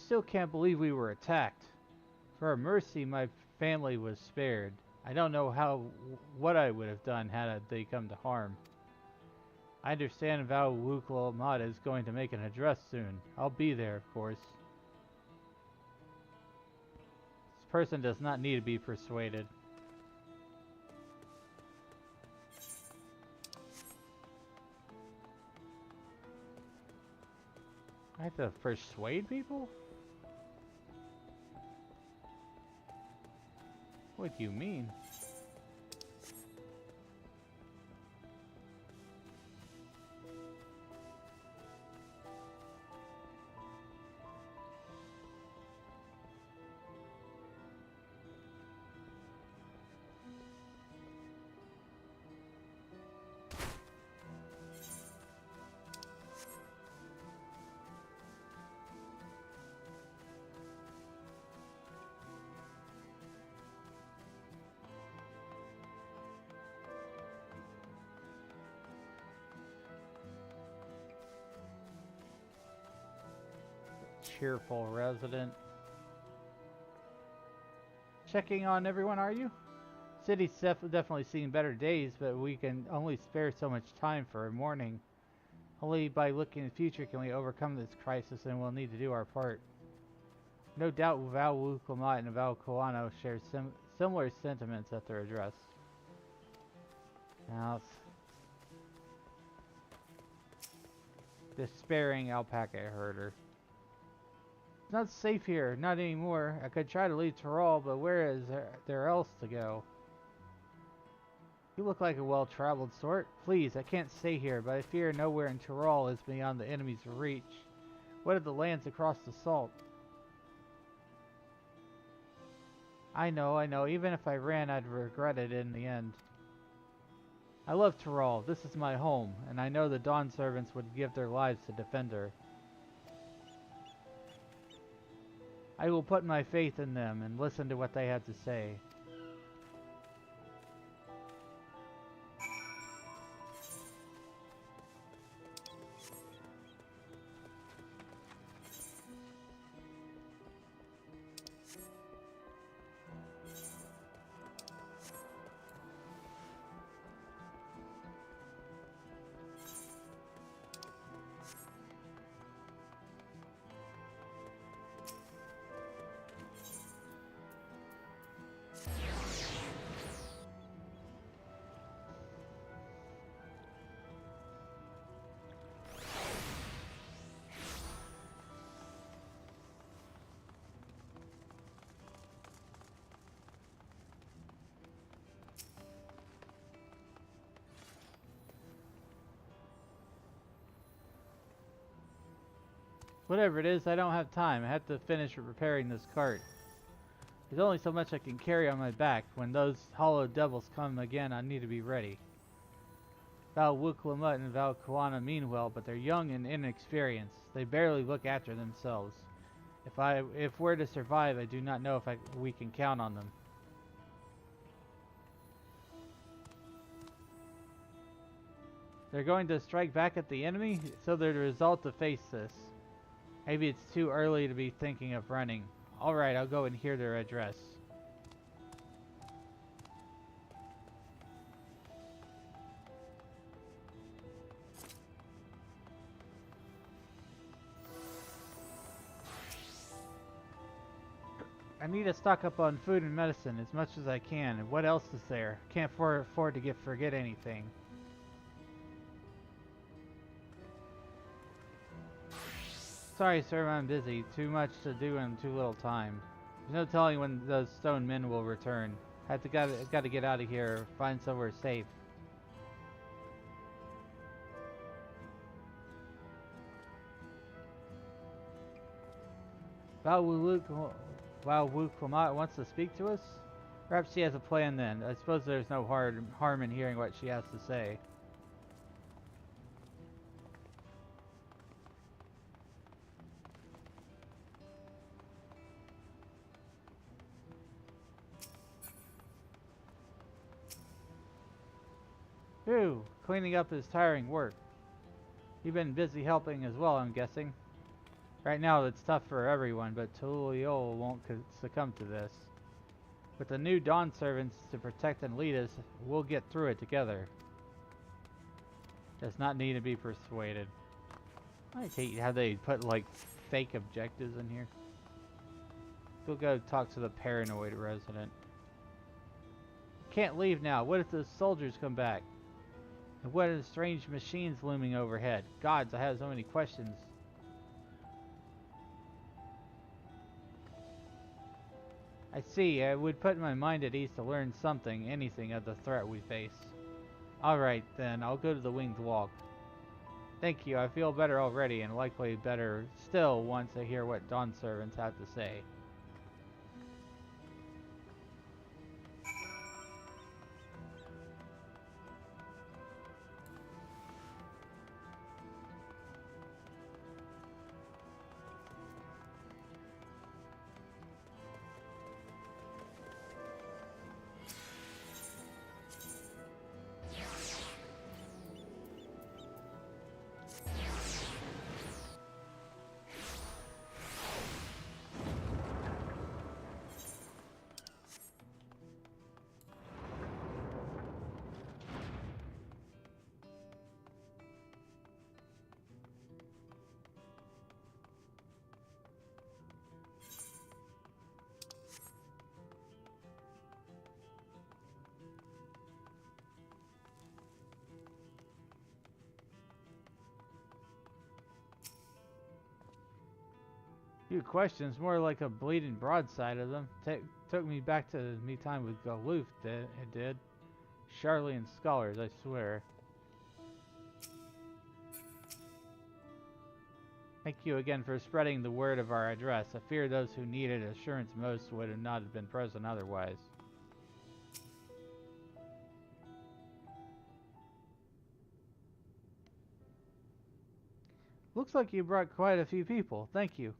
Speaker 14: still can't believe we were attacked. For a mercy, my family was spared. I don't know what I would have done had they come to harm. I understand Val Wuklamat is going to make an address soon. I'll be there, of course. This person does not need to be persuaded. I have to persuade people? What do you mean? Cheerful resident. Checking on everyone, are you? City's definitely seen better days, but we can only spare so much time for a mourning. Only by looking in the future can we overcome this crisis, and we'll need to do our part. No doubt Val Wuklamat and Val Koano share similar sentiments at their address. Now, despairing alpaca herder. It's not safe here, not anymore. I could try to leave Tyrol, but where is there else to go? You look like a well-traveled sort. Please, I can't stay here, but I fear nowhere in Tyrol is beyond the enemy's reach. What of the lands across the Salt? I know. Even if I ran, I'd regret it in the end. I love Tyrol. This is my home, and I know the Dawn servants would give their lives to defend her. I will put my faith in them and listen to what they have to say. Whatever it is, I don't have time. I have to finish repairing this cart. There's only so much I can carry on my back. When those hollow devils come again, I need to be ready. Val Wuklamat and Val Koana mean well, but they're young and inexperienced. They barely look after themselves. If we're to survive, I do not know if we can count on them. They're going to strike back at the enemy, so they're resolved to face this. Maybe it's too early to be thinking of running. Alright, I'll go and hear their address. I need to stock up on food and medicine as much as I can. And what else is there? Can't afford to forget anything. Sorry, sir, I'm busy. Too much to do in too little time. There's no telling when those stone men will return. Got to get out of here. Find somewhere safe. Val Wuklamat wants to speak to us? Perhaps she has a plan then. I suppose there's no harm in hearing what she has to say. Phew, cleaning up is tiring work. You've been busy helping as well, I'm guessing. Right now it's tough for everyone, but Tuliol won't succumb to this. With the new Dawn servants to protect and lead us, we'll get through it together. Does not need to be persuaded. I hate how they put like fake objectives in here. We'll go talk to the paranoid resident. Can't leave now. What if the soldiers come back? And what are the strange machines looming overhead? Gods, I have so many questions. I see. I would put my mind at ease to learn something, anything of the threat we face. Alright then, I'll go to the Winged Walk. Thank you, I feel better already, and likely better still once I hear what Dawn servants have to say. Few questions, more like a bleeding broadside of them. Took me back to me time with Galoof, it did. Charlene scholars, I swear. Thank you again for spreading the word of our address. I fear those who needed assurance most would have not have been present otherwise. Looks like you brought quite a few people. Thank you.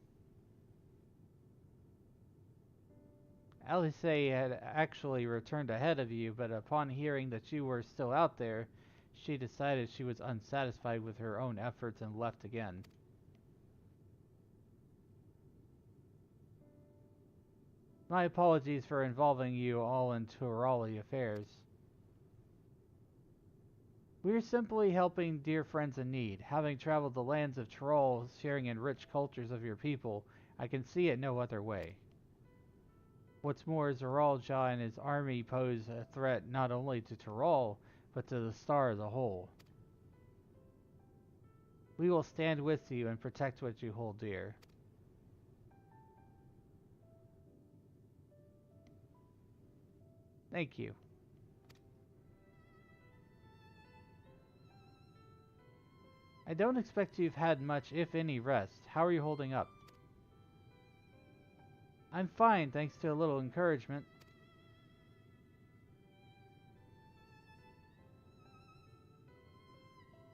Speaker 14: Alice had actually returned ahead of you, but upon hearing that you were still out there, she decided she was unsatisfied with her own efforts and left again. My apologies for involving you all in Turali affairs. We're simply helping dear friends in need. Having traveled the lands of Tyrol, sharing in rich cultures of your people, I can see it no other way. What's more, Zeralja and his army pose a threat not only to Tyrol, but to the star as a whole. We will stand with you and protect what you hold dear. Thank you. I don't expect you've had much, if any, rest. How are you holding up? I'm fine, thanks to a little encouragement.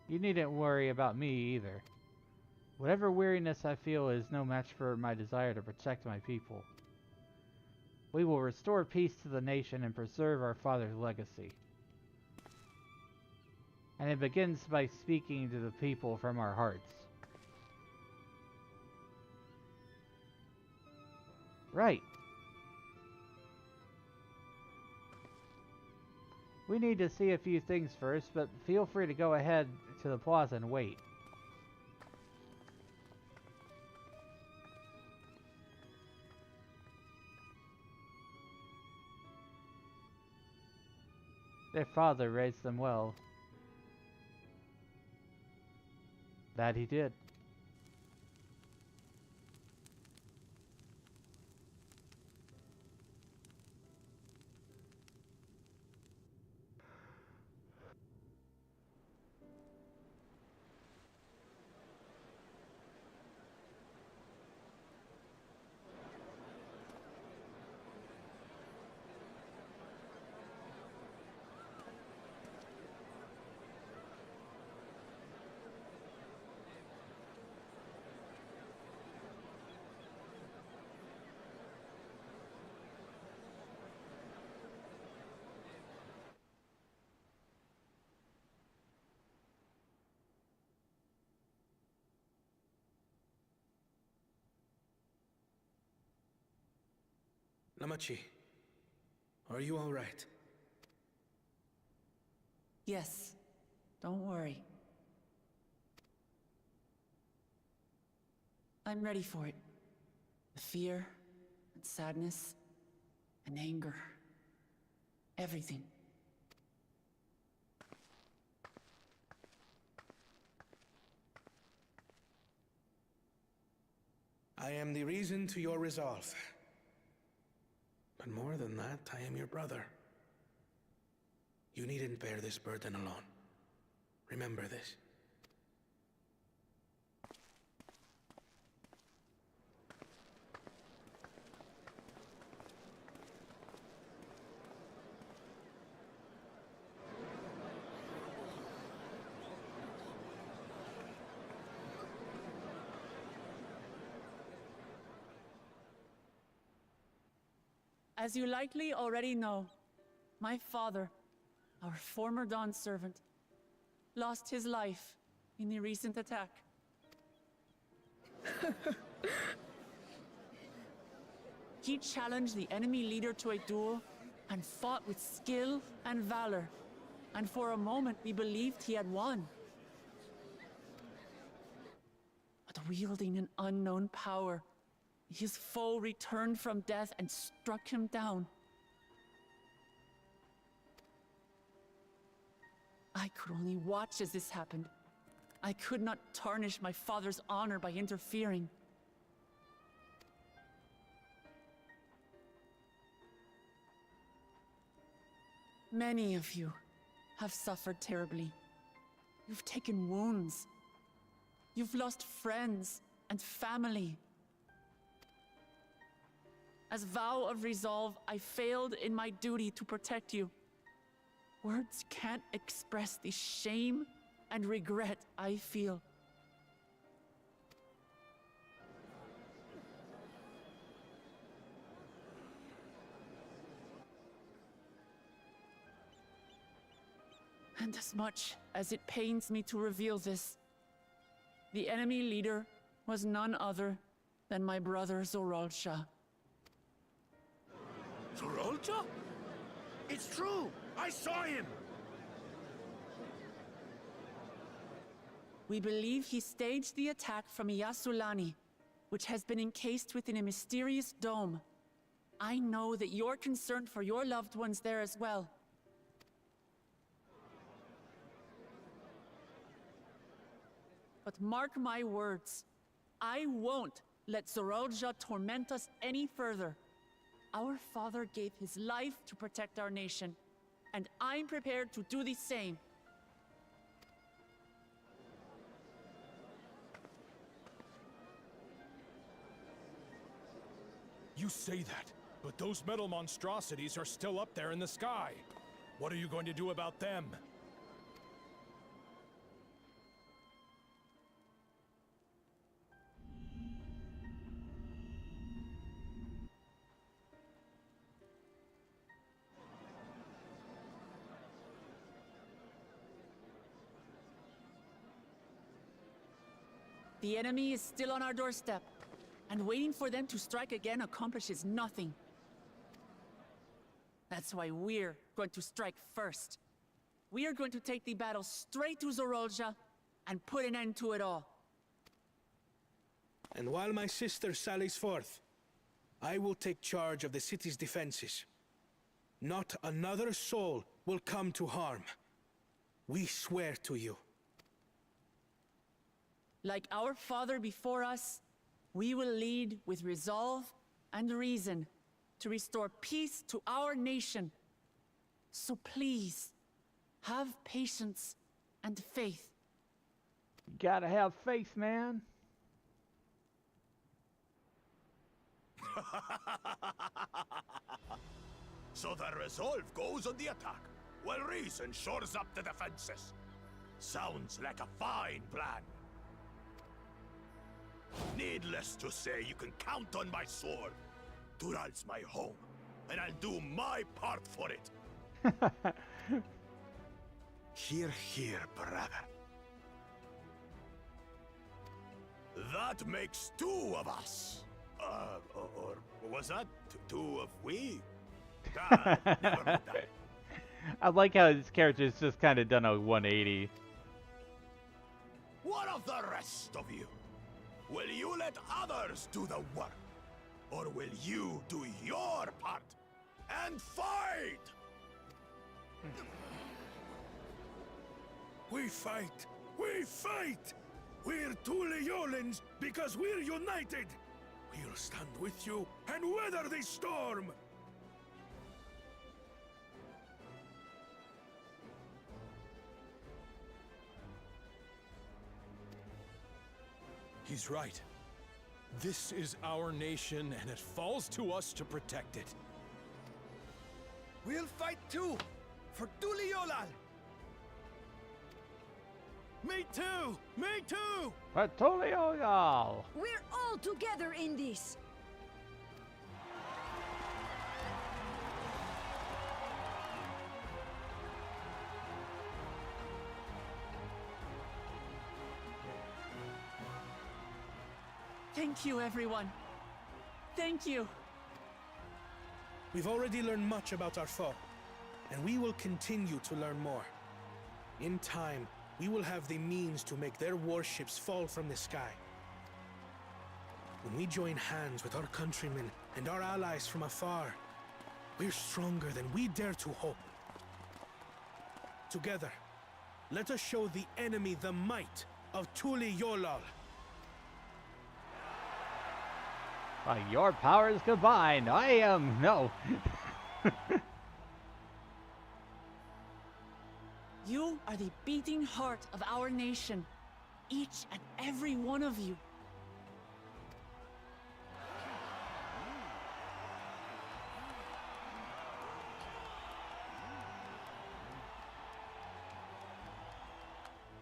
Speaker 14: You needn't worry about me either. Whatever weariness I feel is no match for my desire to protect my people. We will restore peace to the nation and preserve our father's legacy. And it begins by speaking to the people from our hearts. Right. We need to see a few things first, but feel free to go ahead to the plaza and wait. Their father raised them well. That he did.
Speaker 8: Namachi, are you all right?
Speaker 5: Yes. Don't worry. I'm ready for it. The fear, and sadness, and anger. Everything.
Speaker 8: I am the reason to your resolve. But more than that, I am your brother. You needn't bear this burden alone. Remember this.
Speaker 5: As you likely already know, my father, our former Dawn servant, lost his life in the recent attack. He challenged the enemy leader to a duel and fought with skill and valor, and for a moment we believed he had won. But wielding an unknown power, his foe returned from death and struck him down. I could only watch as this happened. I could not tarnish my father's honor by interfering. Many of you have suffered terribly. You've taken wounds. You've lost friends and family. As vow of resolve, I failed in my duty to protect you. Words can't express the shame and regret I feel. And as much as it pains me to reveal this, the enemy leader was none other than my brother Zoralsha.
Speaker 6: Zoralsha? It's true! I saw him!
Speaker 5: We believe he staged the attack from Yasulani, which has been encased within a mysterious dome. I know that you're concerned for your loved ones there as well. But mark my words, I won't let Zoralsha torment us any further. Our father gave his life to protect our nation, and I'm prepared to do the same.
Speaker 11: You say that, but those metal monstrosities are still up there in the sky. What are you going to do about them?
Speaker 5: The enemy is still on our doorstep, and waiting for them to strike again accomplishes nothing. That's why we're going to strike first. We are going to take the battle straight to Zoralsha and put an end to it all.
Speaker 8: And while my sister sallies forth, I will take charge of the city's defenses. Not another soul will come to harm. We swear to you.
Speaker 5: Like our father before us, we will lead with resolve and reason to restore peace to our nation. So please, have patience and faith.
Speaker 14: You gotta have faith, man.
Speaker 6: So the resolve goes on the attack, while reason shores up the defenses. Sounds like a fine plan. Needless to say, you can count on my sword. Dural's my home, and I'll do my part for it. Hear, hear, brother. That makes two of us. Or was that two of we? Ah, never mind that.
Speaker 1: I like how this character's just kind of done a 180.
Speaker 6: What of the rest of you? Will you let others do the work? Or will you do your part and fight? We fight! We fight! We're Tuleolans because we're united! We'll stand with you and weather the storm!
Speaker 11: He's right. This is our nation, and it falls to us to protect it.
Speaker 13: We'll fight too! For Tuleolal!
Speaker 6: Me too! Me too!
Speaker 1: Patoliol!
Speaker 16: We're all together in this!
Speaker 5: Thank you, everyone. Thank you.
Speaker 8: We've already learned much about our foe, and we will continue to learn more. In time, we will have the means to make their warships fall from the sky. When we join hands with our countrymen and our allies from afar, we're stronger than we dare to hope. Together, let us show the enemy the might of Tuleolal.
Speaker 1: By your powers combined, I am... No.
Speaker 5: You are the beating heart of our nation. Each and every one of you.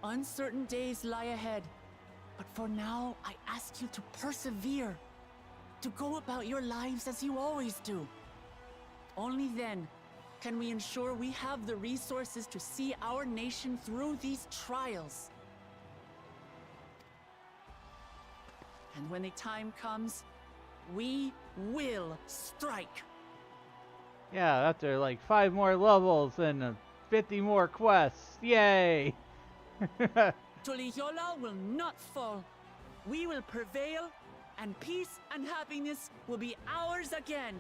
Speaker 5: Uncertain days lie ahead, but for now, I ask you to persevere, to go about your lives as you always do. Only then can we ensure we have the resources to see our nation through these trials. And when the time comes, we will strike.
Speaker 1: Yeah, after like 5 more levels and 50 more quests. Yay!
Speaker 5: Tuleolal will not fall. We will prevail, and peace and happiness will be ours again.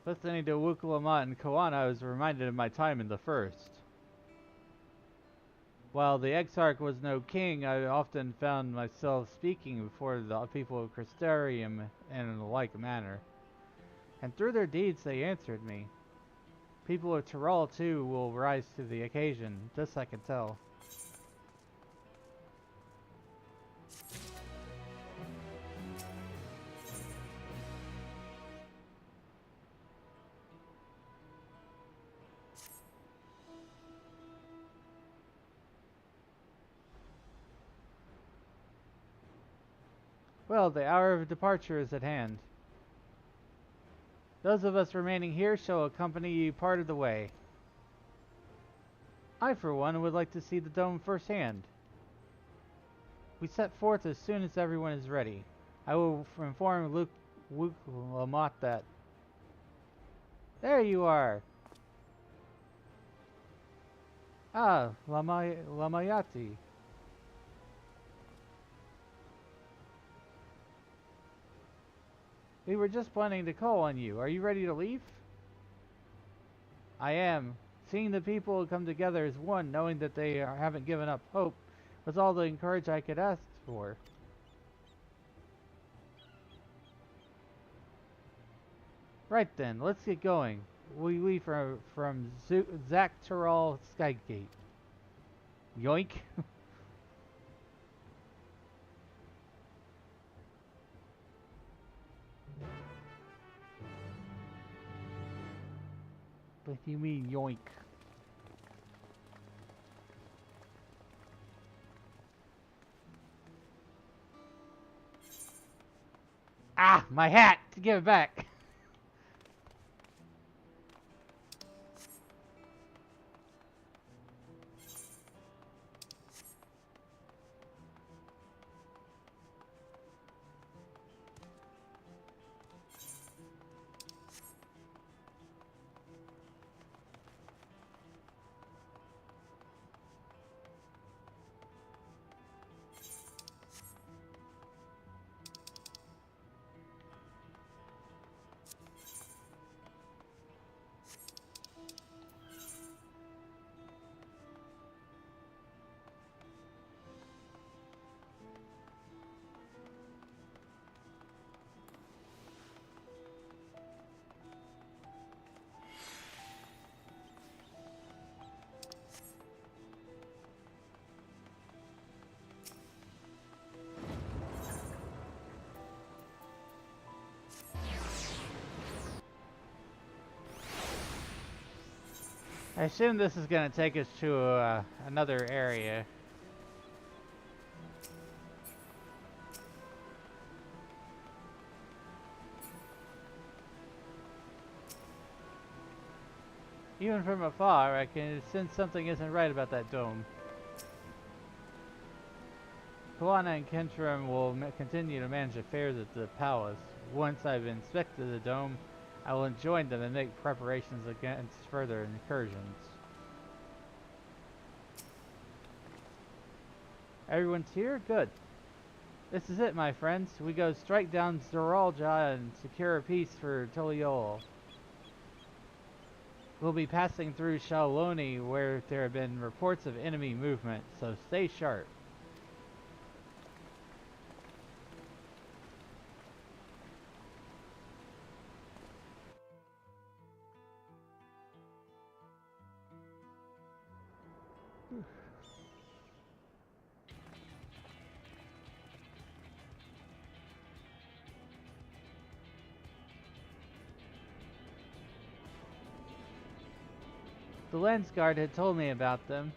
Speaker 1: Listening to Wukulamat and Koana, I was reminded of my time in the first. While the Exarch was no king, I often found myself speaking before the people of Crystarium in a like manner. And through their deeds they answered me. People of Tyrol too will rise to the occasion, this I can tell. Well, the hour of departure is at hand. Those of us remaining here shall accompany you part of the way. I, for one, would like to see the dome firsthand. We set forth as soon as everyone is ready. I will inform Wukulamat that... There you are! Ah, Lamayati. We were just planning to call on you. Are you ready to leave? I am. Seeing the people come together as one, knowing that they haven't given up hope, was all the encouragement I could ask for. Right then, let's get going. We leave from Zaktural Skygate. Yoink.
Speaker 14: What do you mean, yoink? Ah, my hat! Give it back! I assume this is going to take us to another area. Even from afar, I can sense something isn't right about that dome. Kawana and Kentrim will continue to manage affairs at the palace. Once I've inspected the dome, I will join them and make preparations against further incursions. Everyone's here? Good. This is it, my friends. We go strike down Zoralja and secure peace for Tuliol. We'll be passing through Shaloni, where there have been reports of enemy movement, so stay sharp. The Lens Guard had told me about them.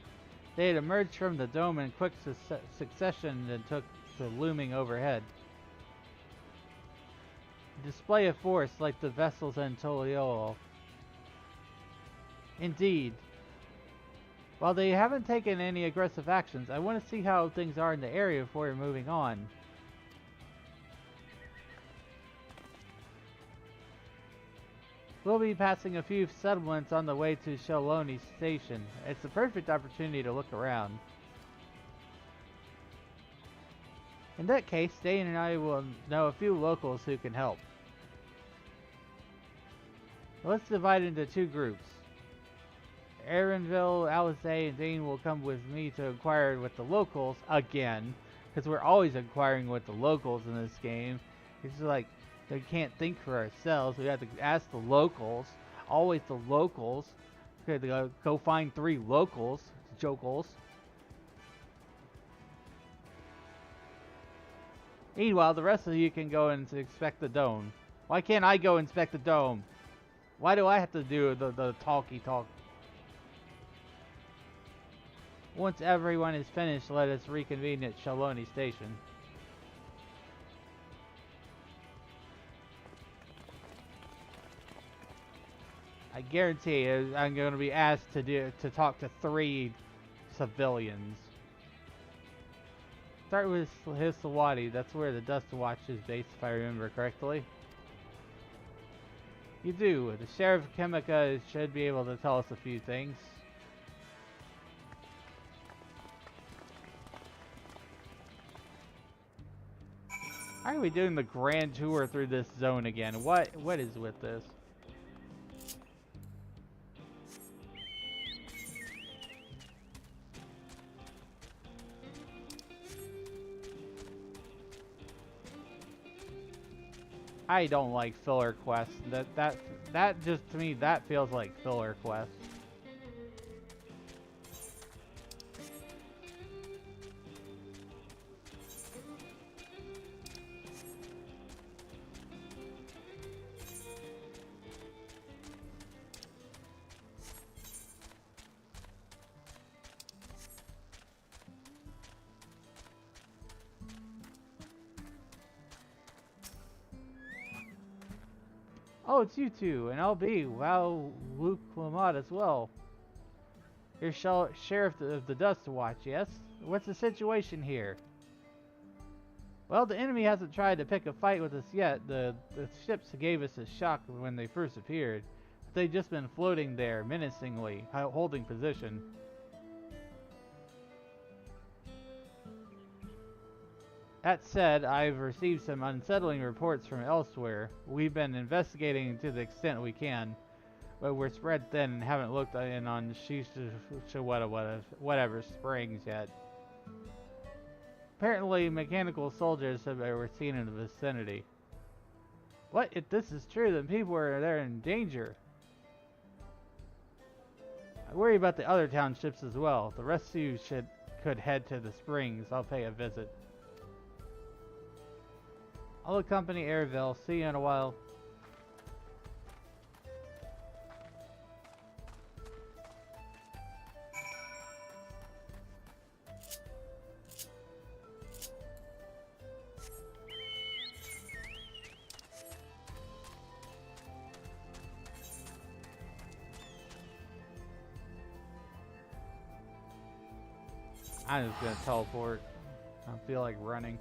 Speaker 14: They had emerged from the dome in quick succession and took to looming overhead. A display of force like the vessels in Toliol. Indeed. While they haven't taken any aggressive actions, I want to see how things are in the area before moving on. We'll be passing a few settlements on the way to Shaloni Station. It's a perfect opportunity to look around. In that case, Dane and I will know a few locals who can help. Let's divide into two groups. Aaronville, Alizé, and Dane will come with me to inquire with the locals again, because we're always inquiring with the locals in this game. It's like, we can't think for ourselves. We have to ask the locals. Always the locals. Okay, go find 3 locals. Jokels. Meanwhile, the rest of you can go and inspect the dome. Why can't I go inspect the dome? Why do I have to do the talky talk? Once everyone is finished, let us reconvene at Shaloni Station. I guarantee you, I'm going to be asked to talk to 3 civilians. Start with Hisawati. That's where the Dust Watch is based, if I remember correctly. You do. The Sheriff of Chemica should be able to tell us a few things. Why are we doing the grand tour through this zone again? What is with this? I don't like filler quests. That just, to me, that feels like filler quests. Oh, it's you two, and I'll be Wow Luke Lamont as well. You're Sheriff of the Dust Watch, yes? What's the situation here? Well, the enemy hasn't tried to pick a fight with us yet. The ships gave us a shock when they first appeared. They've just been floating there, menacingly, holding position. That said, I've received some unsettling reports from elsewhere. We've been investigating to the extent we can, but we're spread thin and haven't looked in on whatever springs yet. Apparently, mechanical soldiers were seen in the vicinity. What? If this is true, then people are there in danger. I worry about the other townships as well. The rest of you could head to the springs. I'll pay a visit. I'll accompany Airville. See you in a while. I'm just gonna teleport. I feel like running.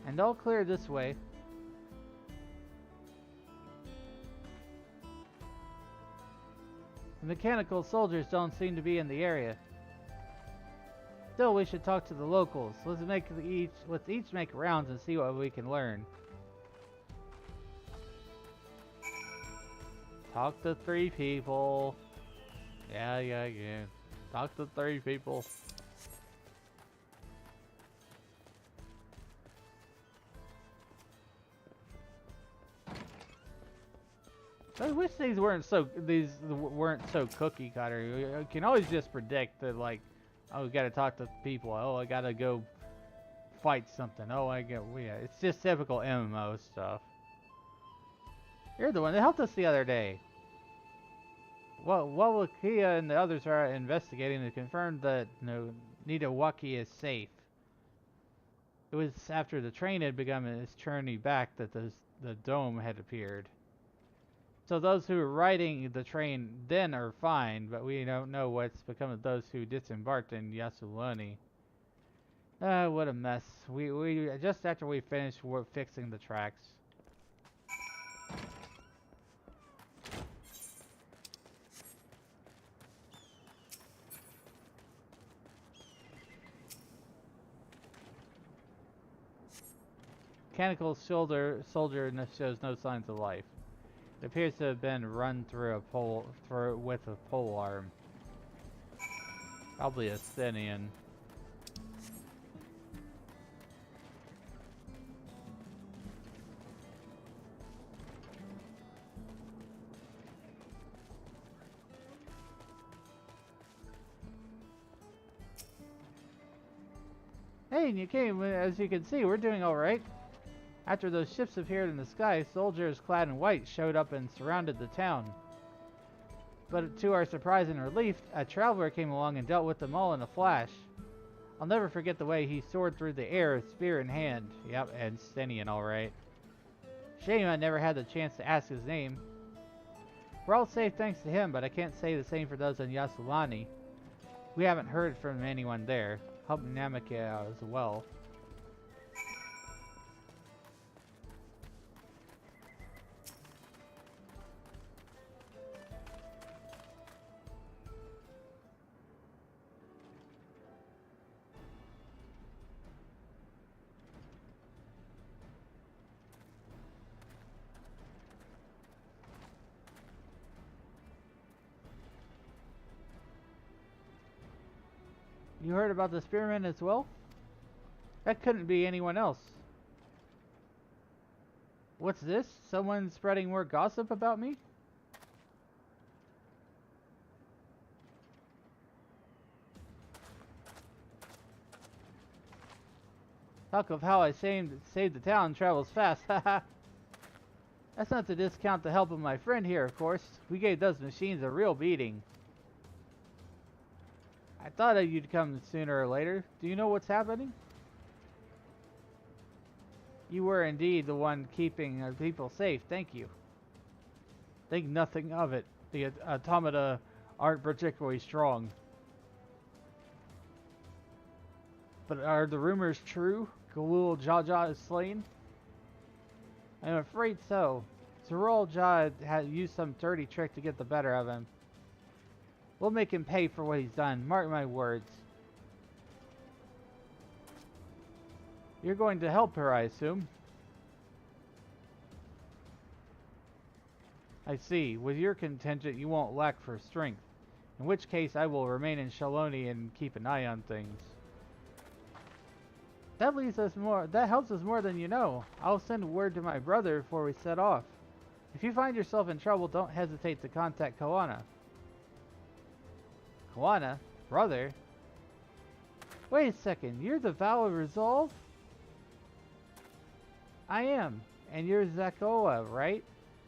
Speaker 14: And all clear this way. The mechanical soldiers don't seem to be in the area. Still, we should talk to the locals. Let's each make rounds and see what we can learn. Talk to 3 people. Yeah. Talk to 3 people. I wish these weren't so cookie cutter. You can always just predict that, like, oh, we gotta talk to people. Oh, I gotta go fight something. Oh, yeah. It's just typical MMO stuff. You're the one that helped us the other day. Well, Wakia and the others are investigating and confirmed that Nidawaki is safe. It was after the train had begun its journey back that the dome had appeared. So those who were riding the train then are fine, but we don't know what's become of those who disembarked in Yasulani. What a mess. We just after we finished fixing the tracks. Mechanical soldier shows no signs of life. It appears to have been run through with a pole arm. Probably a Sthenian. Hey, and you came. As you can see, we're doing all right. After those ships appeared in the sky, soldiers clad in white showed up and surrounded the town. But to our surprise and relief, a traveler came along and dealt with them all in a flash. I'll never forget the way he soared through the air, spear in hand. Yep, and Stenian, alright. Shame I never had the chance to ask his name. We're all safe thanks to him, but I can't say the same for those in Yasulani. We haven't heard from anyone there. Help Namika out as well. You heard about the spearman as well? That couldn't be anyone else. What's this? Someone spreading more gossip about me? Talk of how I saved the town travels fast, haha. That's not to discount the help of my friend here, of course. We gave those machines a real beating. I thought you'd come sooner or later. Do you know what's happening? You were indeed the one keeping our people safe. Thank you. Think nothing of it. The automata aren't particularly strong. But are the rumors true? Galul Jaja is slain? I'm afraid so. Zerul Jah had used some dirty trick to get the better of him. We'll make him pay for what he's done. Mark my words. You're going to help her, I assume. I see. With your contingent, you won't lack for strength. In which case, I will remain in Shaloni and keep an eye on things. That helps us more than you know. I'll send word to my brother before we set off. If you find yourself in trouble, don't hesitate to contact Koana. Koana? Brother? Wait a second, you're the Vow of Resolve? I am. And you're Zakoa, right?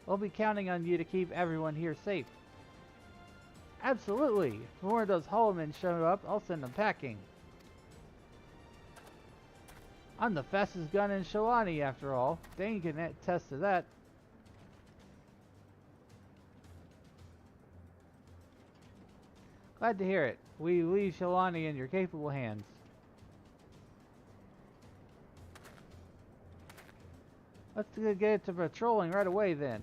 Speaker 14: We'll be counting on you to keep everyone here safe. Absolutely. If more of those Hollow-men show up, I'll send them packing. I'm the fastest gun in Shalani, after all. Dane can attest to that. Glad to hear it. We leave Shalani in your capable hands. Let's get to patrolling right away then.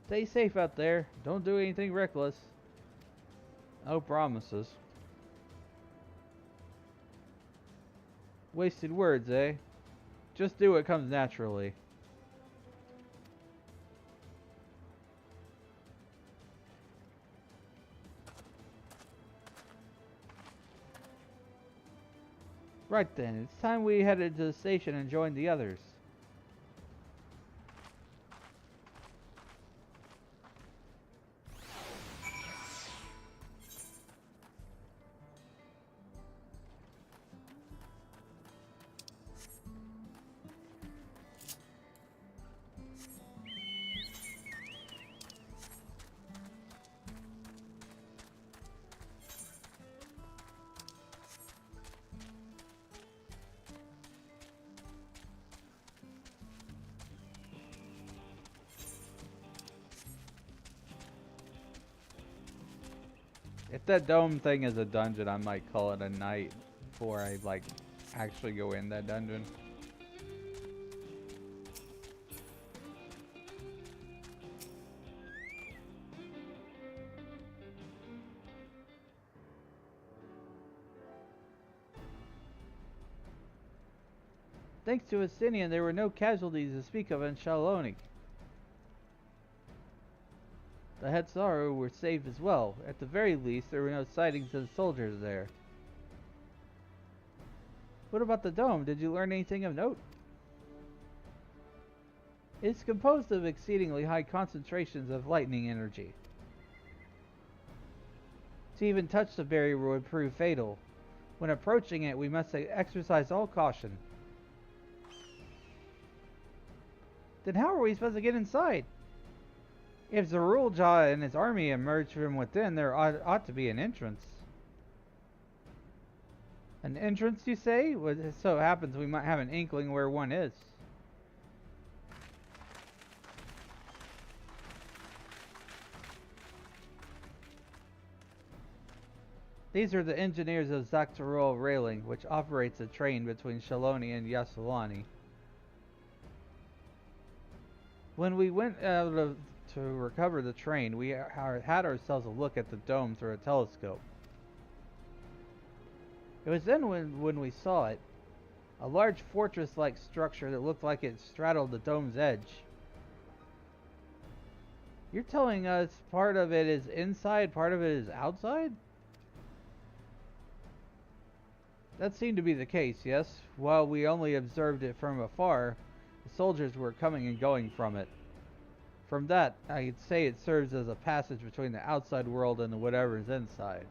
Speaker 14: Stay safe out there. Don't do anything reckless. No promises. Wasted words, eh? Just do what comes naturally. Right then, it's time we headed to the station and joined the others. If that dome thing is a dungeon, I might call it a night before I, like, actually go in that dungeon. Thanks to Asinian, there were no casualties to speak of in Shaloni. The Hetzaru were safe as well. At the very least, there were no sightings of soldiers there. What about the dome? Did you learn anything of note? It's composed of exceedingly high concentrations of lightning energy. To even touch the barrier would prove fatal. When approaching it, we must exercise all caution. Then how are we supposed to get inside? If Zerul Jah and his army emerge from within, there ought to be an entrance. An entrance, you say? Well, it so happens we might have an inkling where one is. These are the engineers of Zaktarol Railing, which operates a train between Shaloni and Yasulani. When we went out to recover the train, we had ourselves a look at the dome through a telescope. It was then when we saw it, a large fortress-like structure that looked like it straddled the dome's edge. You're telling us part of it is inside, part of it is outside? That seemed to be the case, yes. While we only observed it from afar, the soldiers were coming and going from it. From that, I'd say it serves as a passage between the outside world and whatever is inside.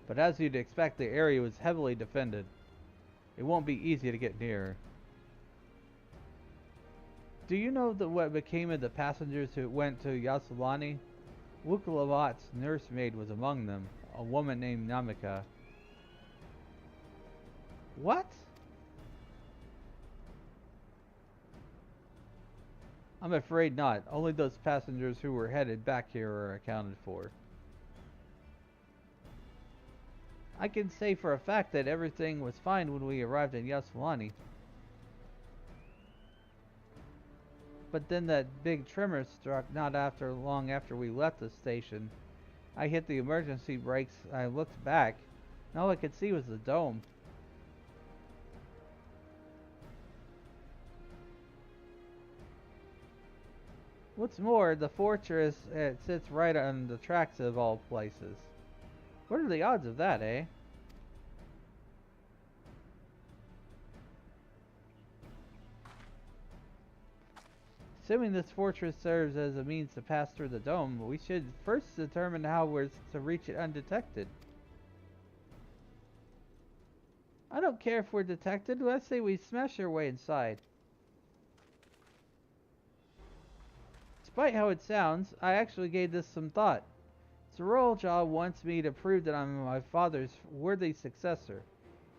Speaker 14: but as you'd expect, the area was heavily defended. It won't be easy to get near. Do you know what became of the passengers who went to Yasselani? Wukalavat's nursemaid was among them, a woman named Namika. What? I'm afraid not. Only those passengers who were headed back here are accounted for. I can say for a fact that everything was fine when we arrived in Yasselani. But then that big tremor struck not long after we left the station. I hit the emergency brakes, I looked back, and all I could see was the dome. What's more, the fortress sits right on the tracks of all places. What are the odds of that, eh? Assuming this fortress serves as a means to pass through the dome, we should first determine how we're to reach it undetected. I don't care if we're detected. Let's say we smash our way inside. Despite how it sounds, I actually gave this some thought. Zorolja wants me to prove that I'm my father's worthy successor.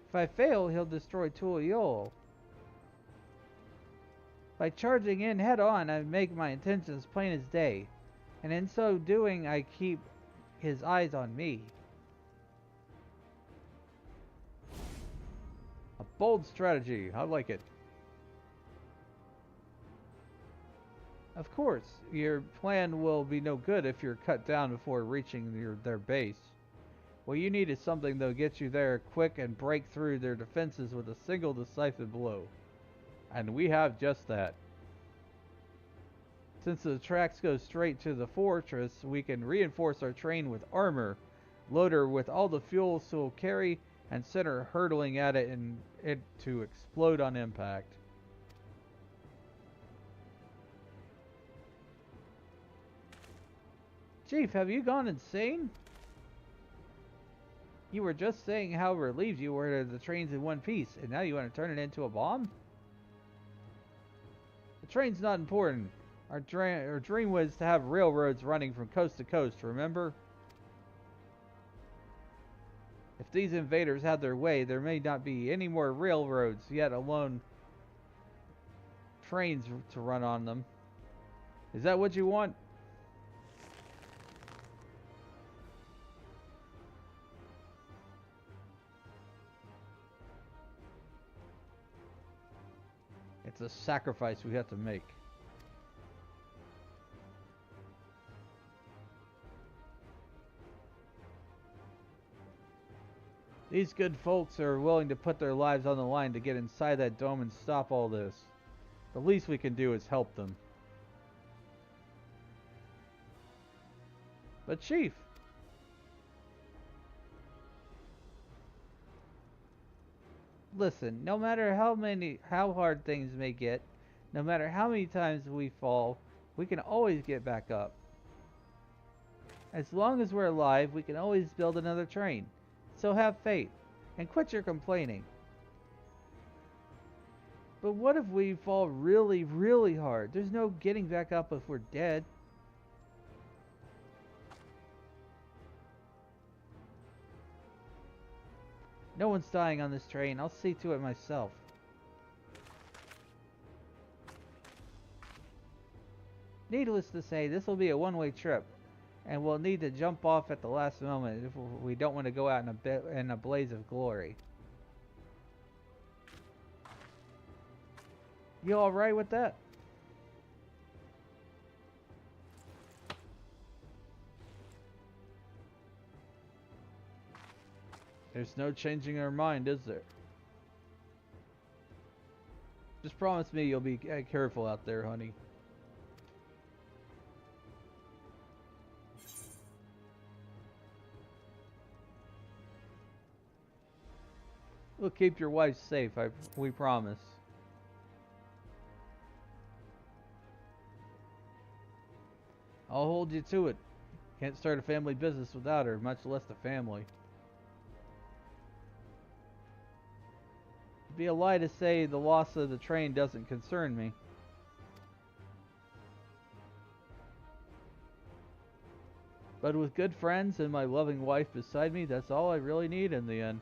Speaker 14: If I fail, he'll destroy Tuliol. By charging in head-on, I make my intentions plain as day, and in so doing, I keep his eyes on me. A bold strategy. I like it. Of course, your plan will be no good if you're cut down before reaching their base. What you need is something that'll get you there quick and break through their defenses with a single decisive blow. And we have just that. Since the tracks go straight to the fortress, we can reinforce our train with armor, load her with all the fuel she'll carry, and send her hurtling at it and it to explode on impact. Chief, have you gone insane? You were just saying how relieved you were that the train's in one piece, and now you want to turn it into a bomb? The train's not important. Our dream was to have railroads running from coast to coast, remember? If these invaders had their way, there may not be any more railroads, yet alone trains to run on them. Is that what you want? It's a sacrifice we have to make. These good folks are willing to put their lives on the line to get inside that dome and stop all this. The least we can do is help them. But Chief, listen, no matter how hard things may get, no matter how many times we fall, we can always get back up. As long as we're alive, we can always build another train. So have faith, and quit your complaining. But what if we fall really, really hard? There's no getting back up if we're dead. No one's dying on this train. I'll see to it myself. Needless to say, this will be a one-way trip, and we'll need to jump off at the last moment if we don't want to go out in a blaze of glory. You alright with that? There's no changing our mind, is there? Just promise me you'll be careful out there, honey. We'll keep your wife safe, we promise. I'll hold you to it. Can't start a family business without her, much less the family. It'd be a lie to say the loss of the train doesn't concern me. But with good friends and my loving wife beside me, that's all I really need in the end.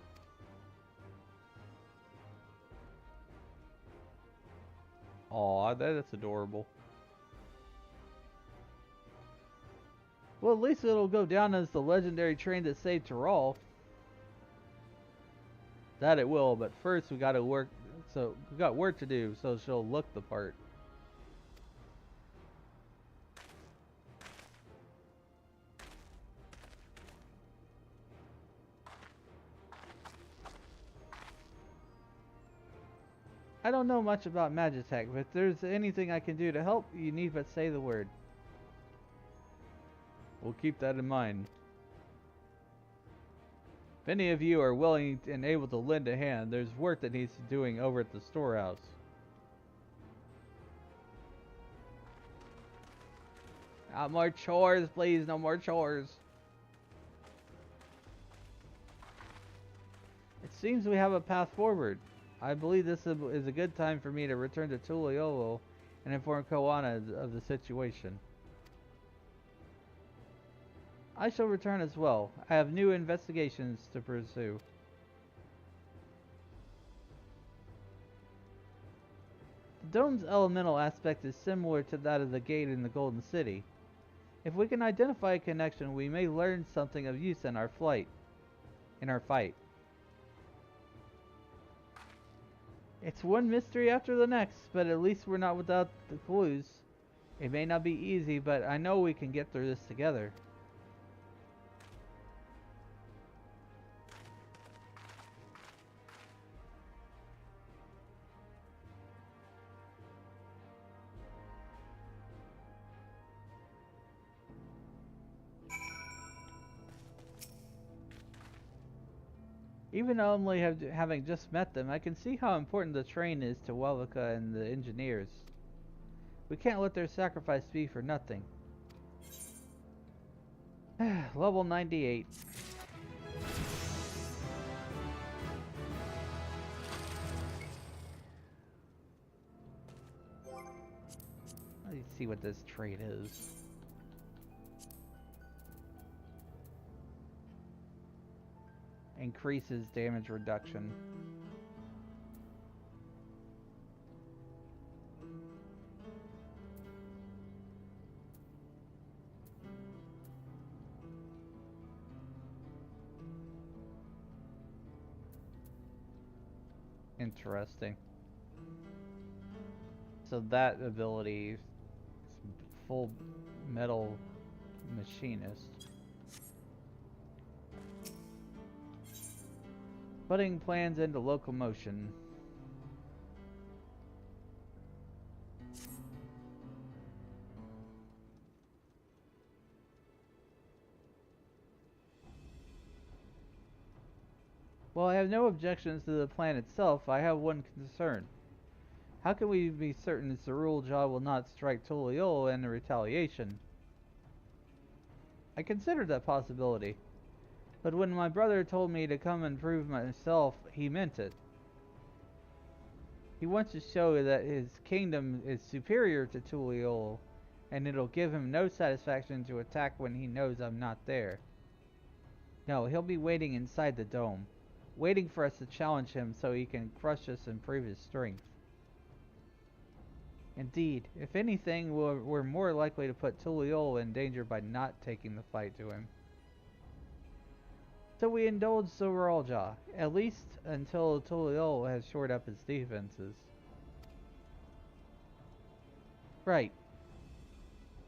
Speaker 14: Aw, that's adorable. Well, at least it'll go down as the legendary train that saved Tyrol. That it will, but first we got work to do, so she'll look the part. I don't know much about Magitech, but if there's anything I can do to help, you need but say the word. We'll keep that in mind. If any of you are willing and able to lend a hand, there's work that needs doing over at the storehouse. Not more chores, please. No more chores. It seems we have a path forward. I believe this is a good time for me to return to Tuliolo and inform Koana of the situation. I shall return as well. I have new investigations to pursue. The dome's elemental aspect is similar to that of the gate in the Golden City. If we can identify a connection, we may learn something of use in our fight. It's one mystery after the next, but at least we're not without the clues. It may not be easy, but I know we can get through this together. Even only having just met them, I can see how important the train is to Wellica and the engineers. We can't let their sacrifice be for nothing. Level 98. Let's see what this trait is. Increases damage reduction. Interesting. So that ability is full metal machinist. Putting plans into locomotion. While I have no objections to the plan itself, I have one concern. How can we be certain Zerul Jaw will not strike Tuliol in retaliation? I considered that possibility. But when my brother told me to come and prove myself, he meant it. He wants to show that his kingdom is superior to Tuliol, and it'll give him no satisfaction to attack when he knows I'm not there. No, he'll be waiting inside the dome, waiting for us to challenge him so he can crush us and prove his strength. Indeed, if anything, we're more likely to put Tuliol in danger by not taking the fight to him. So we indulge Zoralja, at least until Tuliol has shored up his defenses. Right.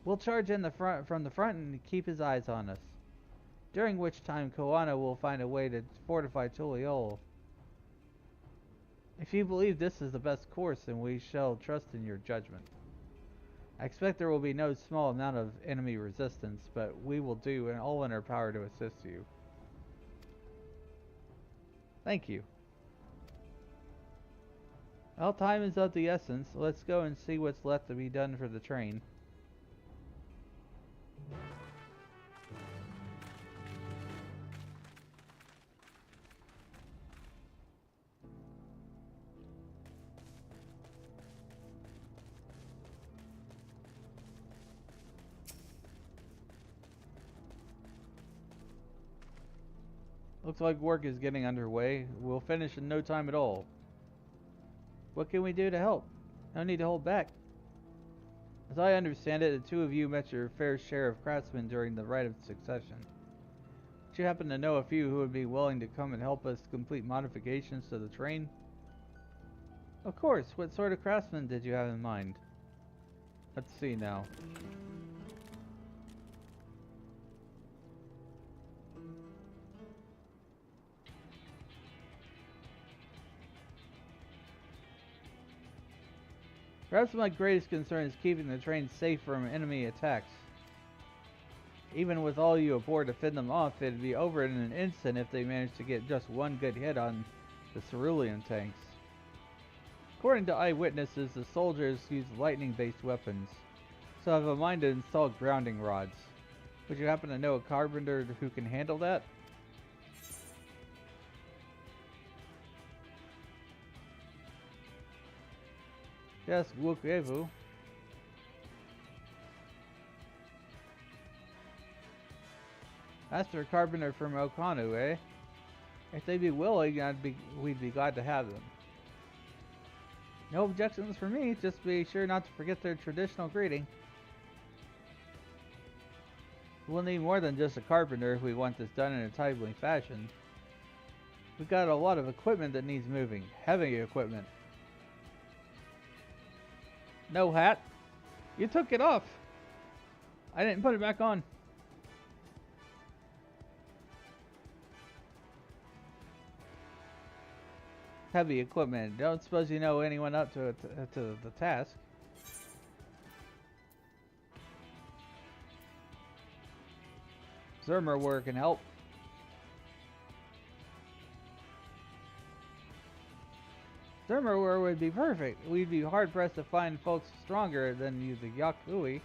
Speaker 14: We'll charge in from the front and keep his eyes on us. During which time Koana will find a way to fortify Tuliol. If you believe this is the best course, then we shall trust in your judgment. I expect there will be no small amount of enemy resistance, but we will do all in our power to assist you. Thank you. Well, time is of the essence. Let's go and see what's left to be done for the train. Looks like work is getting underway. We'll finish in no time at all. What can we do to help? No need to hold back. As I understand it, the two of you met your fair share of craftsmen during the Rite of Succession. Do you happen to know a few who would be willing to come and help us complete modifications to the train? Of course. What sort of craftsmen did you have in mind? Let's see now. Perhaps my greatest concern is keeping the train safe from enemy attacks. Even with all you aboard to fend them off, it'd be over in an instant if they managed to get just one good hit on the cerulean tanks. According to eyewitnesses, the soldiers used lightning-based weapons, so I have a mind to install grounding rods. Would you happen to know a carpenter who can handle that? Yes, Wukevu. Master carpenter from Okanu, eh? If they'd be willing, we'd be glad to have them. No objections for me, just be sure not to forget their traditional greeting. We'll need more than just a carpenter if we want this done in a timely fashion. We've got a lot of equipment that needs moving. Heavy equipment. No hat. You took it off. I didn't put it back on. Heavy equipment. Don't suppose you know anyone up to the task. Zermerware can help. Zermerware would be perfect. We'd be hard pressed to find folks stronger than you, the Yakui.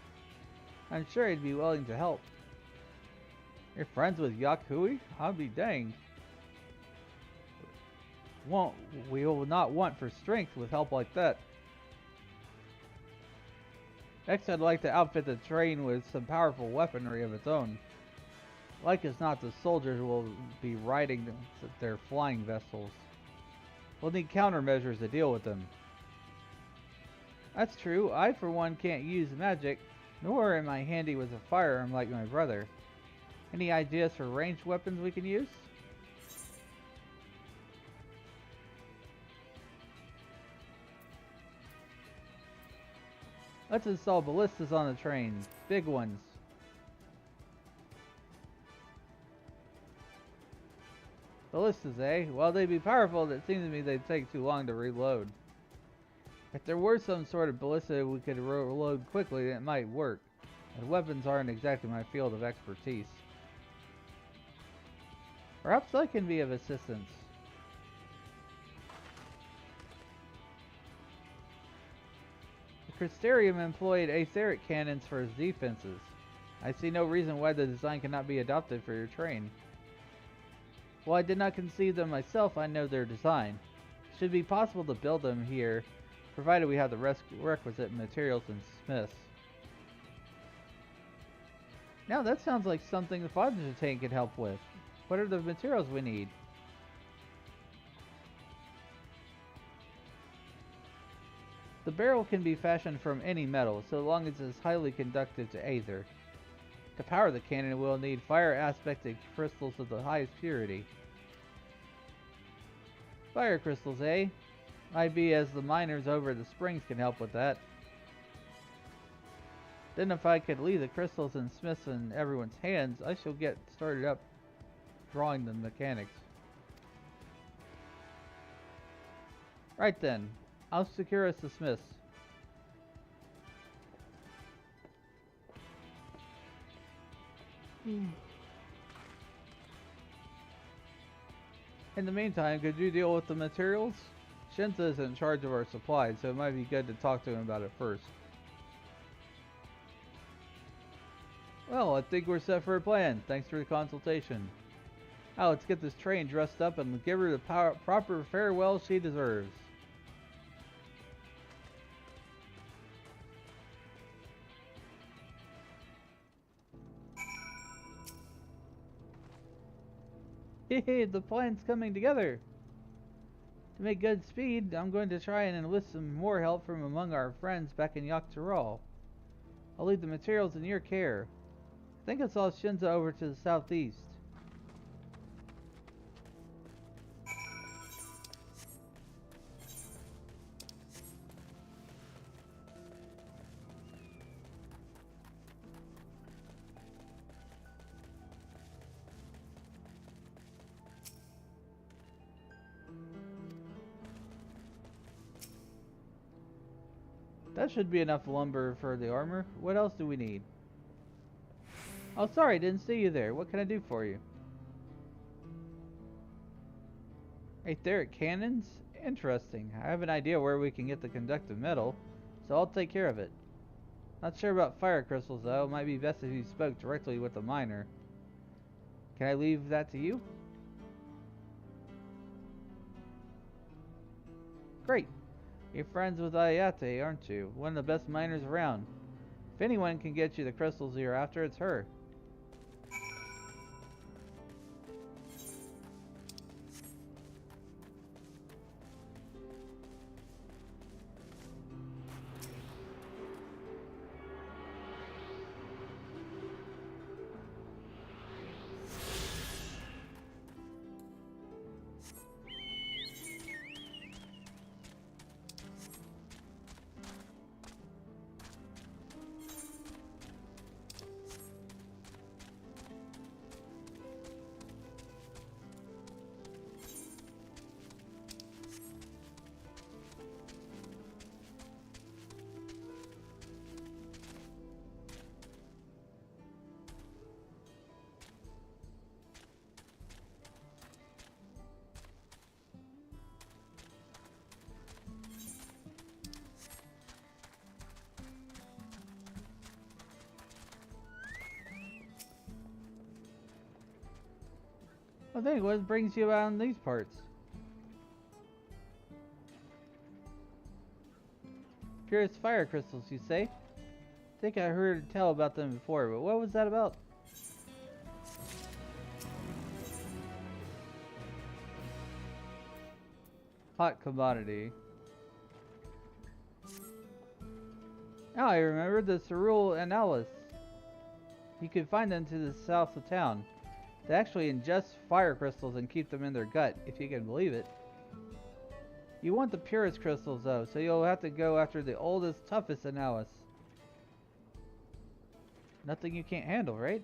Speaker 14: I'm sure he'd be willing to help. You're friends with Yakui? I'll be danged. We will not want for strength with help like that. Next, I'd like to outfit the train with some powerful weaponry of its own. Like as not, the soldiers will be riding their flying vessels. We'll need countermeasures to deal with them. That's true. I, for one, can't use magic, nor am I handy with a firearm like my brother. Any ideas for ranged weapons we can use? Let's install ballistas on the train. Big ones. Ballistas, eh? While they'd be powerful, it seems to me they'd take too long to reload. If there were some sort of ballista we could reload quickly, it might work. But weapons aren't exactly my field of expertise. Perhaps I can be of assistance. The Crystarium employed aetheric cannons for its defenses. I see no reason why the design cannot be adopted for your train. While I did not conceive them myself, I know their design. It should be possible to build them here, provided we have the requisite materials and smiths. Now that sounds like something the Father Tank could help with. What are the materials we need? The barrel can be fashioned from any metal, so long as it is highly conductive to aether. To power the cannon, we'll need fire-aspected crystals of the highest purity. Fire crystals, eh? Might be as the miners over the springs can help with that. Then if I could leave the crystals and smiths in everyone's hands, I shall get started up drawing the mechanics. Right then, I'll secure us the smiths. In the meantime, could you deal with the materials? Shinza is in charge of our supplies, so it might be good to talk to him about it first. Well, I think we're set for a plan. Thanks for the consultation. Now let's get this train dressed up and give her the proper farewell she deserves. Hehe, the plan's coming together. To make good speed, I'm going to try and enlist some more help from among our friends back in Yaktarol. I'll leave the materials in your care. I think I saw Shinza over to the southeast. That should be enough lumber for the armor. What else do we need? Oh, sorry, didn't see you there. What can I do for you? Etheric cannons? Interesting. I have an idea where we can get the conductive metal, so I'll take care of it. Not sure about fire crystals, though. It might be best if you spoke directly with the miner. Can I leave that to you? Great. You're friends with Ayate, aren't you? One of the best miners around. If anyone can get you the crystals you're after, it's her. Well, then, what brings you around these parts? Purest fire crystals, you say? I think I heard tell about them before, but what was that about? Hot commodity. Now I remember the Cerule and Alice. You can find them to the south of town. They actually ingest fire crystals and keep them in their gut, if you can believe it. You want the purest crystals though, so you'll have to go after the oldest, toughest Analysis. Nothing you can't handle, right?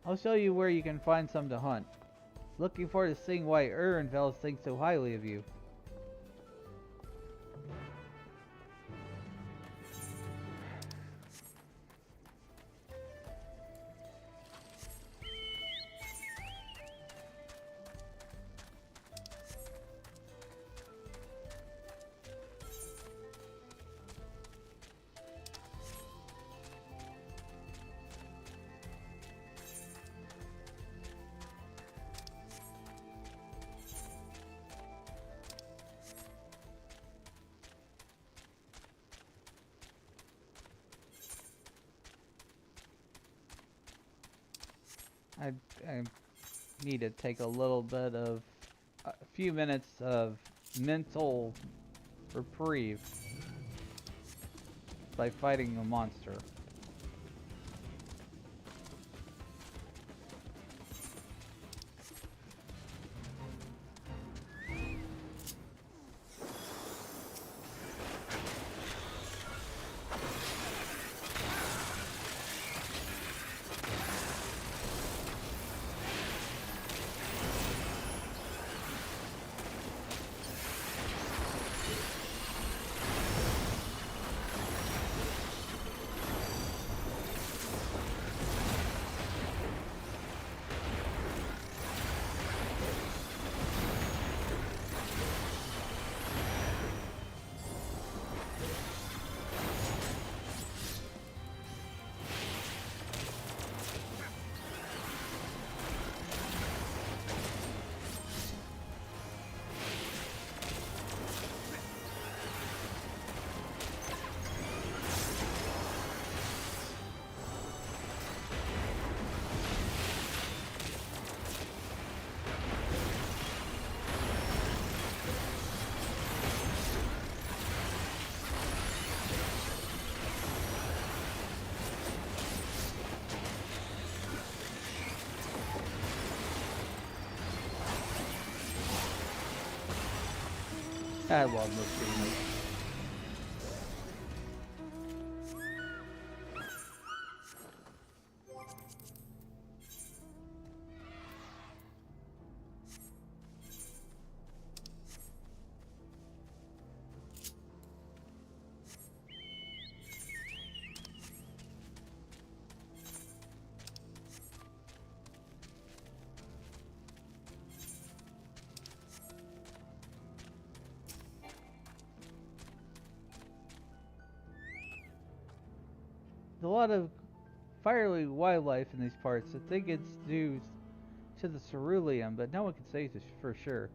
Speaker 14: I'll show you where you can find some to hunt. Looking forward to seeing why Ehrenfels thinks so highly of you. I need to take a little bit of a few minutes of mental reprieve by fighting a monster. I love this game. There's a lot of fiery wildlife in these parts. I think it's due to the cerulean, but no one can say this for sure.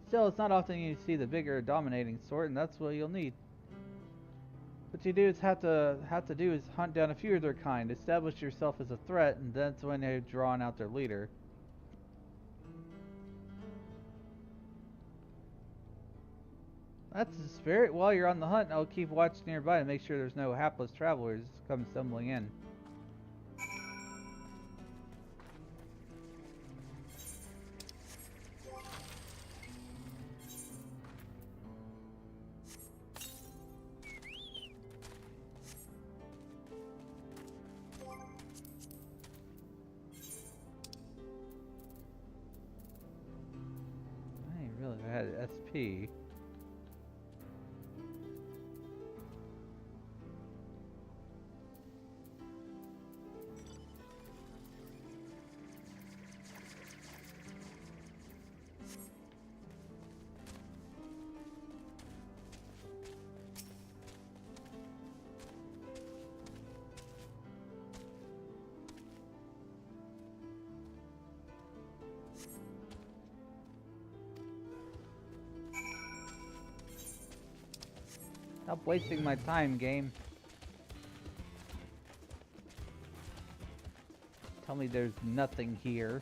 Speaker 14: Still, it's not often you see the bigger dominating sort, and that's what you'll need. What you do is have to do is hunt down a few of their kind, establish yourself as a threat, and that's when they're drawing out their leader. That's the spirit. While you're on the hunt, I'll keep watch nearby to make sure there's no hapless travelers come stumbling in. I ain't really had SP. Stop wasting my time, game. Tell me there's nothing here.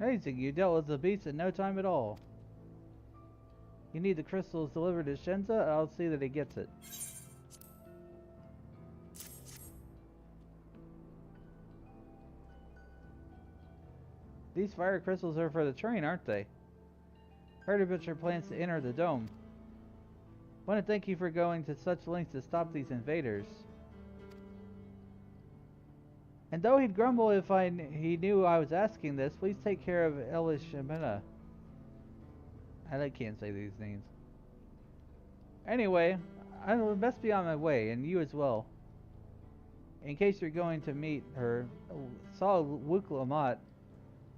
Speaker 14: Amazing, you dealt with the beast in no time at all. You need the crystals delivered to Shenza, and I'll see that he gets it. These fire crystals are for the train, aren't they? Heard about your plans to enter the dome. Want to thank you for going to such lengths to stop these invaders. And though he'd grumble if he knew I was asking this, please take care of Elishamina. I can't say these names. Anyway, I best be on my way, and you as well. In case you're going to meet her, saw Wuklamat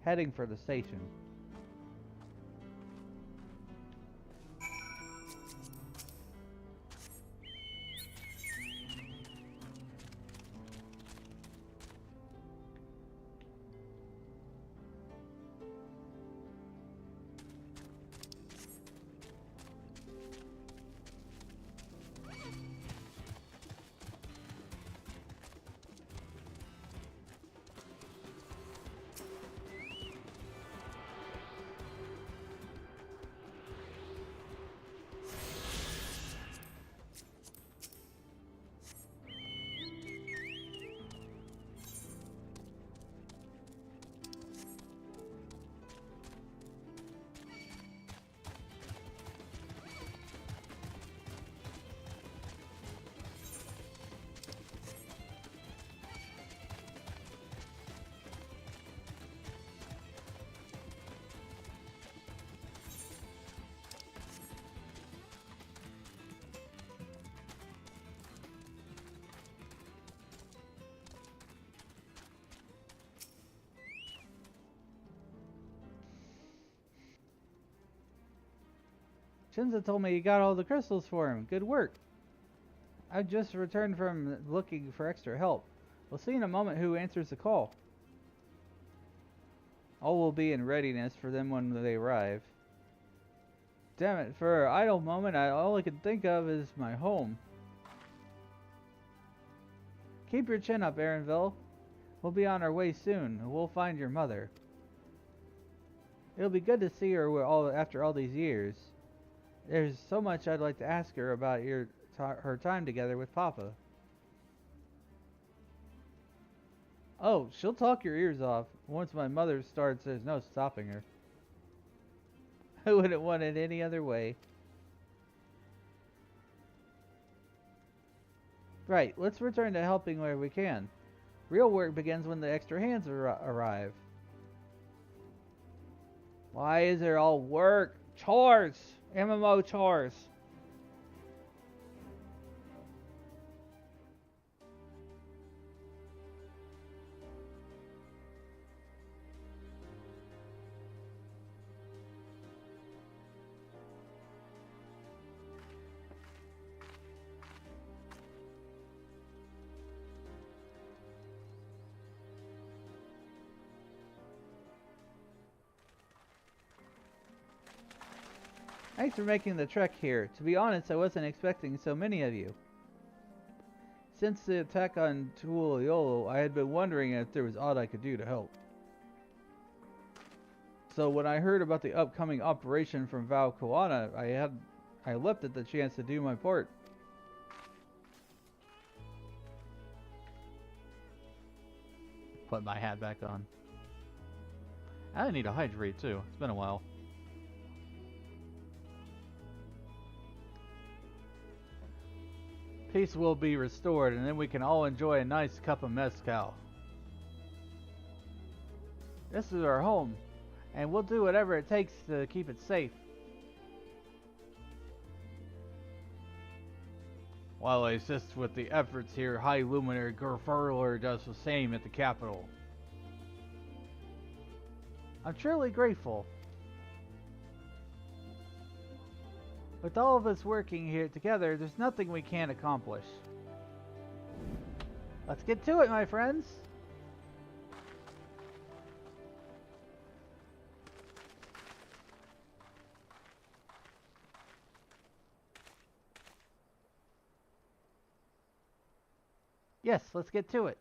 Speaker 14: heading for the station. Shinza told me you got all the crystals for him. Good work. I've just returned from looking for extra help. We'll see in a moment who answers the call. All will be in readiness for them when they arrive. Damn it, for an idle moment, all I can think of is my home. Keep your chin up, Aaronville. We'll be on our way soon. We'll find your mother. It'll be good to see her after all these years. There's so much I'd like to ask her about her time together with Papa. Oh, she'll talk your ears off. Once my mother starts, there's no stopping her. I wouldn't want it any other way. Right, let's return to helping where we can. Real work begins when the extra hands arrive. Why is there all work? Chores! MMO chores! Thanks for making the trek here. To be honest, I wasn't expecting so many of you. Since the attack on Tuliolo, I had been wondering if there was aught I could do to help. So when I heard about the upcoming operation from Val Koana, I leapt at the chance to do my part.
Speaker 1: Put my hat back on. I need to hydrate too. It's been a while. Peace will be restored, and then we can all enjoy a nice cup of mezcal. This is our home, and we'll do whatever it takes to keep it safe. While I assist with the efforts here, High Luminary Gerfurler does the same at the capital. I'm truly grateful. With all of us working here together, there's nothing we can't accomplish. Let's get to it, my friends! Yes, let's get to it.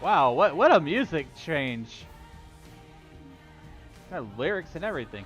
Speaker 1: Wow, what a music change. Got lyrics and everything.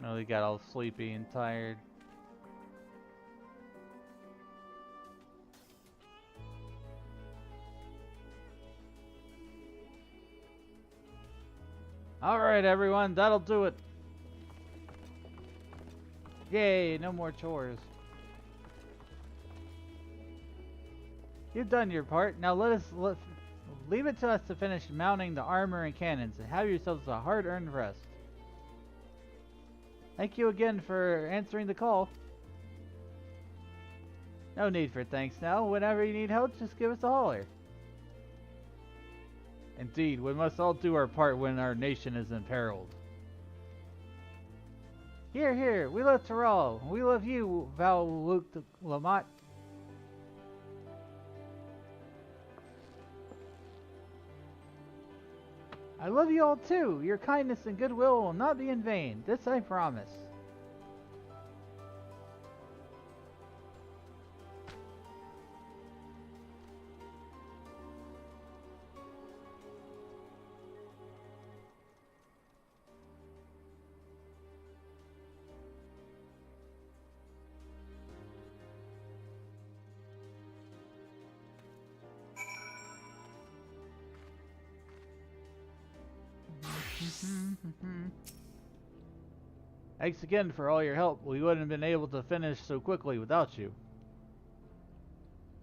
Speaker 1: Oh, they got all sleepy and tired. Alright everyone, that'll do it. Yay, no more chores. You've done your part. Now leave it to us to finish mounting the armor and cannons and have yourselves a hard-earned rest. Thank you again for answering the call. No need for thanks now. Whenever you need help, just give us a holler. Indeed, we must all do our part when our nation is imperiled.
Speaker 14: Here, here, we love Tyrell. We love you, Val Lamont. I love you all too. Your kindness and goodwill will not be in vain. This I promise. Thanks again for all your help. We wouldn't have been able to finish so quickly without you.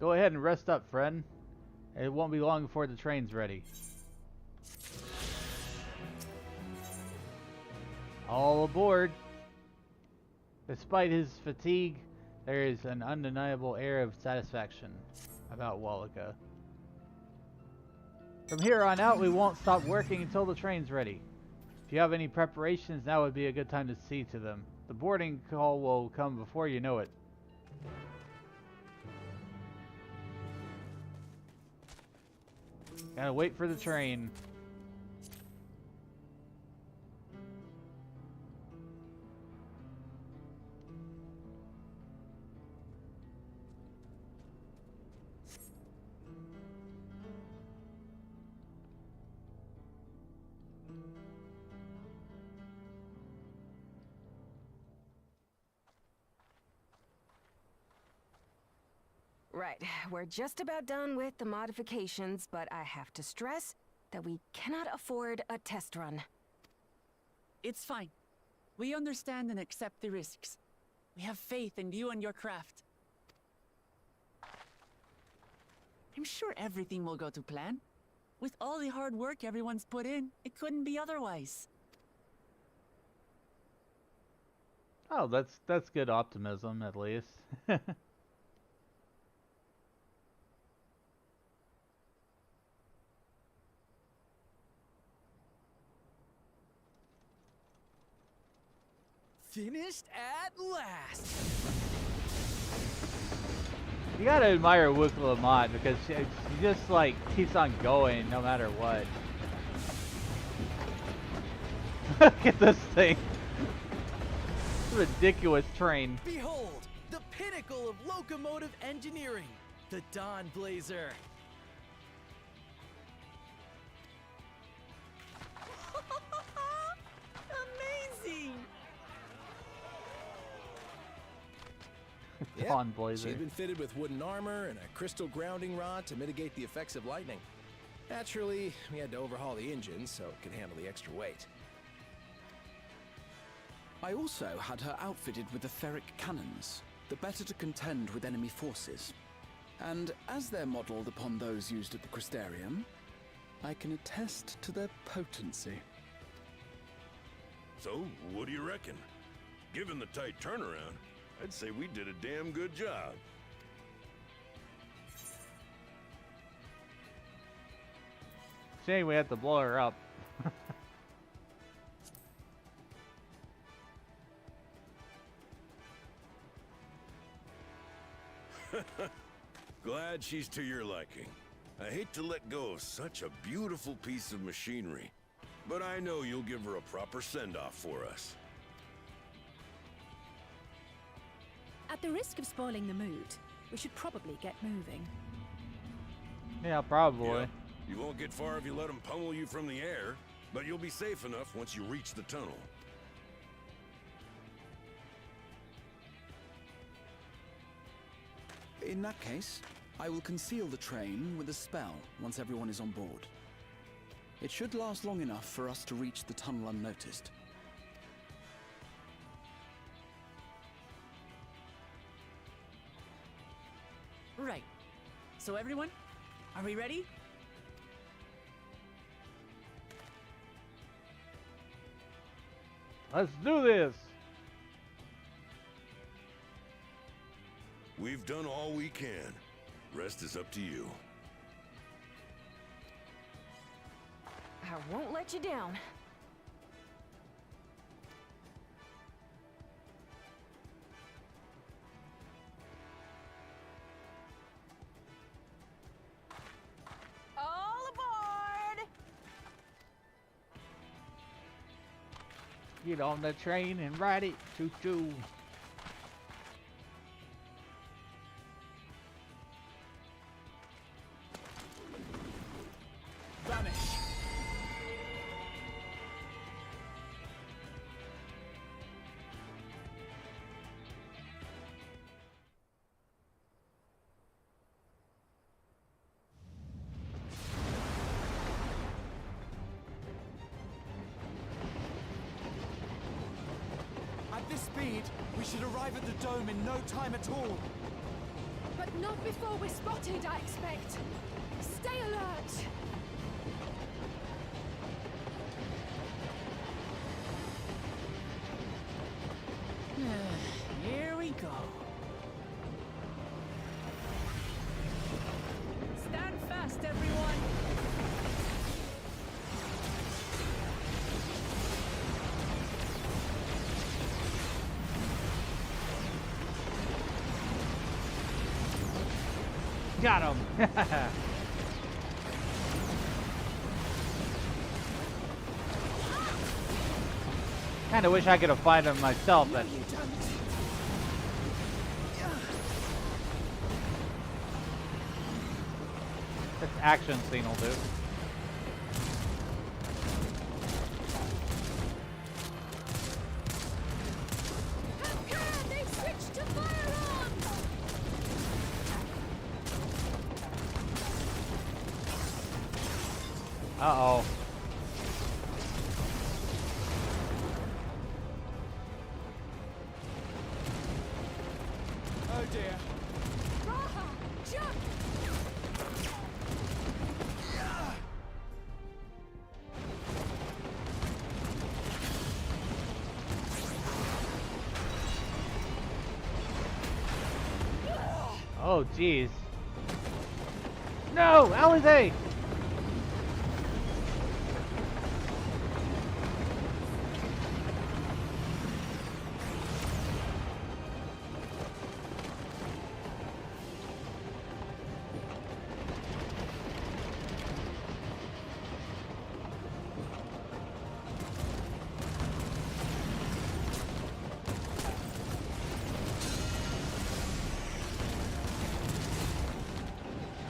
Speaker 14: Go ahead and rest up, friend. It won't be long before the train's ready. All aboard. Despite his fatigue, there is an undeniable air of satisfaction about Wallaka. From here on out, we won't stop working until the train's ready. If you have any preparations, now would be a good time to see to them. The boarding call will come before you know it. Gotta wait for the train.
Speaker 12: Right, we're just about done with the modifications, but I have to stress that we cannot afford a test run.
Speaker 5: It's fine. We understand and accept the risks. We have faith in you and your craft. I'm sure everything will go to plan. With all the hard work everyone's put in, it couldn't be otherwise.
Speaker 14: Oh, that's good optimism, at least.
Speaker 13: Finished at last!
Speaker 14: You gotta admire Wook Lamont because she just like keeps on going no matter what. Look at this thing. Ridiculous train.
Speaker 13: Behold, the pinnacle of locomotive engineering, the Dawn Blazer.
Speaker 5: Amazing!
Speaker 14: Dawn Blazer.
Speaker 18: She'd been fitted with wooden armor and a crystal grounding rod to mitigate the effects of lightning. Naturally, we had to overhaul the engine so it could handle the extra weight.
Speaker 19: I also had her outfitted with the ferric cannons, the better to contend with enemy forces. And as they're modelled upon those used at the Crystarium, I can attest to their potency.
Speaker 17: So, what do you reckon? Given the tight turnaround, I'd say we did a damn good job.
Speaker 14: Shame we had to blow her up.
Speaker 17: Glad she's to your liking. I hate to let go of such a beautiful piece of machinery, but I know you'll give her a proper send-off for us.
Speaker 2: At the risk of spoiling the mood, we should probably get moving.
Speaker 14: Yeah, probably.
Speaker 17: Yeah, you won't get far if you let them pummel you from the air, but you'll be safe enough once you reach the tunnel.
Speaker 19: In that case, I will conceal the train with a spell once everyone is on board. It should last long enough for us to reach the tunnel unnoticed.
Speaker 5: Right. So everyone, are we ready?
Speaker 14: Let's do this!
Speaker 17: We've done all we can. Rest is up to you.
Speaker 12: I won't let you down.
Speaker 14: Get on the train and ride it. Choo-choo.
Speaker 13: Vanish. At this speed, we should arrive at the dome in no time at all.
Speaker 2: But not before we're spotted, I expect. Stay alert!
Speaker 5: Here we go. Stand fast, everyone!
Speaker 14: Got him. Kinda wish I could have fight him myself, but this action scene will do.
Speaker 2: They've switched to firearms!
Speaker 14: Uh-oh.
Speaker 13: Oh dear.
Speaker 2: Raha, jump!
Speaker 14: Oh, jeez. No! Alize!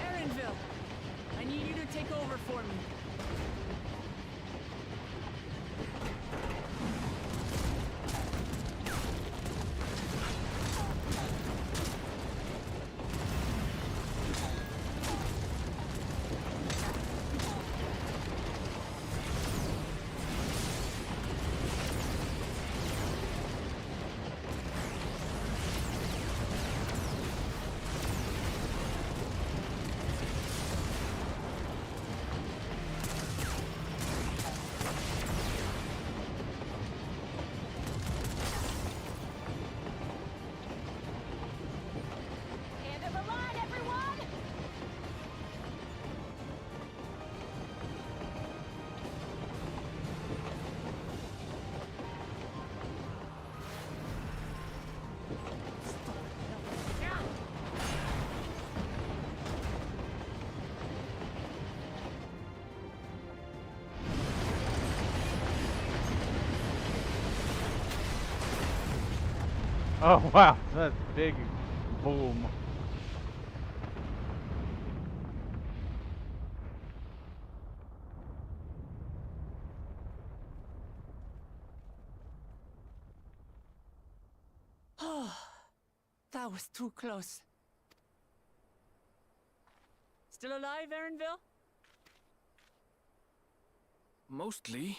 Speaker 5: Erenville, I need you to take over for me.
Speaker 2: End of the line, everyone!
Speaker 14: Oh, wow. That's big boom.
Speaker 5: Oh, that was too close. Still alive, Erenville?
Speaker 22: Mostly.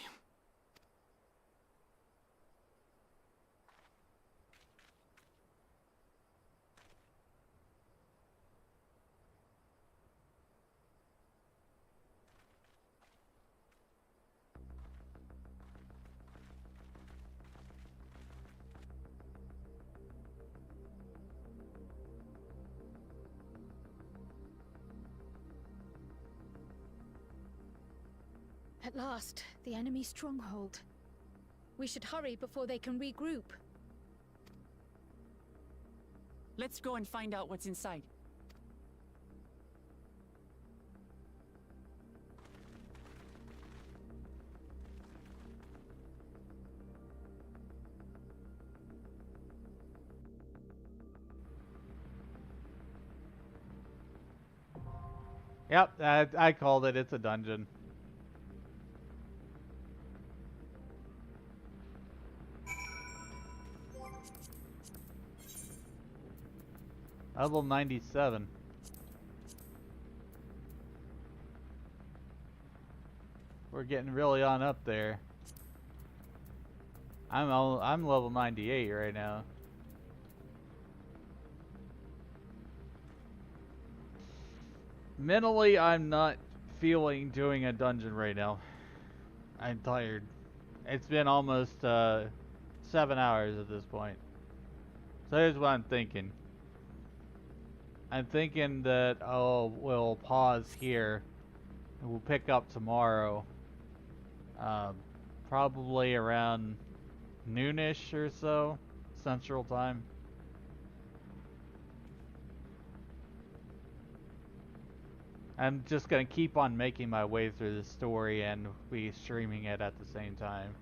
Speaker 2: At last, the enemy stronghold. We should hurry before they can regroup.
Speaker 5: Let's go and find out what's inside.
Speaker 1: Yep, I called it. It's a dungeon. Level 97. We're getting really on up there. I'm level 98 right now. Mentally, I'm not feeling doing a dungeon right now. I'm tired. It's been almost 7 hours at this point. So here's what I'm thinking. I'm thinking that we'll pause here and we'll pick up tomorrow. Probably around noonish or so, Central Time. I'm just gonna keep on making my way through the story and be streaming it at the same time.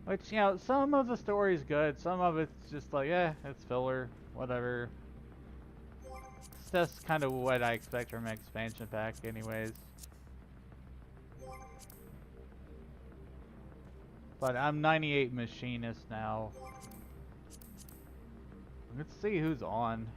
Speaker 1: Which, you know, some of the story's good, some of it's just like, it's filler, whatever. It's just kind of what I expect from an expansion pack anyways. But I'm 98 machinist now. Let's see who's on.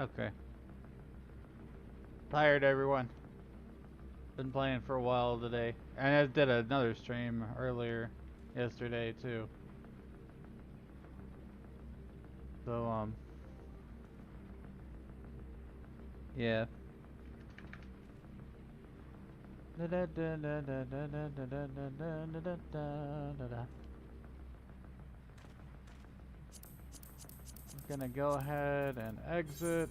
Speaker 1: Okay. Tired, everyone. Been playing for a while today. And I did another stream earlier yesterday, too. So, yeah. I'm gonna go ahead and exit.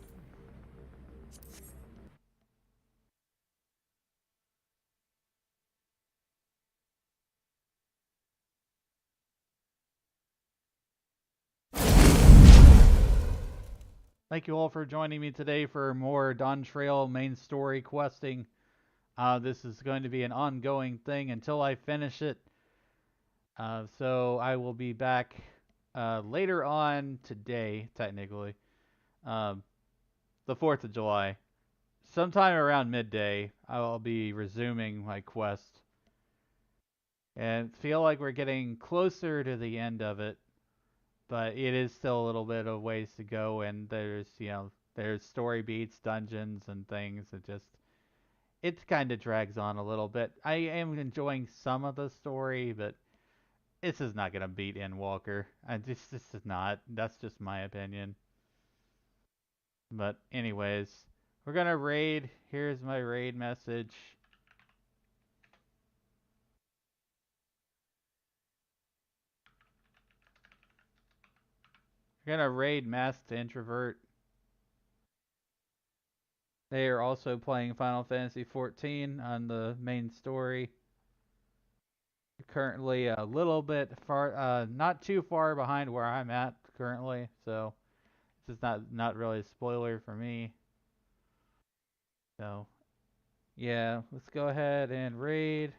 Speaker 1: Thank you all for joining me today for more Dawntrail main story questing. This is going to be an ongoing thing until I finish it. So I will be back later on today, technically. The 4th of July. Sometime around midday, I'll be resuming my quest. And feel like we're getting closer to the end of it. But it is still a little bit of ways to go, and there's, there's story beats, dungeons, and things. It just, it kind of drags on a little bit. I am enjoying some of the story, but this is not gonna beat Endwalker. This is not. That's just my opinion. But anyways, we're gonna raid. Here's my raid message. We're gonna raid Masked Introvert. They are also playing Final Fantasy XIV on the main story. Currently a little bit far, not too far behind where I'm at currently, so this is not really a spoiler for me. So, yeah, let's go ahead and raid.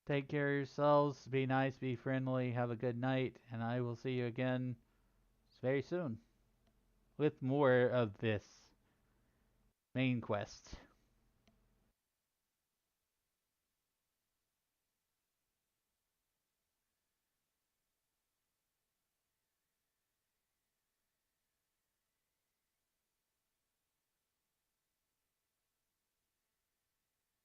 Speaker 1: Take care of yourselves. Be nice, be friendly, have a good night, and I will see you again very soon with more of this main quest.